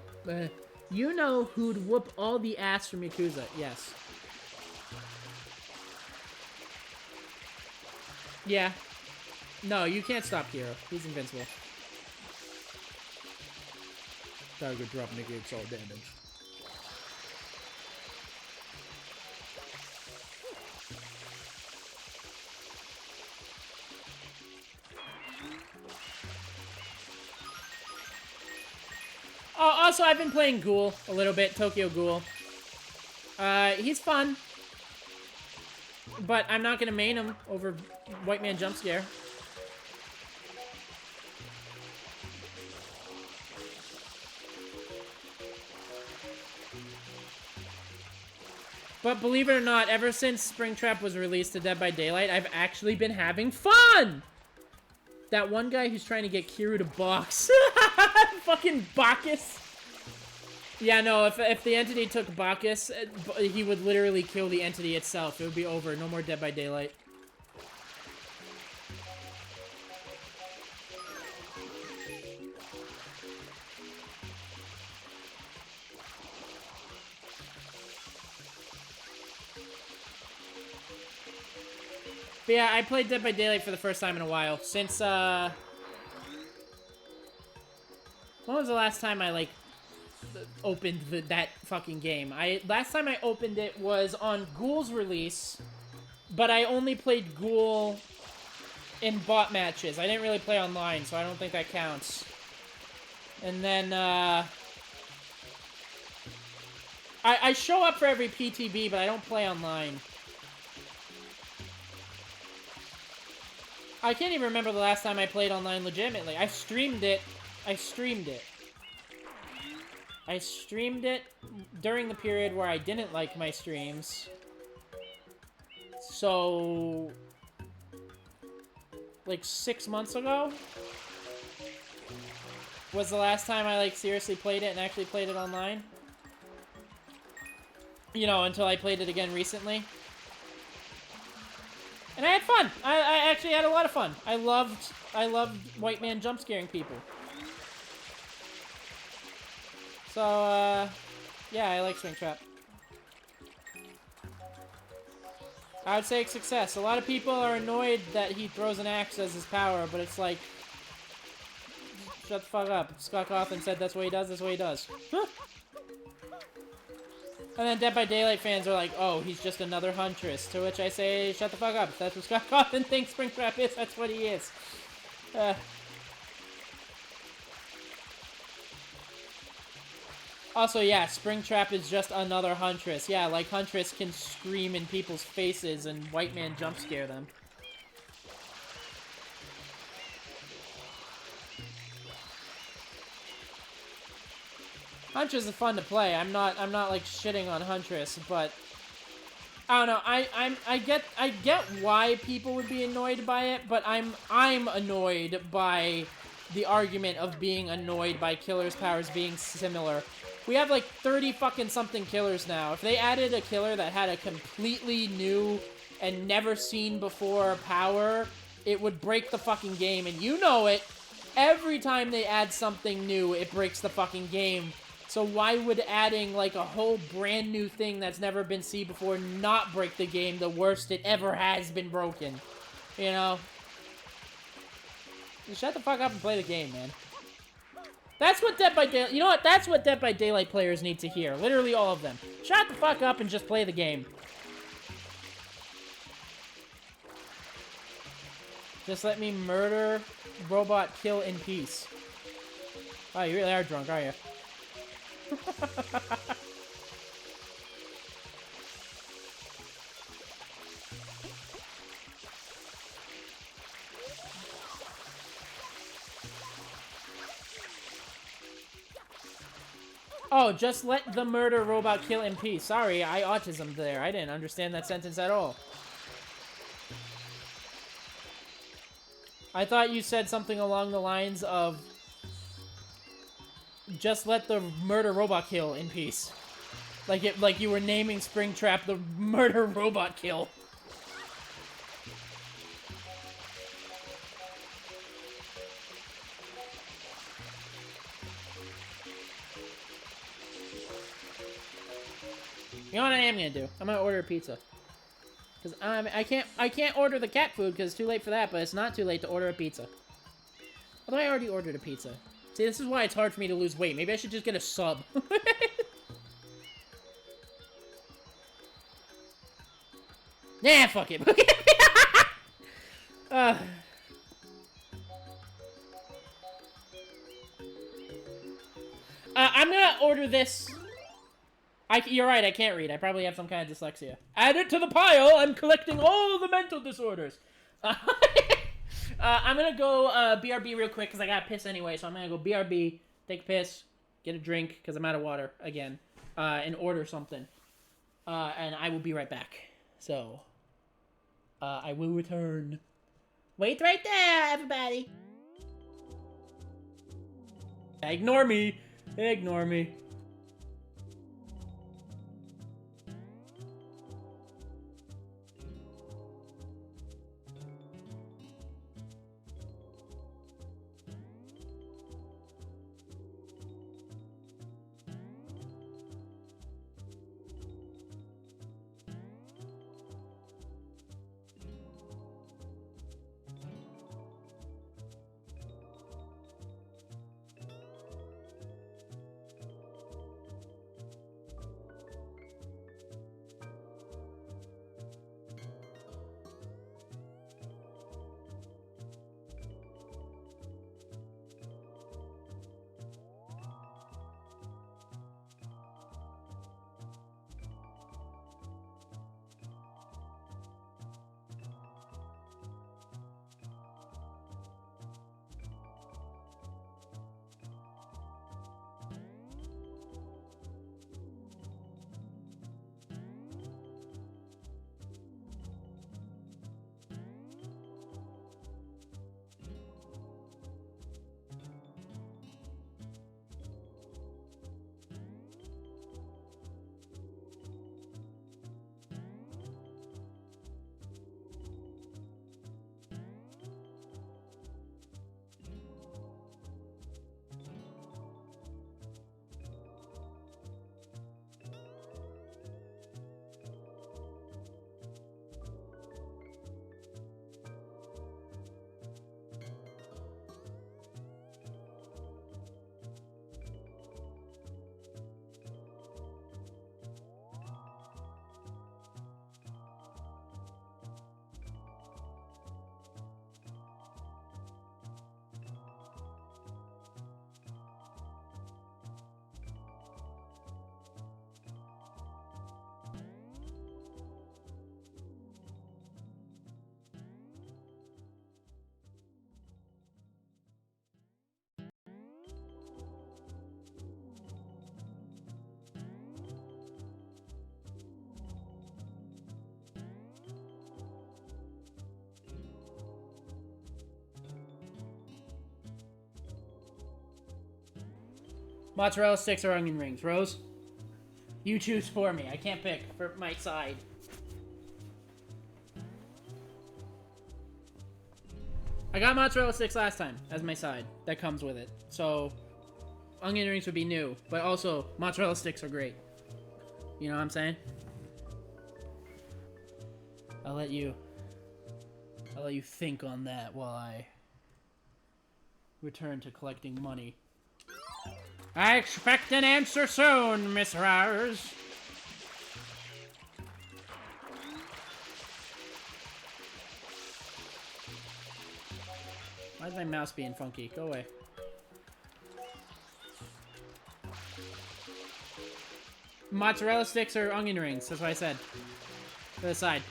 you know who'd whoop all the ass from Yakuza. Yes. Yeah. No, you can't stop Hero. He's invincible. Tiger Drop negates all damage. Oh, also, I've been playing Ghoul a little bit, Tokyo Ghoul. He's fun. But I'm not gonna main him over White Man Jump Scare. But believe it or not, ever since Springtrap was released to Dead by Daylight, I've actually been having fun! That one guy who's trying to get Kiryu to box. Fucking Bacchus. Yeah, no, if the entity took Bacchus, he would literally kill the entity itself. It would be over. No more Dead by Daylight. But yeah, I played Dead by Daylight for the first time in a while. Since, when was the last time I, like... opened that fucking game. Last time I opened it was on Ghoul's release, but I only played Ghoul in bot matches. I didn't really play online, so I don't think that counts. And then, I show up for every PTB, but I don't play online. I can't even remember the last time I played online legitimately. I streamed it. I streamed it during the period where I didn't like my streams. So, like 6 months ago was the last time I, like, seriously played it and actually played it online. You know, until I played it again recently. And I had fun. I actually had a lot of fun. I loved White Man jump scaring people. So, yeah, I like Springtrap. I would say it's success. A lot of people are annoyed that he throws an axe as his power, but it's like, shut the fuck up. Scott Cawthon said that's what he does, that's what he does. Huh. And then Dead by Daylight fans are like, oh, he's just another Huntress. To which I say, shut the fuck up. If that's what Scott Cawthon thinks Springtrap is, that's what he is. Also, yeah, Springtrap is just another Huntress. Yeah, like Huntress can scream in people's faces and White Man jump scare them. Huntress is fun to play. I'm not like shitting on Huntress, but I don't know. I get why people would be annoyed by it, but I'm annoyed by the argument of being annoyed by killers' powers being similar. We have like 30 fucking something killers now. If they added a killer that had a completely new and never seen before power, it would break the fucking game, and you know it. Every time they add something new, it breaks the fucking game. So why would adding like a whole brand new thing that's never been seen before not break the game the worst it ever has been broken? You know? Just shut the fuck up and play the game, man. That's what Dead by Daylight... You know what? That's what Dead by Daylight players need to hear. Literally all of them. Shut the fuck up and just play the game. Just let me murder, robot, kill in peace. Oh, you really are drunk, are you? Oh, just let the murder robot kill in peace. Sorry, I autism there. I didn't understand that sentence at all. I thought you said something along the lines of just let the murder robot kill in peace. Like you were naming Springtrap the murder robot kill. You know what I am gonna do? I'm gonna order a pizza. Cause I can't order the cat food because it's too late for that, but it's not too late to order a pizza. Although I already ordered a pizza. See, this is why it's hard for me to lose weight. Maybe I should just get a sub. Nah, fuck it. I'm gonna order this. You're right, I can't read. I probably have some kind of dyslexia. Add it to the pile! I'm collecting all the mental disorders! I'm gonna go BRB real quick, because I gotta piss anyway, so I'm gonna go BRB, take a piss, get a drink, because I'm out of water, again, and order something. And I will be right back. So, I will return. Wait right there, everybody! Ignore me! Ignore me. Mozzarella sticks or onion rings? Rose? You choose for me. I can't pick for my side. I got mozzarella sticks last time as my side. That comes with it. So, onion rings would be new. But also, mozzarella sticks are great. You know what I'm saying? I'll let you think on that while I return to collecting money. I expect an answer soon, Miss Rose. Why is my mouse being funky? Go away. Mozzarella sticks or onion rings? That's what I said. To the side.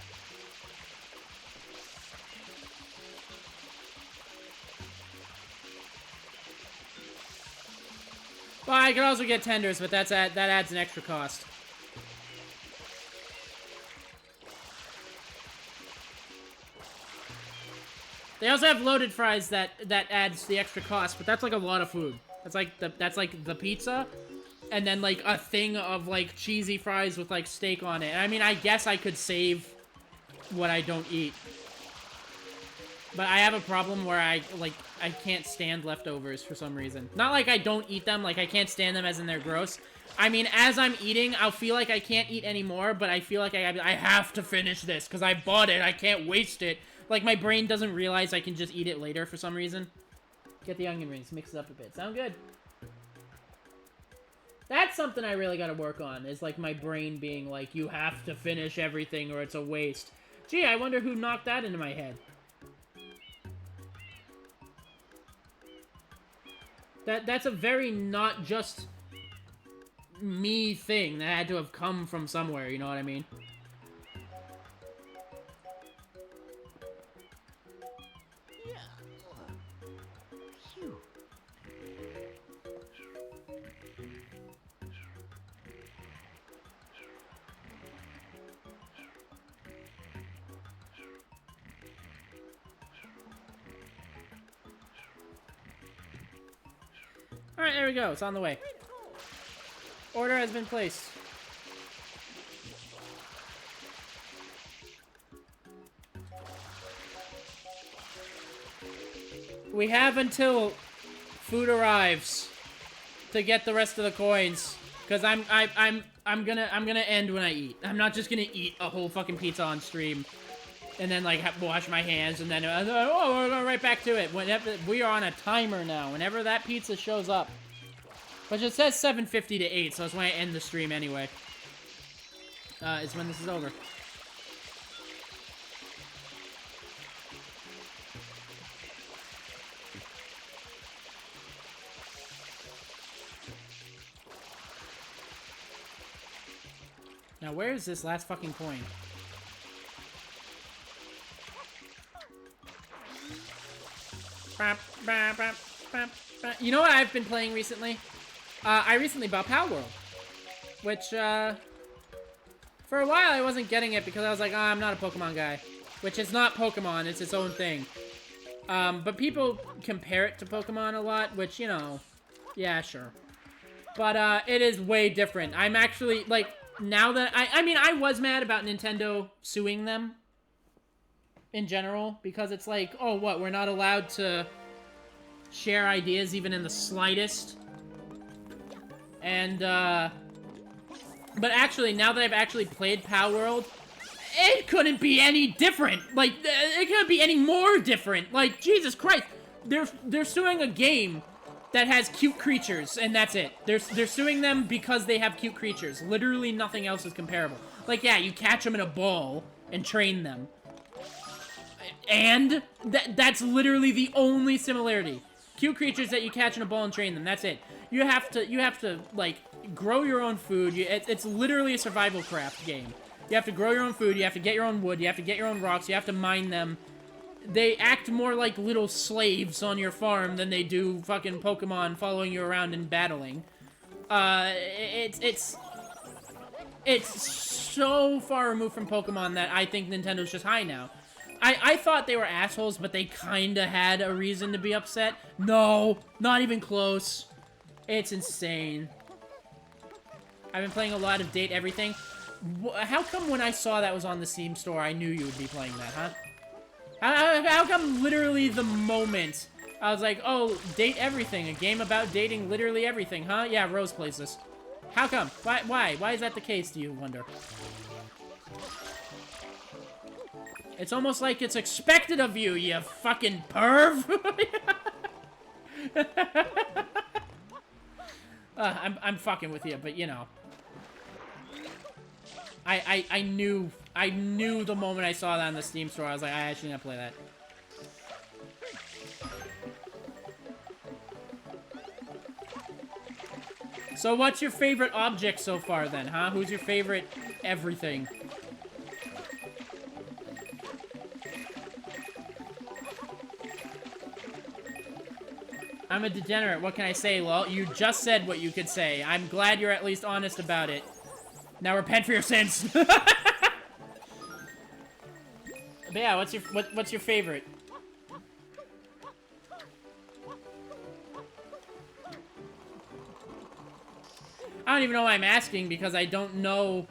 Well, I could also get tenders, but that adds an extra cost. They also have loaded fries that adds the extra cost, but that's like a lot of food. That's like the pizza, and then like a thing of like cheesy fries with like steak on it. I mean, I guess I could save what I don't eat, but I have a problem where I can't stand leftovers for some reason. Not like I don't eat them, like I can't stand them as in they're gross. I mean, as I'm eating, I'll feel like I can't eat anymore, but I feel like I have to finish this because I bought it. I can't waste it. Like, my brain doesn't realize I can just eat it later for some reason. Get the onion rings, mix it up a bit. Sound good? That's something I really gotta work on, is like my brain being like, you have to finish everything or it's a waste. Gee, I wonder who knocked that into my head. That's a very not just me thing that had to have come from somewhere, you know what I mean? Alright, there we go. It's on the way. Order has been placed. We have until food arrives to get the rest of the coins, because I'm gonna end when I eat. I'm not just gonna eat a whole fucking pizza on stream and then like wash my hands and then we're going right back to it. Whenever we are on a timer now, whenever that pizza shows up, which it says 7:50 to 8, so it's when I end the stream anyway. Is when this is over. Now, where is this last fucking coin? You know what I've been playing recently? I recently bought Pal World. Which, for a while I wasn't getting it because I was like, I'm not a Pokemon guy. Which is not Pokemon, it's its own thing. But people compare it to Pokemon a lot, which, you know, yeah, sure. But, it is way different. I'm actually, like, now that, I mean, I was mad about Nintendo suing them in general, because it's like, oh, what, we're not allowed to share ideas even in the slightest? And, but actually, now that I've actually played Pal World, it couldn't be any different! Like, it couldn't be any more different! Like, Jesus Christ! They're suing a game that has cute creatures, and that's it. They're suing them because they have cute creatures. Literally nothing else is comparable. Like, yeah, you catch them in a ball and train them. And that's literally the only similarity. Cute creatures that you catch in a ball and train them. That's it. You have to like grow your own food. It's literally a survival craft game. You have to grow your own food. You have to get your own wood. You have to get your own rocks. You have to mine them. They act more like little slaves on your farm than they do fucking Pokemon following you around and battling. It's so far removed from Pokemon that I think Nintendo's just high now. I thought they were assholes, but they kinda had a reason to be upset. No, not even close. It's insane. I've been playing a lot of Date Everything. How come when I saw that was on the Steam store, I knew you would be playing that, huh? How come literally the moment I was like, oh, Date Everything, a game about dating literally everything, huh? Yeah, Rose plays this. How come? Why? Why is that the case, do you wonder? It's almost like it's expected of you, you fucking perv! I'm fucking with you, but you know. I knew the moment I saw that on the Steam store, I was like, I actually gotta play that. So what's your favorite object so far then, huh? Who's your favorite everything? I'm a degenerate, what can I say, lol? You just said what you could say. I'm glad you're at least honest about it. Now repent for your sins. But yeah, what's your favorite? I don't even know why I'm asking, because I don't know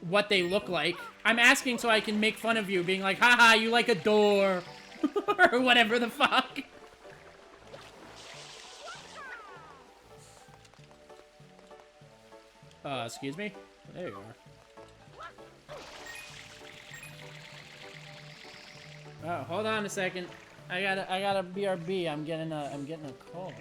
what they look like. I'm asking so I can make fun of you, being like, haha, you like a door. Or whatever the fuck. Excuse me? There you are. Oh, hold on a second. I gotta BRB. I'm getting a call.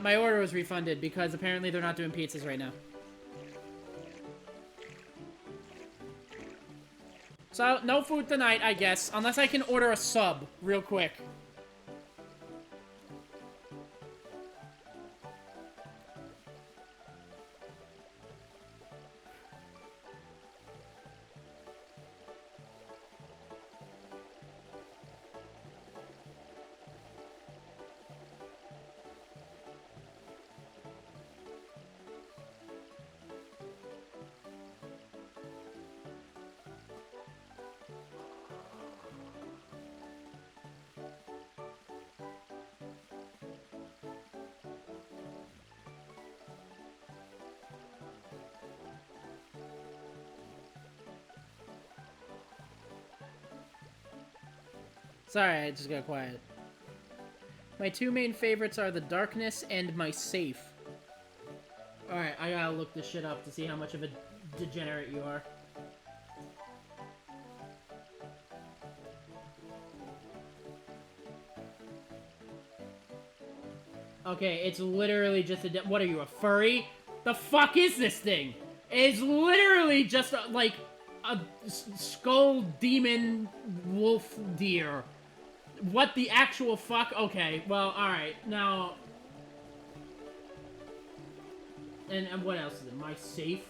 My order was refunded because apparently they're not doing pizzas right now. So, no food tonight, I guess. Unless I can order a sub real quick. Sorry, I just got quiet. My two main favorites are the darkness and my safe. Alright, I gotta look this shit up to see how much of a degenerate you are. Okay, it's literally just a... What are you, a furry? The fuck is this thing? It's literally just like a skull demon wolf deer. What the actual fuck? Okay, well, alright. Now... And what else is it? My safe?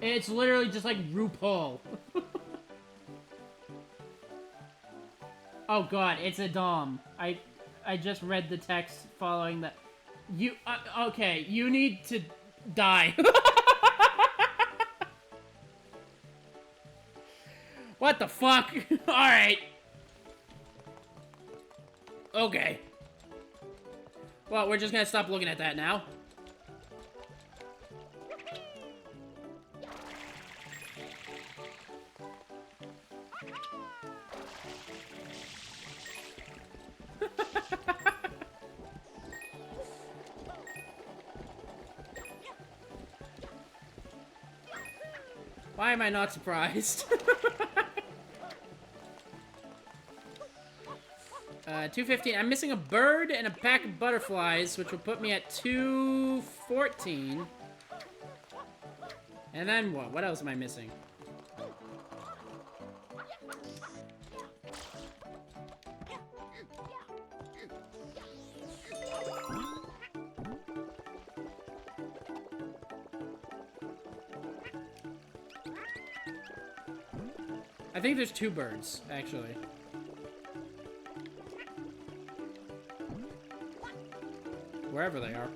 It's literally just like RuPaul. Oh god, it's a dom. I just read the text following that. You, okay, you need to die. What the fuck? Alright. Okay. Well, we're just gonna stop looking at that now. Why am I not surprised? 215. I'm missing a bird and a pack of butterflies, which will put me at 214. And then what? What else am I missing? I think there's 2 birds, actually. Wherever they are.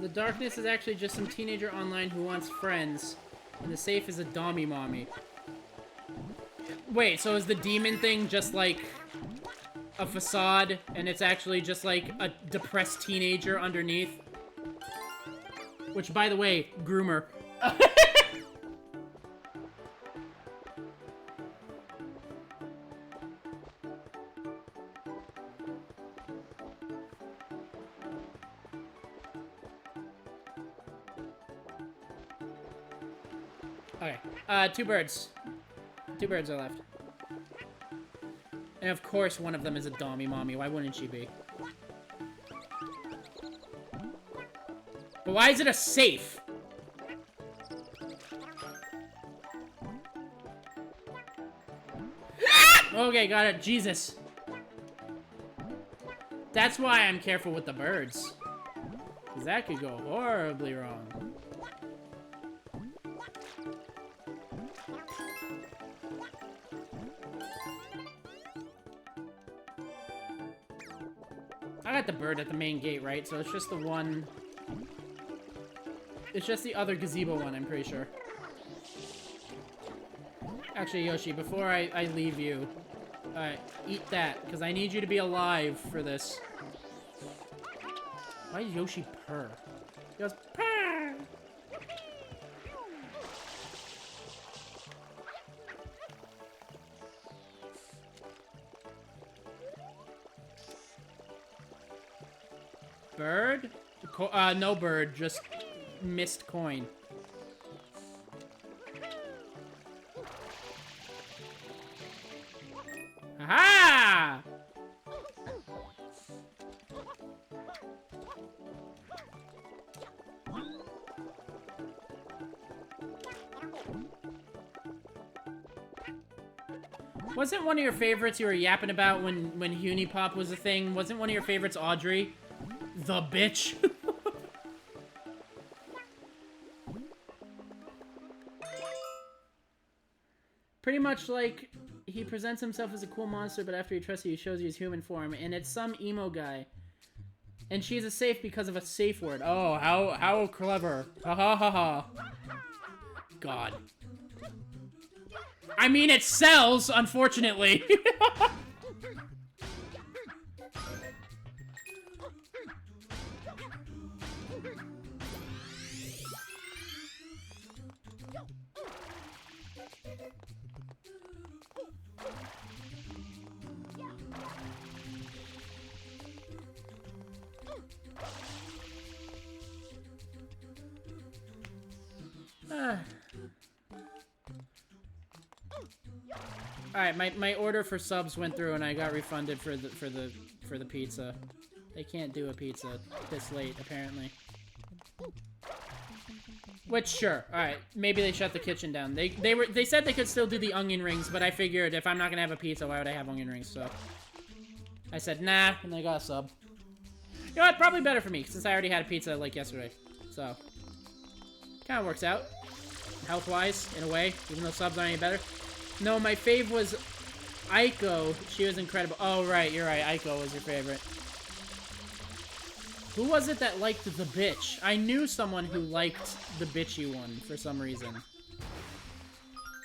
The darkness is actually just some teenager online who wants friends. And the safe is a dommy mommy. Wait, so is the demon thing just like a facade, and it's actually just like a depressed teenager underneath? Which, by the way, groomer. Okay, 2 birds. 2 birds are left. And of course one of them is a dommy mommy. Why wouldn't she be? But why is it a safe? Okay, got it. Jesus. That's why I'm careful with the birds. Because that could go horribly wrong. I got the bird at the main gate, right? So it's just the one... It's just the other gazebo one, I'm pretty sure. Actually, Yoshi, before I leave you, eat that, because I need you to be alive for this. Why does Yoshi purr? He goes, purr! Bird? No bird, just missed coin. Aha! Wasn't one of your favorites you were yapping about when Hunipop was a thing? Wasn't one of your favorites Audrey? The bitch. Pretty much like he presents himself as a cool monster, but after he trusts you, he shows you his human form, and it's some emo guy. And she's a safe because of a safe word. Oh, how clever. Ha ha ha ha. God. I mean, it sells, unfortunately. Alright, my order for subs went through and I got refunded for the pizza. They can't do a pizza this late, apparently. Which, sure. Alright, maybe they shut the kitchen down. They said they could still do the onion rings, but I figured if I'm not gonna have a pizza, why would I have onion rings? So I said nah, and they got a sub. You know what? Probably better for me, since I already had a pizza like yesterday. So kind of works out. Health-wise, in a way, even though subs aren't any better. No, my fave was Aiko. She was incredible. Oh, right, you're right. Aiko was your favorite. Who was it that liked the bitch? I knew someone who liked the bitchy one for some reason.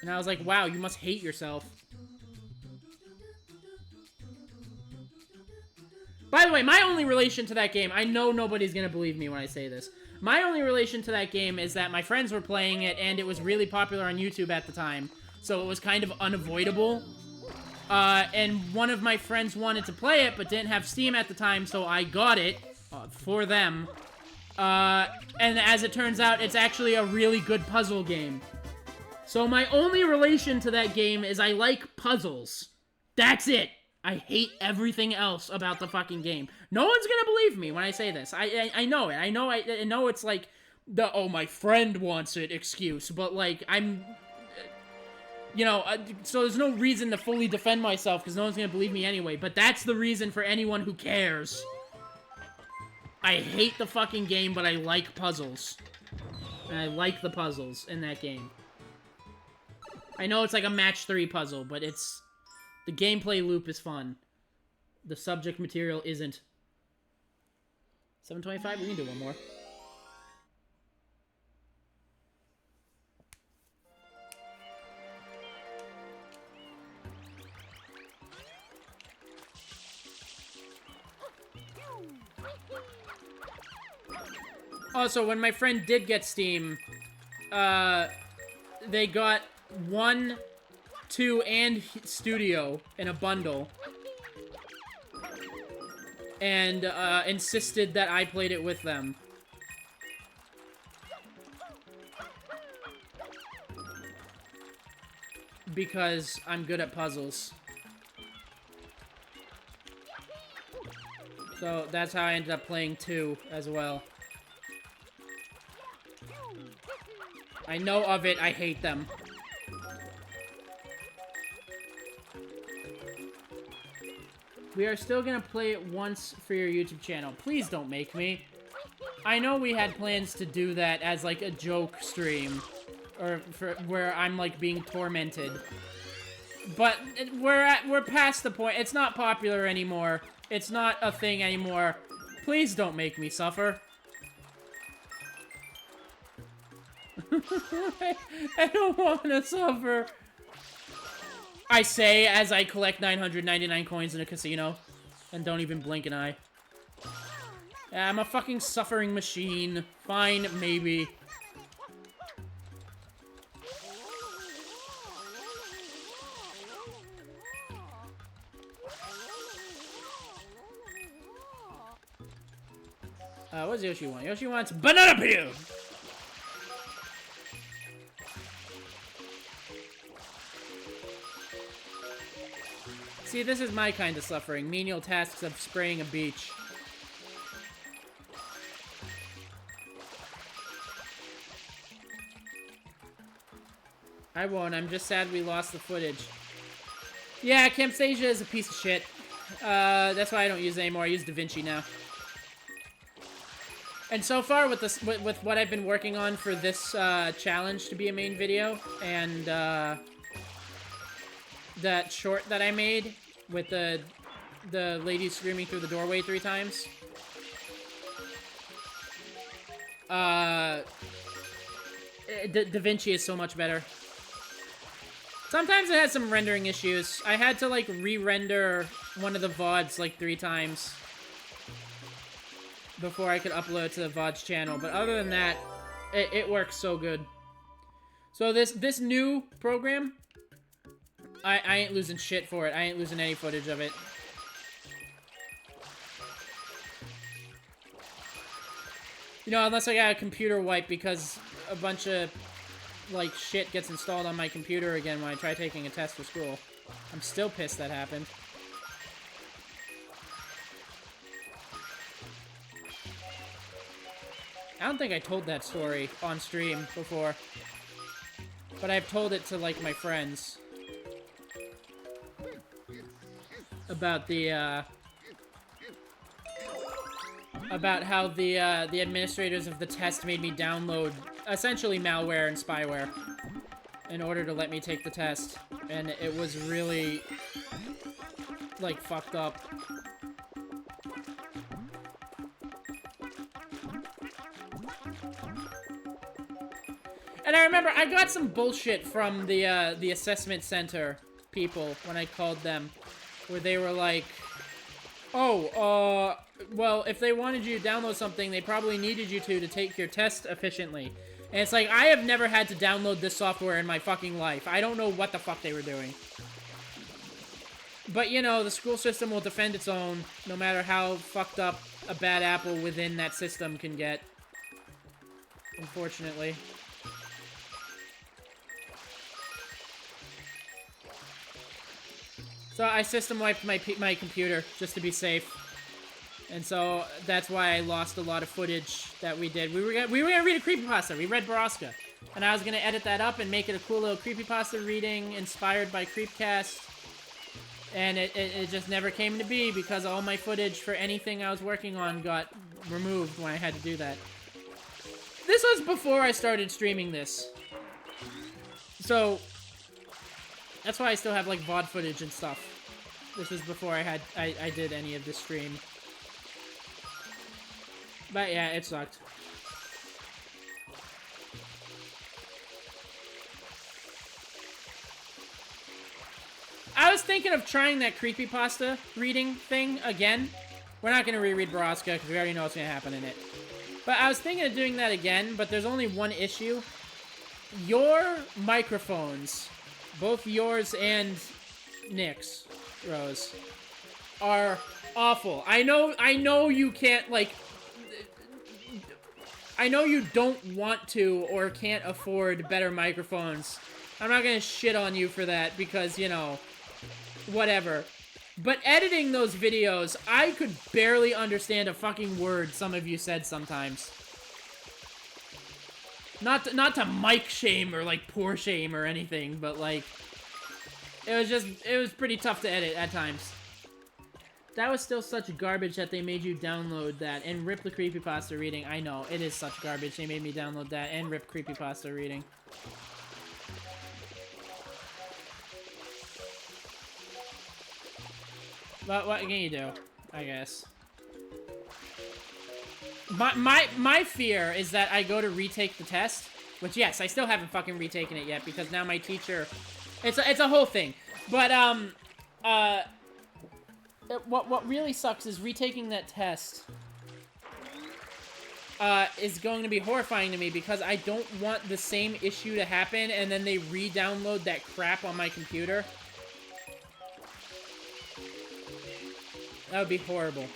And I was like, wow, you must hate yourself. By the way, my only relation to that game, I know nobody's gonna believe me when I say this. My only relation to that game is that my friends were playing it, and it was really popular on YouTube at the time. So it was kind of unavoidable. And one of my friends wanted to play it, but didn't have Steam at the time, so I got it for them. And as it turns out, it's actually a really good puzzle game. So my only relation to that game is I like puzzles. That's it. I hate everything else about the fucking game. No one's gonna believe me when I say this. I know it. I know it's like the, oh, my friend wants it excuse, but like, I'm... You know, so there's no reason to fully defend myself, because no one's gonna believe me anyway, but that's the reason for anyone who cares. I hate the fucking game, but I like puzzles. And I like the puzzles in that game. I know it's like a match 3 puzzle, but it's... The gameplay loop is fun. The subject material isn't. 725? We can do one more. Also, when my friend did get Steam, they got 1, 2, and Studio in a bundle. And, insisted that I played it with them. Because I'm good at puzzles. So, that's how I ended up playing 2 as well. I know of it, I hate them. We are still gonna play it once for your YouTube channel. Please don't make me. I know we had plans to do that as like a joke stream. Or for where I'm like being tormented. But we're past the point. It's not popular anymore. It's not a thing anymore. Please don't make me suffer. I don't want to suffer. I say as I collect 999 coins in a casino. And don't even blink an eye. Yeah, I'm a fucking suffering machine. Fine, maybe. What does Yoshi want? Yoshi wants banana peel! See, this is my kind of suffering. Menial tasks of spraying a beach. I won't. I'm just sad we lost the footage. Yeah, Camtasia is a piece of shit. That's why I don't use it anymore. I use DaVinci now. And so far, with this, with what I've been working on for this challenge to be a main video, and that short that I made with the lady screaming through the doorway 3 times, DaVinci is so much better. Sometimes it has some rendering issues. I had to like re-render one of the VODs like 3 times before I could upload to the VOD's channel, but other than that, it works so good. So this new program, I ain't losing shit for it. I ain't losing any footage of it. You know, unless I got a computer wipe because a bunch of, like, shit gets installed on my computer again when I try taking a test for school. I'm still pissed that happened. I don't think I told that story on stream before. But I've told it to, like, my friends. About the, about how the administrators of the test made me download, essentially, malware and spyware in order to let me take the test. And it was really, like, fucked up. And I remember I got some bullshit from the assessment center people when I called them, where they were like, oh, well, if they wanted you to download something, they probably needed you to take your test efficiently. And it's like, I have never had to download this software in my fucking life. I don't know what the fuck they were doing. But, you know, the school system will defend its own, no matter how fucked up a bad apple within that system can get. Unfortunately. So I system wiped my computer, just to be safe. And so that's why I lost a lot of footage that we did. We were gonna read a creepypasta. We read Baraska. And I was gonna edit that up and make it a cool little creepypasta reading inspired by Creepcast. And it just never came to be because all my footage for anything I was working on got removed when I had to do that. This was before I started streaming this. So that's why I still have like VOD footage and stuff. This was before I did any of the stream. But yeah, it sucked. I was thinking of trying that creepypasta reading thing again. We're not going to reread Baraska because we already know what's going to happen in it. But I was thinking of doing that again, but there's only one issue. Your microphones, both yours and Nick's, Rose, are awful. I know you can't, like... I know you don't want to or can't afford better microphones. I'm not gonna shit on you for that because, you know, whatever. But editing those videos, I could barely understand a fucking word some of you said sometimes. Not to mic shame or, like, poor shame or anything, but, like, it was pretty tough to edit at times. That was still such garbage that they made you download that and rip the creepypasta reading. I know, it is such garbage. They made me download that and rip creepypasta reading. But what can you do? I guess. My fear is that I go to retake the test, which yes, I still haven't fucking retaken it yet because now my teacher, it's a whole thing. But what really sucks is retaking that test is going to be horrifying to me because I don't want the same issue to happen and then they re-download that crap on my computer. That would be horrible.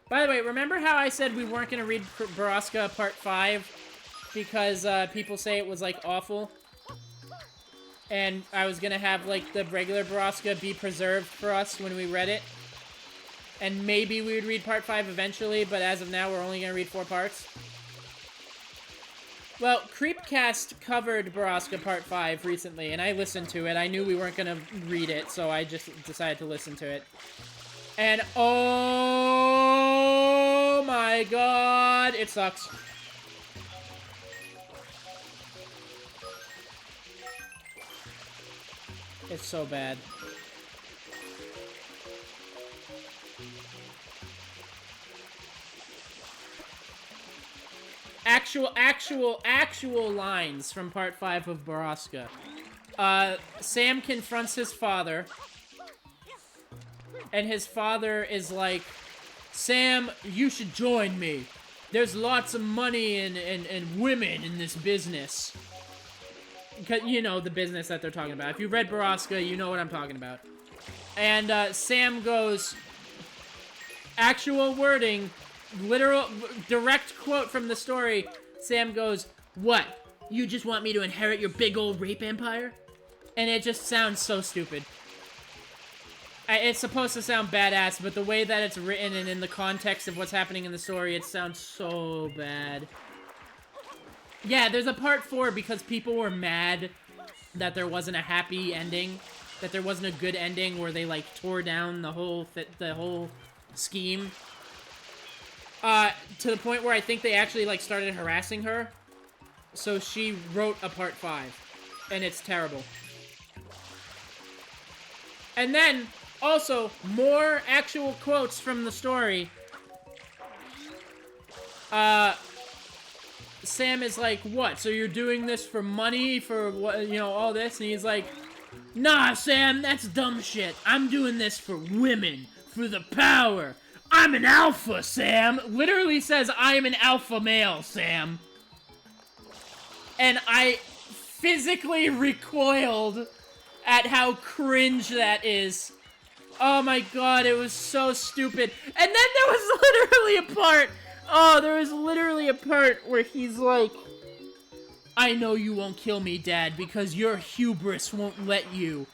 By the way, remember how I said we weren't going to read Baraska Part 5 because people say it was, like, awful? And I was going to have, like, the regular Baraska be preserved for us when we read it? And maybe we would read Part 5 eventually, but as of now, we're only going to read 4 parts. Well, Creepcast covered Baraska Part 5 recently, and I listened to it. I knew we weren't going to read it, so I just decided to listen to it. And oh my god, it sucks. It's so bad. Actual lines from Part 5 of Baraska. Sam confronts his father. And his father is like, Sam, you should join me. There's lots of money and women in this business. Because, you know, the business that they're talking about. If you read Baraska, you know what I'm talking about. And Sam goes, actual wording, literal, direct quote from the story. Sam goes, what? You just want me to inherit your big old rape empire? And it just sounds so stupid. It's supposed to sound badass, but the way that it's written and in the context of what's happening in the story, it sounds so bad. Yeah, there's a part 4 because people were mad that there wasn't a happy ending, that there wasn't a good ending where they, like, tore down the whole scheme. To the point where I think they actually, like, started harassing her. So she wrote a part 5. And it's terrible. And then, also, more actual quotes from the story. Sam is like, what? So you're doing this for money, for what, you know, all this? And he's like, Nah, Sam, that's dumb shit. I'm doing this for women, for the power. I'm an alpha, Sam. Literally says I am an alpha male, Sam. And I physically recoiled at how cringe that is. Oh my god, it was so stupid. And then there was literally a part. Oh, there was literally a part where he's like, I know you won't kill me, Dad, because your hubris won't let you.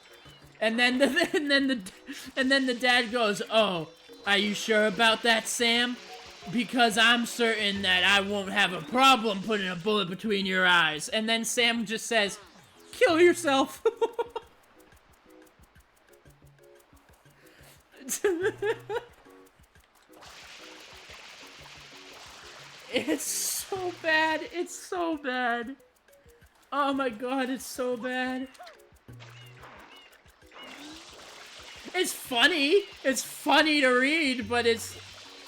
And then the dad goes, oh, are you sure about that, Sam? Because I'm certain that I won't have a problem putting a bullet between your eyes. And then Sam just says, kill yourself. It's so bad. It's so bad. Oh my god, it's so bad. It's funny. It's funny to read, but it's...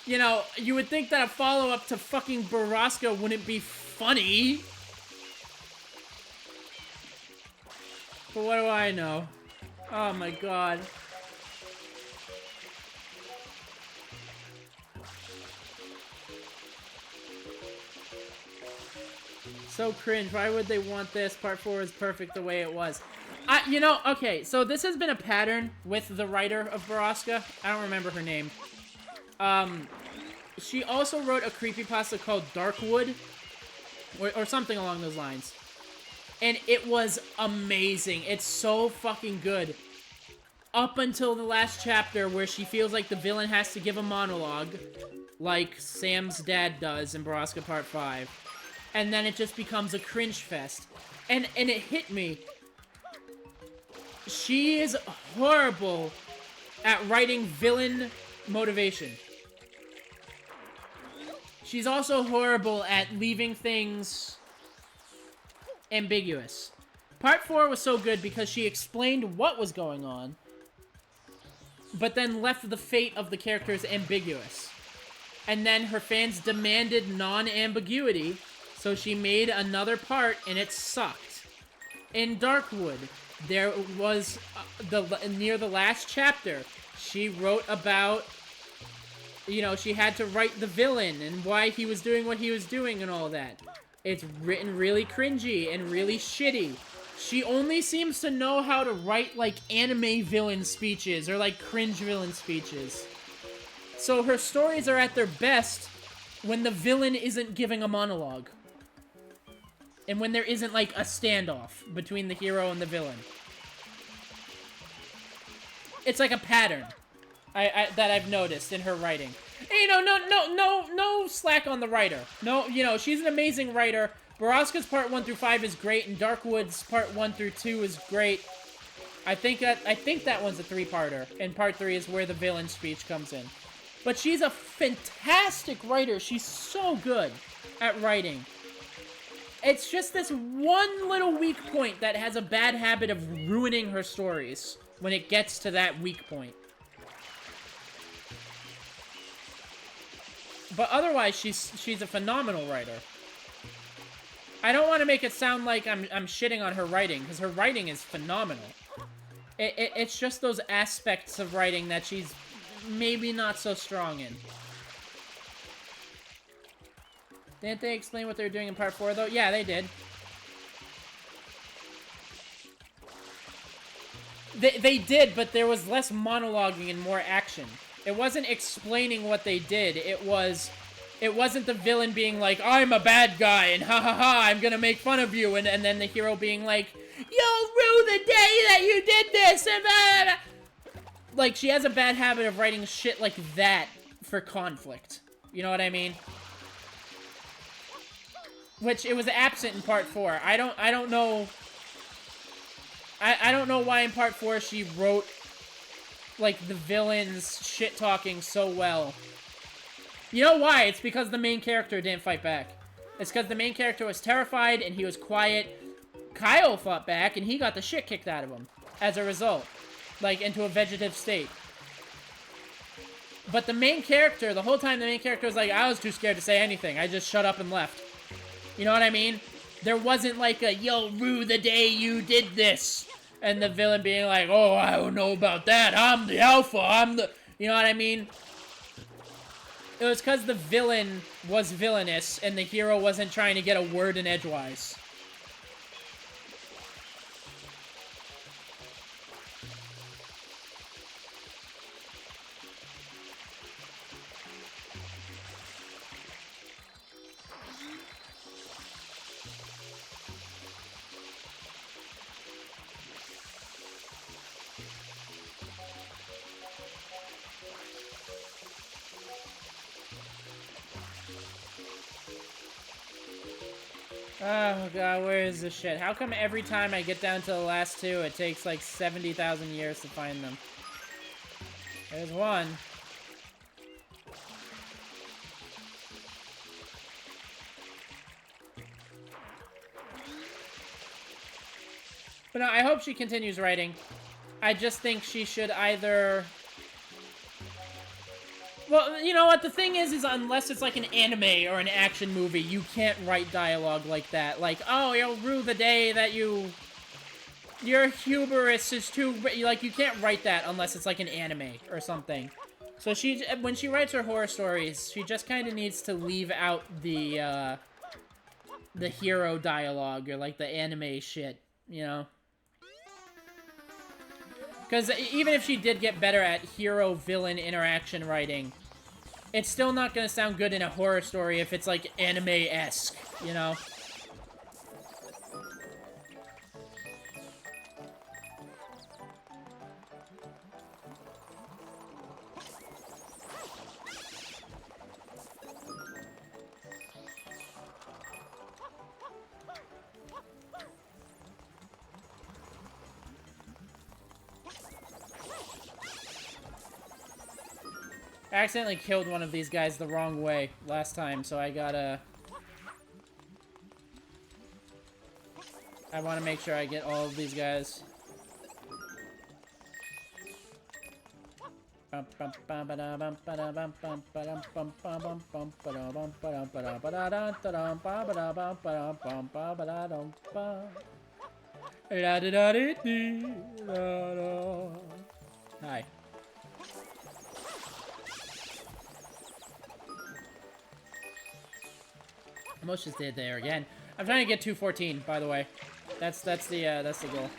You know, you would think that a follow-up to fucking Baraska wouldn't be funny. But what do I know? Oh my god. So cringe. Why would they want this? Part 4 is perfect the way it was. You know, okay, so this has been a pattern with the writer of Baraska. I don't remember her name. She also wrote a creepypasta called Darkwood, or something along those lines. And it was amazing. It's so fucking good. Up until the last chapter where she feels like the villain has to give a monologue, like Sam's dad does in Baraska Part 5. And then it just becomes a cringe fest. And it hit me. She is horrible at writing villain motivation. She's also horrible at leaving things ambiguous. Part 4 was so good because she explained what was going on, but then left the fate of the characters ambiguous. And then her fans demanded non-ambiguity, so she made another part, and it sucked. In Darkwood, there was, near the last chapter, she wrote about, you know, she had to write the villain and why he was doing what he was doing and all that. It's written really cringy and really shitty. She only seems to know how to write, like, anime villain speeches or, like, cringe villain speeches. So her stories are at their best when the villain isn't giving a monologue. And when there isn't, like, a standoff between the hero and the villain. It's like a pattern that I've noticed in her writing. And, you know, no slack on the writer. No, you know, she's an amazing writer. Baraska's Part 1 through 5 is great, and Darkwood's Part 1 through 2 is great. I think that one's a 3-parter, and Part 3 is where the villain speech comes in. But she's a fantastic writer. She's so good at writing. It's just this one little weak point that has a bad habit of ruining her stories when it gets to that weak point. But otherwise, she's a phenomenal writer. I don't want to make it sound like I'm shitting on her writing, because her writing is phenomenal. It's just those aspects of writing that she's maybe not so strong in. Didn't they explain what they were doing in Part 4, though? Yeah, they did. They did, but there was less monologuing and more action. It wasn't explaining what they did. It wasn't the villain being like, I'm a bad guy, and ha ha ha, I'm gonna make fun of you, and then the hero being like, you'll rue the day that you did this, and blah, blah, blah. Like, she has a bad habit of writing shit like that for conflict. You know what I mean? Which, it was absent in Part 4. I don't know... I don't know why in Part 4 she wrote, like, the villain's shit-talking so well. You know why? It's because the main character didn't fight back. It's because the main character was terrified and he was quiet. Kyle fought back and he got the shit kicked out of him as a result. Like, into a vegetative state. But the main character, the whole time the main character was like, I was too scared to say anything. I just shut up and left. You know what I mean? There wasn't like a, yo, rue the day you did this. And the villain being like, oh, I don't know about that. I'm the alpha. I'm the... You know what I mean? It was because the villain was villainous and the hero wasn't trying to get a word in edgewise. Oh god, where is this shit? How come every time I get down to the last two, it takes like 70,000 years to find them? There's one. But no, I hope she continues writing. I just think she should either... Well, you know what? The thing is unless it's like an anime or an action movie, you can't write dialogue like that. Like, oh, you'll rue the day that you... Your hubris is too... Like, you can't write that unless it's like an anime or something. So when she writes her horror stories, she just kind of needs to leave out the hero dialogue or like the anime shit, you know? Because even if she did get better at hero-villain interaction writing, it's still not going to sound good in a horror story if it's, like, anime-esque, you know? I accidentally killed one of these guys the wrong way last time, so I gotta... I want to make sure I get all of these guys. Hi. Almost just did there again. I'm trying to get 214, by the way. That's the goal.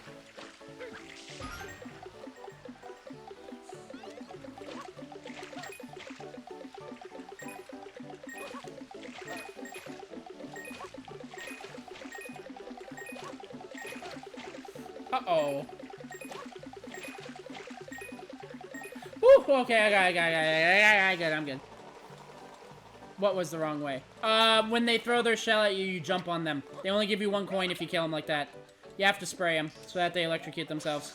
Uh-oh. Woo! Okay, I got it. I'm good. What was the wrong way? When they throw their shell at you, you jump on them. They only give you 1 coin if you kill them like that. You have to spray them so that they electrocute themselves.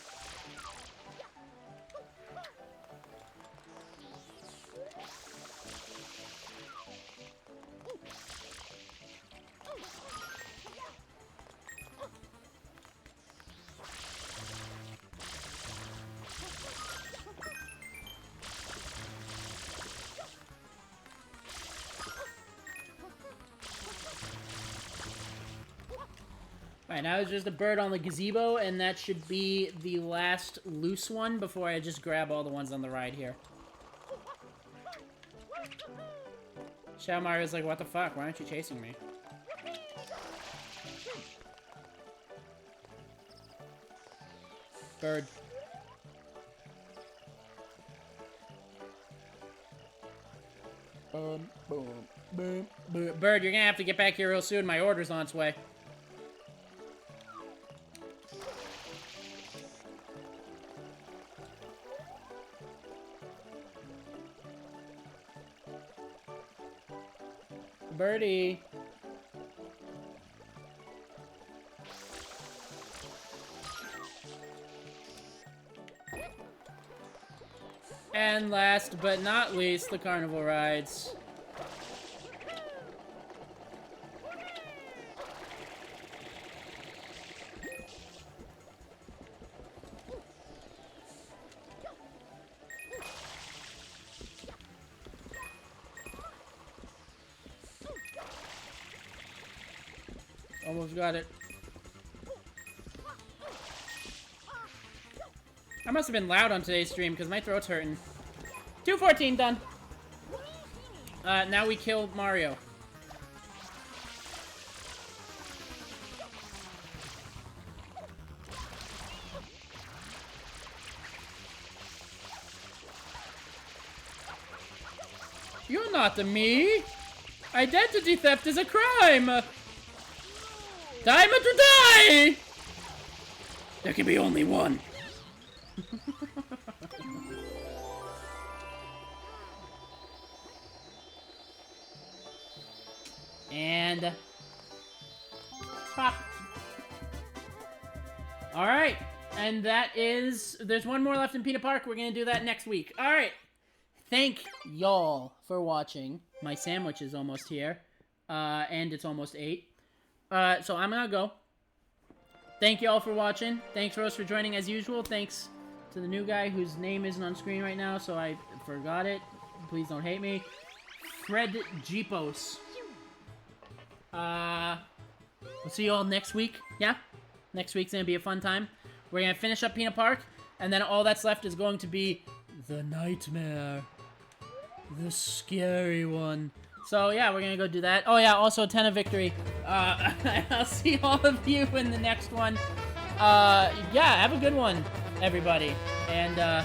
Alright, now it's just a bird on the gazebo, and that should be the last loose one before I just grab all the ones on the ride here. Shao Mario's like, what the fuck? Why aren't you chasing me? Bird. Boom, boom. Bird, you're gonna have to get back here real soon. My order's on its way. Birdie. And last but not least, the carnival rides. Almost got it. I must have been loud on today's stream because my throat's hurting. 214 done. Now we kill Mario. You're not me. Identity theft is a crime. Diamond to die. There can be only one. And pop. All right, and that is. There's one more left in Peanut Park. We're gonna do that next week. All right. Thank y'all for watching. My sandwich is almost here, and it's almost 8. So I'm gonna go. Thank y'all for watching. Thanks, Rose, for joining as usual. Thanks to the new guy whose name isn't on screen right now, so I forgot it. Please don't hate me. Fred Jeepos. We'll see you all next week. Yeah? Next week's gonna be a fun time. We're gonna finish up Peanut Park, and then all that's left is going to be the nightmare. The scary one. So, yeah, we're gonna go do that. Oh, yeah, also 10 of victory. I'll see all of you in the next one. Yeah, have a good one, everybody. And,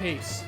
peace.